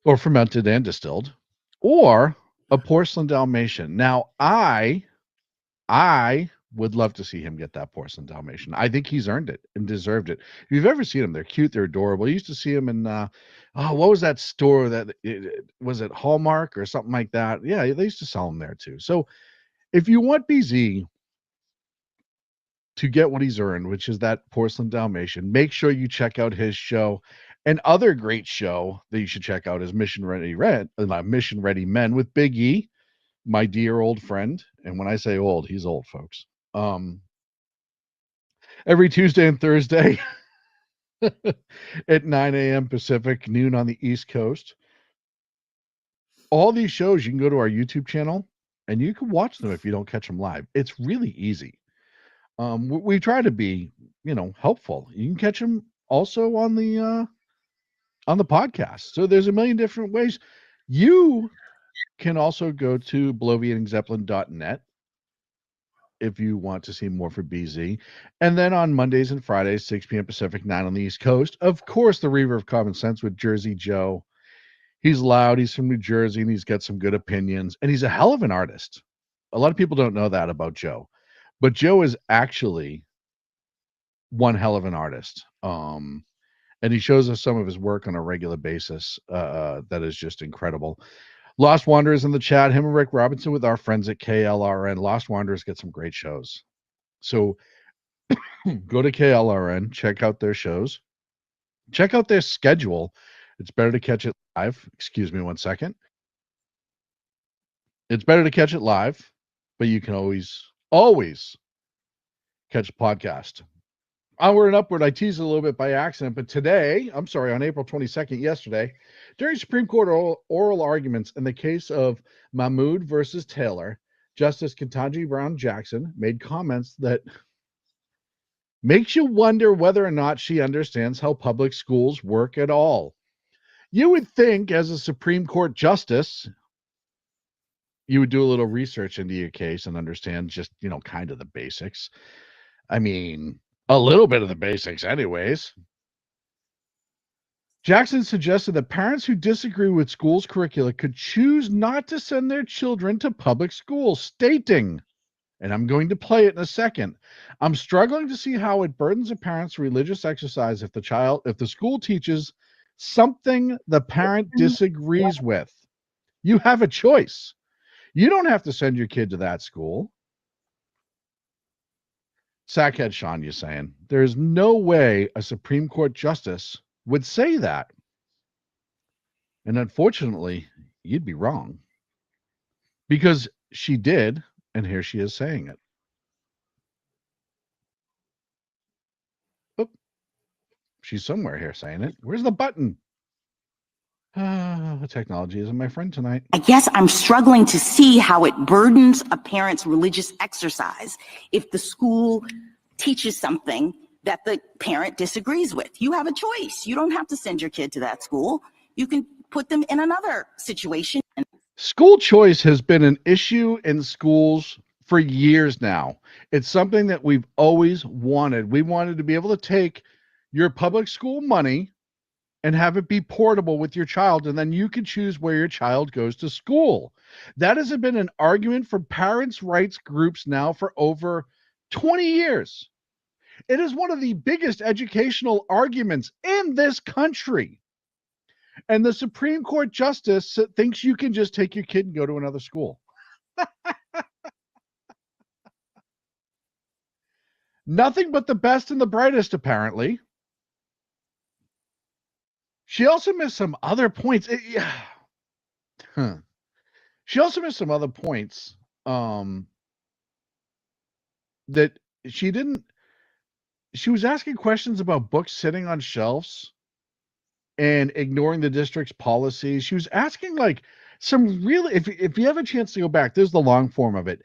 or fermented and distilled, or a porcelain Dalmatian. Now, I would love to see him get that porcelain Dalmatian. I think he's earned it and deserved it. If you've ever seen them, they're cute, they're adorable. You used to see them in, what was that store was it Hallmark or something like that? Yeah, they used to sell them there too. So if you want BZ to get what he's earned, which is that porcelain Dalmatian, make sure you check out his show. Another great show that you should check out is Mission Ready Men with Big E, my dear old friend. And when I say old, he's old, folks. Every Tuesday and Thursday at 9 a.m. Pacific, noon on the East Coast. All these shows, you can go to our YouTube channel and you can watch them if you don't catch them live. It's really easy. We try to be, helpful. You can catch them also on the podcast. So there's a million different ways. You can also go to bloviatingzeppelin.net if you want to see more for BZ. And then on Mondays and Fridays, 6 p.m. Pacific, 9 on the East Coast, of course, the Reaver of Common Sense with Jersey Joe. He's loud. He's from New Jersey, and he's got some good opinions. And he's a hell of an artist. A lot of people don't know that about Joe. But Joe is actually one hell of an artist. And he shows us some of his work on a regular basis that is just incredible. Lost Wanderers in the chat, him and Rick Robinson with our friends at KLRN. Lost Wanderers get some great shows. So go to KLRN, check out their shows, check out their schedule. It's better to catch it live. Excuse me 1 second. It's better to catch it live, but you can always catch a podcast. Onward and upward, I teased a little bit by accident, but today, on April 22nd, yesterday, during Supreme Court oral arguments in the case of Mahmoud versus Taylor, Justice Ketanji Brown Jackson made comments that makes you wonder whether or not she understands how public schools work at all. You would think, as a Supreme Court justice, you would do a little research into your case and understand just, kind of the basics. I mean, a little bit of the basics anyways. Jackson suggested that parents who disagree with schools' curricula could choose not to send their children to public schools, stating, and I'm going to play it in a second, I'm struggling to see how it burdens a parent's religious exercise if the school teaches something the parent disagrees with. You have a choice. You don't have to send your kid to that school. Sackhead Sean, you're saying there's no way a Supreme Court justice would say that. And unfortunately, you'd be wrong. Because she did, and here she is saying it. Oh, she's somewhere here saying it. Where's the button? Technology isn't my friend tonight. I guess I'm struggling to see how it burdens a parent's religious exercise if the school teaches something that the parent disagrees with. You have a choice. You don't have to send your kid to that school. You can put them in another situation. School choice has been an issue in schools for years now. It's something that we've always wanted. We wanted to be able to take your public school money and have it be portable with your child, and then you can choose where your child goes to school. That has been an argument for parents' rights groups now for over 20 years. It is one of the biggest educational arguments in this country. And the Supreme Court justice thinks you can just take your kid and go to another school. Nothing but the best and the brightest, apparently. She also missed some other points. She also missed some other points that she didn't. She was asking questions about books sitting on shelves and ignoring the district's policies. She was asking like some really, if you have a chance to go back, there's the long form of it.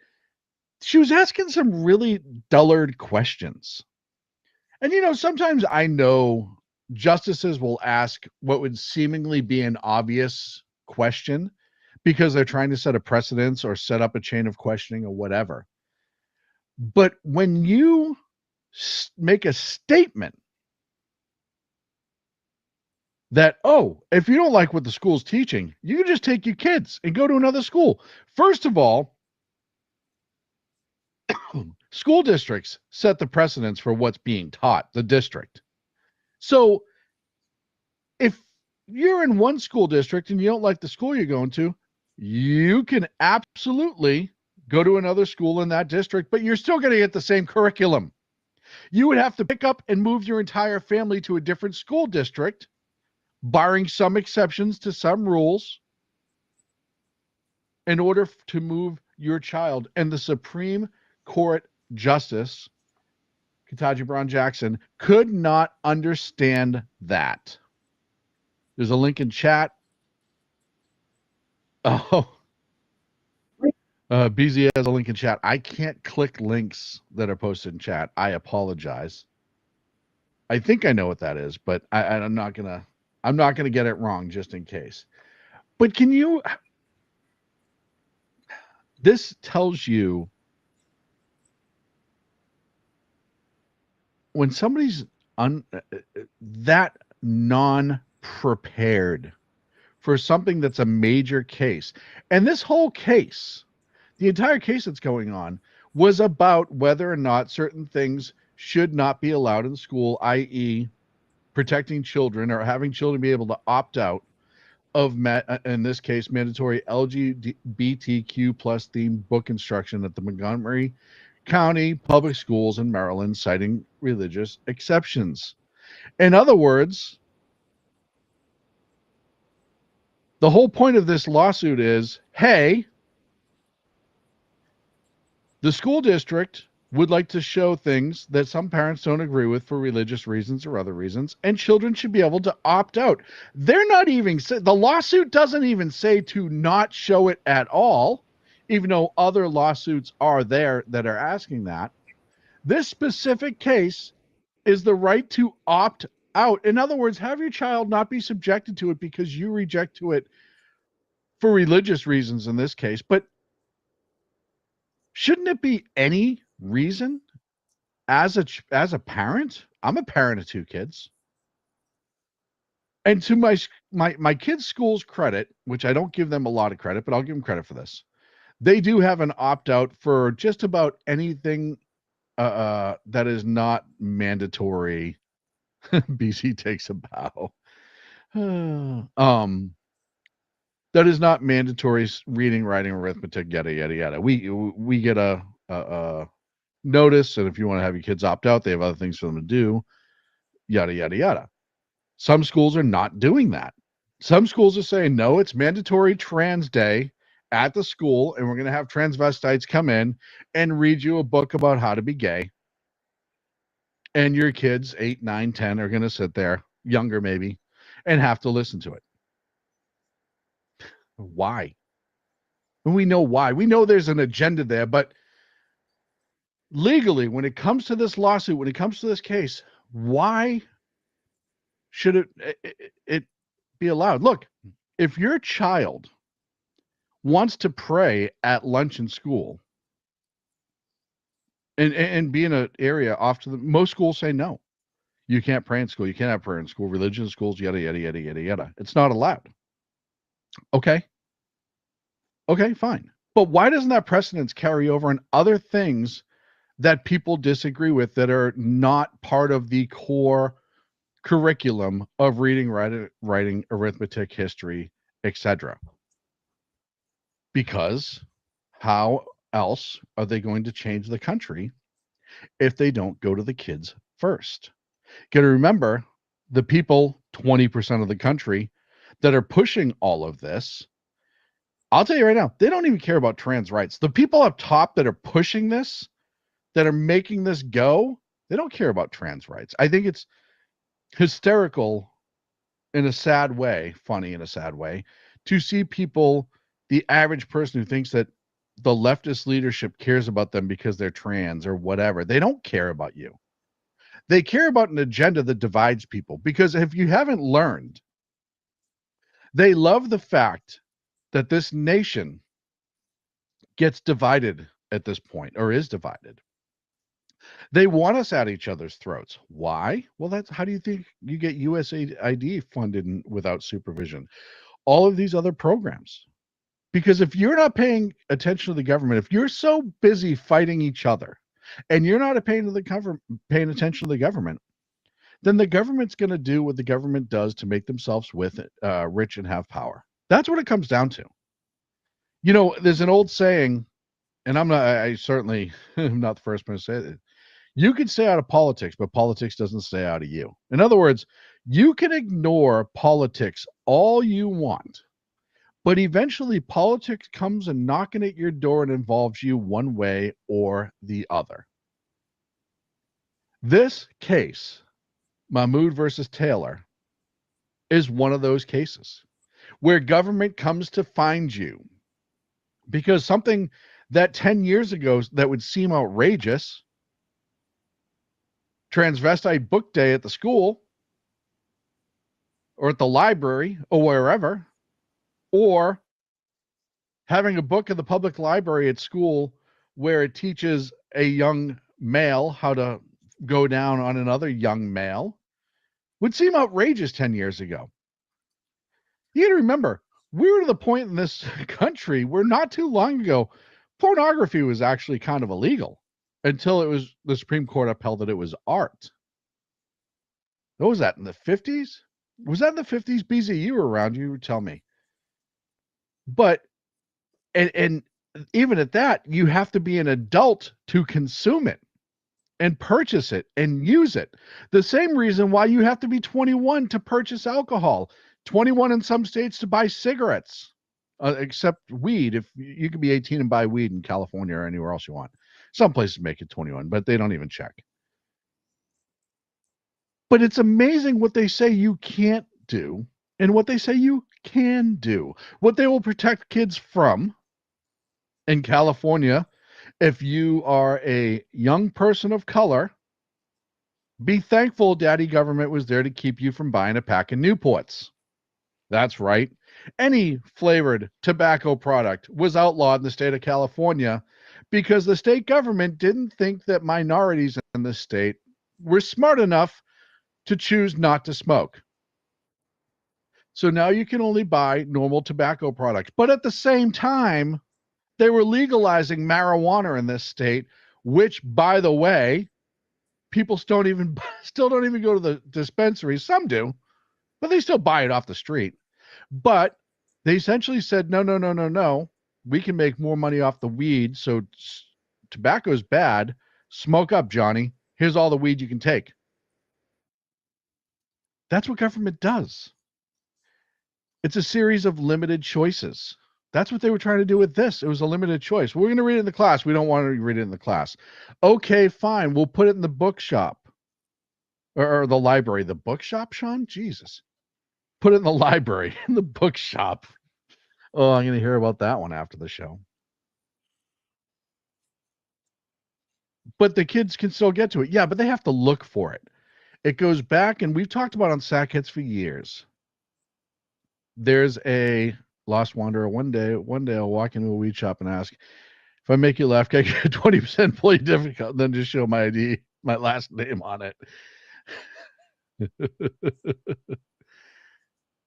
She was asking some really dullard questions. And sometimes I know justices will ask what would seemingly be an obvious question because they're trying to set a precedence or set up a chain of questioning or whatever. But when you make a statement that, oh, if you don't like what the school's teaching, you can just take your kids and go to another school. First of all, school districts set the precedence for what's being taught, the district. So if you're in one school district and you don't like the school you're going to, you can absolutely go to another school in that district, but you're still going to get the same curriculum. You would have to pick up and move your entire family to a different school district, barring some exceptions to some rules, in order to move your child. And the Supreme Court Justice, Ketanji Brown Jackson, could not understand that. There's a link in chat. Oh, BZ has a link in chat. I can't click links that are posted in chat. I apologize. I think I know what that is, but I'm not gonna get it wrong just in case. But can you? This tells you when somebody's that non-prepared for something that's a major case, and this whole case, the entire case that's going on, was about whether or not certain things should not be allowed in school, i.e., protecting children or having children be able to opt out of, in this case, mandatory LGBTQ plus themed book instruction at the Montgomery County Public Schools in Maryland, citing religious exceptions. In other words, the whole point of this lawsuit is, hey, the school district would like to show things that some parents don't agree with for religious reasons or other reasons, and children should be able to opt out. They're not even, the lawsuit doesn't even say to not show it at all, even though other lawsuits are there that are asking that. This specific case is the right to opt out. In other words, have your child not be subjected to it because you reject to it for religious reasons in this case, but shouldn't it be any reason as a parent? I'm a parent of 2 kids. And to my kids' school's credit, which I don't give them a lot of credit, but I'll give them credit for this. They do have an opt-out for just about anything that is not mandatory. BC takes a bow. That is not mandatory reading, writing, arithmetic, yada yada yada. We get a notice, and if you want to have your kids opt out, they have other things for them to do, yada yada yada. Some schools are not doing that. Some schools are saying, no, it's mandatory trans day at the school, and we're going to have transvestites come in and read you a book about how to be gay. And your kids, 8, 9, 10, are going to sit there, younger maybe, and have to listen to it. Why? And we know why. We know there's an agenda there, but legally, when it comes to this lawsuit, when it comes to this case, why should it be allowed? Look, if your child wants to pray at lunch in school and be in an area off to the most schools say no. You can't pray in school. You can't have prayer in school. Religion in schools, yada, yada, yada, yada, yada. It's not allowed. Okay. Okay, fine. But why doesn't that precedence carry over in other things that people disagree with that are not part of the core curriculum of reading, writing, arithmetic, history, etc.? Because how else are they going to change the country if they don't go to the kids first? Got to remember, the people, 20% of the country, that are pushing all of this, I'll tell you right now, they don't even care about trans rights. The people up top that are pushing this, that are making this go, they don't care about trans rights. I think it's hysterical in a sad way, funny in a sad way, to see people, the average person who thinks that the leftist leadership cares about them because they're trans or whatever. They don't care about you. They care about an agenda that divides people, because if you haven't learned, they love the fact that this nation gets divided at this point, or is divided. They want us at each other's throats. Why? Well, that's how do you think you get USAID funded without supervision? All of these other programs. Because if you're not paying attention to the government, if you're so busy fighting each other and you're not paying attention to the government, then the government's going to do what the government does to make themselves rich and have power. That's what it comes down to. You know, there's an old saying, and I certainly am not the first person to say it. You can stay out of politics, but politics doesn't stay out of you. In other words, you can ignore politics all you want, but eventually politics comes and knocking at your door and involves you one way or the other. This case, Mahmoud versus Taylor, is one of those cases where government comes to find you because something that 10 years ago that would seem outrageous, transvestite book day at the school or at the library or wherever, or having a book in the public library at school where it teaches a young male how to go down on another young male, would seem outrageous 10 years ago. You got to remember, we were to the point in this country where not too long ago, pornography was actually kind of illegal until it was the Supreme Court upheld that it was art. What was that, in the 50s? Was that in the 50s? BZ, you were around. You would tell me. But, and even at that, you have to be an adult to consume it and purchase it and use it. The same reason why you have to be 21 to purchase alcohol, 21 in some states to buy cigarettes, except weed. If you can be 18 and buy weed in California or anywhere else you want. Some places make it 21, but they don't even check. But it's amazing what they say you can't do and what they say you can do. What they will protect kids from in California, if you are a young person of color, be thankful daddy government was there to keep you from buying a pack of Newports. That's right. Any flavored tobacco product was outlawed in the state of California because the state government didn't think that minorities in the state were smart enough to choose not to smoke. So now you can only buy normal tobacco products. But at the same time, they were legalizing marijuana in this state, which, by the way, people still don't even go to the dispensaries. Some do, but they still buy it off the street. But they essentially said, no. We can make more money off the weed. So tobacco's bad. Smoke up, Johnny. Here's all the weed you can take. That's what government does. It's a series of limited choices. That's what they were trying to do with this. It was a limited choice. We're going to read it in the class. We don't want to read it in the class. Okay, fine. We'll put it in the bookshop or the library. The bookshop, Sean? Jesus. Put it in the library, in the bookshop. Oh, I'm going to hear about that one after the show. But the kids can still get to it. Yeah, but they have to look for it. It goes back, and we've talked about on Sack Hits for years. There's a Lost Wanderer. One day I'll walk into a weed shop and ask, if I make you laugh, can I get a 20% employee difficult? Then just show my ID, my last name on it.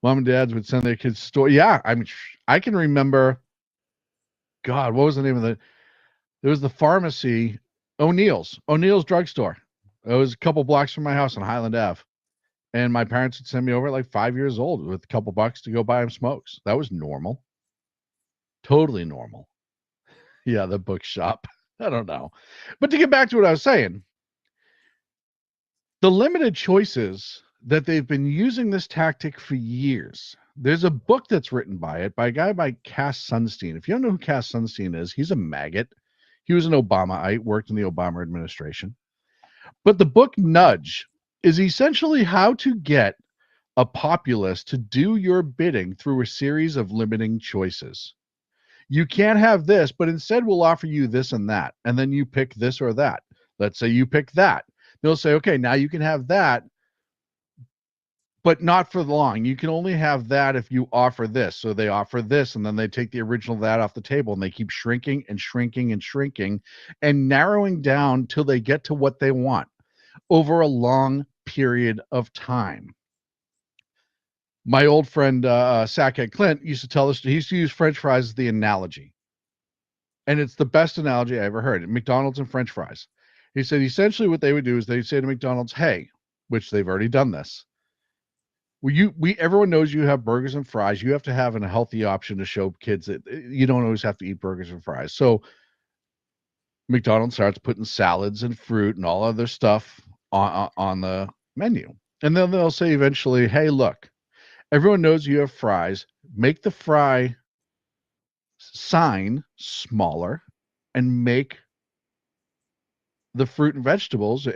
Mom and dads would send their kids to store. Yeah, I mean, I can remember, God, what was the name of the, there was the pharmacy, O'Neill's drugstore. It was a couple blocks from my house on Highland Ave. And my parents would send me over at like 5 years old with a couple bucks to go buy them smokes. That was normal. Totally normal. Yeah, the bookshop. I don't know. But to get back to what I was saying, the limited choices that they've been using this tactic for years. There's a book that's written by a guy by Cass Sunstein. If you don't know who Cass Sunstein is, he's a maggot. He was an Obamaite, worked in the Obama administration. But the book Nudge is essentially how to get a populace to do your bidding through a series of limiting choices. You can't have this, but instead we'll offer you this and that. And then you pick this or that. Let's say you pick that. They'll say, okay, now you can have that, but not for long. You can only have that if you offer this. So they offer this, and then they take the original that off the table, and they keep shrinking and shrinking and shrinking and narrowing down till they get to what they want over a long period of time. My old friend Sackhead Clint used to tell us, he used to use French fries as the analogy. And it's the best analogy I ever heard. McDonald's and French fries. He said essentially what they would do is they'd say to McDonald's, hey, which they've already done this. Everyone knows you have burgers and fries. You have to have a healthy option to show kids that you don't always have to eat burgers and fries. So McDonald's starts putting salads and fruit and all other stuff on the menu. And then they'll say eventually, hey, look, everyone knows you have fries. Make the fry sign smaller and make the fruit and vegetables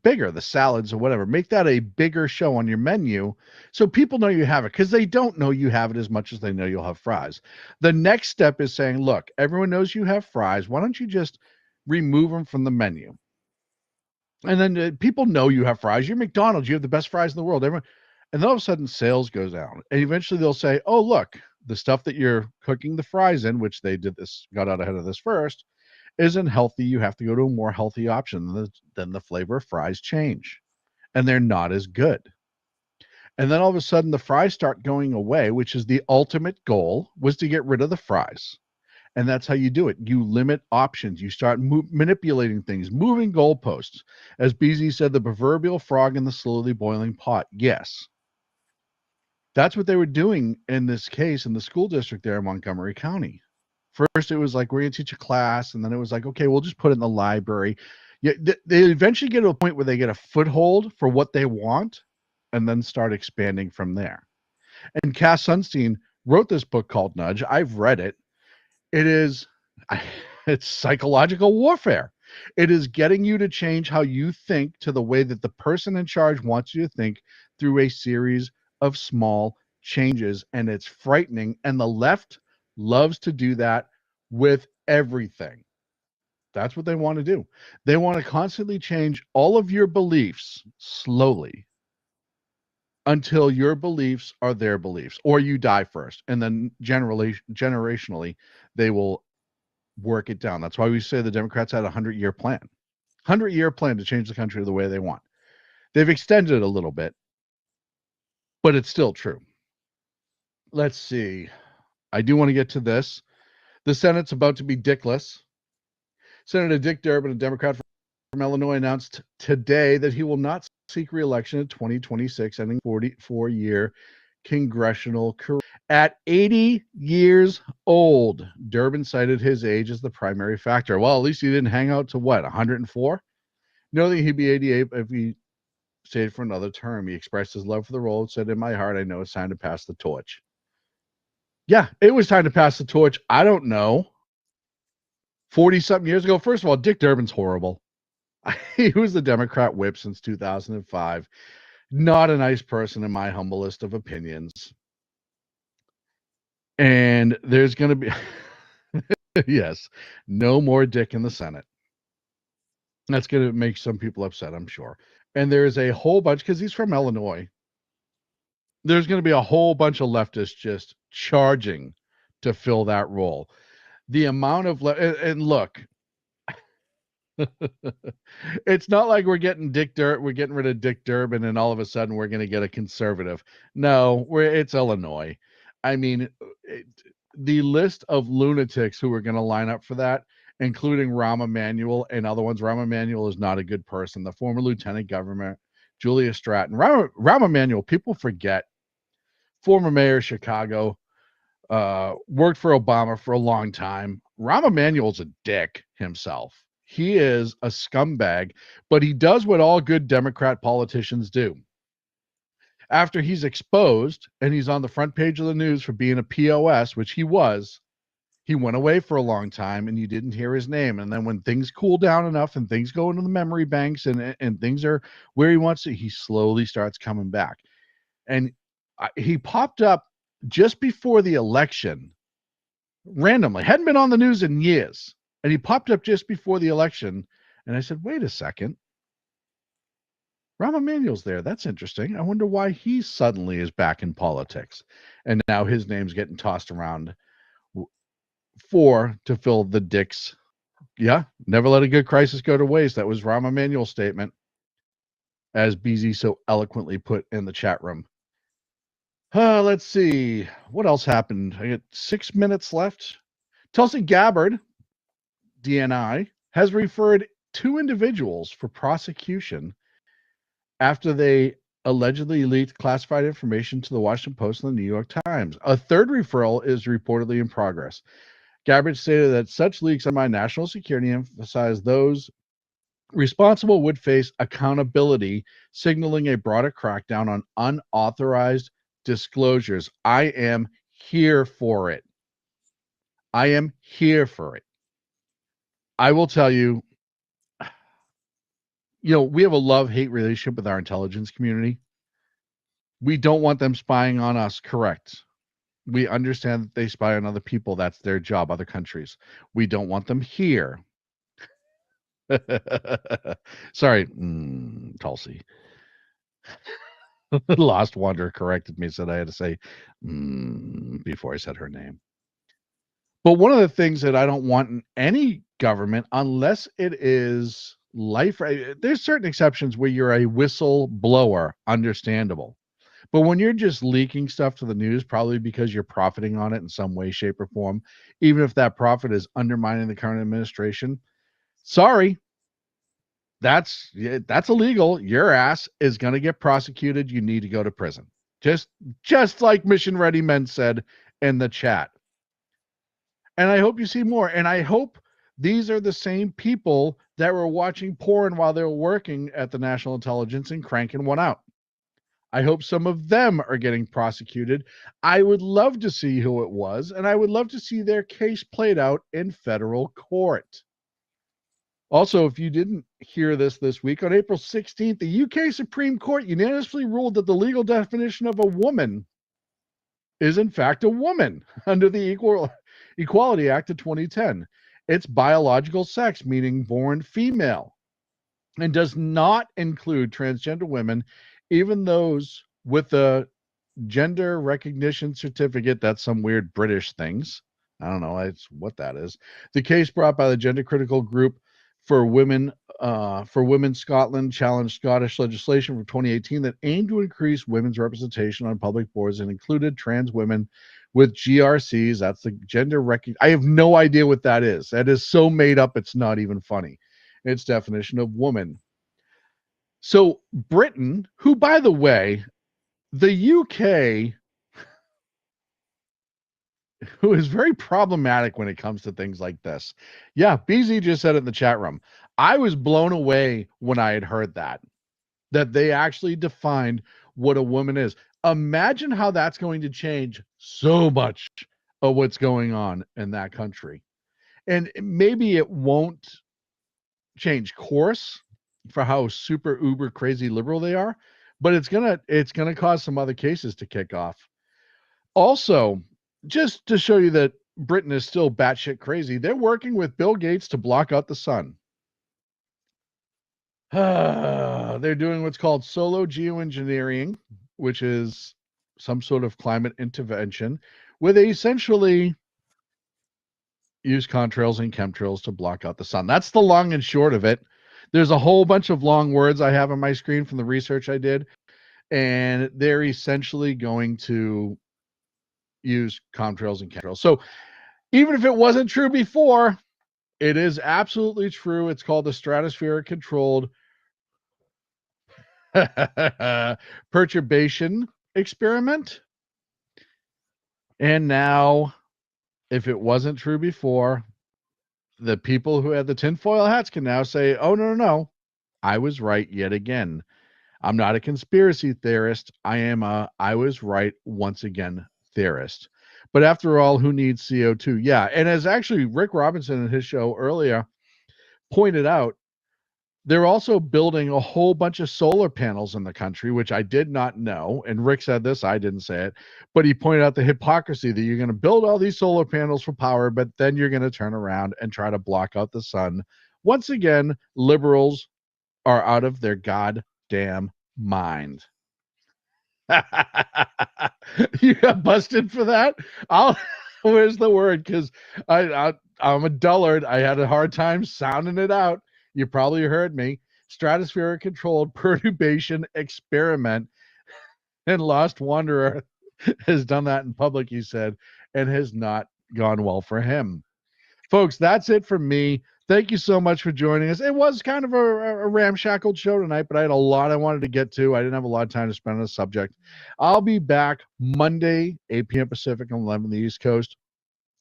bigger, the salads or whatever. Make that a bigger show on your menu so people know you have it, because they don't know you have it as much as they know you'll have fries. The next step is saying, look, everyone knows you have fries. Why don't you just remove them from the menu? And then people know you have fries. You're McDonald's. You have the best fries in the world. And then all of a sudden sales goes down. And eventually they'll say, oh, look, the stuff that you're cooking the fries in, which they got out ahead of this first, isn't healthy. You have to go to a more healthy option. Then the flavor of fries change, and they're not as good. And then all of a sudden the fries start going away, which is the ultimate goal, was to get rid of the fries. And that's how you do it. You limit options. You start manipulating things, moving goalposts. As BZ said, the proverbial frog in the slowly boiling pot. Yes. That's what they were doing in this case in the school district there in Montgomery County. First, it was like, we're going to teach a class. And then it was like, okay, we'll just put it in the library. Yeah, they eventually get to a point where they get a foothold for what they want and then start expanding from there. And Cass Sunstein wrote this book called Nudge. I've read it. It's psychological warfare. It is getting you to change how you think to the way that the person in charge wants you to think through a series of small changes. And it's frightening. And the left loves to do that with everything. That's what they want to do. They want to constantly change all of your beliefs slowly until your beliefs are their beliefs, or you die first. And then generationally, they will work it down. That's why we say the Democrats had a 100-year plan. 100-year plan to change the country the way they want. They've extended it a little bit, but it's still true. Let's see. I do want to get to this. The Senate's about to be dickless. Senator Dick Durbin, a Democrat from Illinois, announced today that he will not seek re-election in 2026, ending 44-year congressional career. At 80 years old, Durbin cited his age as the primary factor. Well, at least he didn't hang out to what, 104? Knowing he'd be 88 if he stayed for another term. He expressed his love for the role and said, in my heart, I know it's time to pass the torch. Yeah, it was time to pass the torch. I don't know. 40-something years ago. First of all, Dick Durbin's horrible. He was the Democrat whip since 2005. Not a nice person in my humblest of opinions. And there's going to be, yes, no more dick in the Senate. That's going to make some people upset, I'm sure. And there's a whole bunch, because he's from Illinois, there's going to be a whole bunch of leftists just charging to fill that role. The amount of, and look, it's not like we're getting we're getting rid of Dick Durbin and all of a sudden we're going to get a conservative. No, it's Illinois. I mean, the list of lunatics who are going to line up for that, including Rahm Emanuel and other ones. Rahm Emanuel is not a good person. The former lieutenant governor, Julia Stratton. Rahm Emanuel, people forget, former mayor of Chicago, worked for Obama for a long time. Rahm Emanuel's a dick himself. He is a scumbag, but he does what all good Democrat politicians do. After he's exposed and he's on the front page of the news for being a POS, which he was, he went away for a long time and you didn't hear his name. And then when things cool down enough and things go into the memory banks and things are where he wants to, he slowly starts coming back. And he popped up just before the election randomly, hadn't been on the news in years. And he popped up just before the election. And I said, wait a second. Rahm Emanuel's there. That's interesting. I wonder why he suddenly is back in politics. And now his name's getting tossed around to fill the dicks. Yeah, never let a good crisis go to waste. That was Rahm Emanuel's statement, as BZ so eloquently put in the chat room. Let's see. What else happened? I got 6 minutes left. Tulsi Gabbard, DNI, has referred 2 individuals for prosecution after they allegedly leaked classified information to the Washington Post and the New York Times. A third referral is reportedly in progress. Gabbard stated that such leaks undermine national security and emphasized those responsible would face accountability, signaling a broader crackdown on unauthorized disclosures. I am here for it. I am here for it. I will tell you, we have a love-hate relationship with our intelligence community. We don't want them spying on us, correct. We understand that they spy on other people. That's their job, other countries. We don't want them here. Sorry, Tulsi. Lost Wanderer corrected me, said I had to say before I said her name. But one of the things that I don't want in any government, unless it is there's certain exceptions where you're a whistleblower, understandable. But when you're just leaking stuff to the news, probably because you're profiting on it in some way, shape, or form, even if that profit is undermining the current administration, sorry, that's illegal. Your ass is going to get prosecuted. You need to go to prison. Just like Mission Ready Men said in the chat. And I hope you see more. And I hope these are the same people that were watching porn while they were working at the National Intelligence and cranking one out. I hope some of them are getting prosecuted. I would love to see who it was, and I would love to see their case played out in federal court. Also, if you didn't hear this week, on April 16th, the UK Supreme Court unanimously ruled that the legal definition of a woman is in fact a woman under the Equality Act of 2010. It's biological sex, meaning born female, and does not include transgender women, even those with a gender recognition certificate. That's some weird British things. I don't know what that is. The case brought by the gender critical group for Women Scotland challenged Scottish legislation from 2018 that aimed to increase women's representation on public boards and included trans women with GRCs. That's the gender I have no idea what that is. That is so made up, it's not even funny. Its definition of woman. So Britain, who, by the way, the UK, who is very problematic when it comes to things like this. Yeah, BZ just said it in the chat room. I was blown away when I had heard that they actually defined what a woman is. Imagine how that's going to change so much of what's going on in that country. And maybe it won't change course for how super uber crazy liberal they are, but it's gonna cause some other cases to kick off. Also, just to show you that Britain is still batshit crazy, they're working with Bill Gates to block out the sun. They're doing what's called solo geoengineering, which is some sort of climate intervention, where they essentially use contrails and chemtrails to block out the sun. That's the long and short of it. There's a whole bunch of long words I have on my screen from the research I did, and they're essentially going to use contrails and chemtrails. So even if it wasn't true before, it is absolutely true. It's called the stratospheric controlled perturbation experiment. And now, if it wasn't true before, the people who had the tinfoil hats can now say, oh, no, I was right yet again. I'm not a conspiracy theorist. I was right once again theorist. But after all, who needs CO2? Yeah. And as actually Rick Robinson in his show earlier pointed out, they're also building a whole bunch of solar panels in the country, which I did not know. And Rick said this, I didn't say it, but he pointed out the hypocrisy that you're going to build all these solar panels for power, but then you're going to turn around and try to block out the sun. Once again, liberals are out of their goddamn mind. You got busted for that? Where's the word? Because I'm a dullard. I had a hard time sounding it out. You probably heard me. Stratospheric controlled perturbation experiment. And Lost Wanderer has done that in public, he said, and has not gone well for him. Folks, that's it from me. Thank you so much for joining us. It was kind of a ramshackled show tonight, but I had a lot I wanted to get to. I didn't have a lot of time to spend on the subject. I'll be back Monday, 8 p.m. Pacific and 11 on the East Coast.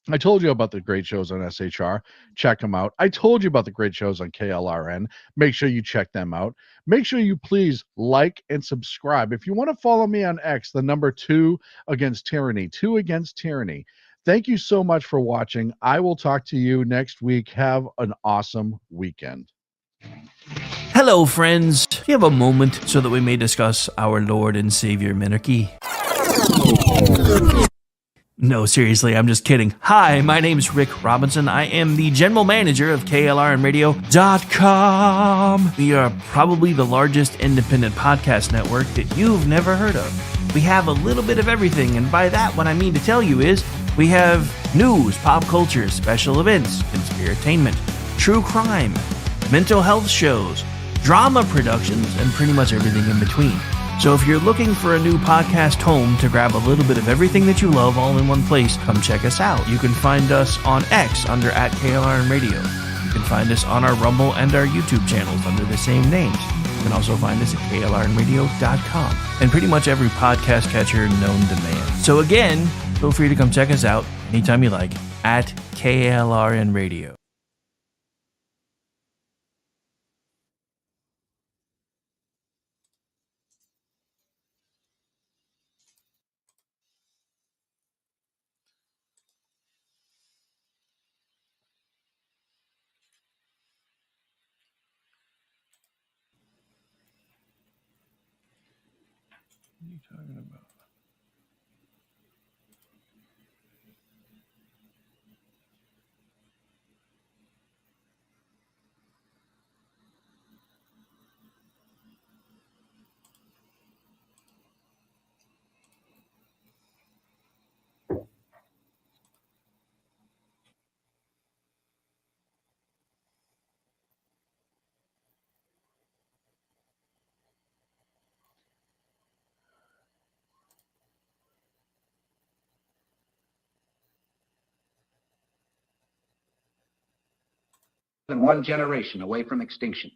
I told you about the great shows on SHR. Check them out. I told you about the great shows on KLRN. Make sure you check them out. Make sure you please like and subscribe. If you want to follow me on X, the number 2 against tyranny, 2 against tyranny. Thank you so much for watching. I will talk to you next week. Have an awesome weekend. Hello, friends. Do you have a moment so that we may discuss our Lord and Savior Minarchy? No, seriously, I'm just kidding. Hi, my name's Rick Robinson. I am the general manager of KLRNradio.com. We are probably the largest independent podcast network that you've never heard of. We have a little bit of everything, and by that, what I mean to tell you is we have news, pop culture, special events, conspiratainment, true crime, mental health shows, drama productions, and pretty much everything in between. So if you're looking for a new podcast home to grab a little bit of everything that you love all in one place, come check us out. You can find us on X under @KLRNradio. You can find us on our Rumble and our YouTube channels under the same names. You can also find us at KLRNradio.com and pretty much every podcast catcher known to man. So again, feel free to come check us out anytime you like at KLRNradio. What are you talking about? Than one generation away from extinction.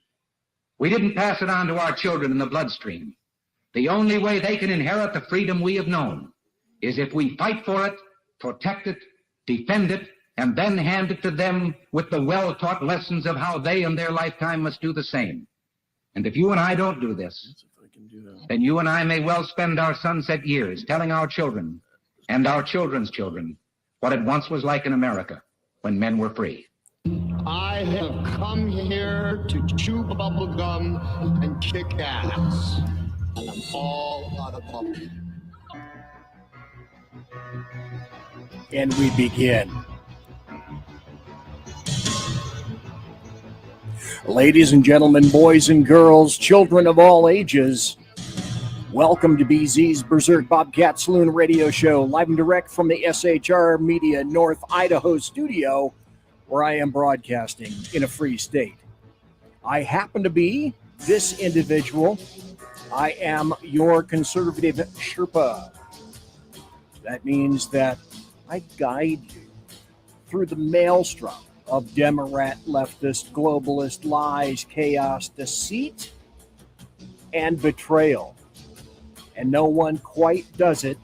We didn't pass it on to our children in the bloodstream. The only way they can inherit the freedom we have known is if we fight for it, protect it, defend it, and then hand it to them with the well-taught lessons of how they in their lifetime must do the same. And if you and I don't do this, then you and I may well spend our sunset years telling our children and our children's children what it once was like in America when men were free. I have come here to chew bubble gum and kick ass. And I'm all out of bubble. And we begin. Ladies and gentlemen, boys and girls, children of all ages, welcome to BZ's Berserk Bobcat Saloon Radio Show, live and direct from the SHR Media North Idaho studio, where I am broadcasting in a free state. I happen to be this individual. I am your conservative Sherpa. That means that I guide you through the maelstrom of Democrat, leftist, globalist lies, chaos, deceit, and betrayal. And no one quite does it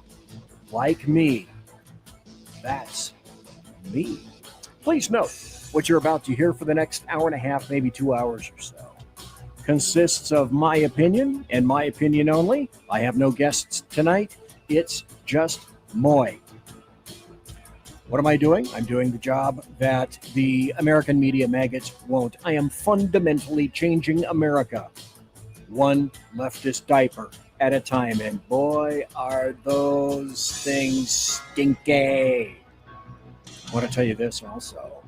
like me. That's me. Please note, what you're about to hear for the next hour and a half, maybe 2 hours or so, consists of my opinion and my opinion only. I have no guests tonight. It's just moi. What am I doing? I'm doing the job that the American media maggots won't. I am fundamentally changing America, one leftist diaper at a time. And boy, are those things stinky. I want to tell you this also.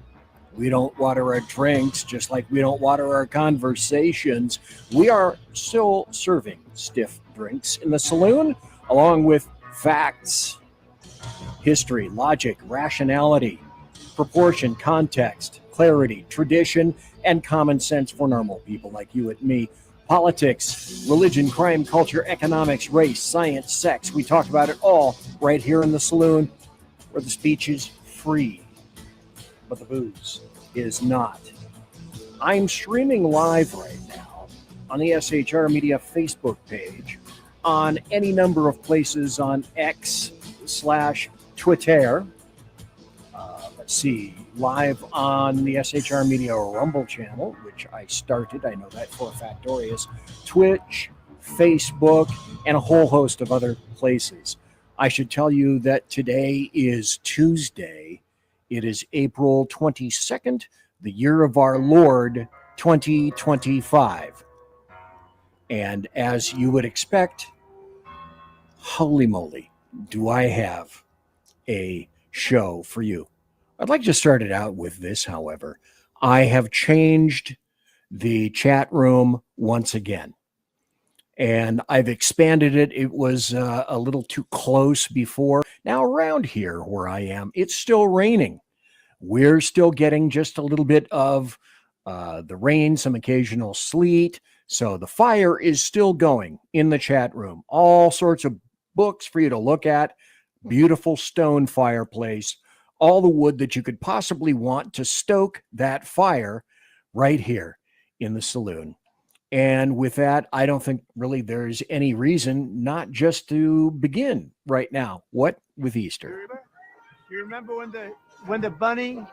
We don't water our drinks just like we don't water our conversations. We are still serving stiff drinks in the saloon, along with facts, history, logic, rationality, proportion, context, clarity, tradition, and common sense for normal people like you and me. Politics, religion, crime, culture, economics, race, science, sex. We talk about it all right here in the saloon, where the speech is free, but the booze is not. I'm streaming live right now on the SHR Media Facebook page, on any number of places on X/Twitter. Let's see, live on the SHR Media Rumble channel, which I started. I know that for a factorious. Twitch, Facebook, and a whole host of other places. I should tell you that today is Tuesday. It is April 22nd, the year of our Lord, 2025. And as you would expect, holy moly, do I have a show for you. I'd like to start it out with this, however. I have changed the chat room once again, and I've expanded it. It was a little too close before. Now around here where I am, it's still raining. We're still getting just a little bit of the rain, some occasional sleet. So the fire is still going in the chat room. All sorts of books for you to look at. Beautiful stone fireplace. All the wood that you could possibly want to stoke that fire right here in the saloon. And with that, I don't think really there's any reason not just to begin right now. What with Easter? You remember when the bunny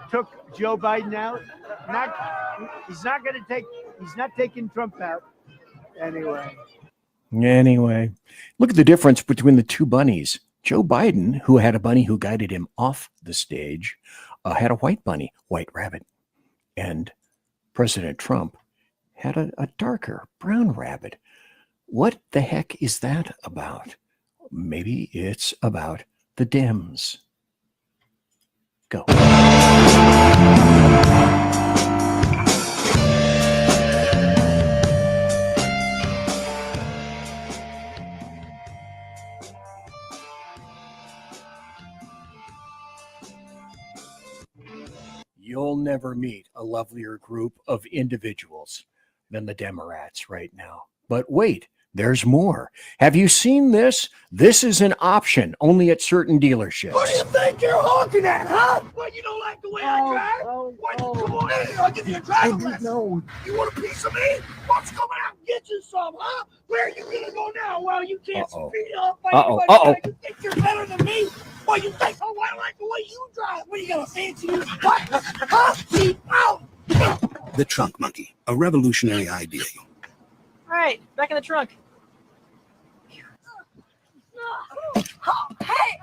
took Joe Biden out? He's not taking Trump out anyway. Anyway, look at the difference between the two bunnies. Joe Biden, who had a bunny who guided him off the stage, had a white bunny, White Rabbit. And President Trump had a darker brown rabbit. What the heck is that about? Maybe it's about the Dems. Go. You'll never meet a lovelier group of individuals than the Democrats right now. But wait, there's more. Have you seen this? This is an option only at certain dealerships. What do you think you're honking at, huh? What, you don't like the way I drive? Come on in, I'll give you a driving lesson. No. You want a piece of me? What's coming out and get you some, huh? Where are you gonna go now? Well, you can't speed up. You think you're better than me? What, you think, oh, I like the way you drive. What, are you gonna fancy you? What? Huh? Keep out. The trunk monkey, a revolutionary idea. All right, back in the trunk. Hey!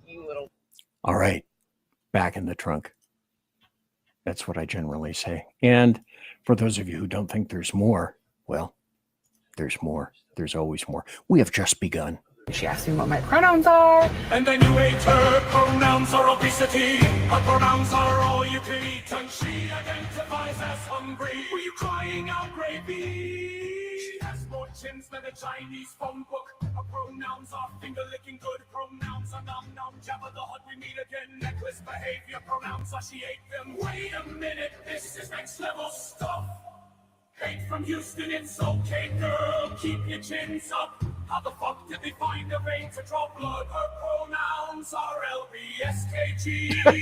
You little. All right, back in the trunk. That's what I generally say. And for those of you who don't think there's more, well, there's more. There's always more. We have just begun. She asked me what my pronouns are. And then you ate her pronouns are obesity. Her pronouns are all you can eat, and she identifies as hungry. Were you crying out gravy? She has more chins than a Chinese phone book. Her pronouns are finger licking good. Pronouns are nom nom jabba the hut. We meet again. Necklace behavior. Pronouns are she ate them. Wait a minute, this is next level stuff. Hate from Houston, it's okay, girl. Keep your chins up. How the fuck did they find a vein to draw blood? Her pronouns are LBSKG. Her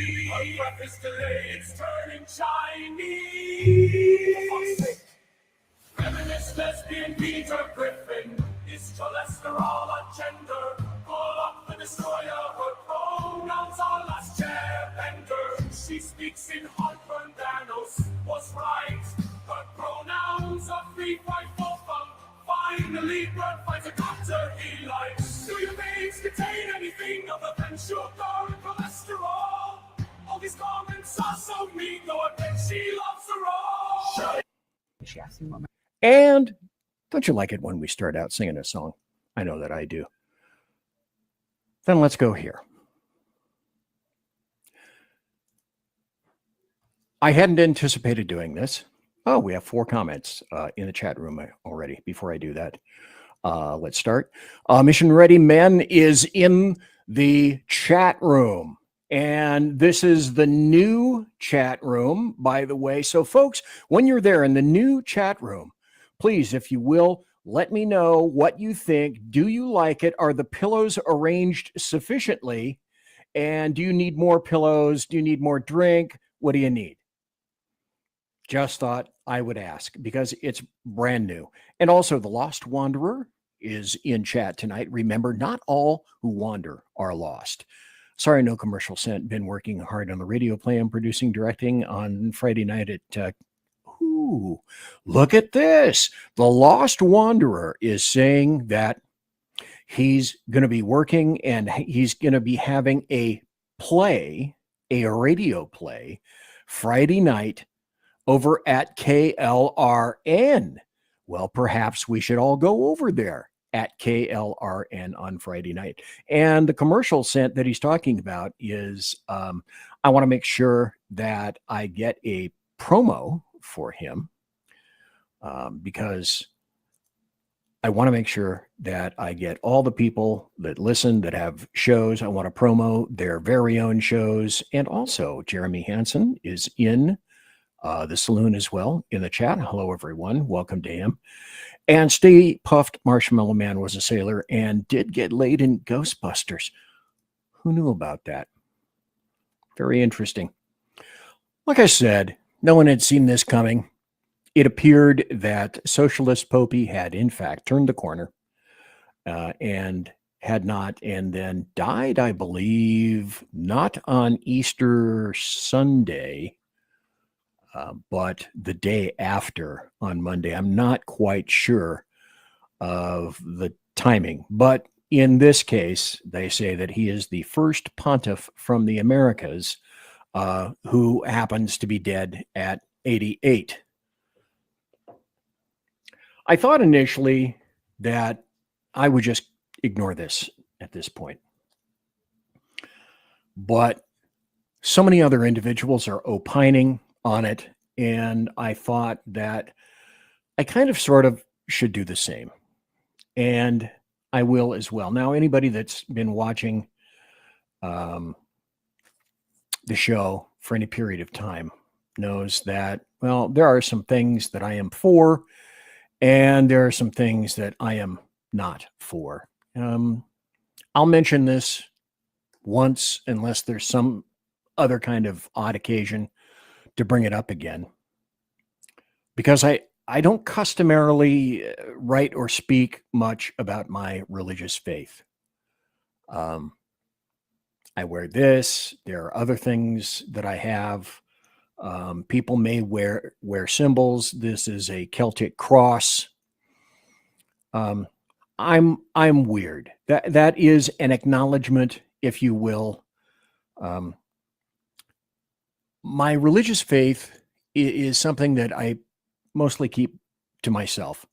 breath is delayed, it's turning Chinese. For fuck's sake. Feminist, lesbian, Peter Griffin. Is cholesterol a gender? Pull up the destroyer. Her pronouns are last chair bender. She speaks in heartburn. Thanos was right. Her pronouns are 354 funk. Finally, Brad finds a doctor he likes. Do your veins contain anything other than sugar and cholesterol? All these comments are so mean, though I bet she loves her all. She asked me what my And don't you like it when we start out singing a song? I know that I do. Then let's go here. I hadn't anticipated doing this. Oh, we have 4 comments in the chat room already. Before I do that, let's start. Mission Ready Men is in the chat room. And this is the new chat room, by the way. So, folks, when you're there in the new chat room, please, if you will, let me know what you think. Do you like it? Are the pillows arranged sufficiently? And do you need more pillows? Do you need more drink? What do you need? Just thought I would ask because it's brand new. And also, the Lost Wanderer is in chat tonight. Remember, not all who wander are lost. Sorry, no commercial sent. Been working hard on the radio play I'm producing, directing on Friday night at ooh, look at this. The Lost Wanderer is saying that he's going to be working and he's going to be having a radio play, Friday night over at KLRN. Well, perhaps we should all go over there at KLRN on Friday night. And the commercial sent that he's talking about is I want to make sure that I get a promo for him because I want to make sure that I get all the people that listen that have shows. I want to promo their very own shows. And also Jeremy Hansen is in the saloon as well in the chat. Hello, everyone. Welcome to him. And Stay Puffed Marshmallow Man was a sailor and did get laid in Ghostbusters. Who knew about that? Very interesting. Like I said, no one had seen this coming. It appeared that Socialist Popey had, in fact, turned the corner and had not, and then died, I believe, not on Easter Sunday, but the day after on Monday. I'm not quite sure of the timing, but in this case, they say that he is the first pontiff from the Americas who happens to be dead at 88. I thought initially that I would just ignore this at this point, but so many other individuals are opining on it, and I thought that I kind of sort of should do the same, and I will as well. Now, anybody that's been watching the show for any period of time knows that, well, there are some things that I am for, and there are some things that I am not for. I'll mention this once unless there's some other kind of odd occasion to bring it up again, because I don't customarily write or speak much about my religious faith. I wear this. There are other things that I have. People may wear symbols. This is a Celtic cross. I'm weird. That is an acknowledgement, if you will. My religious faith is something that I mostly keep to myself.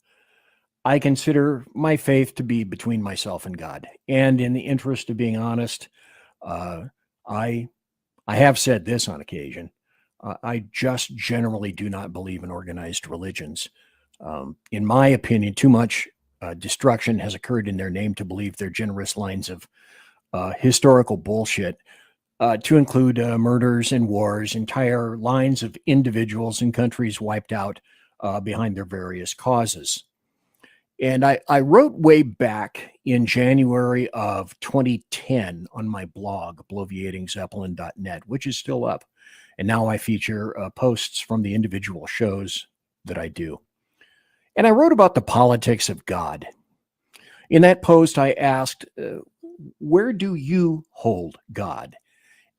I consider my faith to be between myself and God. And in the interest of being honest, I have said this on occasion. I just generally do not believe in organized religions. In my opinion, too much destruction has occurred in their name to believe their generous lines of historical bullshit, to include murders and wars, entire lines of individuals and countries wiped out behind their various causes. And I wrote way back in January of 2010 on my blog, bloviatingzeppelin.net, which is still up. And now I feature posts from the individual shows that I do. And I wrote about the politics of God. In that post, I asked, where do you hold God?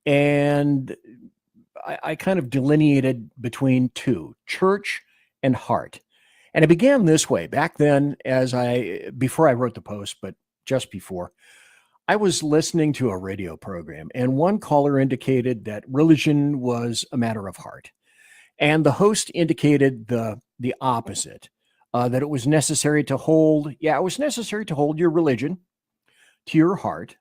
And I kind of delineated between two, church and heart. And it began this way. Back then, before I wrote the post, but just before, I was listening to a radio program, and one caller indicated that religion was a matter of heart. And the host indicated the opposite, that it was necessary to hold your religion to your heart,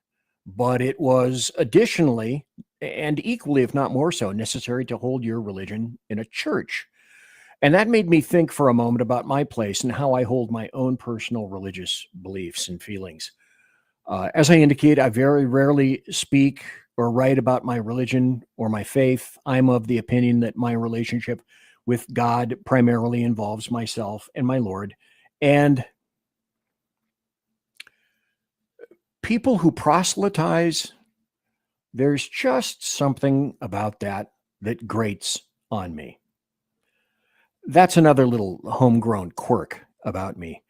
but it was additionally, and equally, if not more so, necessary to hold your religion in a church. And that made me think for a moment about my place and how I hold my own personal religious beliefs and feelings. As I indicate, I very rarely speak or write about my religion or my faith. I'm of the opinion that my relationship with God primarily involves myself and my Lord. And people who proselytize, there's just something about that grates on me. That's another little homegrown quirk about me.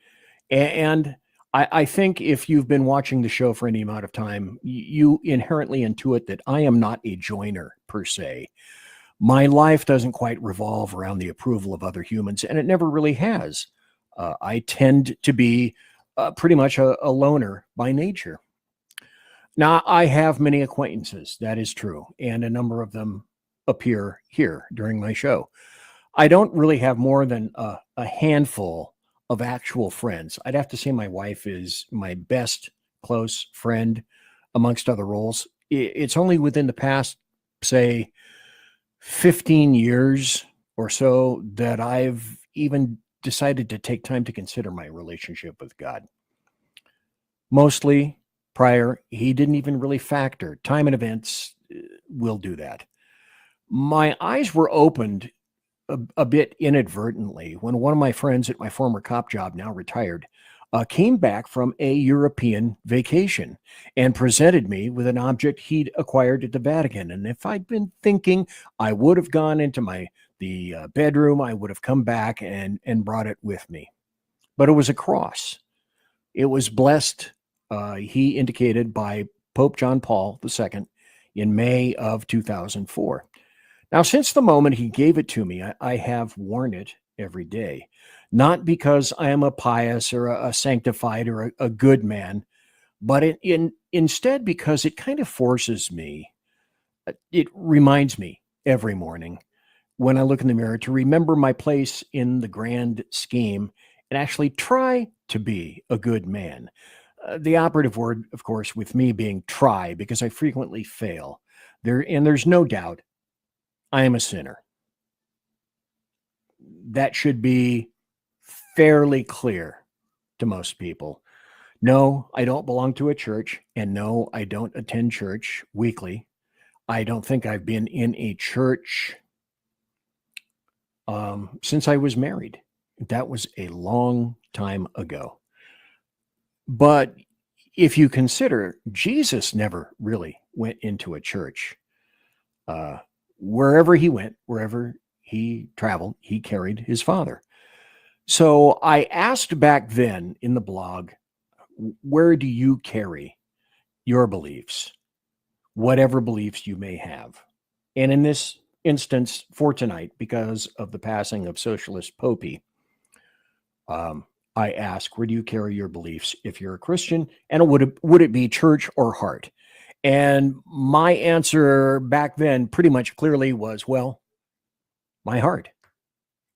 And I think if you've been watching the show for any amount of time, you inherently intuit that I am not a joiner per se. My life doesn't quite revolve around the approval of other humans, and it never really has. I tend to be pretty much a loner by nature. Now, I have many acquaintances, that is true, and a number of them appear here during my show. I don't really have more than a handful of actual friends. I'd have to say my wife is my best close friend amongst other roles. It's only within the past, say, 15 years or so that I've even decided to take time to consider my relationship with God. Mostly prior, he didn't even really factor. Time and events will do that. My eyes were opened a bit inadvertently when one of my friends at my former cop job, now retired, came back from a European vacation and presented me with an object he'd acquired at the Vatican. And if I'd been thinking, I would have gone into the bedroom, I would have come back and brought it with me. But it was a cross. It was blessed, he indicated, by Pope John Paul II in May of 2004. Now, since the moment he gave it to me, I have worn it every day, not because I am a pious or a sanctified or a good man, but instead because it kind of forces me, it reminds me every morning when I look in the mirror to remember my place in the grand scheme and actually try to be a good man. The operative word, of course, with me being try, because I frequently fail. There's no doubt I am a sinner. That should be fairly clear to most people. No, I don't belong to a church, and no, I don't attend church weekly. I don't think I've been in a church since I was married. That was a long time ago. But if you consider, Jesus never really went into a church. Wherever he went, wherever he traveled, he carried his Father. So I asked back then in the blog, where do you carry your beliefs? Whatever beliefs you may have. And in this instance for tonight, because of the passing of Socialist Popey, I ask, where do you carry your beliefs if you're a Christian? And would it be church or heart? And my answer back then pretty much clearly was, well, my heart.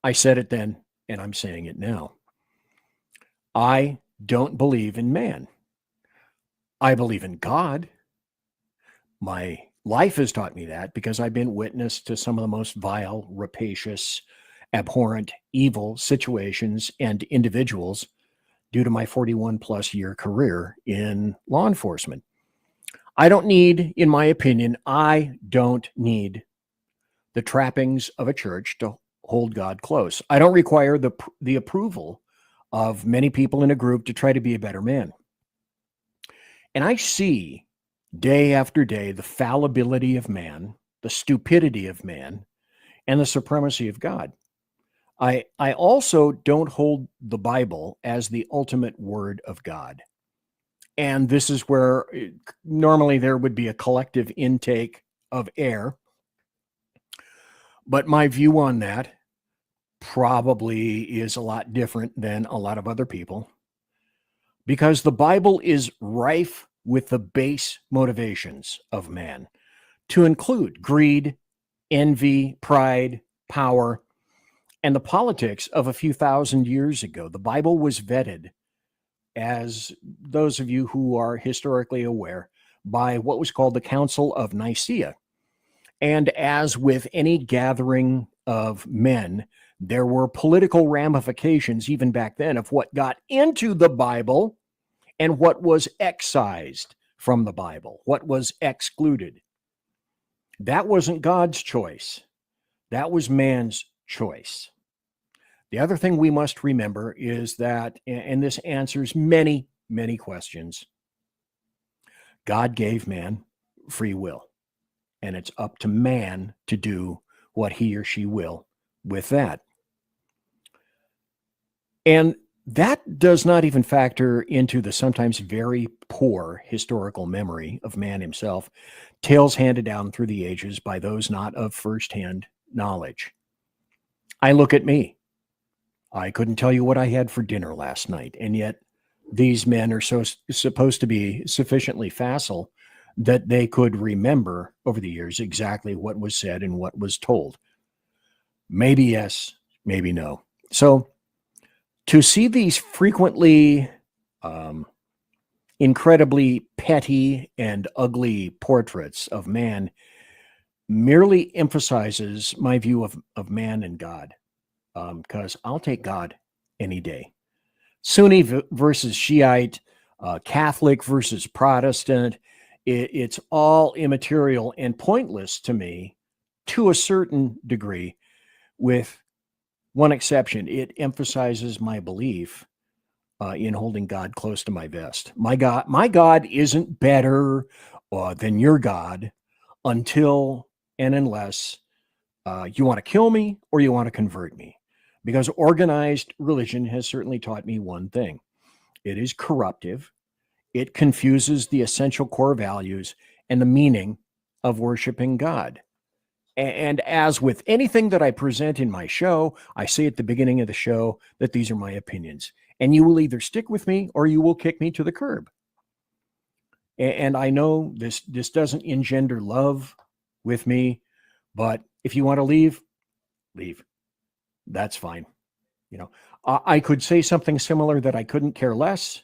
I said it then, and I'm saying it now. I don't believe in man. I believe in God. My life has taught me that because I've been witness to some of the most vile, rapacious, abhorrent, evil situations and individuals due to my 41 plus year career in law enforcement. I don't need, in my opinion, I don't need the trappings of a church to hold God close. I don't require the approval of many people in a group to try to be a better man. And I see day after day the fallibility of man, the stupidity of man, and the supremacy of God. I also don't hold the Bible as the ultimate word of God. And this is where normally there would be a collective intake of air. But my view on that probably is a lot different than a lot of other people, because the Bible is rife with the base motivations of man, to include greed, envy, pride, power, and the politics of a few thousand years ago. The Bible was vetted, as those of you who are historically aware, by what was called the Council of Nicaea. And as with any gathering of men, there were political ramifications even back then of what got into the Bible and what was excised from the Bible, what was excluded. That wasn't God's choice. That was man's choice. The other thing we must remember is that, and this answers many, many questions, God gave man free will, and it's up to man to do what he or she will with that. And that does not even factor into the sometimes very poor historical memory of man himself, tales handed down through the ages by those not of firsthand knowledge. I look at me. I couldn't tell you what I had for dinner last night, and yet these men are supposed to be sufficiently facile that they could remember over the years exactly what was said and what was told. Maybe yes, maybe no. So to see these frequently incredibly petty and ugly portraits of man merely emphasizes my view of man and God, because I'll take God any day. Sunni versus Shiite, Catholic versus Protestant, it's all immaterial and pointless to me to a certain degree, with one exception. It emphasizes my belief in holding God close to my vest. My God isn't better than your God until and unless you want to kill me or you want to convert me. Because organized religion has certainly taught me one thing. It is corruptive. It confuses the essential core values and the meaning of worshiping God. And as with anything that I present in my show, I say at the beginning of the show that these are my opinions. And you will either stick with me or you will kick me to the curb. And I know this doesn't engender love with me, but if you want to leave, leave. That's fine. You know, I could say something similar, that I couldn't care less.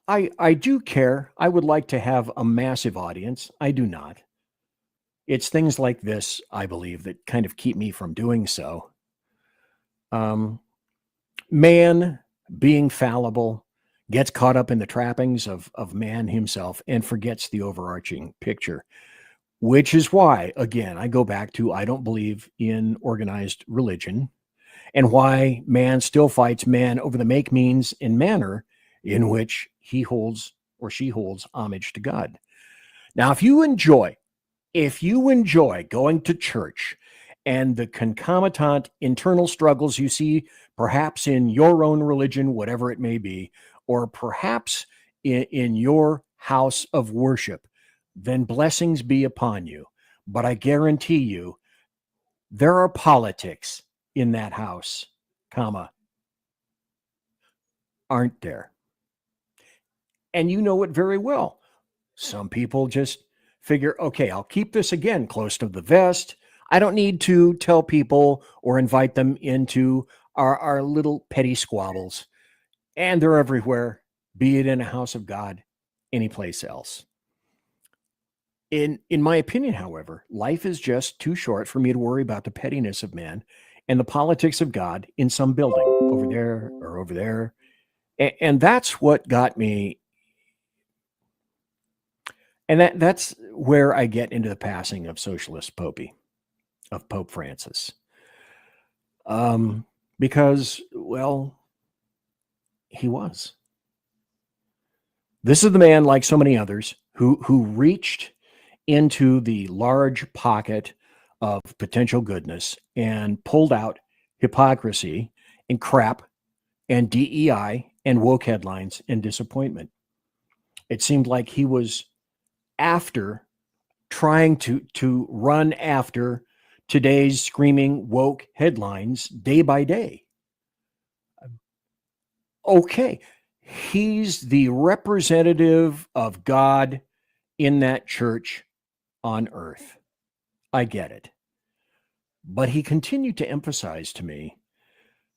I do care. I would like to have a massive audience. I do not. It's things like this, I believe, that kind of keep me from doing so. Man, being fallible, gets caught up in the trappings of man himself and forgets the overarching picture, which is why, again, I go back to I don't believe in organized religion, and why man still fights man over the make, means, and manner in which he holds or she holds homage to God. Now, if you enjoy going to church and the concomitant internal struggles you see perhaps in your own religion, whatever it may be, or perhaps in your house of worship, then blessings be upon you. But I guarantee you, there are politics in that house, aren't there? And you know it very well. Some people just figure, okay, I'll keep this again close to the vest. I don't need to tell people or invite them into our little petty squabbles. And they're everywhere, be it in a house of God, anyplace else. In my opinion, however, life is just too short for me to worry about the pettiness of man and the politics of God in some building over there or over there. And that's what got me. And that's where I get into the passing of socialist Popey, of Pope Francis. Because, well, he was. This is the man, like so many others, who reached into the large pocket of potential goodness and pulled out hypocrisy and crap and DEI and woke headlines and disappointment. It seemed like he was after trying to run after today's screaming woke headlines day by day. Okay, he's the representative of God in that church on earth. I get it. But he continued to emphasize to me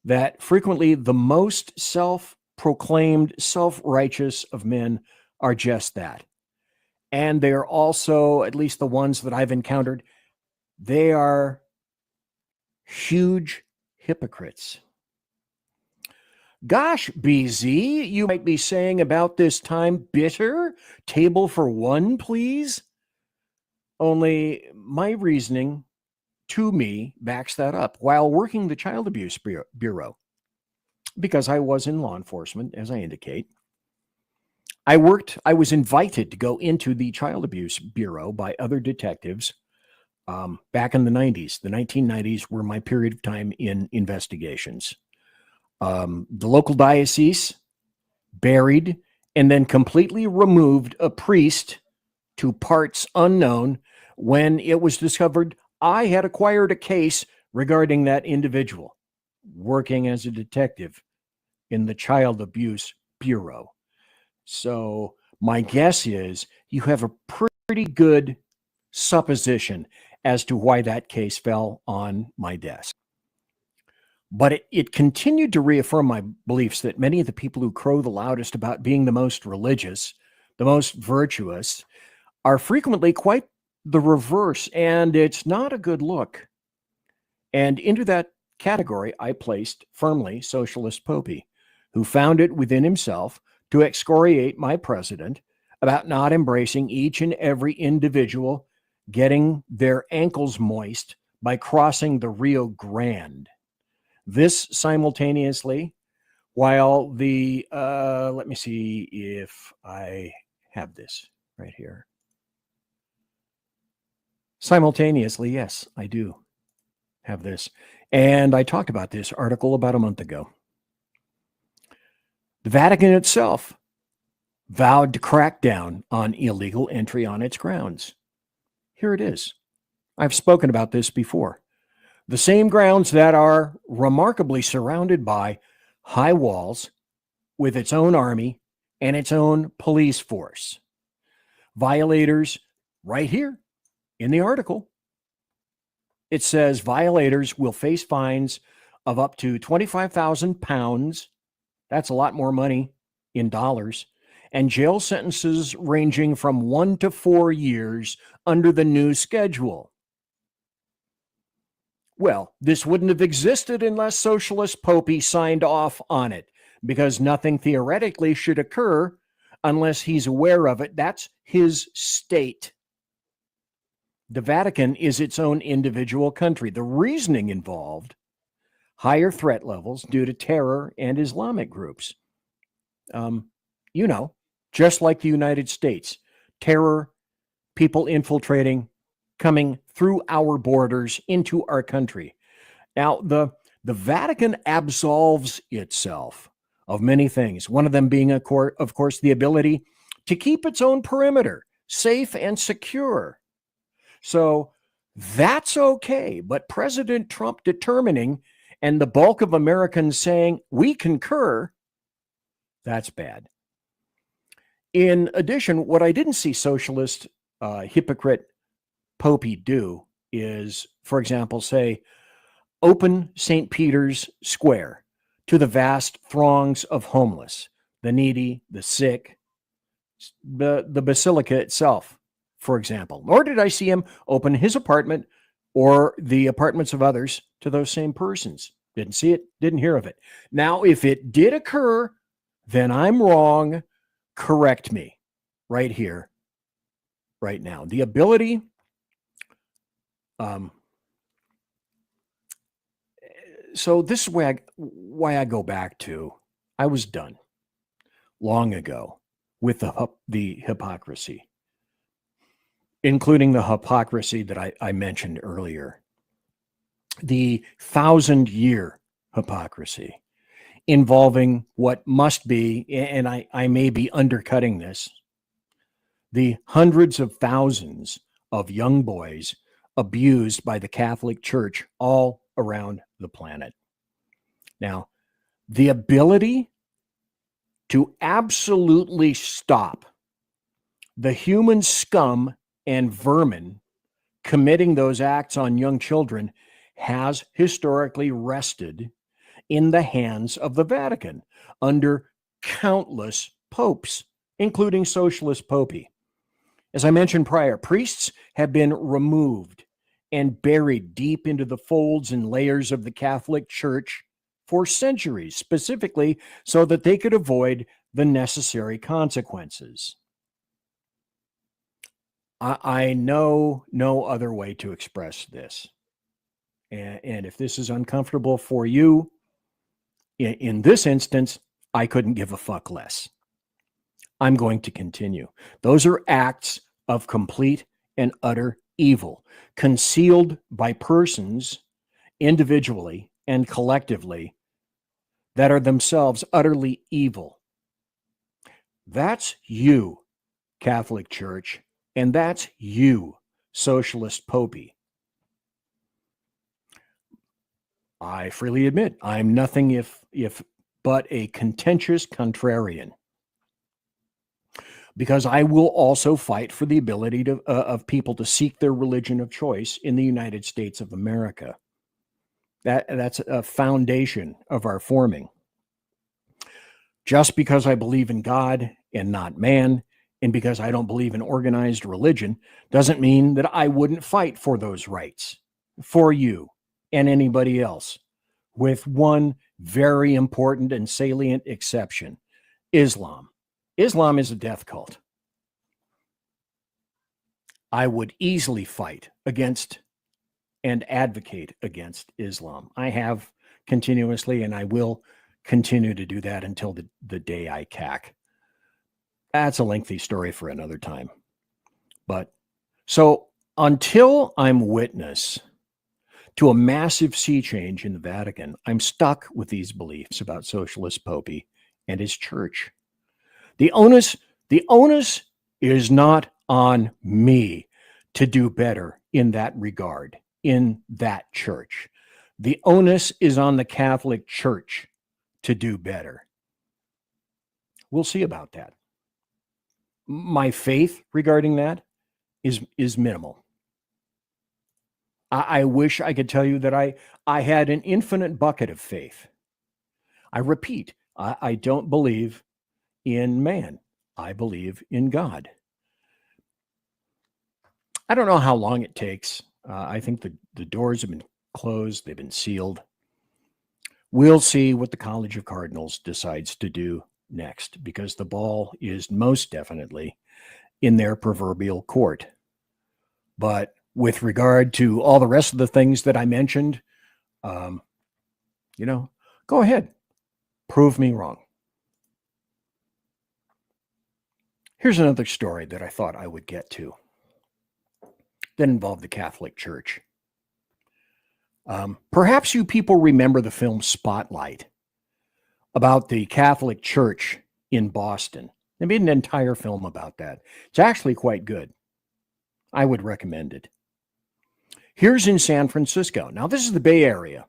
that frequently the most self-proclaimed, self-righteous of men are just that. And they're also, at least the ones that I've encountered, they are huge hypocrites. Gosh, BZ, you might be saying about this time bitter? Table for one, please? Only my reasoning to me backs that up. While working the Child Abuse Bureau, because I was in law enforcement, as I indicate, I was invited to go into the Child Abuse Bureau by other detectives back in the 90s. The 1990s were my period of time in investigations. The local diocese buried and then completely removed a priest to parts unknown when it was discovered I had acquired a case regarding that individual working as a detective in the Child Abuse Bureau. So my guess is you have a pretty good supposition as to why that case fell on my desk. But it continued to reaffirm my beliefs that many of the people who crow the loudest about being the most religious, the most virtuous, are frequently quite the reverse, and it's not a good look. And into that category, I placed firmly Socialist Popey, who found it within himself to excoriate my president about not embracing each and every individual getting their ankles moist by crossing the Rio Grande. This simultaneously, while the, let me see if I have this right here. Simultaneously, yes, I do have this. And I talked about this article about a month ago. The Vatican itself vowed to crack down on illegal entry on its grounds. Here it is. I've spoken about this before. The same grounds that are remarkably surrounded by high walls with its own army and its own police force. Violators, right here in the article, it says violators will face fines of up to 25,000 pounds. That's a lot more money in dollars. And jail sentences ranging from 1 to 4 years under the new schedule. Well, this wouldn't have existed unless Socialist Popey signed off on it, because nothing theoretically should occur unless he's aware of it. That's his state. The Vatican is its own individual country. The reasoning involved higher threat levels due to terror and Islamic groups. Just like the United States, terror, people infiltrating, coming through our borders into our country. Now, the Vatican absolves itself of many things, one of them being, of course, the ability to keep its own perimeter safe and secure. So that's okay, but President Trump determining and the bulk of Americans saying we concur, that's bad. In addition, what I didn't see socialist hypocrite Popey do is, for example, say, open St. Peter's Square to the vast throngs of homeless, the needy, the sick, the basilica itself, for example. Nor did I see him open his apartment or the apartments of others to those same persons. Didn't see it, didn't hear of it. Now, if it did occur, then I'm wrong. Correct me right here, right now. The ability, so this is why I go back to, I was done long ago with the hypocrisy, including the hypocrisy that I mentioned earlier, the 1,000-year hypocrisy involving what must be, and I may be undercutting this, the hundreds of thousands of young boys abused by the Catholic Church all around the planet. Now, the ability to absolutely stop the human scum and vermin committing those acts on young children has historically rested in the hands of the Vatican under countless popes, including Socialist Popey. As I mentioned prior, priests have been removed and buried deep into the folds and layers of the Catholic Church for centuries, specifically so that they could avoid the necessary consequences. I know no other way to express this. And if this is uncomfortable for you, in this instance, I couldn't give a fuck less. I'm going to continue. Those are acts of complete and utter evil, concealed by persons individually and collectively that are themselves utterly evil. That's you, Catholic Church, and that's you, Socialist Popey. I freely admit I'm nothing if but a contentious contrarian, because I will also fight for the ability of people to seek their religion of choice in the United States of America. That's a foundation of our forming. Just because I believe in God and not man, and because I don't believe in organized religion, doesn't mean that I wouldn't fight for those rights for you and anybody else, with one very important and salient exception: Islam. Islam is a death cult. I would easily fight against and advocate against Islam. I have continuously, and I will continue to do that until the day I cack. That's a lengthy story for another time. But so until I'm witness to a massive sea change in the Vatican, I'm stuck with these beliefs about Socialist Popey and his church. The onus is not on me to do better in that regard, in that church. The onus is on the Catholic Church to do better. We'll see about that. My faith regarding that is minimal. I wish I could tell you that I had an infinite bucket of faith. I repeat, I don't believe in man. I believe in God. I don't know how long it takes. I think the doors have been closed. They've been sealed. We'll see what the College of Cardinals decides to do next, because the ball is most definitely in their proverbial court. But with regard to all the rest of the things that I mentioned, go ahead. Prove me wrong. Here's another story that I thought I would get to that involved the Catholic Church. Perhaps you people remember the film Spotlight about the Catholic Church in Boston. They made an entire film about that. It's actually quite good. I would recommend it. Here's in San Francisco. Now, this is the Bay Area.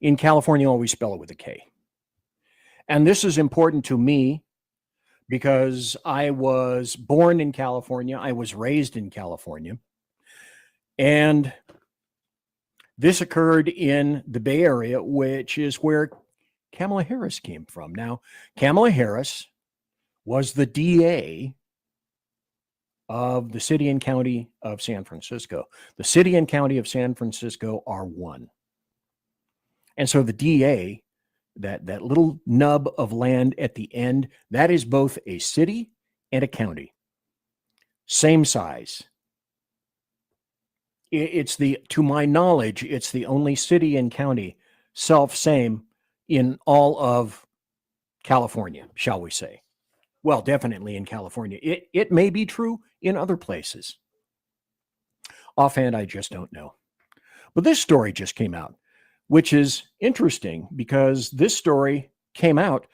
In California, always spell it with a K. And this is important to me because I was born in California. I was raised in California. And this occurred in the Bay Area, which is where Kamala Harris came from. Now, Kamala Harris was the DA of the city and county of San Francisco. The city and county of San Francisco are one. And so the DA, that little nub of land at the end, that is both a city and a county. Same size. It's to my knowledge, it's the only city and county same in all of California, shall we say. Well, definitely in California. It may be true in other places. Offhand, I just don't know. But this story just came out, which is interesting because this story came out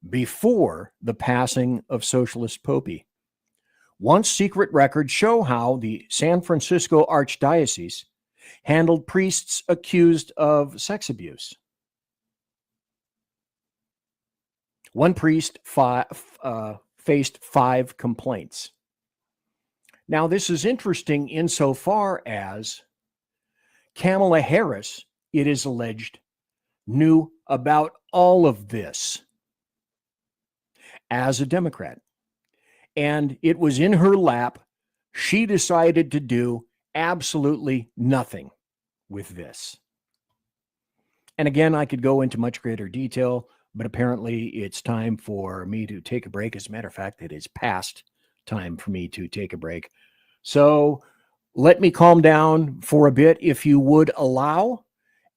before the passing of Socialist Popey. Once secret records show how the San Francisco Archdiocese handled priests accused of sex abuse. One priest faced 5 complaints. Now, this is interesting insofar as Kamala Harris, it is alleged, knew about all of this as a Democrat. And it was in her lap. She decided to do absolutely nothing with this. And again, I could go into much greater detail, but apparently it's time for me to take a break. As a matter of fact, it is past time for me to take a break. So let me calm down for a bit, if you would allow,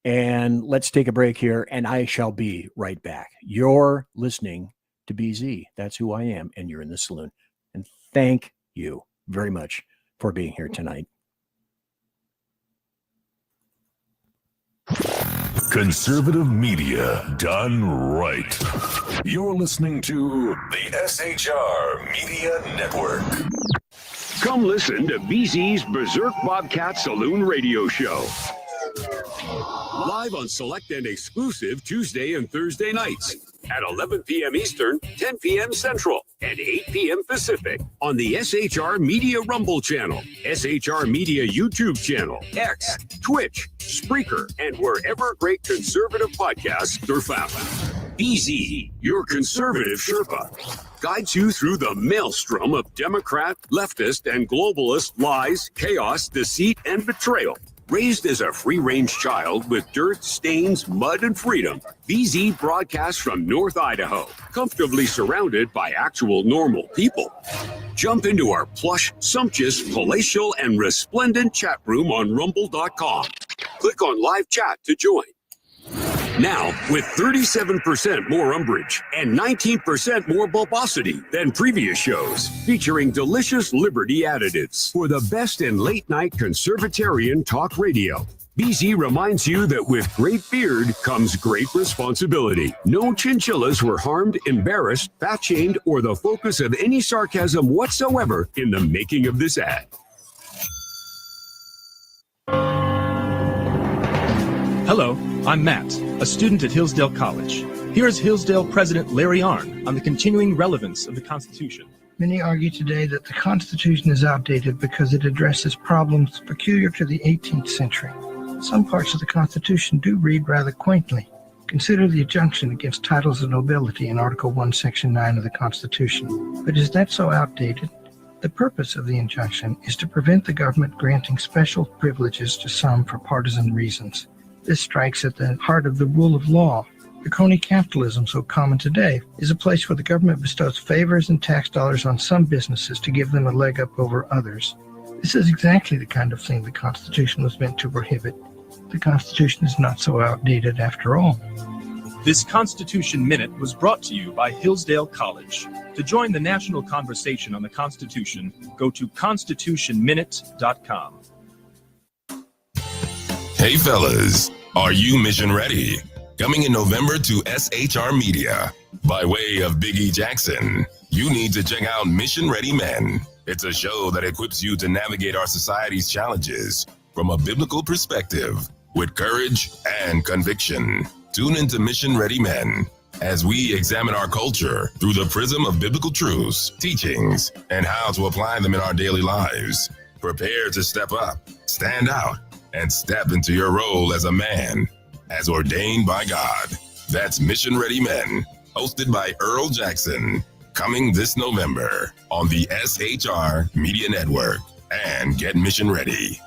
and let's take a break here, and I shall be right back. You're listening to BZ. That's who I am, and you're in the saloon. And thank you very much for being here tonight. Conservative media done right. You're listening to the SHR Media Network. Come listen to BZ's Berserk Bobcat Saloon Radio Show. Live on select and exclusive Tuesday and Thursday nights at 11 p.m. Eastern, 10 p.m. Central, and 8 p.m. Pacific on the SHR Media Rumble channel, SHR Media YouTube channel, X, Twitch, Spreaker, and wherever great conservative podcasts are found. BZ, your conservative Sherpa, guides you through the maelstrom of Democrat, leftist, and globalist lies, chaos, deceit, and betrayal. Raised as a free-range child with dirt, stains, mud, and freedom, BZ broadcasts from North Idaho, comfortably surrounded by actual normal people. Jump into our plush, sumptuous, palatial, and resplendent chat room on rumble.com. Click on live chat to join. Now, with 37% more umbrage and 19% more bulbosity than previous shows, featuring delicious Liberty additives for the best in late-night conservatarian talk radio. BZ reminds you that with great beard comes great responsibility. No chinchillas were harmed, embarrassed, fat-shamed, or the focus of any sarcasm whatsoever in the making of this ad. Hello, I'm Matt, a student at Hillsdale College. Here is Hillsdale President Larry Arnn on the continuing relevance of the Constitution. Many argue today that the Constitution is outdated because it addresses problems peculiar to the 18th century. Some parts of the Constitution do read rather quaintly. Consider the injunction against titles of nobility in Article 1, Section 9 of the Constitution. But is that so outdated? The purpose of the injunction is to prevent the government granting special privileges to some for partisan reasons. This strikes at the heart of the rule of law. The crony capitalism so common today is a place where the government bestows favors and tax dollars on some businesses to give them a leg up over others. This is exactly the kind of thing the Constitution was meant to prohibit. The Constitution is not so outdated after all. This Constitution Minute was brought to you by Hillsdale College. To join the national conversation on the Constitution, go to constitutionminute.com. Hey fellas, are you mission ready? Coming in November to SHR Media. By way of Big E Jackson, you need to check out Mission Ready Men. It's a show that equips you to navigate our society's challenges from a biblical perspective with courage and conviction. Tune into Mission Ready Men as we examine our culture through the prism of biblical truths, teachings, and how to apply them in our daily lives. Prepare to step up, stand out, and step into your role as a man, as ordained by God. That's Mission Ready Men, hosted by Earl Jackson, coming this November on the SHR Media Network. And get mission ready.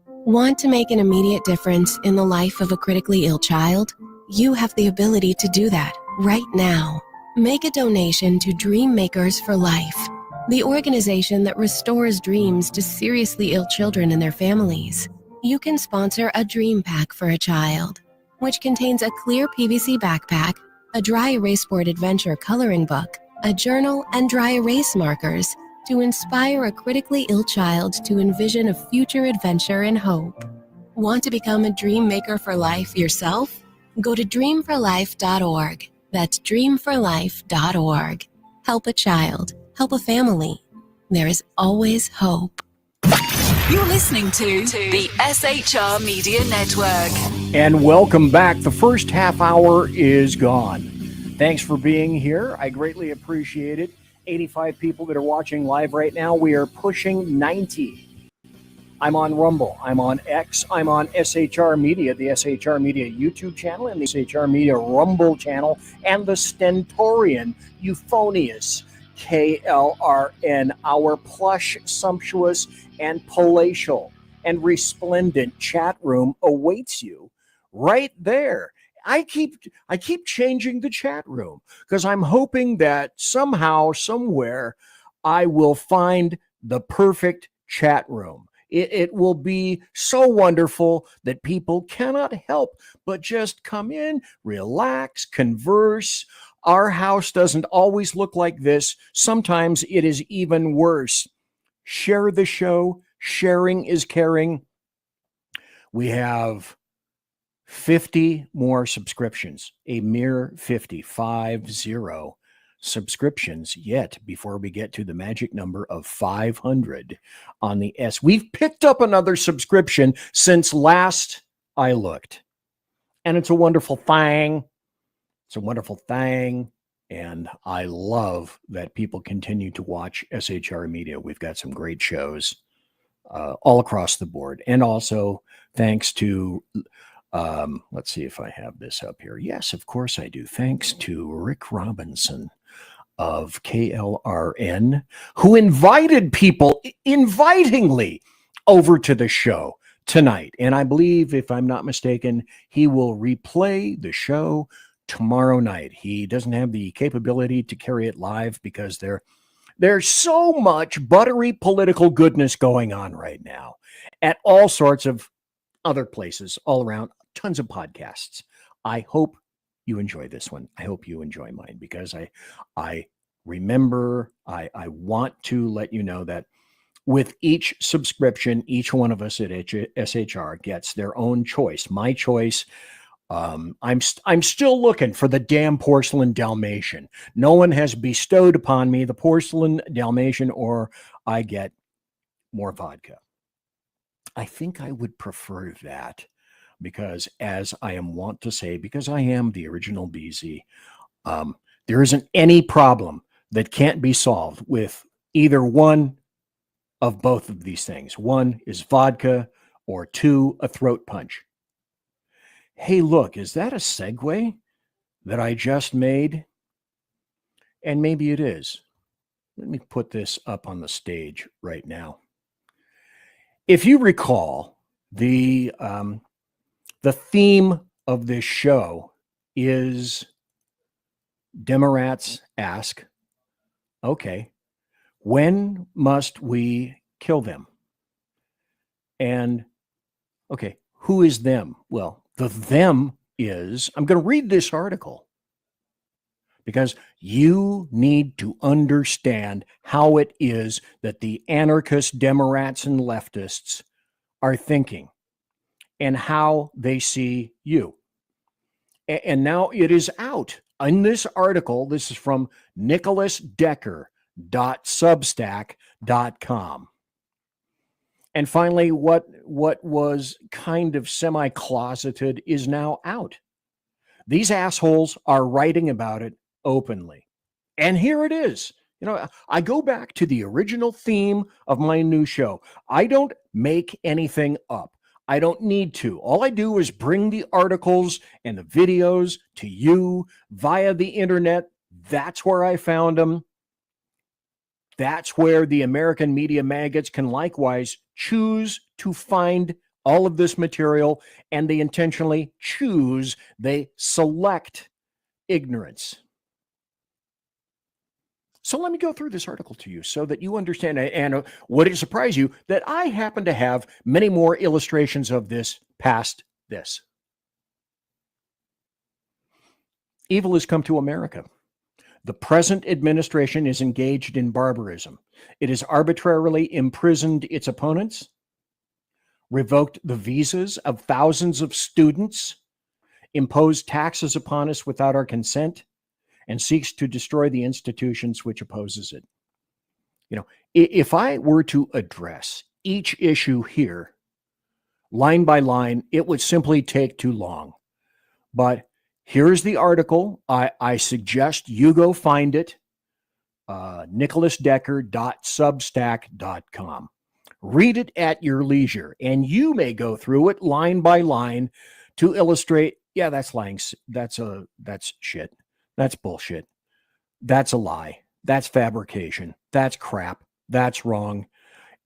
Want to make an immediate difference in the life of a critically ill child? You have the ability to do that right now. Make a donation to Dream Makers for Life, the organization that restores dreams to seriously ill children and their families. You can sponsor a dream pack for a child, which contains a clear PVC backpack, a dry erase board adventure coloring book, a journal, and dry erase markers to inspire a critically ill child to envision a future adventure and hope. Want to become a dream maker for life yourself? Go to dreamforlife.org. That's dreamforlife.org. Help a child. Help a family. There is always hope. You're listening to the SHR Media Network. And welcome back. The first half hour is gone. Thanks for being here. I greatly appreciate it. 85 people that are watching live right now. We are pushing 90. I'm on Rumble. I'm on X. I'm on SHR Media, the SHR Media YouTube channel, and the SHR Media Rumble channel, and the Stentorian Euphonious KLRN, our plush, sumptuous, and palatial and resplendent chat room awaits you right there. I keep changing the chat room because I'm hoping that somehow, somewhere, I will find the perfect chat room. It will be so wonderful that people cannot help but just come in, relax, converse. Our house doesn't always look like this. Sometimes it is even worse. Share the show. Sharing is caring. We have 50 more subscriptions, a mere 50 subscriptions yet before we get to the magic number of 500 on the S. We've picked up another subscription since last I looked, and it's a wonderful thing. It's a wonderful thing, and I love that people continue to watch SHR Media. We've got some great shows all across the board, and also thanks to let's see if I have this up here. Yes, of course I do. Thanks to Rick Robinson of KLRN, who invited people invitingly over to the show tonight. And I believe, if I'm not mistaken, he will replay the show tomorrow night. He doesn't have the capability to carry it live because there's so much buttery political goodness going on right now at all sorts of other places all around. Tons of podcasts. I hope you enjoy this one. I hope you enjoy mine because I remember, I want to let you know that with each subscription, each one of us at SHR gets their own choice. My choice, I'm still looking for the damn porcelain Dalmatian. No one has bestowed upon me the porcelain Dalmatian, or I get more vodka. I think I would prefer that. Because, as I am wont to say, because I am the original BZ, there isn't any problem that can't be solved with either one of both of these things. One is vodka, or two, a throat punch. Hey, look, is that a segue that I just made? And maybe it is. Let me put this up on the stage right now. If you recall, the theme of this show is Democrats ask, okay, when must we kill them? And, okay, who is them? Well, the them is, I'm going to read this article because you need to understand how it is that the anarchist Democrats and leftists are thinking and how they see you. And now it is out in this article. This is from nicholasdecker.substack.com. And finally, what was kind of semi-closeted is now out. These assholes are writing about it openly. And here it is. You know, I go back to the original theme of my new show. I don't make anything up. I don't need to. All I do is bring the articles and the videos to you via the internet. That's where I found them. That's where the American media maggots can likewise choose to find all of this material, and they intentionally choose, they select ignorance. So let me go through this article to you so that you understand. And would it surprise you that I happen to have many more illustrations of this past this? Evil has come to America. The present administration is engaged in barbarism. It has arbitrarily imprisoned its opponents, revoked the visas of thousands of students, imposed taxes upon us without our consent, and seeks to destroy the institutions which opposes it. You know, if I were to address each issue here, line by line, it would simply take too long. But here's the article. I suggest you go find it, nicholasdecker.substack.com. Read it at your leisure, and you may go through it line by line to illustrate, yeah, that's lying. That's shit. That's bullshit. That's a lie. That's fabrication. That's crap. That's wrong.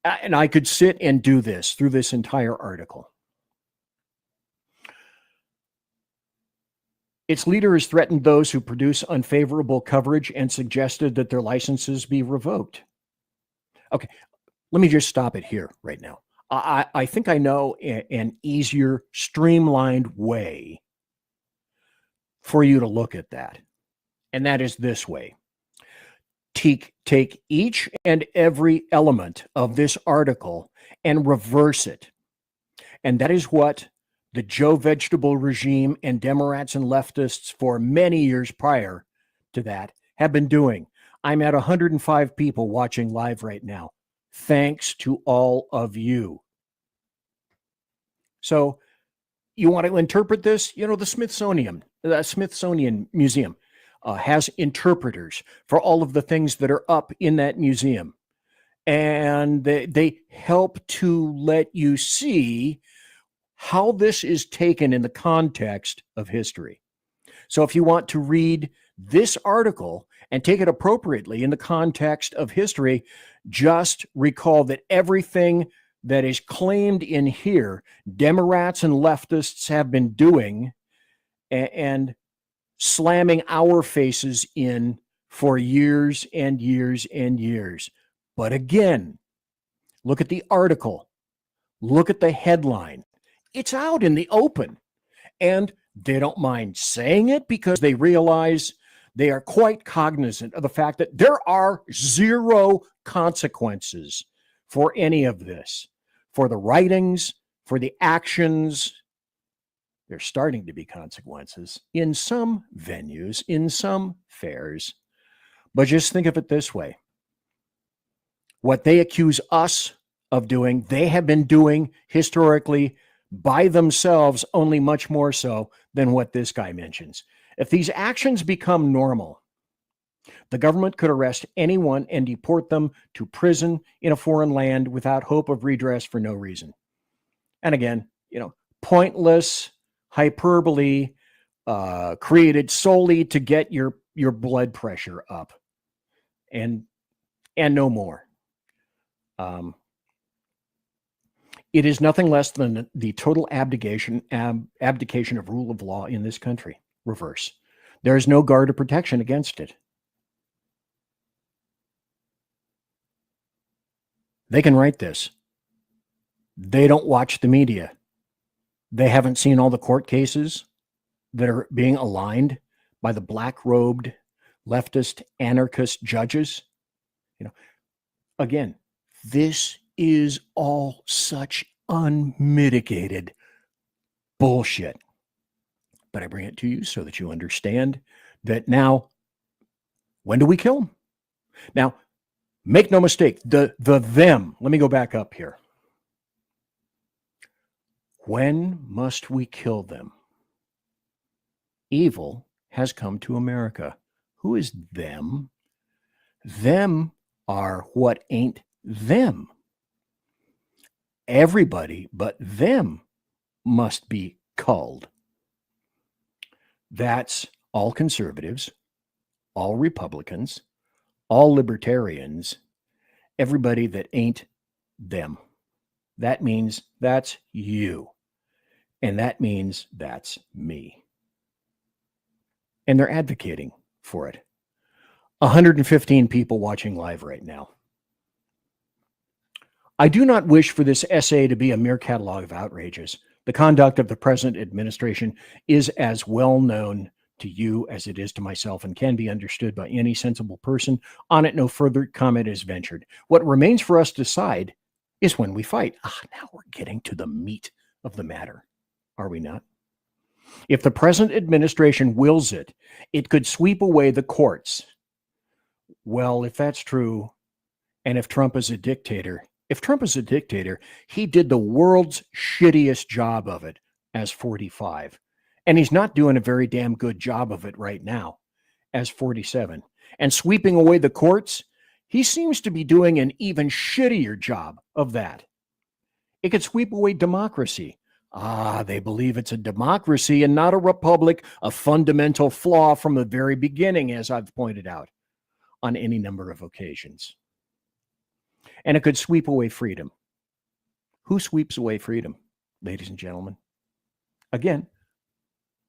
And I could sit and do this through this entire article. Its leader has threatened those who produce unfavorable coverage and suggested that their licenses be revoked. Okay, let me just stop it here right now. I think I know an easier, streamlined way for you to look at that. And that is this way. Take each and every element of this article and reverse it. And that is what the Joe Vegetable regime and Democrats and leftists for many years prior to that have been doing. I'm at 105 people watching live right now. Thanks to all of you. So you want to interpret this? You know, the Smithsonian Museum has interpreters for all of the things that are up in that museum. And they help to let you see how this is taken in the context of history. So if you want to read this article and take it appropriately in the context of history, just recall that everything that is claimed in here, Democrats and leftists have been doing and slamming our faces in for years and years and years. But again, look at the article. Look at the headline. It's out in the open. And they don't mind saying it because they realize they are quite cognizant of the fact that there are zero consequences for any of this, for the writings, for the actions. There's starting to be consequences in some venues, in some fairs. But just think of it this way. What they accuse us of doing, they have been doing historically by themselves, only much more so than what this guy mentions. If these actions become normal, the government could arrest anyone and deport them to prison in a foreign land without hope of redress for no reason. And again, you know, pointless hyperbole created solely to get your blood pressure up, and no more. It is nothing less than the total abdication of rule of law in this country. Reverse. There is no guard of protection against it. They can write this. They don't watch the media. They haven't seen all the court cases that are being aligned by the black-robed leftist anarchist judges. You know, again, this is all such unmitigated bullshit. But I bring it to you so that you understand that now, when do we kill them? Now, make no mistake, the them, let me go back up here. When must we kill them? Evil has come to America. Who is them? Them are what ain't them. Everybody but them must be culled. That's all conservatives, all Republicans, all libertarians, everybody that ain't them. That means that's you. And that means that's me. And they're advocating for it. 115 people watching live right now. I do not wish for this essay to be a mere catalog of outrages. The conduct of the present administration is as well known to you as it is to myself and can be understood by any sensible person. On it, no further comment is ventured. What remains for us to decide is when we fight. Now we're getting to the meat of the matter, are we not? If the present administration wills it, it could sweep away the courts. Well, if that's true, and if Trump is a dictator, he did the world's shittiest job of it as 45. And he's not doing a very damn good job of it right now as 47. And sweeping away the courts, he seems to be doing an even shittier job of that. It could sweep away democracy. They believe it's a democracy and not a republic, a fundamental flaw from the very beginning, as I've pointed out on any number of occasions. And it could sweep away freedom. Who sweeps away freedom, ladies and gentlemen? Again,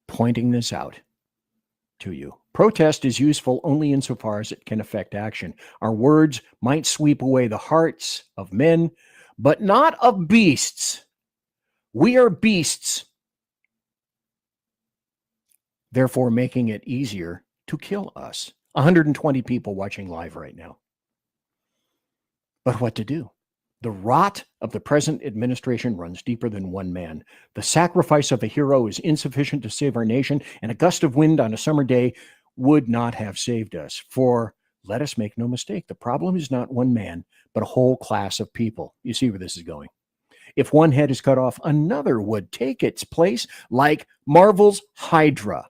pointing this out to you. Protest is useful only insofar as it can affect action. Our words might sweep away the hearts of men, but not of beasts. We are beasts, therefore making it easier to kill us. 120 people watching live right now. But what to do? The rot of the present administration runs deeper than one man. The sacrifice of a hero is insufficient to save our nation, and a gust of wind on a summer day would not have saved us. For let us make no mistake, the problem is not one man, but a whole class of people. You see where this is going. If one head is cut off, another would take its place, like Marvel's Hydra.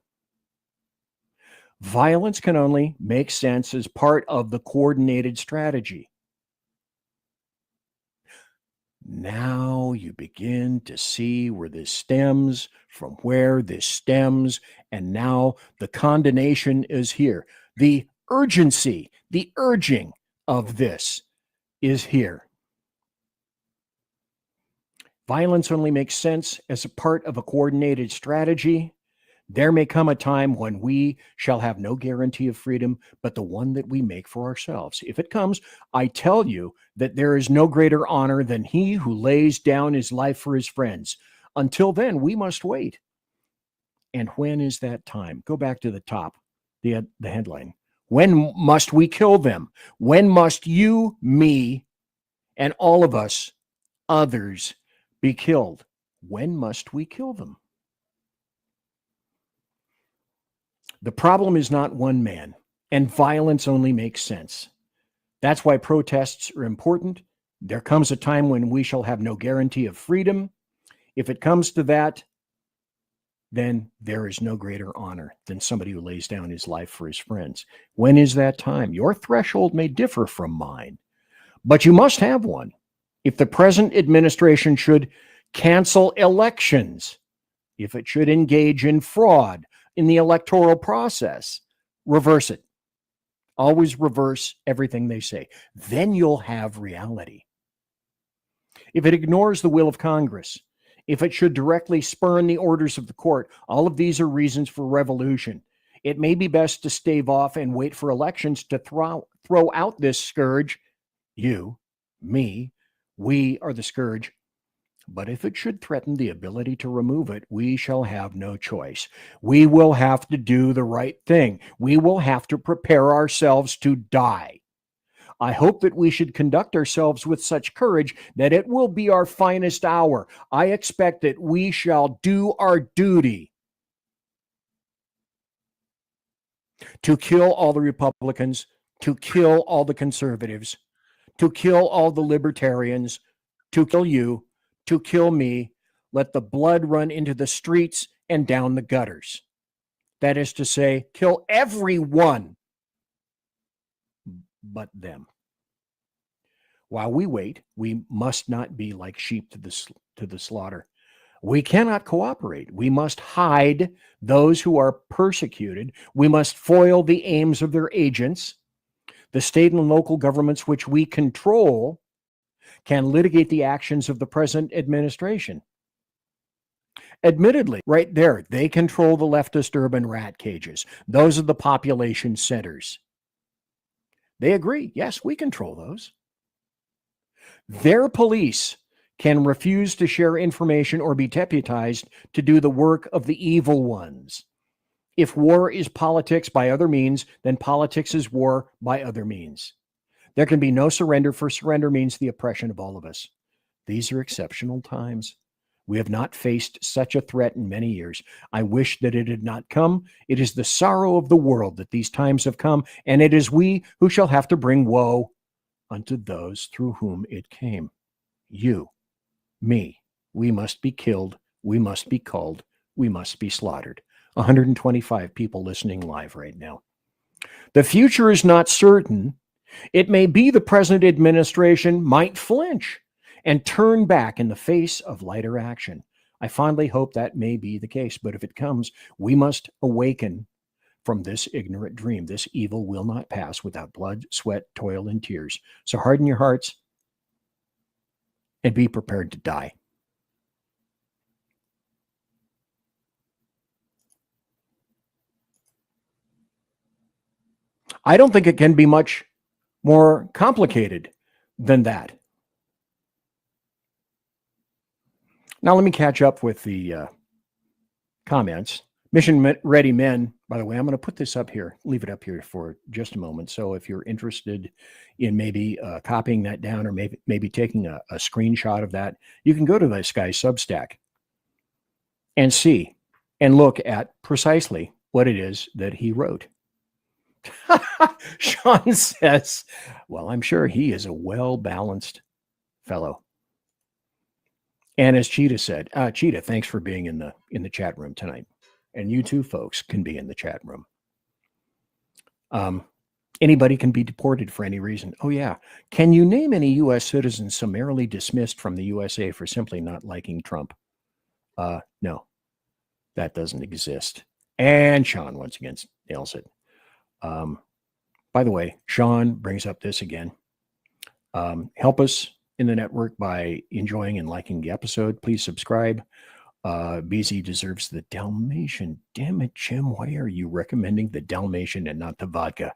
Violence can only make sense as part of the coordinated strategy. Now you begin to see where this stems, from where this stems, and now the condemnation is here. The urgency, the urging of this is here. Violence only makes sense as a part of a coordinated strategy. There may come a time when we shall have no guarantee of freedom, but the one that we make for ourselves. If it comes, I tell you that there is no greater honor than he who lays down his life for his friends. Until then, we must wait. And when is that time? Go back to the top, the headline. When must we kill them? When must you, me, and all of us, others, be killed? When must we kill them? The problem is not one man, and violence only makes sense. That's why protests are important. There comes a time when we shall have no guarantee of freedom. If it comes to that, then there is no greater honor than somebody who lays down his life for his friends. When is that time? Your threshold may differ from mine, but you must have one. If the present administration should cancel elections, if it should engage in fraud in the electoral process, reverse it. Always reverse everything they say. Then you'll have reality. If it ignores the will of Congress, if it should directly spurn the orders of the court, all of these are reasons for revolution. It may be best to stave off and wait for elections to throw out this scourge. You, me, we are the scourge. But if it should threaten the ability to remove it, we shall have no choice. We will have to do the right thing. We will have to prepare ourselves to die. I hope that we should conduct ourselves with such courage that it will be our finest hour. I expect that we shall do our duty to kill all the Republicans, to kill all the conservatives, to kill all the libertarians, to kill you, to kill me. Let the blood run into the streets and down the gutters. That is to say, kill everyone but them. While we wait, we must not be like sheep to the slaughter. We cannot cooperate. We must hide those who are persecuted. We must foil the aims of their agents. The state and local governments which we control can litigate the actions of the present administration. Admittedly, right there, they control the leftist urban rat cages. Those are the population centers. They agree. Yes, we control those. Their police can refuse to share information or be deputized to do the work of the evil ones. If war is politics by other means, then politics is war by other means. There can be no surrender, for surrender means the oppression of all of us. These are exceptional times. We have not faced such a threat in many years. I wish that it had not come. It is the sorrow of the world that these times have come, and it is we who shall have to bring woe unto those through whom it came. You, me, we must be killed, we must be culled, we must be slaughtered. 125 people listening live right now. The future is not certain. It may be the present administration might flinch and turn back in the face of lighter action. I fondly hope that may be the case, but if it comes, we must awaken from this ignorant dream. This evil will not pass without blood, sweat, toil, and tears. So harden your hearts and be prepared to die. I don't think it can be much more complicated than that. Now let me catch up with the comments. Mission Ready Men, by the way, I'm going to put this up here, leave it up here for just a moment. So if you're interested in maybe copying that down or maybe taking a screenshot of that, you can go to this guy's Substack and see and look at precisely what it is that he wrote. Sean says, well, I'm sure he is a well-balanced fellow. And as Cheetah said, Cheetah, thanks for being in the chat room tonight. And you too, folks, can be in the chat room. Anybody can be deported for any reason. Oh, yeah. Can you name any U.S. citizens summarily dismissed from the USA for simply not liking Trump? No, that doesn't exist. And Sean once again nails it. By the way, Sean brings up this again. Help us in the network by enjoying and liking the episode. Please subscribe. BZ deserves the Dalmatian. Damn it, Jim. Why are you recommending the Dalmatian and not the vodka?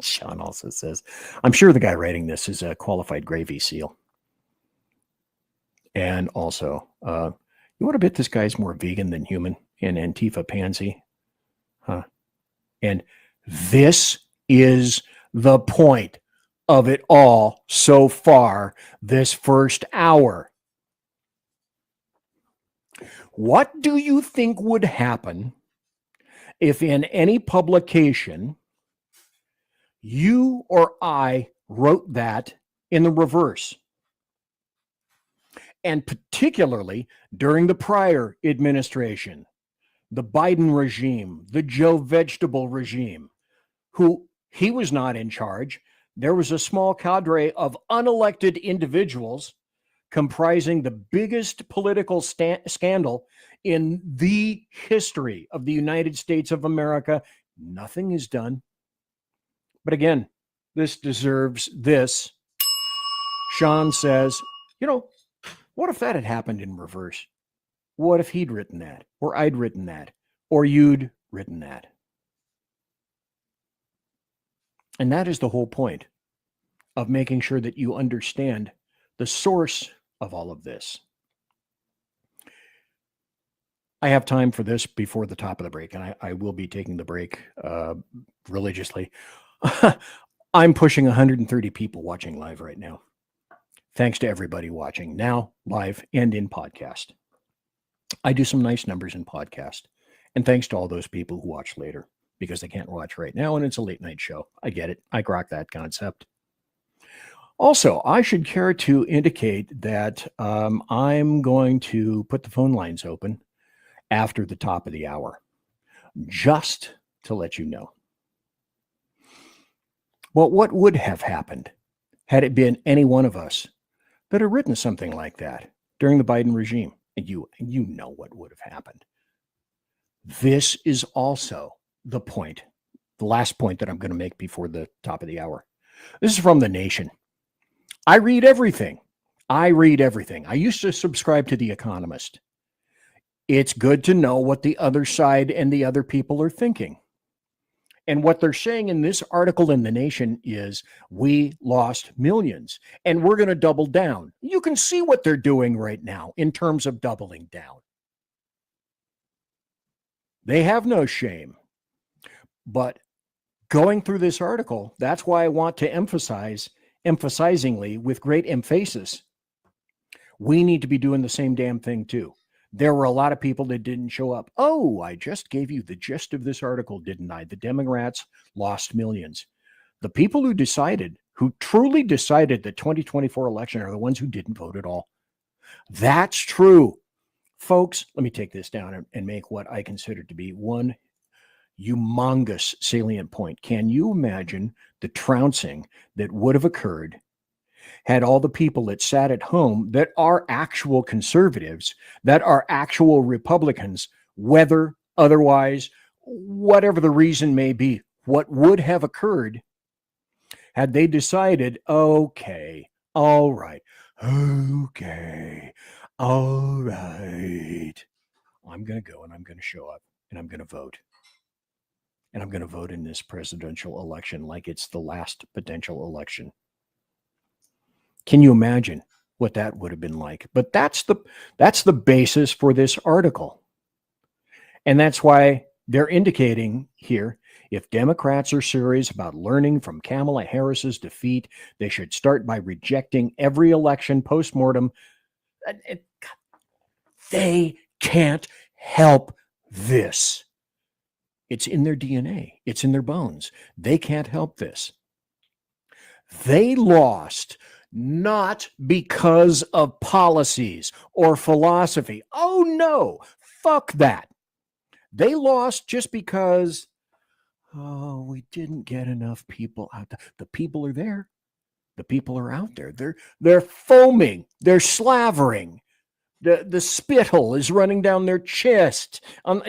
Sean also says, I'm sure the guy writing this is a qualified gravy seal. And also, you want to bet this guy's more vegan than human and Antifa pansy? Huh. And this is the point of it all so far this first hour. What do you think would happen if in any publication you or I wrote that in the reverse? And particularly during the prior administration, the Biden regime, the Joe Vegetable regime, who he was not in charge. There was a small cadre of unelected individuals comprising the biggest political scandal in the history of the United States of America. Nothing is done. But again, this deserves this. Sean says, what if that had happened in reverse? What if he'd written that, or I'd written that, or you'd written that? And that is the whole point of making sure that you understand the source of all of this. I have time for this before the top of the break, and I will be taking the break religiously. I'm pushing 130 people watching live right now. Thanks to everybody watching now, live, and in podcast. I do some nice numbers in podcast. And thanks to all those people who watch later, because they can't watch right now, and it's a late night show. I get it. I grok that concept. Also, I should care to indicate that I'm going to put the phone lines open after the top of the hour, just to let you know. Well, what would have happened had it been any one of us that had written something like that during the Biden regime. And you know what would have happened. This is also the point, the last point that I'm going to make before the top of the hour. This is from The Nation. I read everything. I used to subscribe to The Economist. It's good to know what the other side and the other people are thinking. And what they're saying in this article in The Nation is we lost millions and we're going to double down. You can see what they're doing right now in terms of doubling down. They have no shame. But going through this article, that's why I want to emphasizingly, with great emphasis, we need to be doing the same damn thing too. There were a lot of people that didn't show up. Oh, I just gave you the gist of this article, didn't I? The Democrats lost millions. The people who truly decided the 2024 election are the ones who didn't vote at all. That's true. Folks, let me take this down and make what I consider to be one humongous salient point. Can you imagine the trouncing that would have occurred had all the people that sat at home that are actual conservatives, that are actual Republicans, whether otherwise, whatever the reason may be, what would have occurred had they decided, okay, all right, I'm going to go and I'm going to show up and I'm going to vote. And I'm going to vote in this presidential election like it's the last potential election. Can you imagine what that would have been like? But that's the basis for this article. And that's why they're indicating here, if Democrats are serious about learning from Kamala Harris's defeat, they should start by rejecting every election postmortem. They can't help this. It's in their DNA. It's in their bones. They can't help this. They lost not because of policies or philosophy. Oh, no. Fuck that. They lost just because, we didn't get enough people out there. The people are there. The people are out there. They're foaming. They're slavering. The spittle is running down their chest,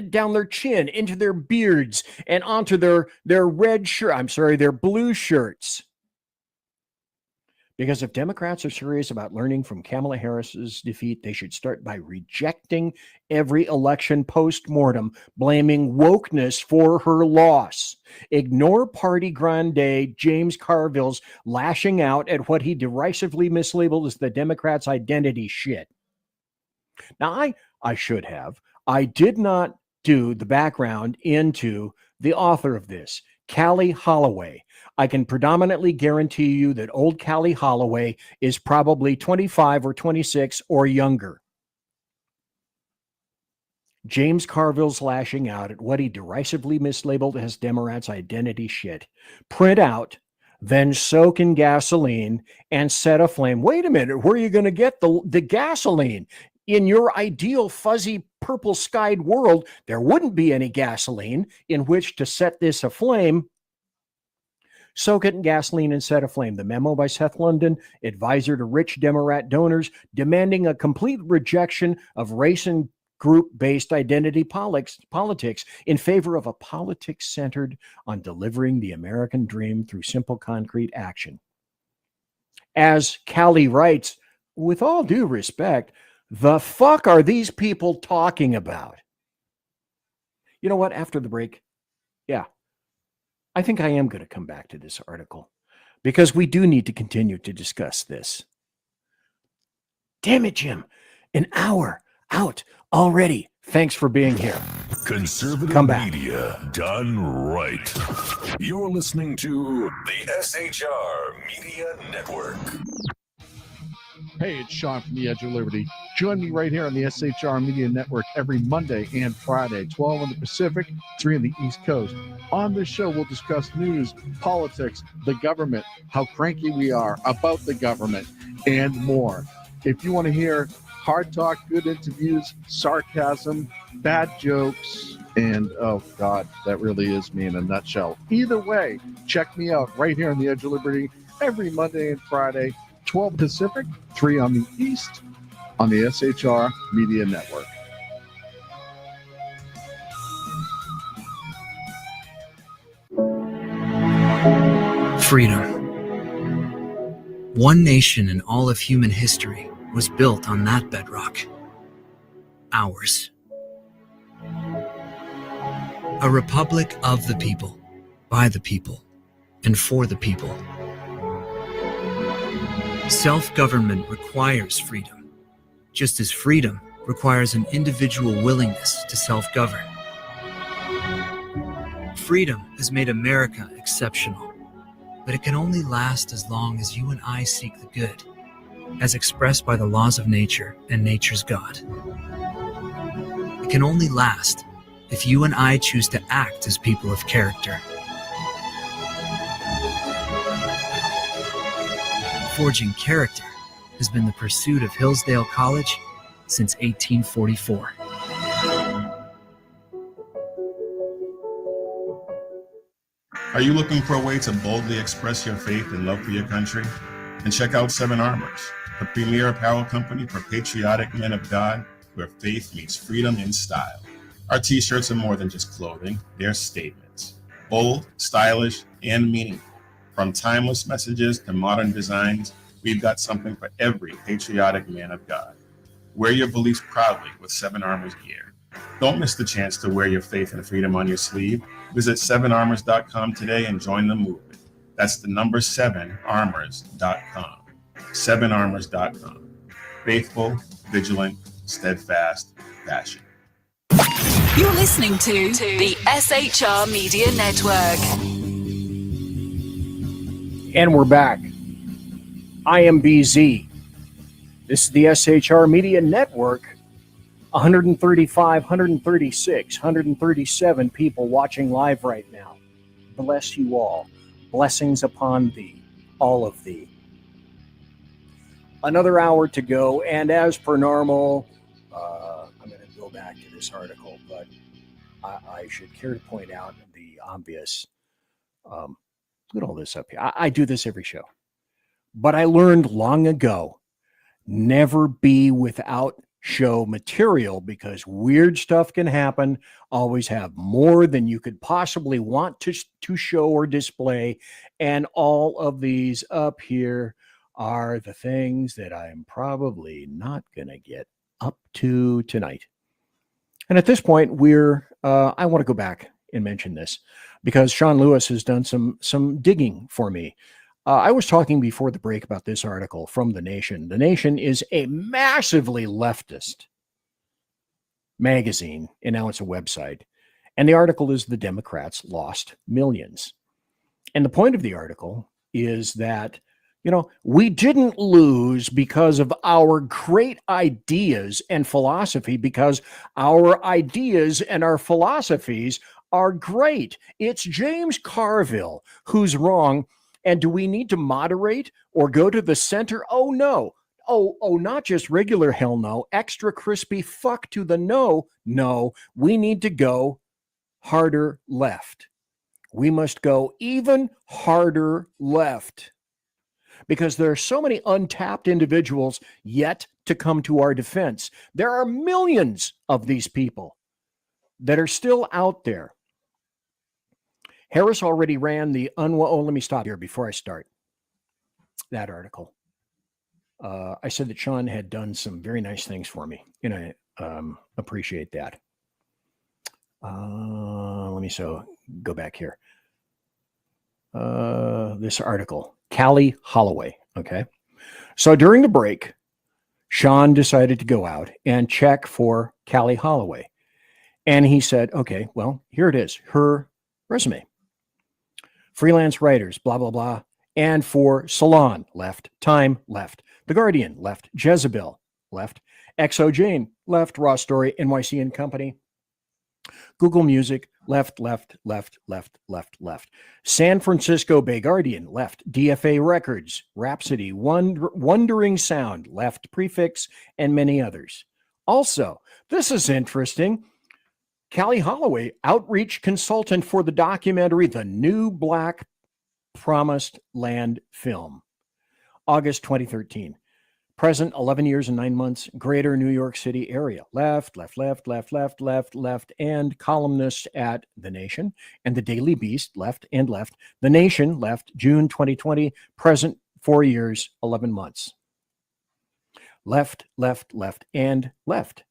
down their chin, into their beards, and onto their their blue shirts. Because if Democrats are serious about learning from Kamala Harris's defeat, they should start by rejecting every election post-mortem, blaming wokeness for her loss. Ignore Party Grande James Carville's lashing out at what he derisively mislabeled as the Democrats' identity shit. Now, I should have. I did not do the background into the author of this, Callie Holloway. I can predominantly guarantee you that old Callie Holloway is probably 25 or 26 or younger. James Carville's lashing out at what he derisively mislabeled as Democrats' identity shit. Print out, then soak in gasoline and set aflame. Wait a minute, where are you going to get the gasoline? In your ideal fuzzy purple skied world, there wouldn't be any gasoline in which to set this aflame. Soak it in gasoline and set aflame. The memo by Seth London, advisor to rich Democrat donors, demanding a complete rejection of race and group-based identity politics in favor of a politics centered on delivering the American dream through simple, concrete action. As Callie writes, with all due respect, the fuck are these people talking about? You know what? After the break, I think I am going to come back to this article because we do need to continue to discuss this. Damn it, Jim. An hour out already. Thanks for being here. Conservative media done right. You're listening to the SHR Media Network. Hey, it's Sean from the Edge of Liberty. Join me right here on the SHR Media Network every Monday and Friday, 12 on the Pacific, 3 on the East Coast. On this show, we'll discuss news, politics, the government, how cranky we are about the government, and more. If you want to hear hard talk, good interviews, sarcasm, bad jokes, and, oh, God, that really is me in a nutshell. Either way, check me out right here on the Edge of Liberty every Monday and Friday, 12 Pacific, 3 on the East on the SHR Media Network. Freedom. One nation in all of human history was built on that bedrock. Ours. A republic of the people, by the people, and for the people. Self-government requires freedom, just as freedom requires an individual willingness to self-govern. Freedom has made America exceptional, but it can only last as long as you and I seek the good, as expressed by the laws of nature and nature's God. It can only last if you and I choose to act as people of character. Forging character has been the pursuit of Hillsdale College since 1844. Are you looking for a way to boldly express your faith and love for your country? And check out Seven Armors, the premier apparel company for patriotic men of God, where faith meets freedom in style. Our t-shirts are more than just clothing, they're statements. Bold, stylish, and meaningful. From timeless messages to modern designs, we've got something for every patriotic man of God. Wear your beliefs proudly with Seven Armors gear. Don't miss the chance to wear your faith and freedom on your sleeve. Visit 7armors.com today and join the movement. That's the number 7armors.com. 7armors.com. Faithful, vigilant, steadfast, passion. You're listening to the SHR Media Network. And we're back. I am BZ. This is the SHR Media Network. 135, 136, 137 people watching live right now. Bless you all. Blessings upon thee, all of thee. Another hour to go, and as per normal, I'm going to go back to this article, but I should care to point out the obvious. Look at all this up here. I do this every show. But I learned long ago, never be without show material, because weird stuff can happen. Always have more than you could possibly want to show or display. And all of these up here are the things that I'm probably not going to get up to tonight. And at this point, I want to go back and mention this because Sean Lewis has done some digging for me. I was talking before the break about this article from The Nation. The Nation is a massively leftist magazine, and now it's a website. And the article is "The Democrats Lost Millions." And the point of the article is that, we didn't lose because of our great ideas and philosophy, because our ideas and our philosophies are great. It's James Carville who's wrong. And do we need to moderate or go to the center? Oh, no. Oh, not just regular hell no. Extra crispy fuck to the no. No, we need to go harder left. We must go even harder left because there are so many untapped individuals yet to come to our defense. There are millions of these people that are still out there. Harris already ran the let me stop here before I start that article. I said that Sean had done some very nice things for me, and I appreciate that. Let me go back here. This article, Callie Holloway. Okay. So during the break, Sean decided to go out and check for Callie Holloway. And he said, okay, well, here it is, her resume. Freelance writers, blah, blah, blah. And for Salon, left. Time, left. The Guardian, left. Jezebel, left. XO Jane, left. Raw Story, NYC and Company. Google Music, left, left, left, left, left, left. San Francisco Bay Guardian, left. DFA Records, Rhapsody, Wandering Sound, left. Prefix, and many others. Also, this is interesting. Callie Holloway, outreach consultant for the documentary The New Black Promised Land film, August 2013. Present 11 years and 9 months, Greater New York City area. Left, and columnist at The Nation and The Daily Beast, left. The Nation, left, June 2020. Present 4 years, 11 months. Left, and left.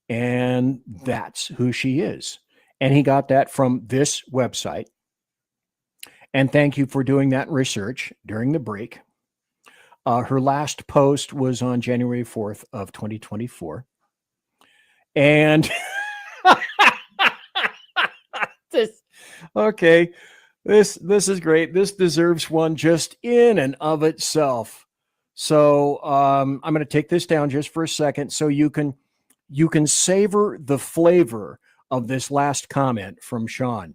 And that's who she is. And he got that from this website. And thank you for doing that research during the break. Her last post was on January 4th of 2024. And this is great. This deserves one just in and of itself. So I'm going to take this down just for a second so you can savor the flavor of this last comment from Sean,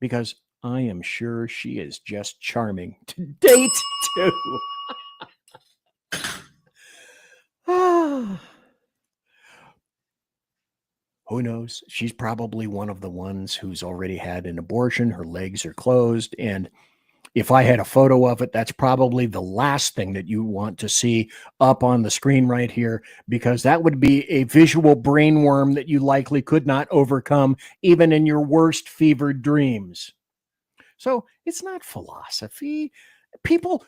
because I am sure she is just charming to date too. Who knows? She's probably one of the ones who's already had an abortion. Her legs are closed. And if I had a photo of it, that's probably the last thing that you want to see up on the screen right here, because that would be a visual brainworm that you likely could not overcome even in your worst fevered dreams. So it's not philosophy. People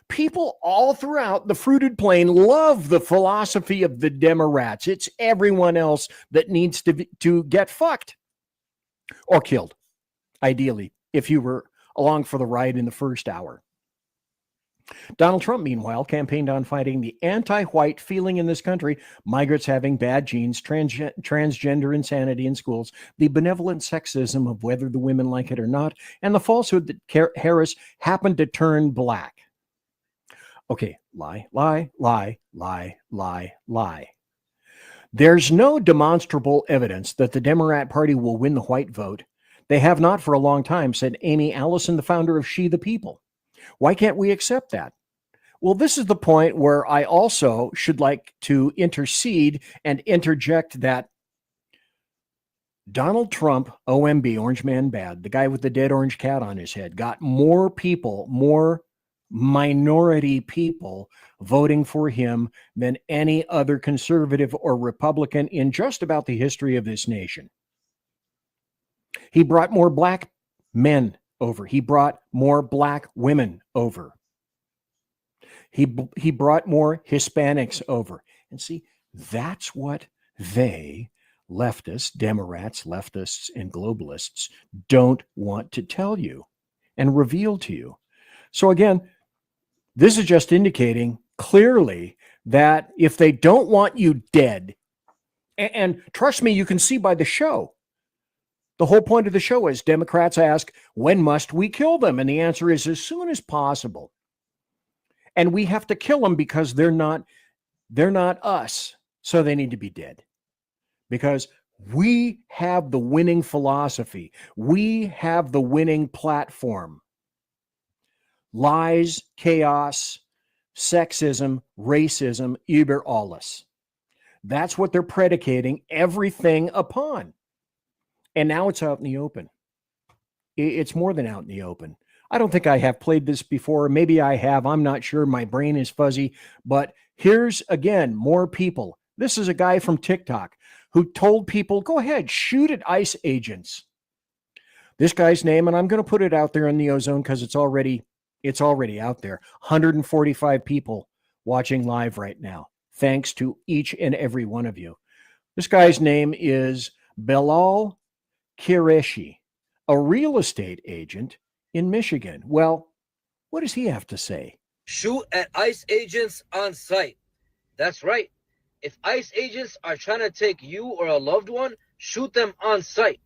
all throughout the fruited plain love the philosophy of the Democrats. It's everyone else that needs to get fucked or killed, ideally, if you were along for the ride in the first hour. Donald Trump, meanwhile, campaigned on fighting the anti-white feeling in this country, migrants having bad genes, transgender insanity in schools, the benevolent sexism of whether the women like it or not, and the falsehood that Harris happened to turn black. Okay, lie. There's no demonstrable evidence that the Democrat Party will win the white vote. They have not for a long time, said Amy Allison, the founder of She the People. Why can't we accept that? Well, this is the point where I also should like to intercede and interject that Donald Trump, OMB, Orange Man Bad, the guy with the dead orange cat on his head, got more people, more minority people voting for him than any other conservative or Republican in just about the history of this nation. He brought more black men over. He brought more black women over. He brought more Hispanics over. And see, that's what they, leftists, Democrats, leftists, and globalists don't want to tell you and reveal to you. So again, this is just indicating clearly that if they don't want you dead, and trust me, you can see by the show, the whole point of the show is Democrats ask, when must we kill them? And the answer is as soon as possible. And we have to kill them because they're not us. So they need to be dead. Because we have the winning philosophy. We have the winning platform. Lies, chaos, sexism, racism, über alles. That's what they're predicating everything upon. And now it's out in the open. It's more than out in the open. I don't think I have played this before. Maybe I have. I'm not sure. My brain is fuzzy. But here's, again, more people. This is a guy from TikTok who told people, go ahead, shoot at ICE agents. This guy's name, and I'm going to put it out there in the ozone because it's already out there. 145 people watching live right now. Thanks to each and every one of you. This guy's name is Belal Qureshi, a real estate agent in Michigan. Well, what does he have to say? Shoot at ICE agents on site. That's right. If ICE agents are trying to take you or a loved one, shoot them on site.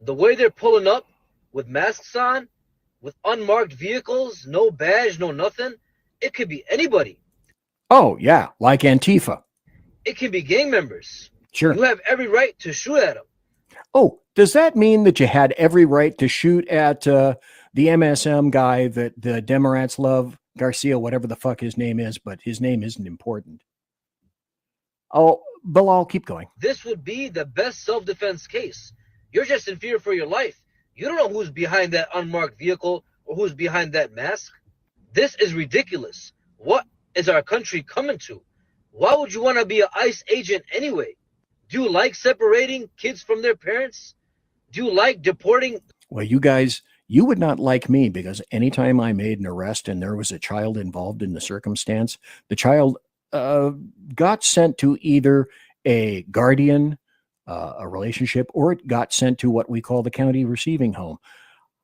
The way they're pulling up with masks on, with unmarked vehicles, no badge, no nothing, it could be anybody. Oh, yeah, like Antifa. It can be gang members. Sure. You have every right to shoot at them. Oh, does that mean that you had every right to shoot at the MSM guy that the Democrats love, Garcia, whatever the fuck his name is, but his name isn't important? Oh, Bilal, keep going. This would be the best self-defense case. You're just in fear for your life. You don't know who's behind that unmarked vehicle or who's behind that mask. This is ridiculous. What is our country coming to? Why would you want to be an ICE agent anyway? Do you like separating kids from their parents? Do you like deporting? Well, you guys, you would not like me because anytime I made an arrest and there was a child involved in the circumstance, the child got sent to either a guardian, a relationship, or it got sent to what we call the county receiving home.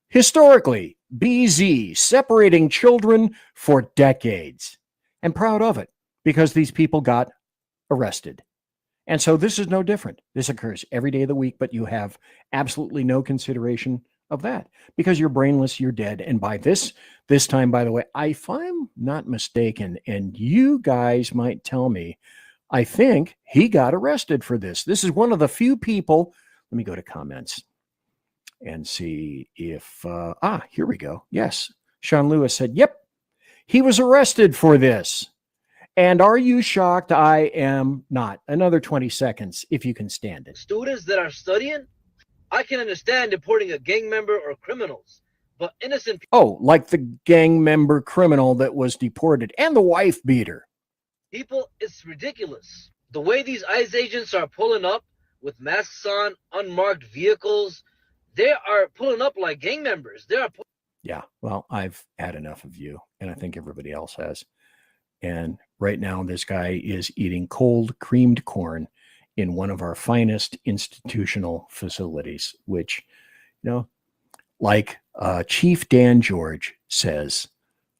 Historically, BZ separating children for decades, and proud of it because these people got arrested. And so this is no different. This occurs every day of the week, but you have absolutely no consideration of that because you're brainless, you're dead. And by this time, by the way, if I'm not mistaken, and you guys might tell me, I think he got arrested for this. This is one of the few people. Let me go to comments and see if, here we go. Yes. Sean Lewis said, yep, he was arrested for this. And are you shocked? I am not. Another 20 seconds, if you can stand it. Students that are studying, I can understand deporting a gang member or criminals, but innocent Oh, like the gang member criminal that was deported and the wife beater. people, it's ridiculous. The way these ICE agents are pulling up with masks on, unmarked vehicles, they are pulling up like gang members. They are. Yeah, well, I've had enough of you, and I think everybody else has. And right now, this guy is eating cold creamed corn in one of our finest institutional facilities, which, like Chief Dan George says,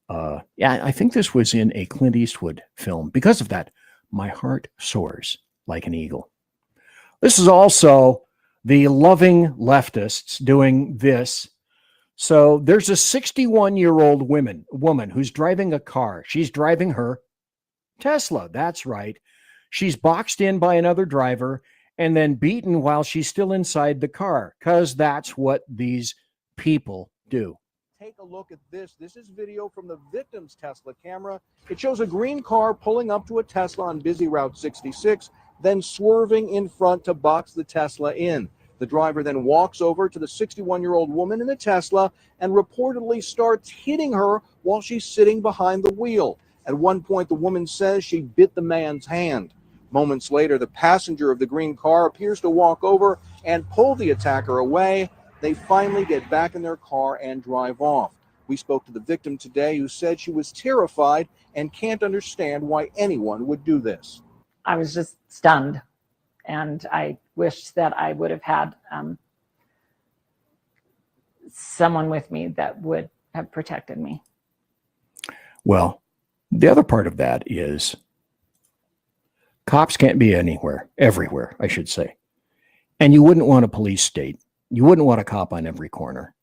I think this was in a Clint Eastwood film. Because of that, my heart soars like an eagle. This is also the loving leftists doing this. So there's a 61-year-old woman who's driving a car. She's driving her Tesla. That's right. She's boxed in by another driver and then beaten while she's still inside the car, because that's what these people do. Take a look at this. This is video from the victim's Tesla camera. It shows a green car pulling up to a Tesla on busy Route 66, then swerving in front to box the Tesla in. The driver then walks over to the 61-year-old woman in the Tesla and reportedly starts hitting her while she's sitting behind the wheel. At one point, the woman says she bit the man's hand. Moments later, the passenger of the green car appears to walk over and pull the attacker away. They finally get back in their car and drive off. We spoke to the victim today, who said she was terrified and can't understand why anyone would do this. I was just stunned, and I wish that I would have had someone with me that would have protected me. Well, the other part of that is cops can't be everywhere, I should say. And you wouldn't want a police state. You wouldn't want a cop on every corner.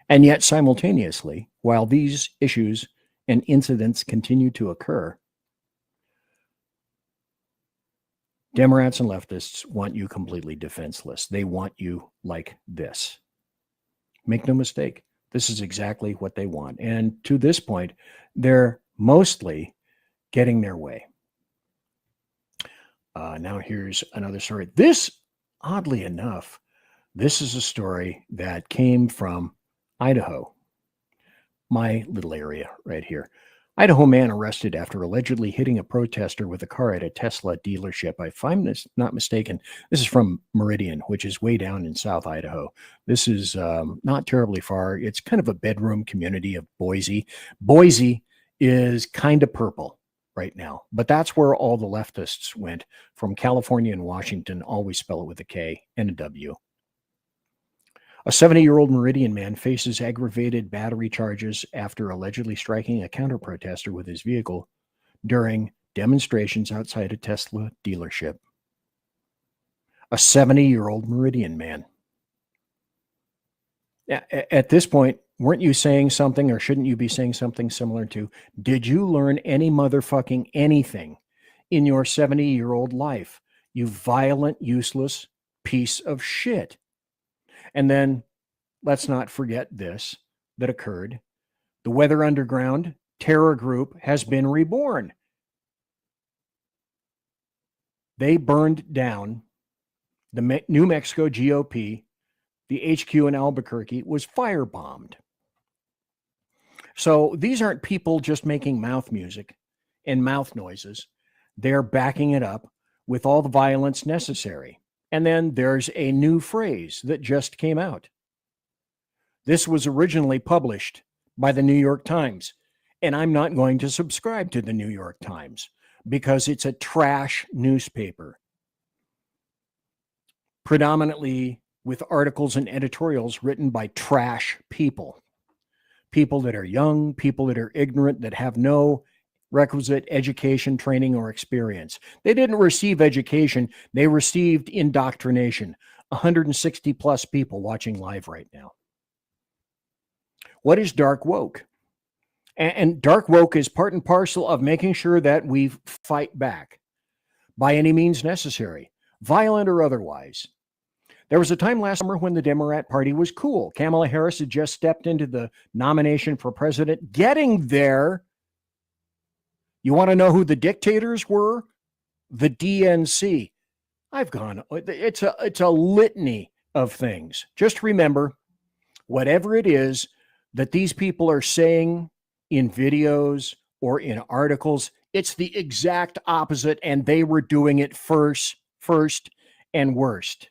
And yet simultaneously, while these issues and incidents continue to occur, Democrats and leftists want you completely defenseless. They want you like this. Make no mistake, this is exactly what they want. And to this point, they're mostly getting their way. Now here's another story. This, oddly enough, this is a story that came from Idaho, my little area right here. Idaho man arrested after allegedly hitting a protester with a car at a Tesla dealership. If I'm not mistaken, this is from Meridian, which is way down in South Idaho. This is not terribly far. It's kind of a bedroom community of Boise. Boise is kind of purple right now, but that's where all the leftists went from. California and Washington always spell it with a K and a W. A 70-year-old Meridian man faces aggravated battery charges after allegedly striking a counter-protester with his vehicle during demonstrations outside a Tesla dealership. A 70-year-old Meridian man. At this point, weren't you saying something, or shouldn't you be saying something similar to, did you learn any motherfucking anything in your 70-year-old life, you violent, useless piece of shit? And then let's not forget this that occurred. The Weather Underground terror group has been reborn. They burned down the New Mexico GOP. The HQ in Albuquerque was firebombed. So these aren't people just making mouth music and mouth noises. they're backing it up with all the violence necessary. And then there's a new phrase that just came out. This was originally published by the New York Times, and I'm not going to subscribe to the New York Times because it's a trash newspaper, predominantly with articles and editorials written by trash people. People that are young, people that are ignorant, that have no requisite education, training, or experience. They didn't receive education, they received indoctrination. 160 plus people watching live right now. What is dark woke? And dark woke is part and parcel of making sure that we fight back by any means necessary, violent or otherwise. There was a time last summer when the Democrat Party was cool. Kamala Harris had just stepped into the nomination for president. Getting there, you want to know who the dictators were? The DNC. It's a litany of things. Just remember, whatever it is that these people are saying in videos or in articles, it's the exact opposite, and they were doing it first and worst.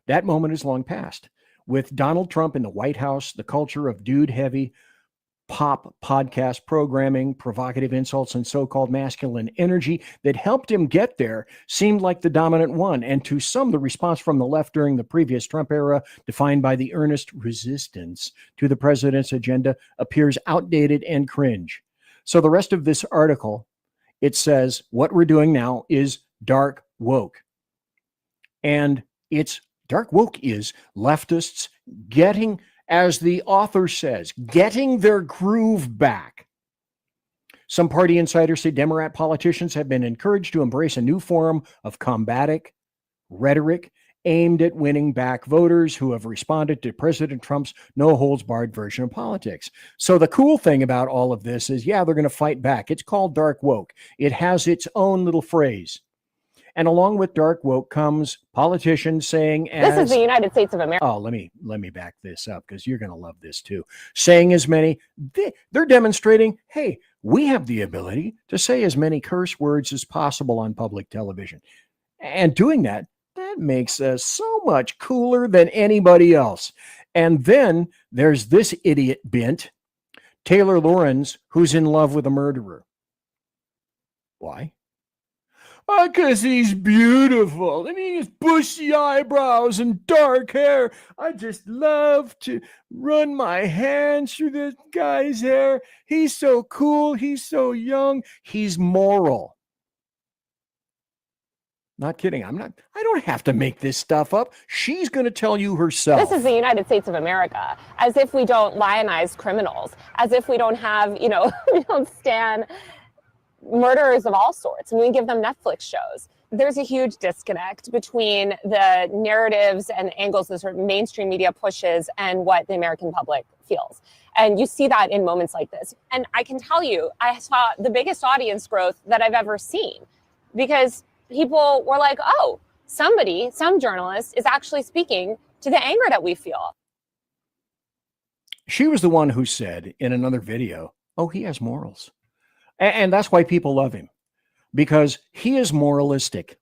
That moment is long past. With Donald Trump in the White House, the culture of dude-heavy pop podcast programming, provocative insults, and so-called masculine energy that helped him get there seemed like the dominant one. And to some, the response from the left during the previous Trump era, defined by the earnest resistance to the president's agenda, appears outdated and cringe. So the rest of this article, it says, what we're doing now is dark woke. And it's dark woke is leftists getting, as the author says, getting their groove back. Some party insiders say Democrat politicians have been encouraged to embrace a new form of combatic rhetoric aimed at winning back voters who have responded to President Trump's no-holds-barred version of politics. So the cool thing about all of this is, yeah, they're going to fight back. It's called dark woke. It has its own little phrase. And along with dark woke comes politicians saying, This is the United States of America. Oh, let me back this up because you're going to love this too. Saying as many, they're demonstrating, hey, we have the ability to say as many curse words as possible on public television. And doing that makes us so much cooler than anybody else. And then there's this idiot bint, Taylor Lorenz, who's in love with a murderer. Why? Because he's beautiful and he has bushy eyebrows and dark hair. I just love to run my hands through this guy's hair. He's so cool. He's so young. He's moral. Not kidding. I don't have to make this stuff up. She's going to tell you herself. This is the United States of America, as if we don't lionize criminals, as if we don't have, we don't stand murderers of all sorts, and we give them Netflix shows. There's a huge disconnect between the narratives and angles the sort of mainstream media pushes and what the American public feels. And you see that in moments like this. And I can tell you, I saw the biggest audience growth that I've ever seen, because people were like, oh, some journalist is actually speaking to the anger that we feel. She was the one who said in another video, oh, he has morals. And that's why people love him, because he is moralistic.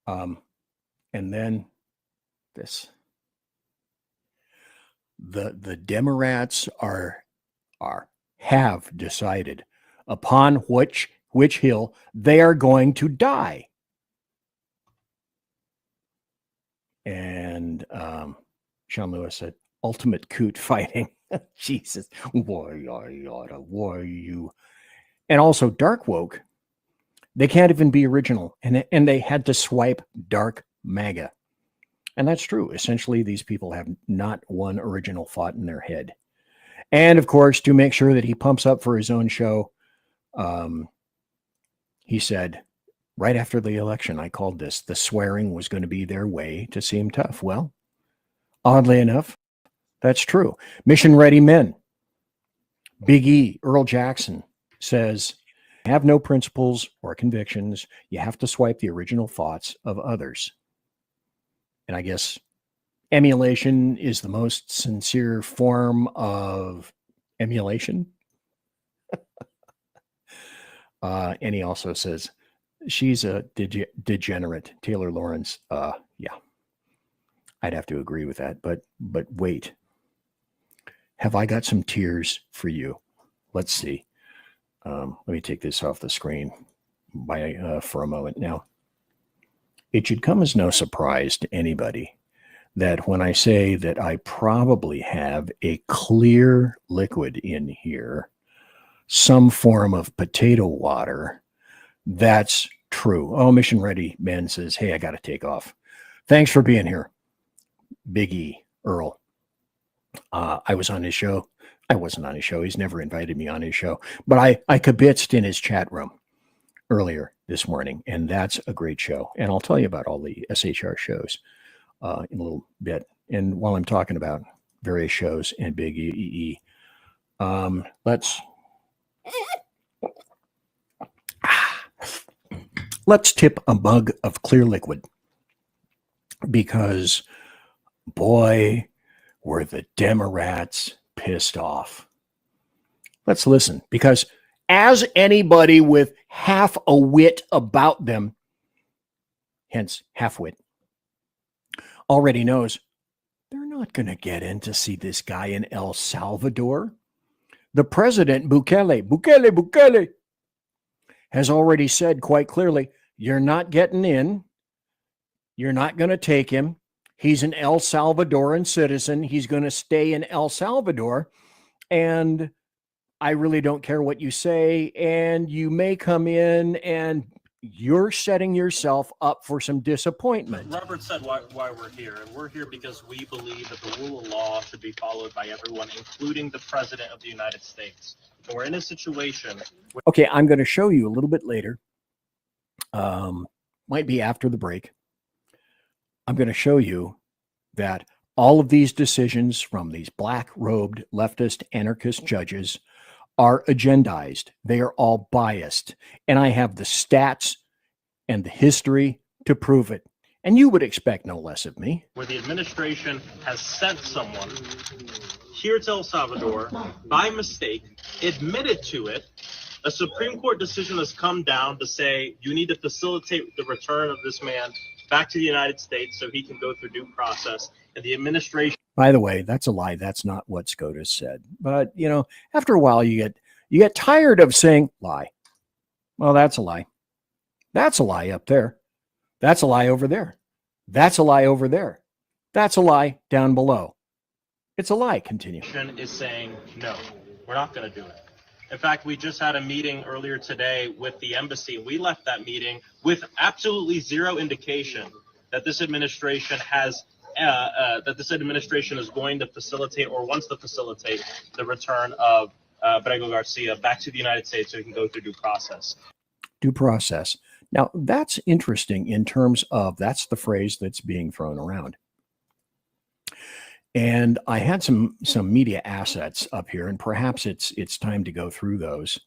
And then this. The Democrats have decided upon which hill they are going to die. And Sean Lewis said, ultimate coot fighting. Jesus, why are you? And also dark woke, they can't even be original. And they had to swipe dark MAGA. And that's true. Essentially, these people have not one original thought in their head. And of course, to make sure that he pumps up for his own show, he said, right after the election, I called this, the swearing was going to be their way to seem tough. Well, oddly enough, that's true. Mission Ready Men. Big E, Earl Jackson, says, have no principles or convictions. You have to swipe the original thoughts of others. And I guess emulation is the most sincere form of emulation. And he also says, she's a degenerate. Taylor Lawrence. Yeah, I'd have to agree with that. But wait, have I got some tears for you? Let's see. Let me take this off the screen for a moment. Now, it should come as no surprise to anybody that when I say that I probably have a clear liquid in here, some form of potato water, that's true. Oh, Mission Ready Man says, hey, I got to take off. Thanks for being here, Big E, Earl. I was on his show. I wasn't on his show. He's never invited me on his show. But I kibitzed in his chat room earlier this morning, and that's a great show. And I'll tell you about all the SHR shows in a little bit. And while I'm talking about various shows and Big EE, let's tip a mug of clear liquid, because boy, were the Democrats pissed off. Let's listen, because as anybody with half a wit about them, hence half-wit, already knows, they're not going to get in to see this guy in El Salvador. The president, Bukele, has already said quite clearly, you're not getting in. You're not going to take him. He's an El Salvadoran citizen. He's going to stay in El Salvador. And I really don't care what you say. And you may come in and you're setting yourself up for some disappointment. Robert said why we're here, and we're here because we believe that the rule of law should be followed by everyone, including the President of the United States. And we're in a situation where— Okay, I'm going to show you a little bit later. Might be after the break. I'm going to show you that all of these decisions from these black-robed leftist anarchist judges are agendized. They are all biased. And I have the stats and the history to prove it. And you would expect no less of me. where the administration has sent someone here to El Salvador by mistake, admitted to it. A Supreme Court decision has come down to say you need to facilitate the return of this man back to the United States so he can go through due process. And the administration— By the way, that's a lie. That's not what SCOTUS said. But, you know, after a while, you get tired of saying lie. Well, that's a lie. That's a lie up there. That's a lie over there. That's a lie over there. That's a lie down below. It's a lie. Continue. is saying, no, we're not going to do it. In fact, we just had a meeting earlier today with the embassy. We left that meeting with absolutely zero indication that this administration has is going to facilitate or wants to facilitate the return of Brego Garcia back to the United States so he can go through due process. Due process. Now, that's interesting in terms of, that's the phrase that's being thrown around. And I had some media assets up here, and perhaps it's time to go through those.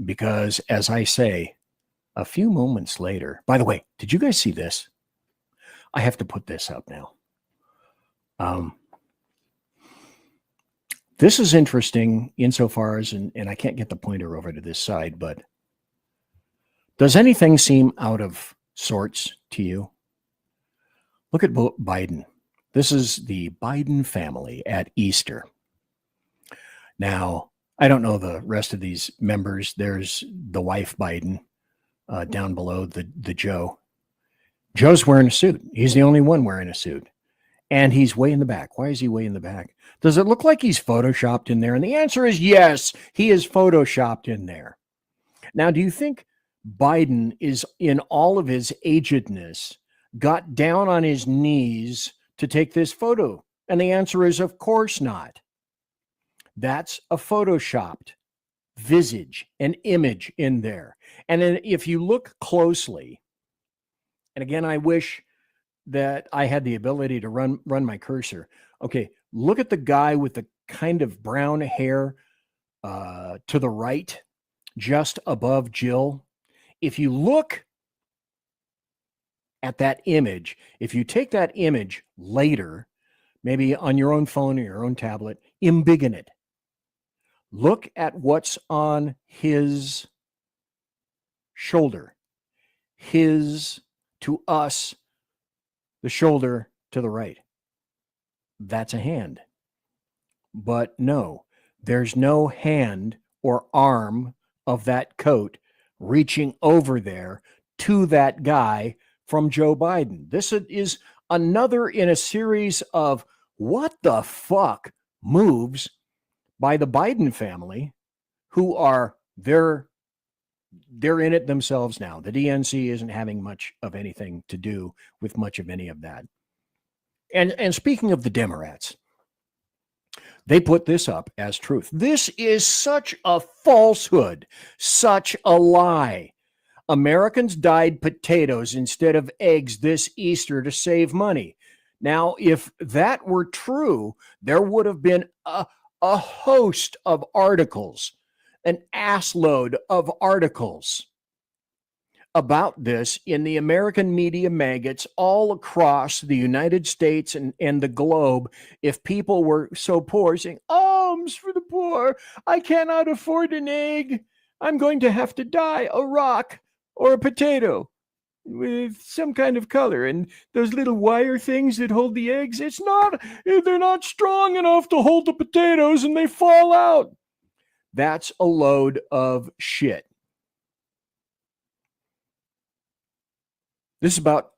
Because as I say, a few moments later, by the way, did you guys see this? I have to put this up now. This is interesting insofar as, and I can't get the pointer over to this side, but does anything seem out of sorts to you? Look at Biden. This is the Biden family at Easter. Now, I don't know the rest of these members. There's the wife Biden down below, the Joe. Joe's wearing a suit. He's the only one wearing a suit. And he's way in the back. Why is he way in the back? Does it look like he's photoshopped in there? And the answer is yes, he is photoshopped in there. Now, do you think Biden is, in all of his agedness, got down on his knees to take this photo? And the answer is, of course not. That's a photoshopped visage, an image in there. And then if you look closely, and again, I wish that I had the ability to run my cursor. Okay, look at the guy with the kind of brown hair to the right, just above Jill. If you look at that image, if you take that image later, maybe on your own phone or your own tablet, embiggen it. Look at what's on his shoulder. His to us, the shoulder to the right. That's a hand. But no, there's no hand or arm of that coat reaching over there to that guy from Joe Biden. This is another in a series of what the fuck moves by the Biden family, who are they're in it themselves now. The DNC isn't having much of anything to do with much of any of that. And speaking of the Democrats, they put this up as truth. This is such a falsehood, such a lie. Americans dyed potatoes instead of eggs this Easter to save money. Now, if that were true, there would have been a host of articles, an assload of articles about this in the American media maggots all across the United States and the globe. If people were so poor, saying, alms for the poor, I cannot afford an egg, I'm going to have to die a rock or a potato with some kind of color, and those little wire things that hold the eggs, they're not strong enough to hold the potatoes and they fall out. That's a load of shit. This is about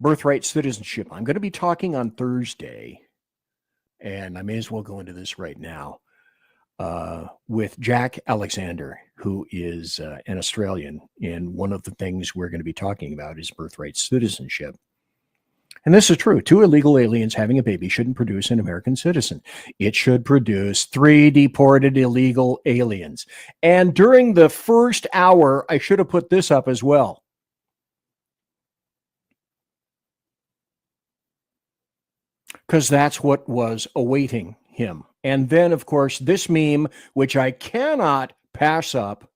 birthright citizenship. I'm going to be talking on Thursday, and I may as well go into this right now, with Jack Alexander, who is an Australian. And one of the things we're going to be talking about is birthright citizenship. And this is true. 2 illegal aliens having a baby shouldn't produce an American citizen. It should produce 3 deported illegal aliens. And during the first hour, I should have put this up as well. Because that's what was awaiting him. And then, of course, this meme, which I cannot pass up,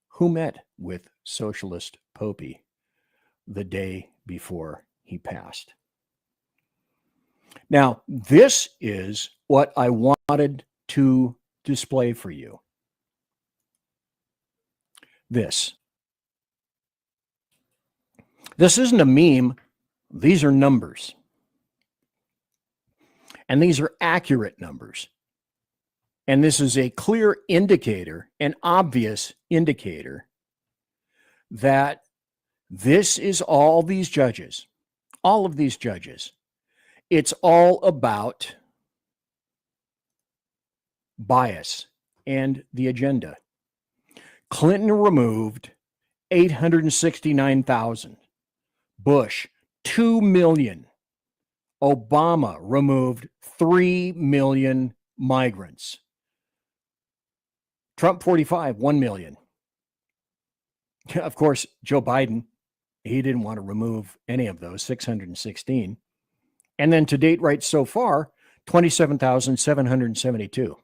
who met with Socialist Popey the day before he passed. Now, this is what I wanted to display for you. This isn't a meme. These are numbers. And these are accurate numbers. And this is a clear indicator, an obvious indicator, that this is all these judges, all of these judges. It's all about bias and the agenda. Clinton removed 869,000. Bush, 2 million. Obama removed 3 million migrants. Trump 45, 1 million. Of course, Joe Biden, he didn't want to remove any of those, 616. And then to date, right so far, 27,772.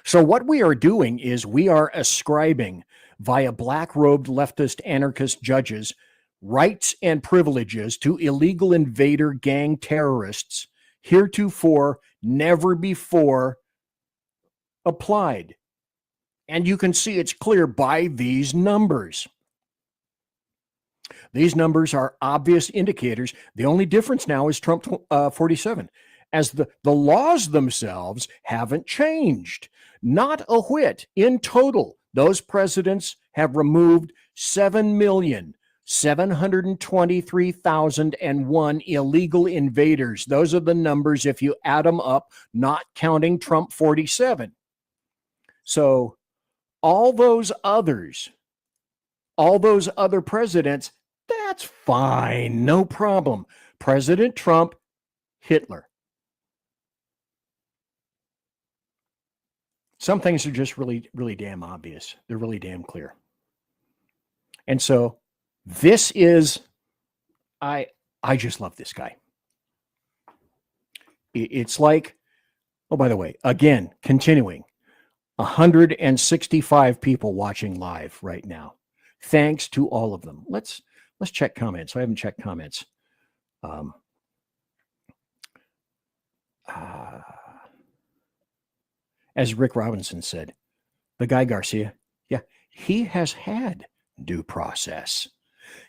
So what we are doing is we are ascribing via black-robed leftist anarchist judges rights and privileges to illegal invader gang terrorists heretofore never before applied. And you can see it's clear by these numbers. These numbers are obvious indicators. The only difference now is Trump 47, as the laws themselves haven't changed. Not a whit. In total, those presidents have removed 7,723,001 illegal invaders. Those are the numbers if you add them up, not counting Trump 47. So all those other presidents, that's fine, no problem. President Trump, Hitler. Some things are just really, really damn obvious. They're really damn clear. And so this is, I just love this guy. It's like, oh, by the way, again, continuing, 165 people watching live right now. Thanks to all of them. Let's check comments. I haven't checked comments. As Rick Robinson said, the guy Garcia, yeah, he has had due process.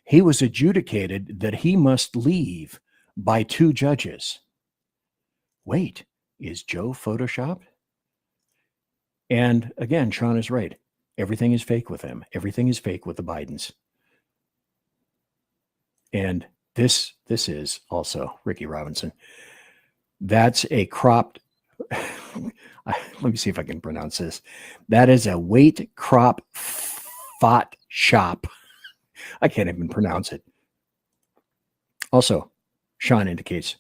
He was adjudicated that he must leave by 2 judges. Wait, is Joe photoshopped? And again, Sean is right. Everything is fake with them. Everything is fake with the Bidens. And this is also Ricky Robinson. That's a cropped, let me see if I can pronounce this. That is a weight crop fought shop. I can't even pronounce it. Also, Sean indicates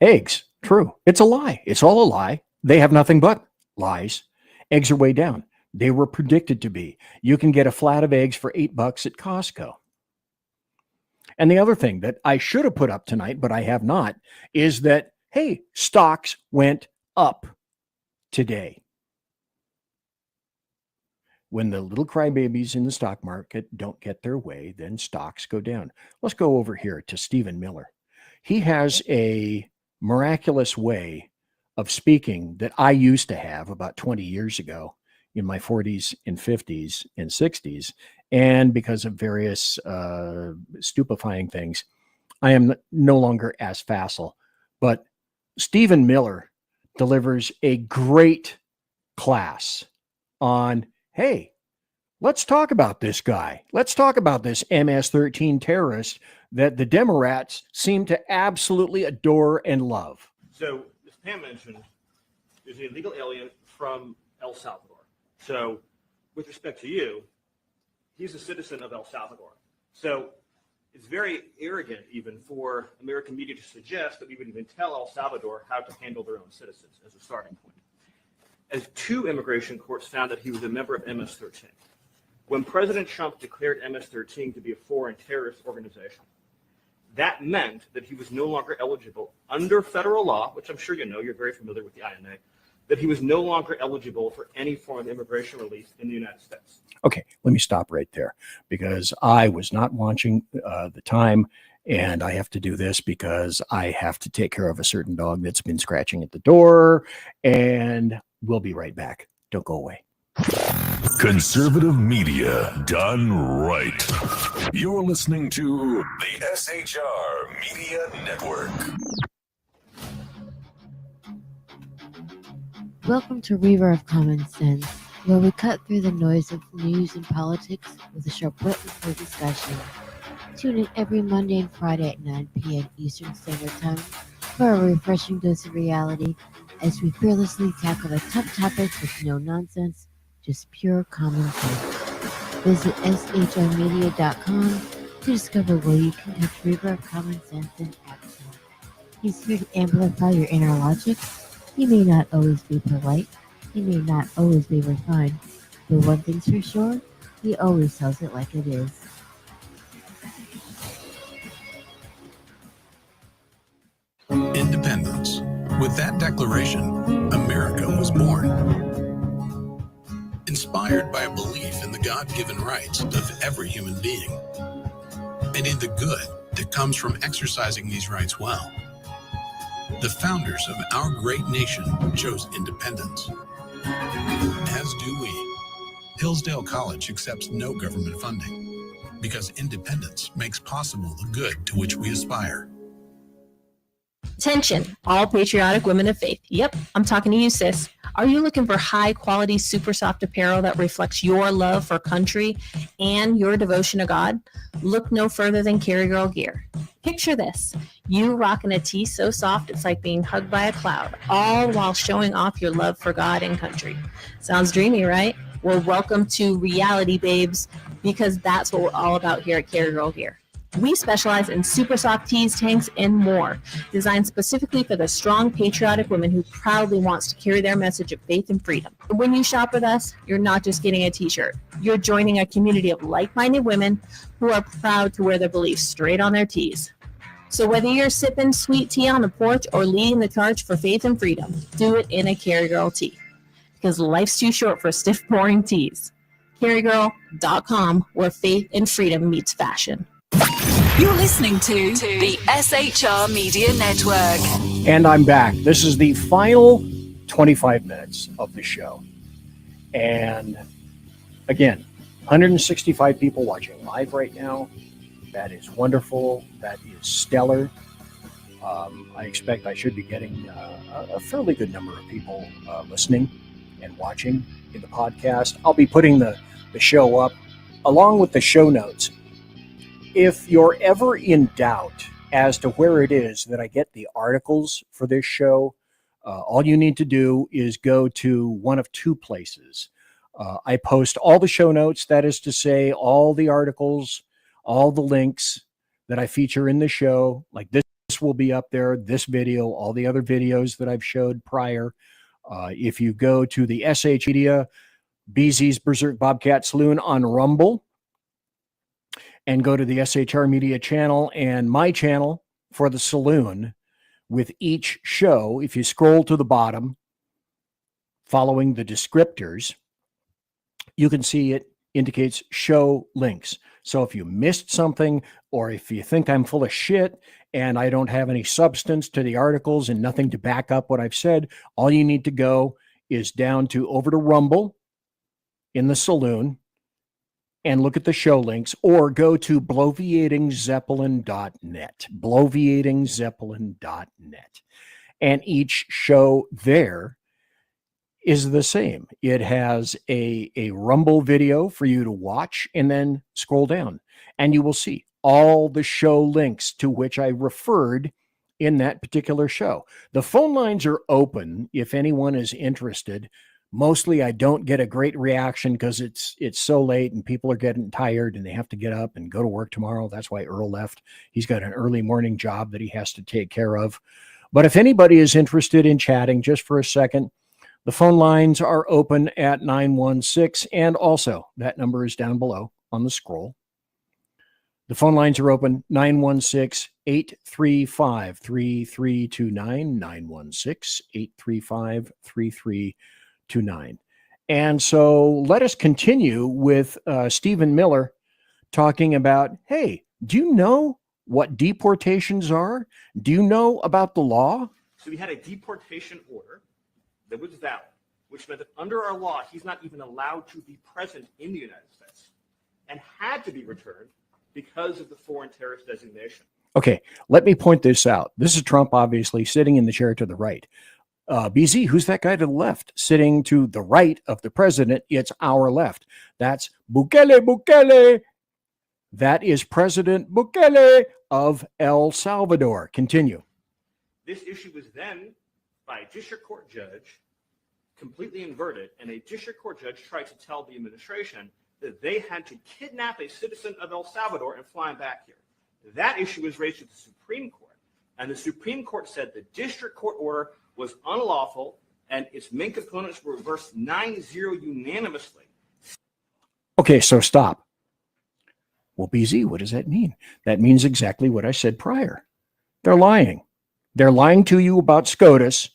eggs. True. It's a lie. It's all a lie. They have nothing but lies. Eggs are way down. They were predicted to be. You can get a flat of eggs for $8 at Costco. And the other thing that I should have put up tonight, but I have not, is that, hey, stocks went up today. When the little crybabies in the stock market don't get their way, then stocks go down. Let's go over here to Stephen Miller. He has a miraculous way of speaking that I used to have about 20 years ago in my 40s and 50s and 60s. And because of various stupefying things, I am no longer as facile. But Stephen Miller delivers a great class on, hey, let's talk about this guy. Let's talk about this MS-13 terrorist that the Democrats seem to absolutely adore and love. So, as Pam mentioned, there's an illegal alien from El Salvador. So, with respect to you, he's a citizen of El Salvador. So, it's very arrogant even for American media to suggest that we would even tell El Salvador how to handle their own citizens as a starting point. As 2 immigration courts found that he was a member of MS-13. When President Trump declared MS-13 to be a foreign terrorist organization, that meant that he was no longer eligible under federal law, which I'm sure you know, you're very familiar with the INA, that he was no longer eligible for any form of immigration relief in the United States. Okay, let me stop right there because I was not watching the time, and I have to do this because I have to take care of a certain dog that's been scratching at the door, and we'll be right back. Don't go away. Conservative media done right. You're listening to the SHR Media Network. Welcome to Reaver of Common Sense, where we cut through the noise of news and politics with a sharp wit and clear discussion. Tune in every Monday and Friday at 9 p.m. Eastern Standard Time for a refreshing dose of reality as we fearlessly tackle the tough topics with no nonsense, just pure common sense. Visit shrmedia.com to discover where you can catch Reaver of Common Sense in action. He's here to amplify your inner logic. He may not always be polite, he may not always be refined, but one thing's for sure, he always tells it like it is. Independence. With that declaration, America was born. Inspired by a belief in the God-given rights of every human being, and in the good that comes from exercising these rights well. The founders of our great nation chose independence. As do we. Hillsdale College accepts no government funding because independence makes possible the good to which we aspire. Attention, all patriotic women of faith. Yep, I'm talking to you, sis. Are you looking for high-quality, super soft apparel that reflects your love for country and your devotion to God? Look no further than Carry Girl Gear. Picture this. You rocking a tee so soft it's like being hugged by a cloud, all while showing off your love for God and country. Sounds dreamy, right? Well, welcome to reality, babes, because that's what we're all about here at Carry Girl Gear. We specialize in super soft tees, tanks, and more, designed specifically for the strong, patriotic woman who proudly wants to carry their message of faith and freedom. When you shop with us, you're not just getting a t-shirt. You're joining a community of like-minded women who are proud to wear their beliefs straight on their tees. So whether you're sipping sweet tea on the porch or leading the charge for faith and freedom, do it in a Carry Girl tee. Because life's too short for stiff, boring tees. CarryGirl.com, where faith and freedom meets fashion. You're listening to the SHR Media Network. And I'm back. This is the final 25 minutes of the show. And Again, 165 people watching live right now. That is wonderful. That is stellar. I expect I should be getting a fairly good number of people listening and watching in the podcast. I'll be putting the show up along with the show notes. If you're ever in doubt as to where it is that I get the articles for this show, all you need to do is go to one of two places. I post all the show notes, that is to say, all the articles, all the links that I feature in the show, like this will be up there, this video, all the other videos that I've showed prior. If you go to the SH Media, BZ's Berserk Bobcat Saloon on Rumble, and go to the SHR Media channel and my channel for the Saloon, with each show, if you scroll to the bottom, following the descriptors, you can see it indicates show links. So if you missed something, or if you think I'm full of shit and I don't have any substance to the articles and nothing to back up what I've said, all you need to go is down to over to Rumble in the Saloon and look at the show links, or go to bloviatingzeppelin.net, bloviatingzeppelin.net. And each show there is the same. It has a Rumble video for you to watch, and then scroll down and you will see all the show links to which I referred in that particular show. The phone lines are open if anyone is interested. Mostly I don't get a great reaction because it's so late and people are getting tired and they have to get up and go to work tomorrow. That's why Earl left. He's got an early morning job that he has to take care of. But if anybody is interested in chatting just for a second, the phone lines are open at 916, and also that number is down below on the scroll. The phone lines are open, 916-835-3329, 916-835-3329. And so let us continue with Stephen Miller talking about, hey, do you know what deportations are? Do you know about the law? So we had a deportation order that was valid, which meant that under our law, he's not even allowed to be present in the United States and had to be returned because of the foreign terrorist designation. Okay, let me point this out. This is Trump, obviously, sitting in the chair to the right. BZ, who's that guy to the left? Sitting to the right of the president, it's our left. That's Bukele. That is President Bukele of El Salvador. Continue. This issue was then, by a district court judge, completely inverted, and a district court judge tried to tell the administration that they had to kidnap a citizen of El Salvador and fly him back here. That issue was raised to the Supreme Court, and the Supreme Court said the district court order was unlawful, and its main components were reversed 9-0 unanimously. Okay, so stop. Well, BZ, what does that mean? That means exactly what I said prior. They're lying. They're lying to you about SCOTUS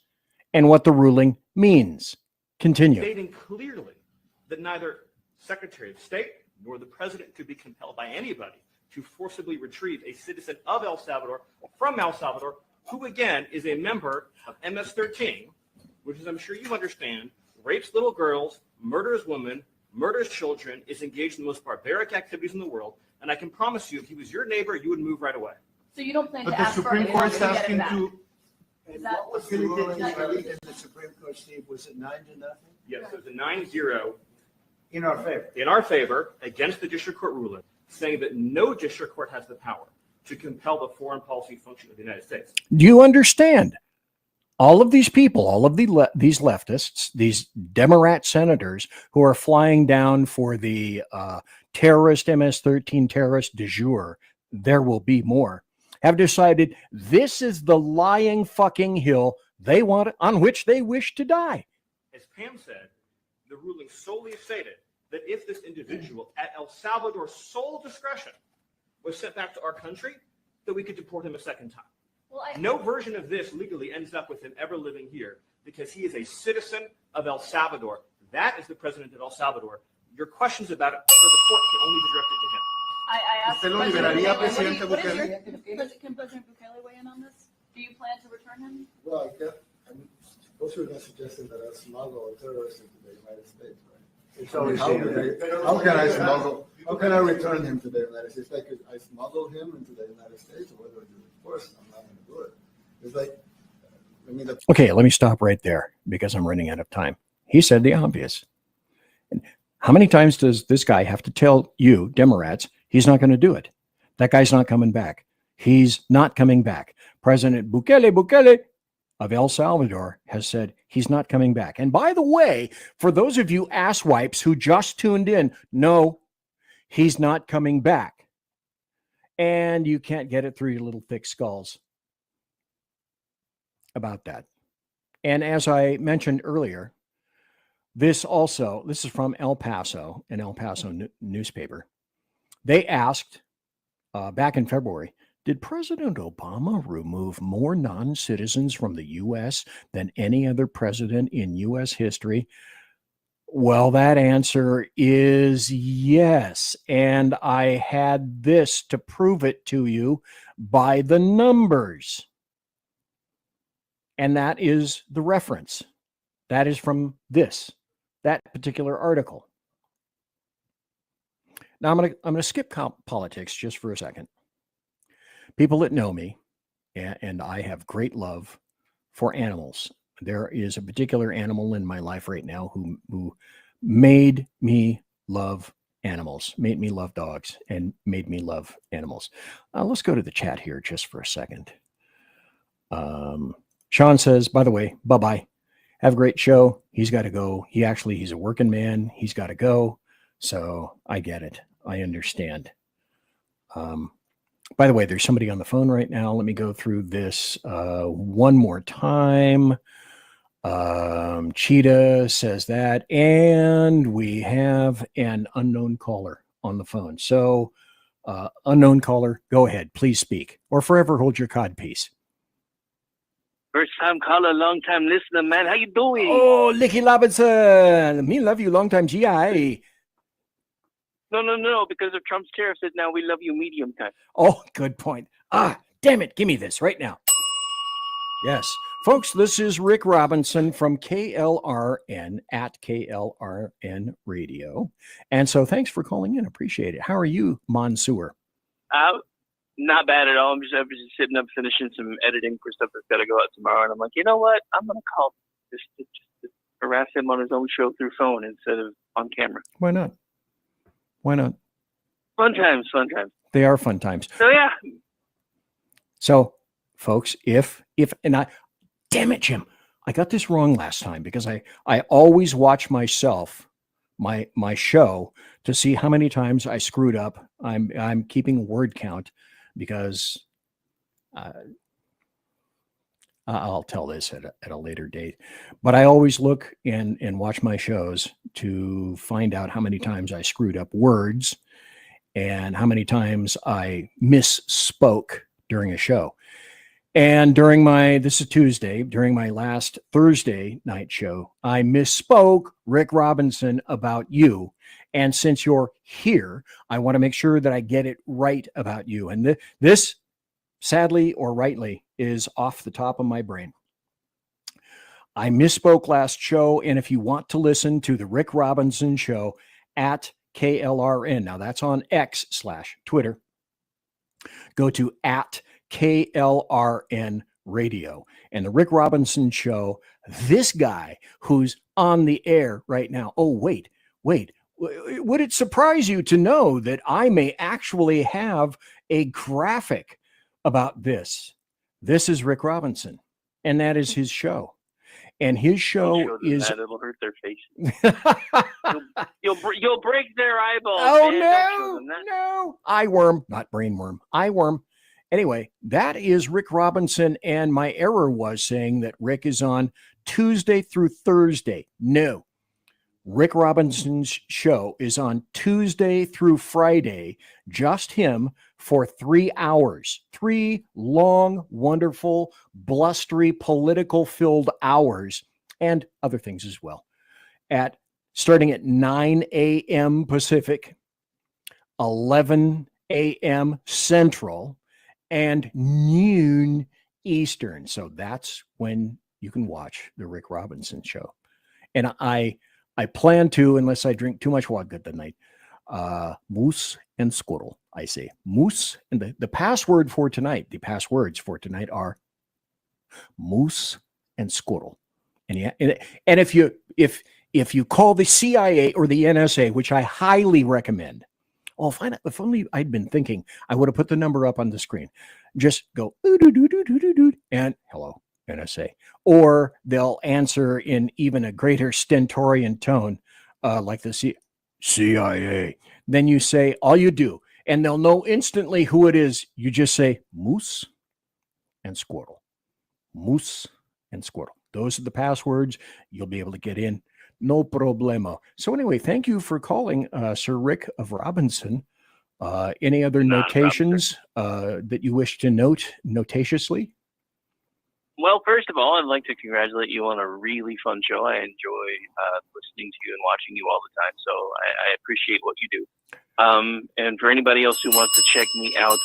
and what the ruling means. Continue. Stating clearly that neither Secretary of State nor the President could be compelled by anybody to forcibly retrieve a citizen of El Salvador from El Salvador, who again is a member of MS-13, which, as I'm sure you understand, rapes little girls, murders women, murders children, is engaged in the most barbaric activities in the world. And I can promise you, if he was your neighbor, you would move right away. So you don't plan But to the ask Supreme for Court is to get asking it back? to- Is that What was the ruling in the Supreme Court, Steve? Was it 9-0? Yes, so it's a 9-0 in our favor. In our favor, against the district court ruling, saying that no district court has the power to compel the foreign policy function of the United States. Do you understand? All of these people, all of these leftists, these Democrat senators who are flying down for the terrorist MS-13 terrorist du jour, there will be more, have decided this is the lying fucking hill they want, on which they wish to die. As Pam said, the ruling solely stated that if this individual at El Salvador's sole discretion was sent back to our country, that we could deport him a second time. No version of this legally ends up with him ever living here because he is a citizen of El Salvador. That is the president of El Salvador. Your questions about it for the court can only be directed to him. I asked ¿Usted lo liberaría, Presidente what is Bukele? can President Bukele weigh in on this? Do you plan to return him? Well, those were not suggesting that a smuggler or terrorist into the United States, right? It's always how can I smuggle? How can I return him to the United States? Like I smuggle him into the United States, or whether of course I'm not going to do it. It's like, I mean, Okay, let me stop right there because I'm running out of time. He said the obvious. How many times does this guy have to tell you, Democrats, he's not going to do it? That guy's not coming back. He's not coming back. President Bukele of El Salvador has said he's not coming back. And by the way, for those of you asswipes who just tuned in, no, he's not coming back. And you can't get it through your little thick skulls about that. And as I mentioned earlier, this is from El Paso, an El Paso newspaper. They asked back in February, did President Obama remove more non-citizens from the U.S. than any other president in U.S. history? Well, that answer is yes. And I had this to prove it to you by the numbers. And that is the reference. That is from that particular article. Now I'm going to skip politics just for a second. People that know me, and I have great love for animals. There is a particular animal in my life right now who made me love animals, made me love dogs, and made me love animals. Let's go to the chat here just for a second. Sean says, by the way, bye-bye. Have a great show. He's got to go. He's a working man. He's got to go. So I get it. I understand. By the way, there's somebody on the phone right now. Let me go through this one more time. Cheetah says that. And we have an unknown caller on the phone. So unknown caller, go ahead. Please speak. Or forever hold your codpiece. First time caller, long time listener, man. How you doing? Oh, Licky Robinson. Me love you, long time GI. No. Because of Trump's tariffs, now we love you medium time. Oh, good point. Damn it. Give me this right now. Yes. Folks, this is Rick Robinson from KLRN at KLRN Radio. And so thanks for calling in. Appreciate it. How are you, Mansoor? Not bad at all. I'm just sitting up finishing some editing for stuff that's got to go out tomorrow. And I'm like, you know what? I'm going to call just to harass him on his own show through phone instead of on camera. Why not? Fun times. They are fun times. So, yeah. So, folks, damn it, Jim, I got this wrong last time because I always watch myself, my show, to see how many times I screwed up. I'm keeping a word count because I'll tell this at a later date. But I always look and watch my shows to find out how many times I screwed up words and how many times I misspoke during a show. And this is Tuesday, during my last Thursday night show, I misspoke, Rick Robinson, about you. And since you're here, I want to make sure that I get it right about you. And this, sadly or rightly, is off the top of my brain. I misspoke last show. And if you want to listen to the Rick Robinson Show at KLRN, now that's on X/Twitter, go to at KLRN Radio. And the Rick Robinson Show, this guy who's on the air right now. Oh, wait. Would it surprise you to know that I may actually have a graphic about this? This is Rick Robinson, and that is his show. And his show is... It'll hurt their face. You'll break their eyeballs. Oh, man. no. Eyeworm, not brainworm. Eyeworm. Anyway, that is Rick Robinson, and my error was saying that Rick is on Tuesday through Thursday. No. Rick Robinson's show is on Tuesday through Friday, just him, for 3 hours. 3 long, wonderful, blustery, political-filled hours, and other things as well. Starting at 9 a.m. Pacific, 11 a.m. Central, and noon Eastern. So that's when you can watch the Rick Robinson Show. And I I plan to, unless I drink too much vodka tonight. Moose and squirrel, I say. Moose, and the password for tonight, the passwords for tonight are moose and squirrel. And yeah, and if you call the CIA or the NSA, which I highly recommend, oh, if only I'd been thinking, I would have put the number up on the screen. Just go and hello, NSA, or they'll answer in even a greater stentorian tone, like the CIA. Then you say all you do, and they'll know instantly who it is. You just say moose and squirrel, moose and squirrel. Those are the passwords. You'll be able to get in. No problemo. So anyway, thank you for calling, Sir Rick of Robinson. Any other notations that you wish to note notatiously? Well, first of all, I'd like to congratulate you on a really fun show. I enjoy listening to you and watching you all the time, so I appreciate what you do. And for anybody else who wants to check me out,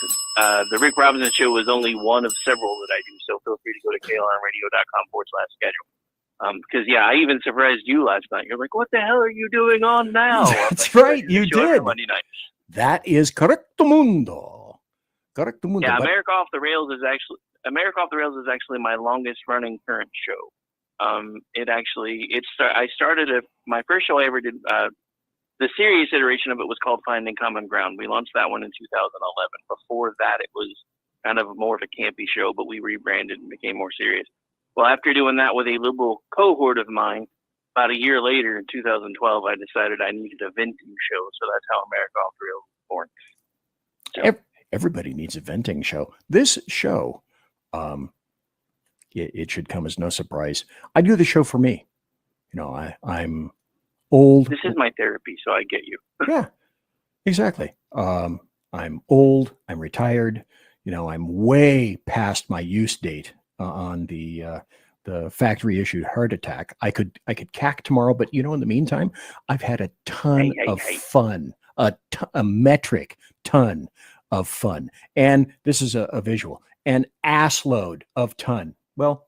the Rick Robinson Show is only one of several that I do, so feel free to go to klrnradio.com/schedule. Because, yeah, I even surprised you last night. You're like, what the hell are you doing on now? That's right, you did. Monday night. That is Correcto Mundo. Correcto Mundo. Yeah, America Off the Rails is actually my longest running current show. I started my first show I ever did. The serious iteration of it was called Finding Common Ground. We launched that one in 2011. Before that, it was kind of more of a campy show, but we rebranded and became more serious. Well, after doing that with a liberal cohort of mine, about a year later, in 2012, I decided I needed a venting show, so that's how America Off the Rails was born. So, everybody needs a venting show. This show, it should come as no surprise. I do the show for me. You know, I'm old. This is my therapy, so I get you. Yeah, exactly. I'm old. I'm retired. You know, I'm way past my use date on the factory issued heart attack. I could cack tomorrow, but you know, in the meantime, I've had a ton of fun, a metric ton of fun. And this is a visual, an assload of ton. Well,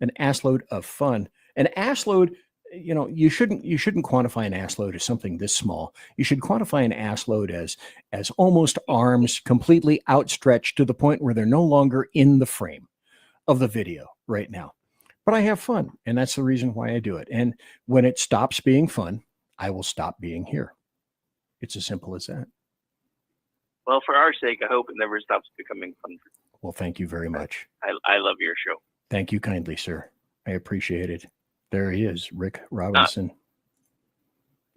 an assload of fun, an assload. You know, you shouldn't quantify an assload as something this small. You should quantify an assload as almost arms completely outstretched to the point where they're no longer in the frame of the video right now. But I have fun, and that's the reason why I do it. And when it stops being fun, I will stop being here. It's as simple as that. Well, for our sake, I hope it never stops becoming fun. Well, thank you very much. I love your show. Thank you kindly, sir. I appreciate it. There he is, Rick Robinson.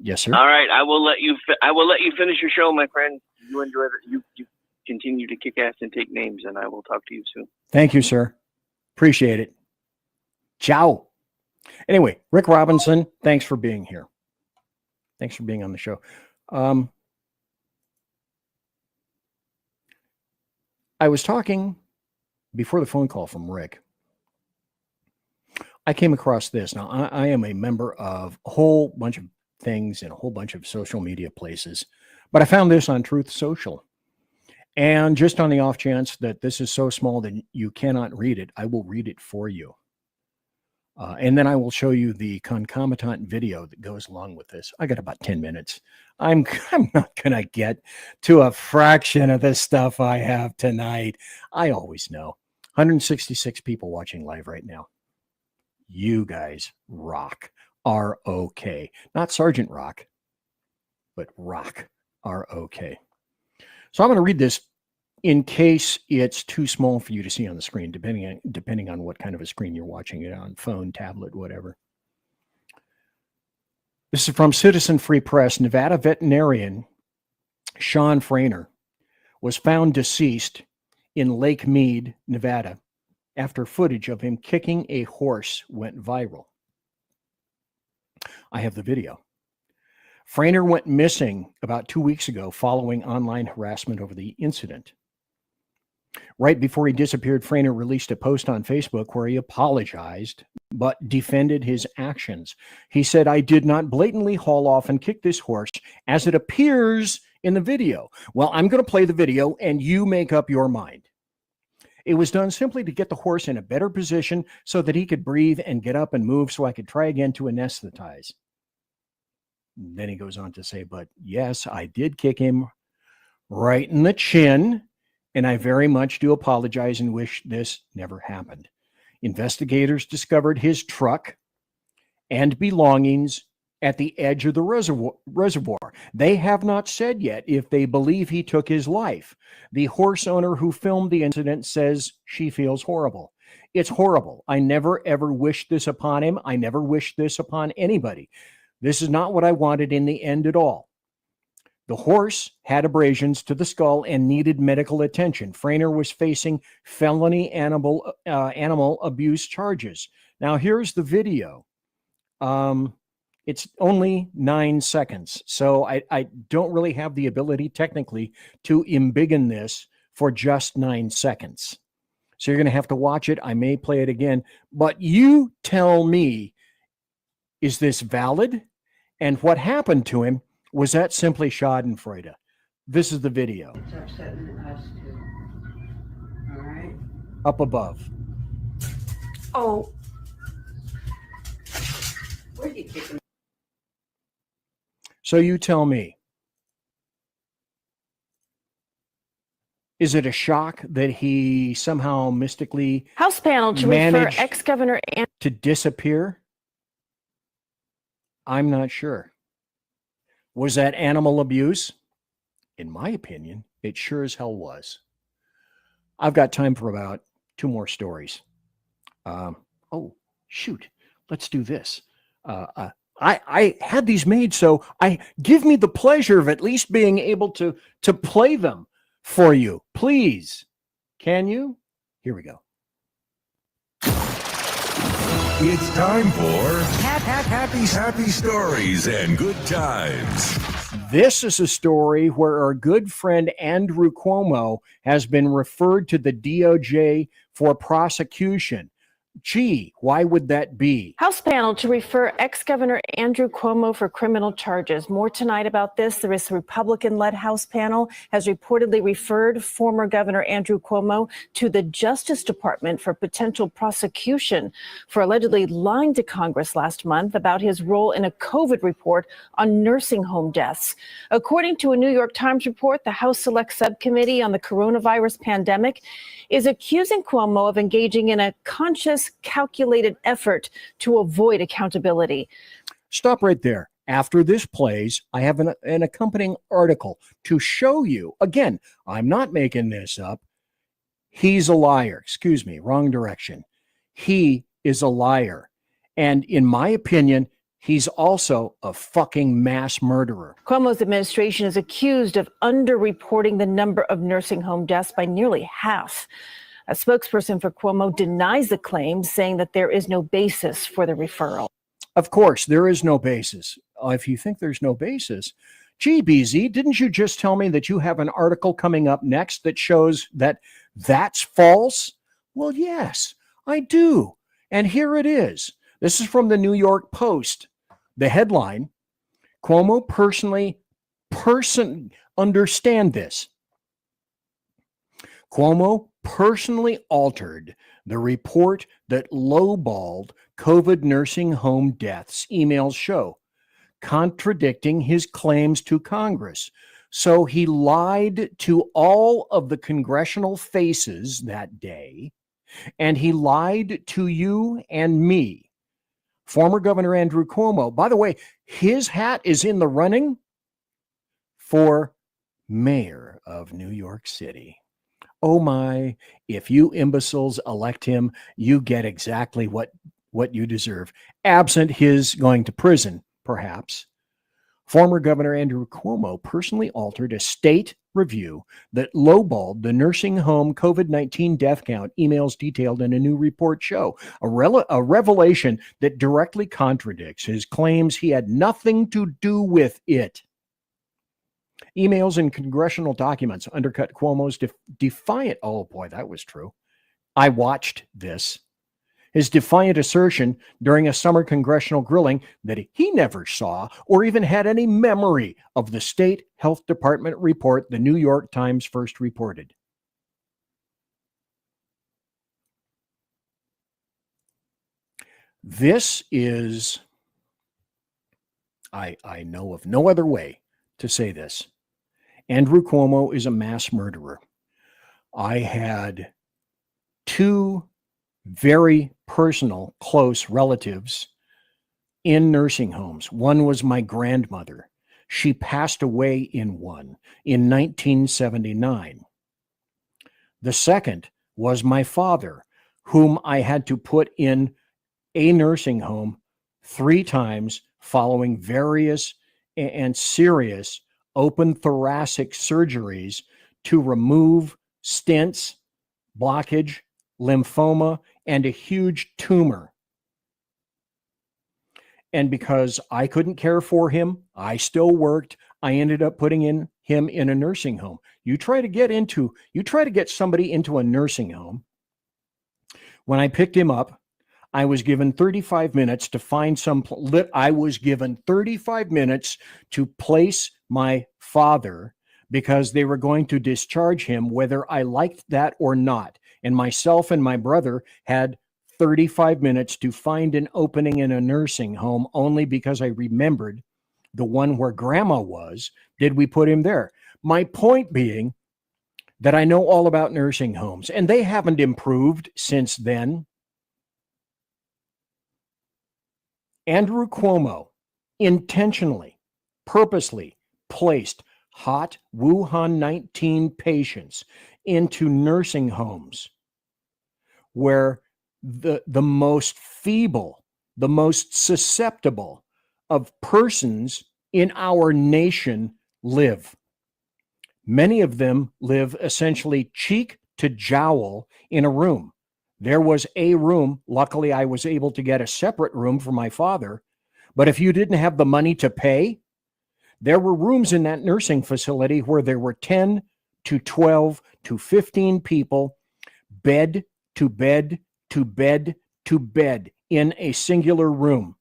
Yes, sir. All right, I will let you finish your show, my friend. You enjoy it. You continue to kick ass and take names, and I will talk to you soon. Thank you, sir. Appreciate it. Ciao. Anyway, Rick Robinson, thanks for being here. Thanks for being on the show. I was talking before the phone call from Rick. I came across this. Now, I am a member of a whole bunch of things in a whole bunch of social media places, but I found this on Truth Social. And just on the off chance that this is so small that you cannot read it, I will read it for you. And then I will show you the concomitant video that goes along with this. I got about 10 minutes. I'm not going to get to a fraction of the stuff I have tonight. I always know. 166 people watching live right now. You guys rock. R-O-K. Not Sergeant Rock, but rock. R-O-K. So I'm going to read this in case it's too small for you to see on the screen, depending on what kind of a screen you're watching it on, phone, tablet, whatever. This is from Citizen Free Press. Nevada veterinarian Sean Frainer was found deceased in Lake Mead, Nevada, after footage of him kicking a horse went viral. I have the video. Frainer went missing about 2 weeks ago following online harassment over the incident. Right before he disappeared, Frainer released a post on Facebook where he apologized but defended his actions. He said, "I did not blatantly haul off and kick this horse as it appears in the video." Well, I'm going to play the video and you make up your mind. It was done simply to get the horse in a better position so that he could breathe and get up and move so I could try again to anesthetize. Then he goes on to say, but yes, I did kick him right in the chin, and I very much do apologize and wish this never happened. Investigators discovered his truck and belongings at the edge of the reservoir. They have not said yet if they believe he took his life. The horse owner who filmed the incident says she feels horrible. It's horrible. I never, ever wished this upon him. I never wished this upon anybody. This is not what I wanted in the end at all. The horse had abrasions to the skull and needed medical attention. Frainer was facing felony animal abuse charges. Now, here's the video. It's only 9 seconds, so I don't really have the ability technically to embiggen this for just 9 seconds. So you're going to have to watch it. I may play it again, but you tell me, is this valid? And what happened to him, was that simply schadenfreude? This is the video. It's upsetting us too. All right. Up above. Oh. Where did you kick him? So you tell me, is it a shock that he somehow mystically House panel to refer managed ex-governor to disappear? I'm not sure. Was that animal abuse? In my opinion, it sure as hell was. I've got time for about 2 more stories. Oh, shoot. Let's do this. I had these made, so give me the pleasure of at least being able to play them for you. Please. Can you? Here we go. It's time for happy stories and good times. This is a story where our good friend Andrew Cuomo has been referred to the DOJ for prosecution. Gee, why would that be? House panel to refer ex-governor Andrew Cuomo for criminal charges. More tonight about this. There is a Republican-led House panel has reportedly referred former Governor Andrew Cuomo to the Justice Department for potential prosecution for allegedly lying to Congress last month about his role in a COVID report on nursing home deaths. According to a New York Times report, the House Select Subcommittee on the coronavirus pandemic is accusing Cuomo of engaging in a conscious, calculated effort to avoid accountability. Stop right there. After this plays, I have an accompanying article to show you. Again, I'm not making this up. He's a liar. Excuse me, wrong direction. He is a liar. And in my opinion, he's also a fucking mass murderer. Cuomo's administration is accused of underreporting the number of nursing home deaths by nearly half. A spokesperson for Cuomo denies the claim, saying that there is no basis for the referral. Of course, there is no basis. If you think there's no basis, gee, BZ, didn't you just tell me that you have an article coming up next that shows that that's false? Well, yes, I do. And here it is. This is from the New York Post. The headline, Cuomo understand this. Cuomo personally altered the report that lowballed COVID nursing home deaths, emails show, contradicting his claims to Congress. So he lied to all of the congressional faces that day, and he lied to you and me. Former Governor Andrew Cuomo, by the way, his hat is in the running for mayor of New York City. Oh my, if you imbeciles elect him, you get exactly what you deserve, absent his going to prison, perhaps. Former Governor Andrew Cuomo personally altered a state review that lowballed the nursing home COVID-19 death count, emails detailed in a new report show. A revelation that directly contradicts his claims he had nothing to do with it. Emails and congressional documents undercut Cuomo's defiant, oh boy, that was true. I watched this. His defiant assertion during a summer congressional grilling that he never saw or even had any memory of the state health department report the New York Times first reported. This is I know of no other way to say this. Andrew Cuomo is a mass murderer. I had two very personal, close relatives in nursing homes. One was my grandmother. She passed away in one in 1979. The second was my father, whom I had to put in a nursing home 3 times following various and serious open thoracic surgeries to remove stents, blockage, lymphoma, and a huge tumor. And because I couldn't care for him, I still worked. I ended up putting him in a nursing home. You try to get somebody into a nursing home. When I picked him up, I was given 35 minutes to find I was given 35 minutes to place my father because they were going to discharge him whether I liked that or not. And myself and my brother had 35 minutes to find an opening in a nursing home only because I remembered the one where grandma was. Did we put him there? My point being that I know all about nursing homes, and they haven't improved since then. Andrew Cuomo intentionally, purposely placed hot Wuhan 19 patients into nursing homes where the most feeble, the most susceptible of persons in our nation live. Many of them live essentially cheek to jowl in a room. There was a room. Luckily, I was able to get a separate room for my father. But if you didn't have the money to pay, there were rooms in that nursing facility where there were 10 to 12 to 15 people, bed to bed to bed to bed in a singular room.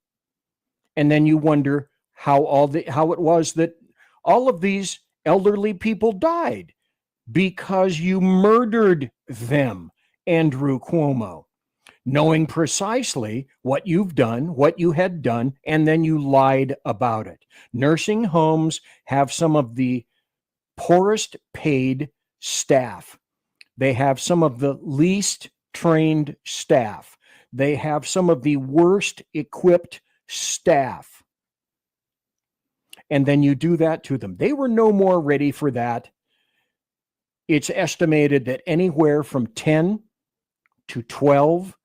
And then you wonder how it was that all of these elderly people died because you murdered them, Andrew Cuomo, knowing precisely what you've done, what you had done, and then you lied about it. Nursing homes have some of the poorest paid staff. They have some of the least trained staff. They have some of the worst equipped staff. And then you do that to them. They were no more ready for that. It's estimated that anywhere from 10 to 12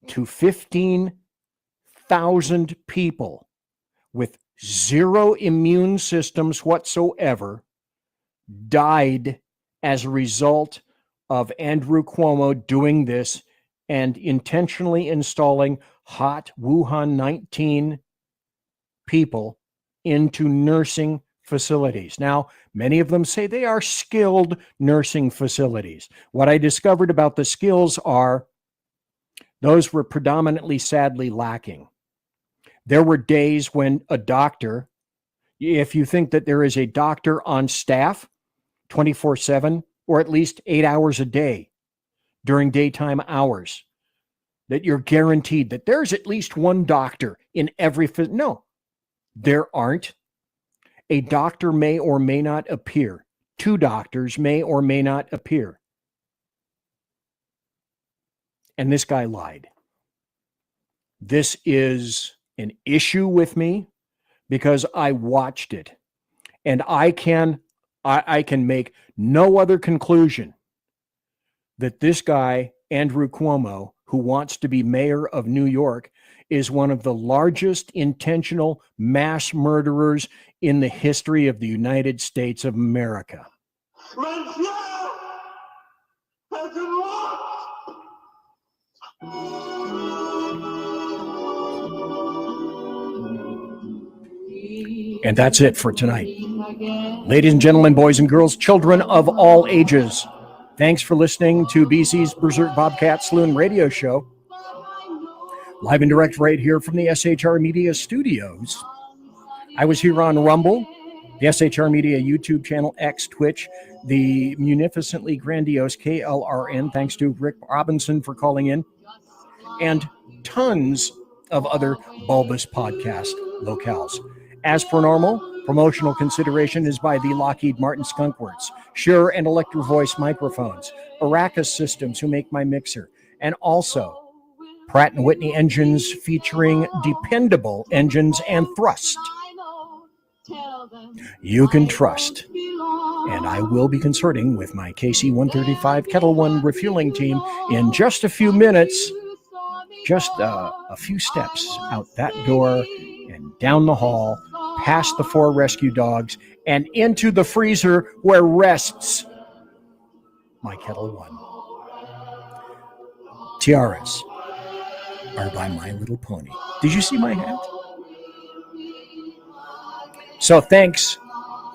to 15,000 people with zero immune systems whatsoever died as a result of Andrew Cuomo doing this and intentionally installing hot Wuhan 19 people into nursing facilities. Now, many of them say they are skilled nursing facilities. What I discovered about the skills are those were predominantly sadly lacking. There were days when a doctor, if you think that there is a doctor on staff 24/7 or at least 8 hours a day during daytime hours, that you're guaranteed that there's at least one doctor in every no, there aren't. A doctor may or may not appear. 2 doctors may or may not appear. And this guy lied. This is an issue with me because I watched it. And I can make no other conclusion that this guy, Andrew Cuomo, who wants to be mayor of New York, is one of the largest intentional mass murderers in the history of the United States of America. And that's it for tonight. Ladies and gentlemen, boys and girls, children of all ages, thanks for listening to BC's Berserk Bobcat Saloon radio show. Live and direct right here from the SHR Media Studios. I was here on Rumble, the SHR Media YouTube channel, X, Twitch, the munificently grandiose KLRN, thanks to Rick Robinson for calling in, and tons of other bulbous podcast locales. As per normal, promotional consideration is by the Lockheed Martin Skunkworks, Shure and Electro Voice microphones, Aracus Systems, who make my mixer, and also Pratt & Whitney engines featuring dependable engines and thrust you can trust. And I will be consorting with my KC-135 Kettle One refueling team in just a few minutes, just a few steps out that door and down the hall, past the 4 rescue dogs, and into the freezer where rests my Kettle One. Tiaras are by My Little Pony. Did you see my hat? So thanks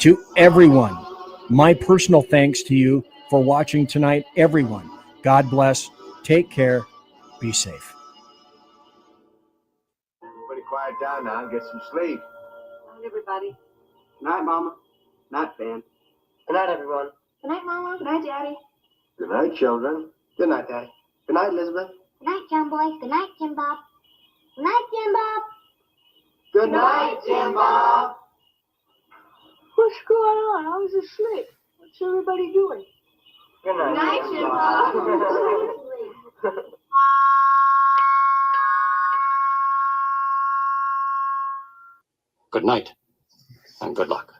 to everyone. My personal thanks to you for watching tonight, everyone. God bless. Take care. Be safe. Everybody quiet down now and get some sleep. Good night, everybody. Good night, Mama. Good night, Ben. Good night, everyone. Good night, Mama. Good night, Daddy. Good night, children. Good night, Daddy. Good night, Elizabeth. Good night, John Boy. Good night, Jim Bob. Good night, Jim Bob. Good night, Jim Bob. What's going on? I was asleep. What's everybody doing? Good night, Good night, Jim Bob. Good night and good luck.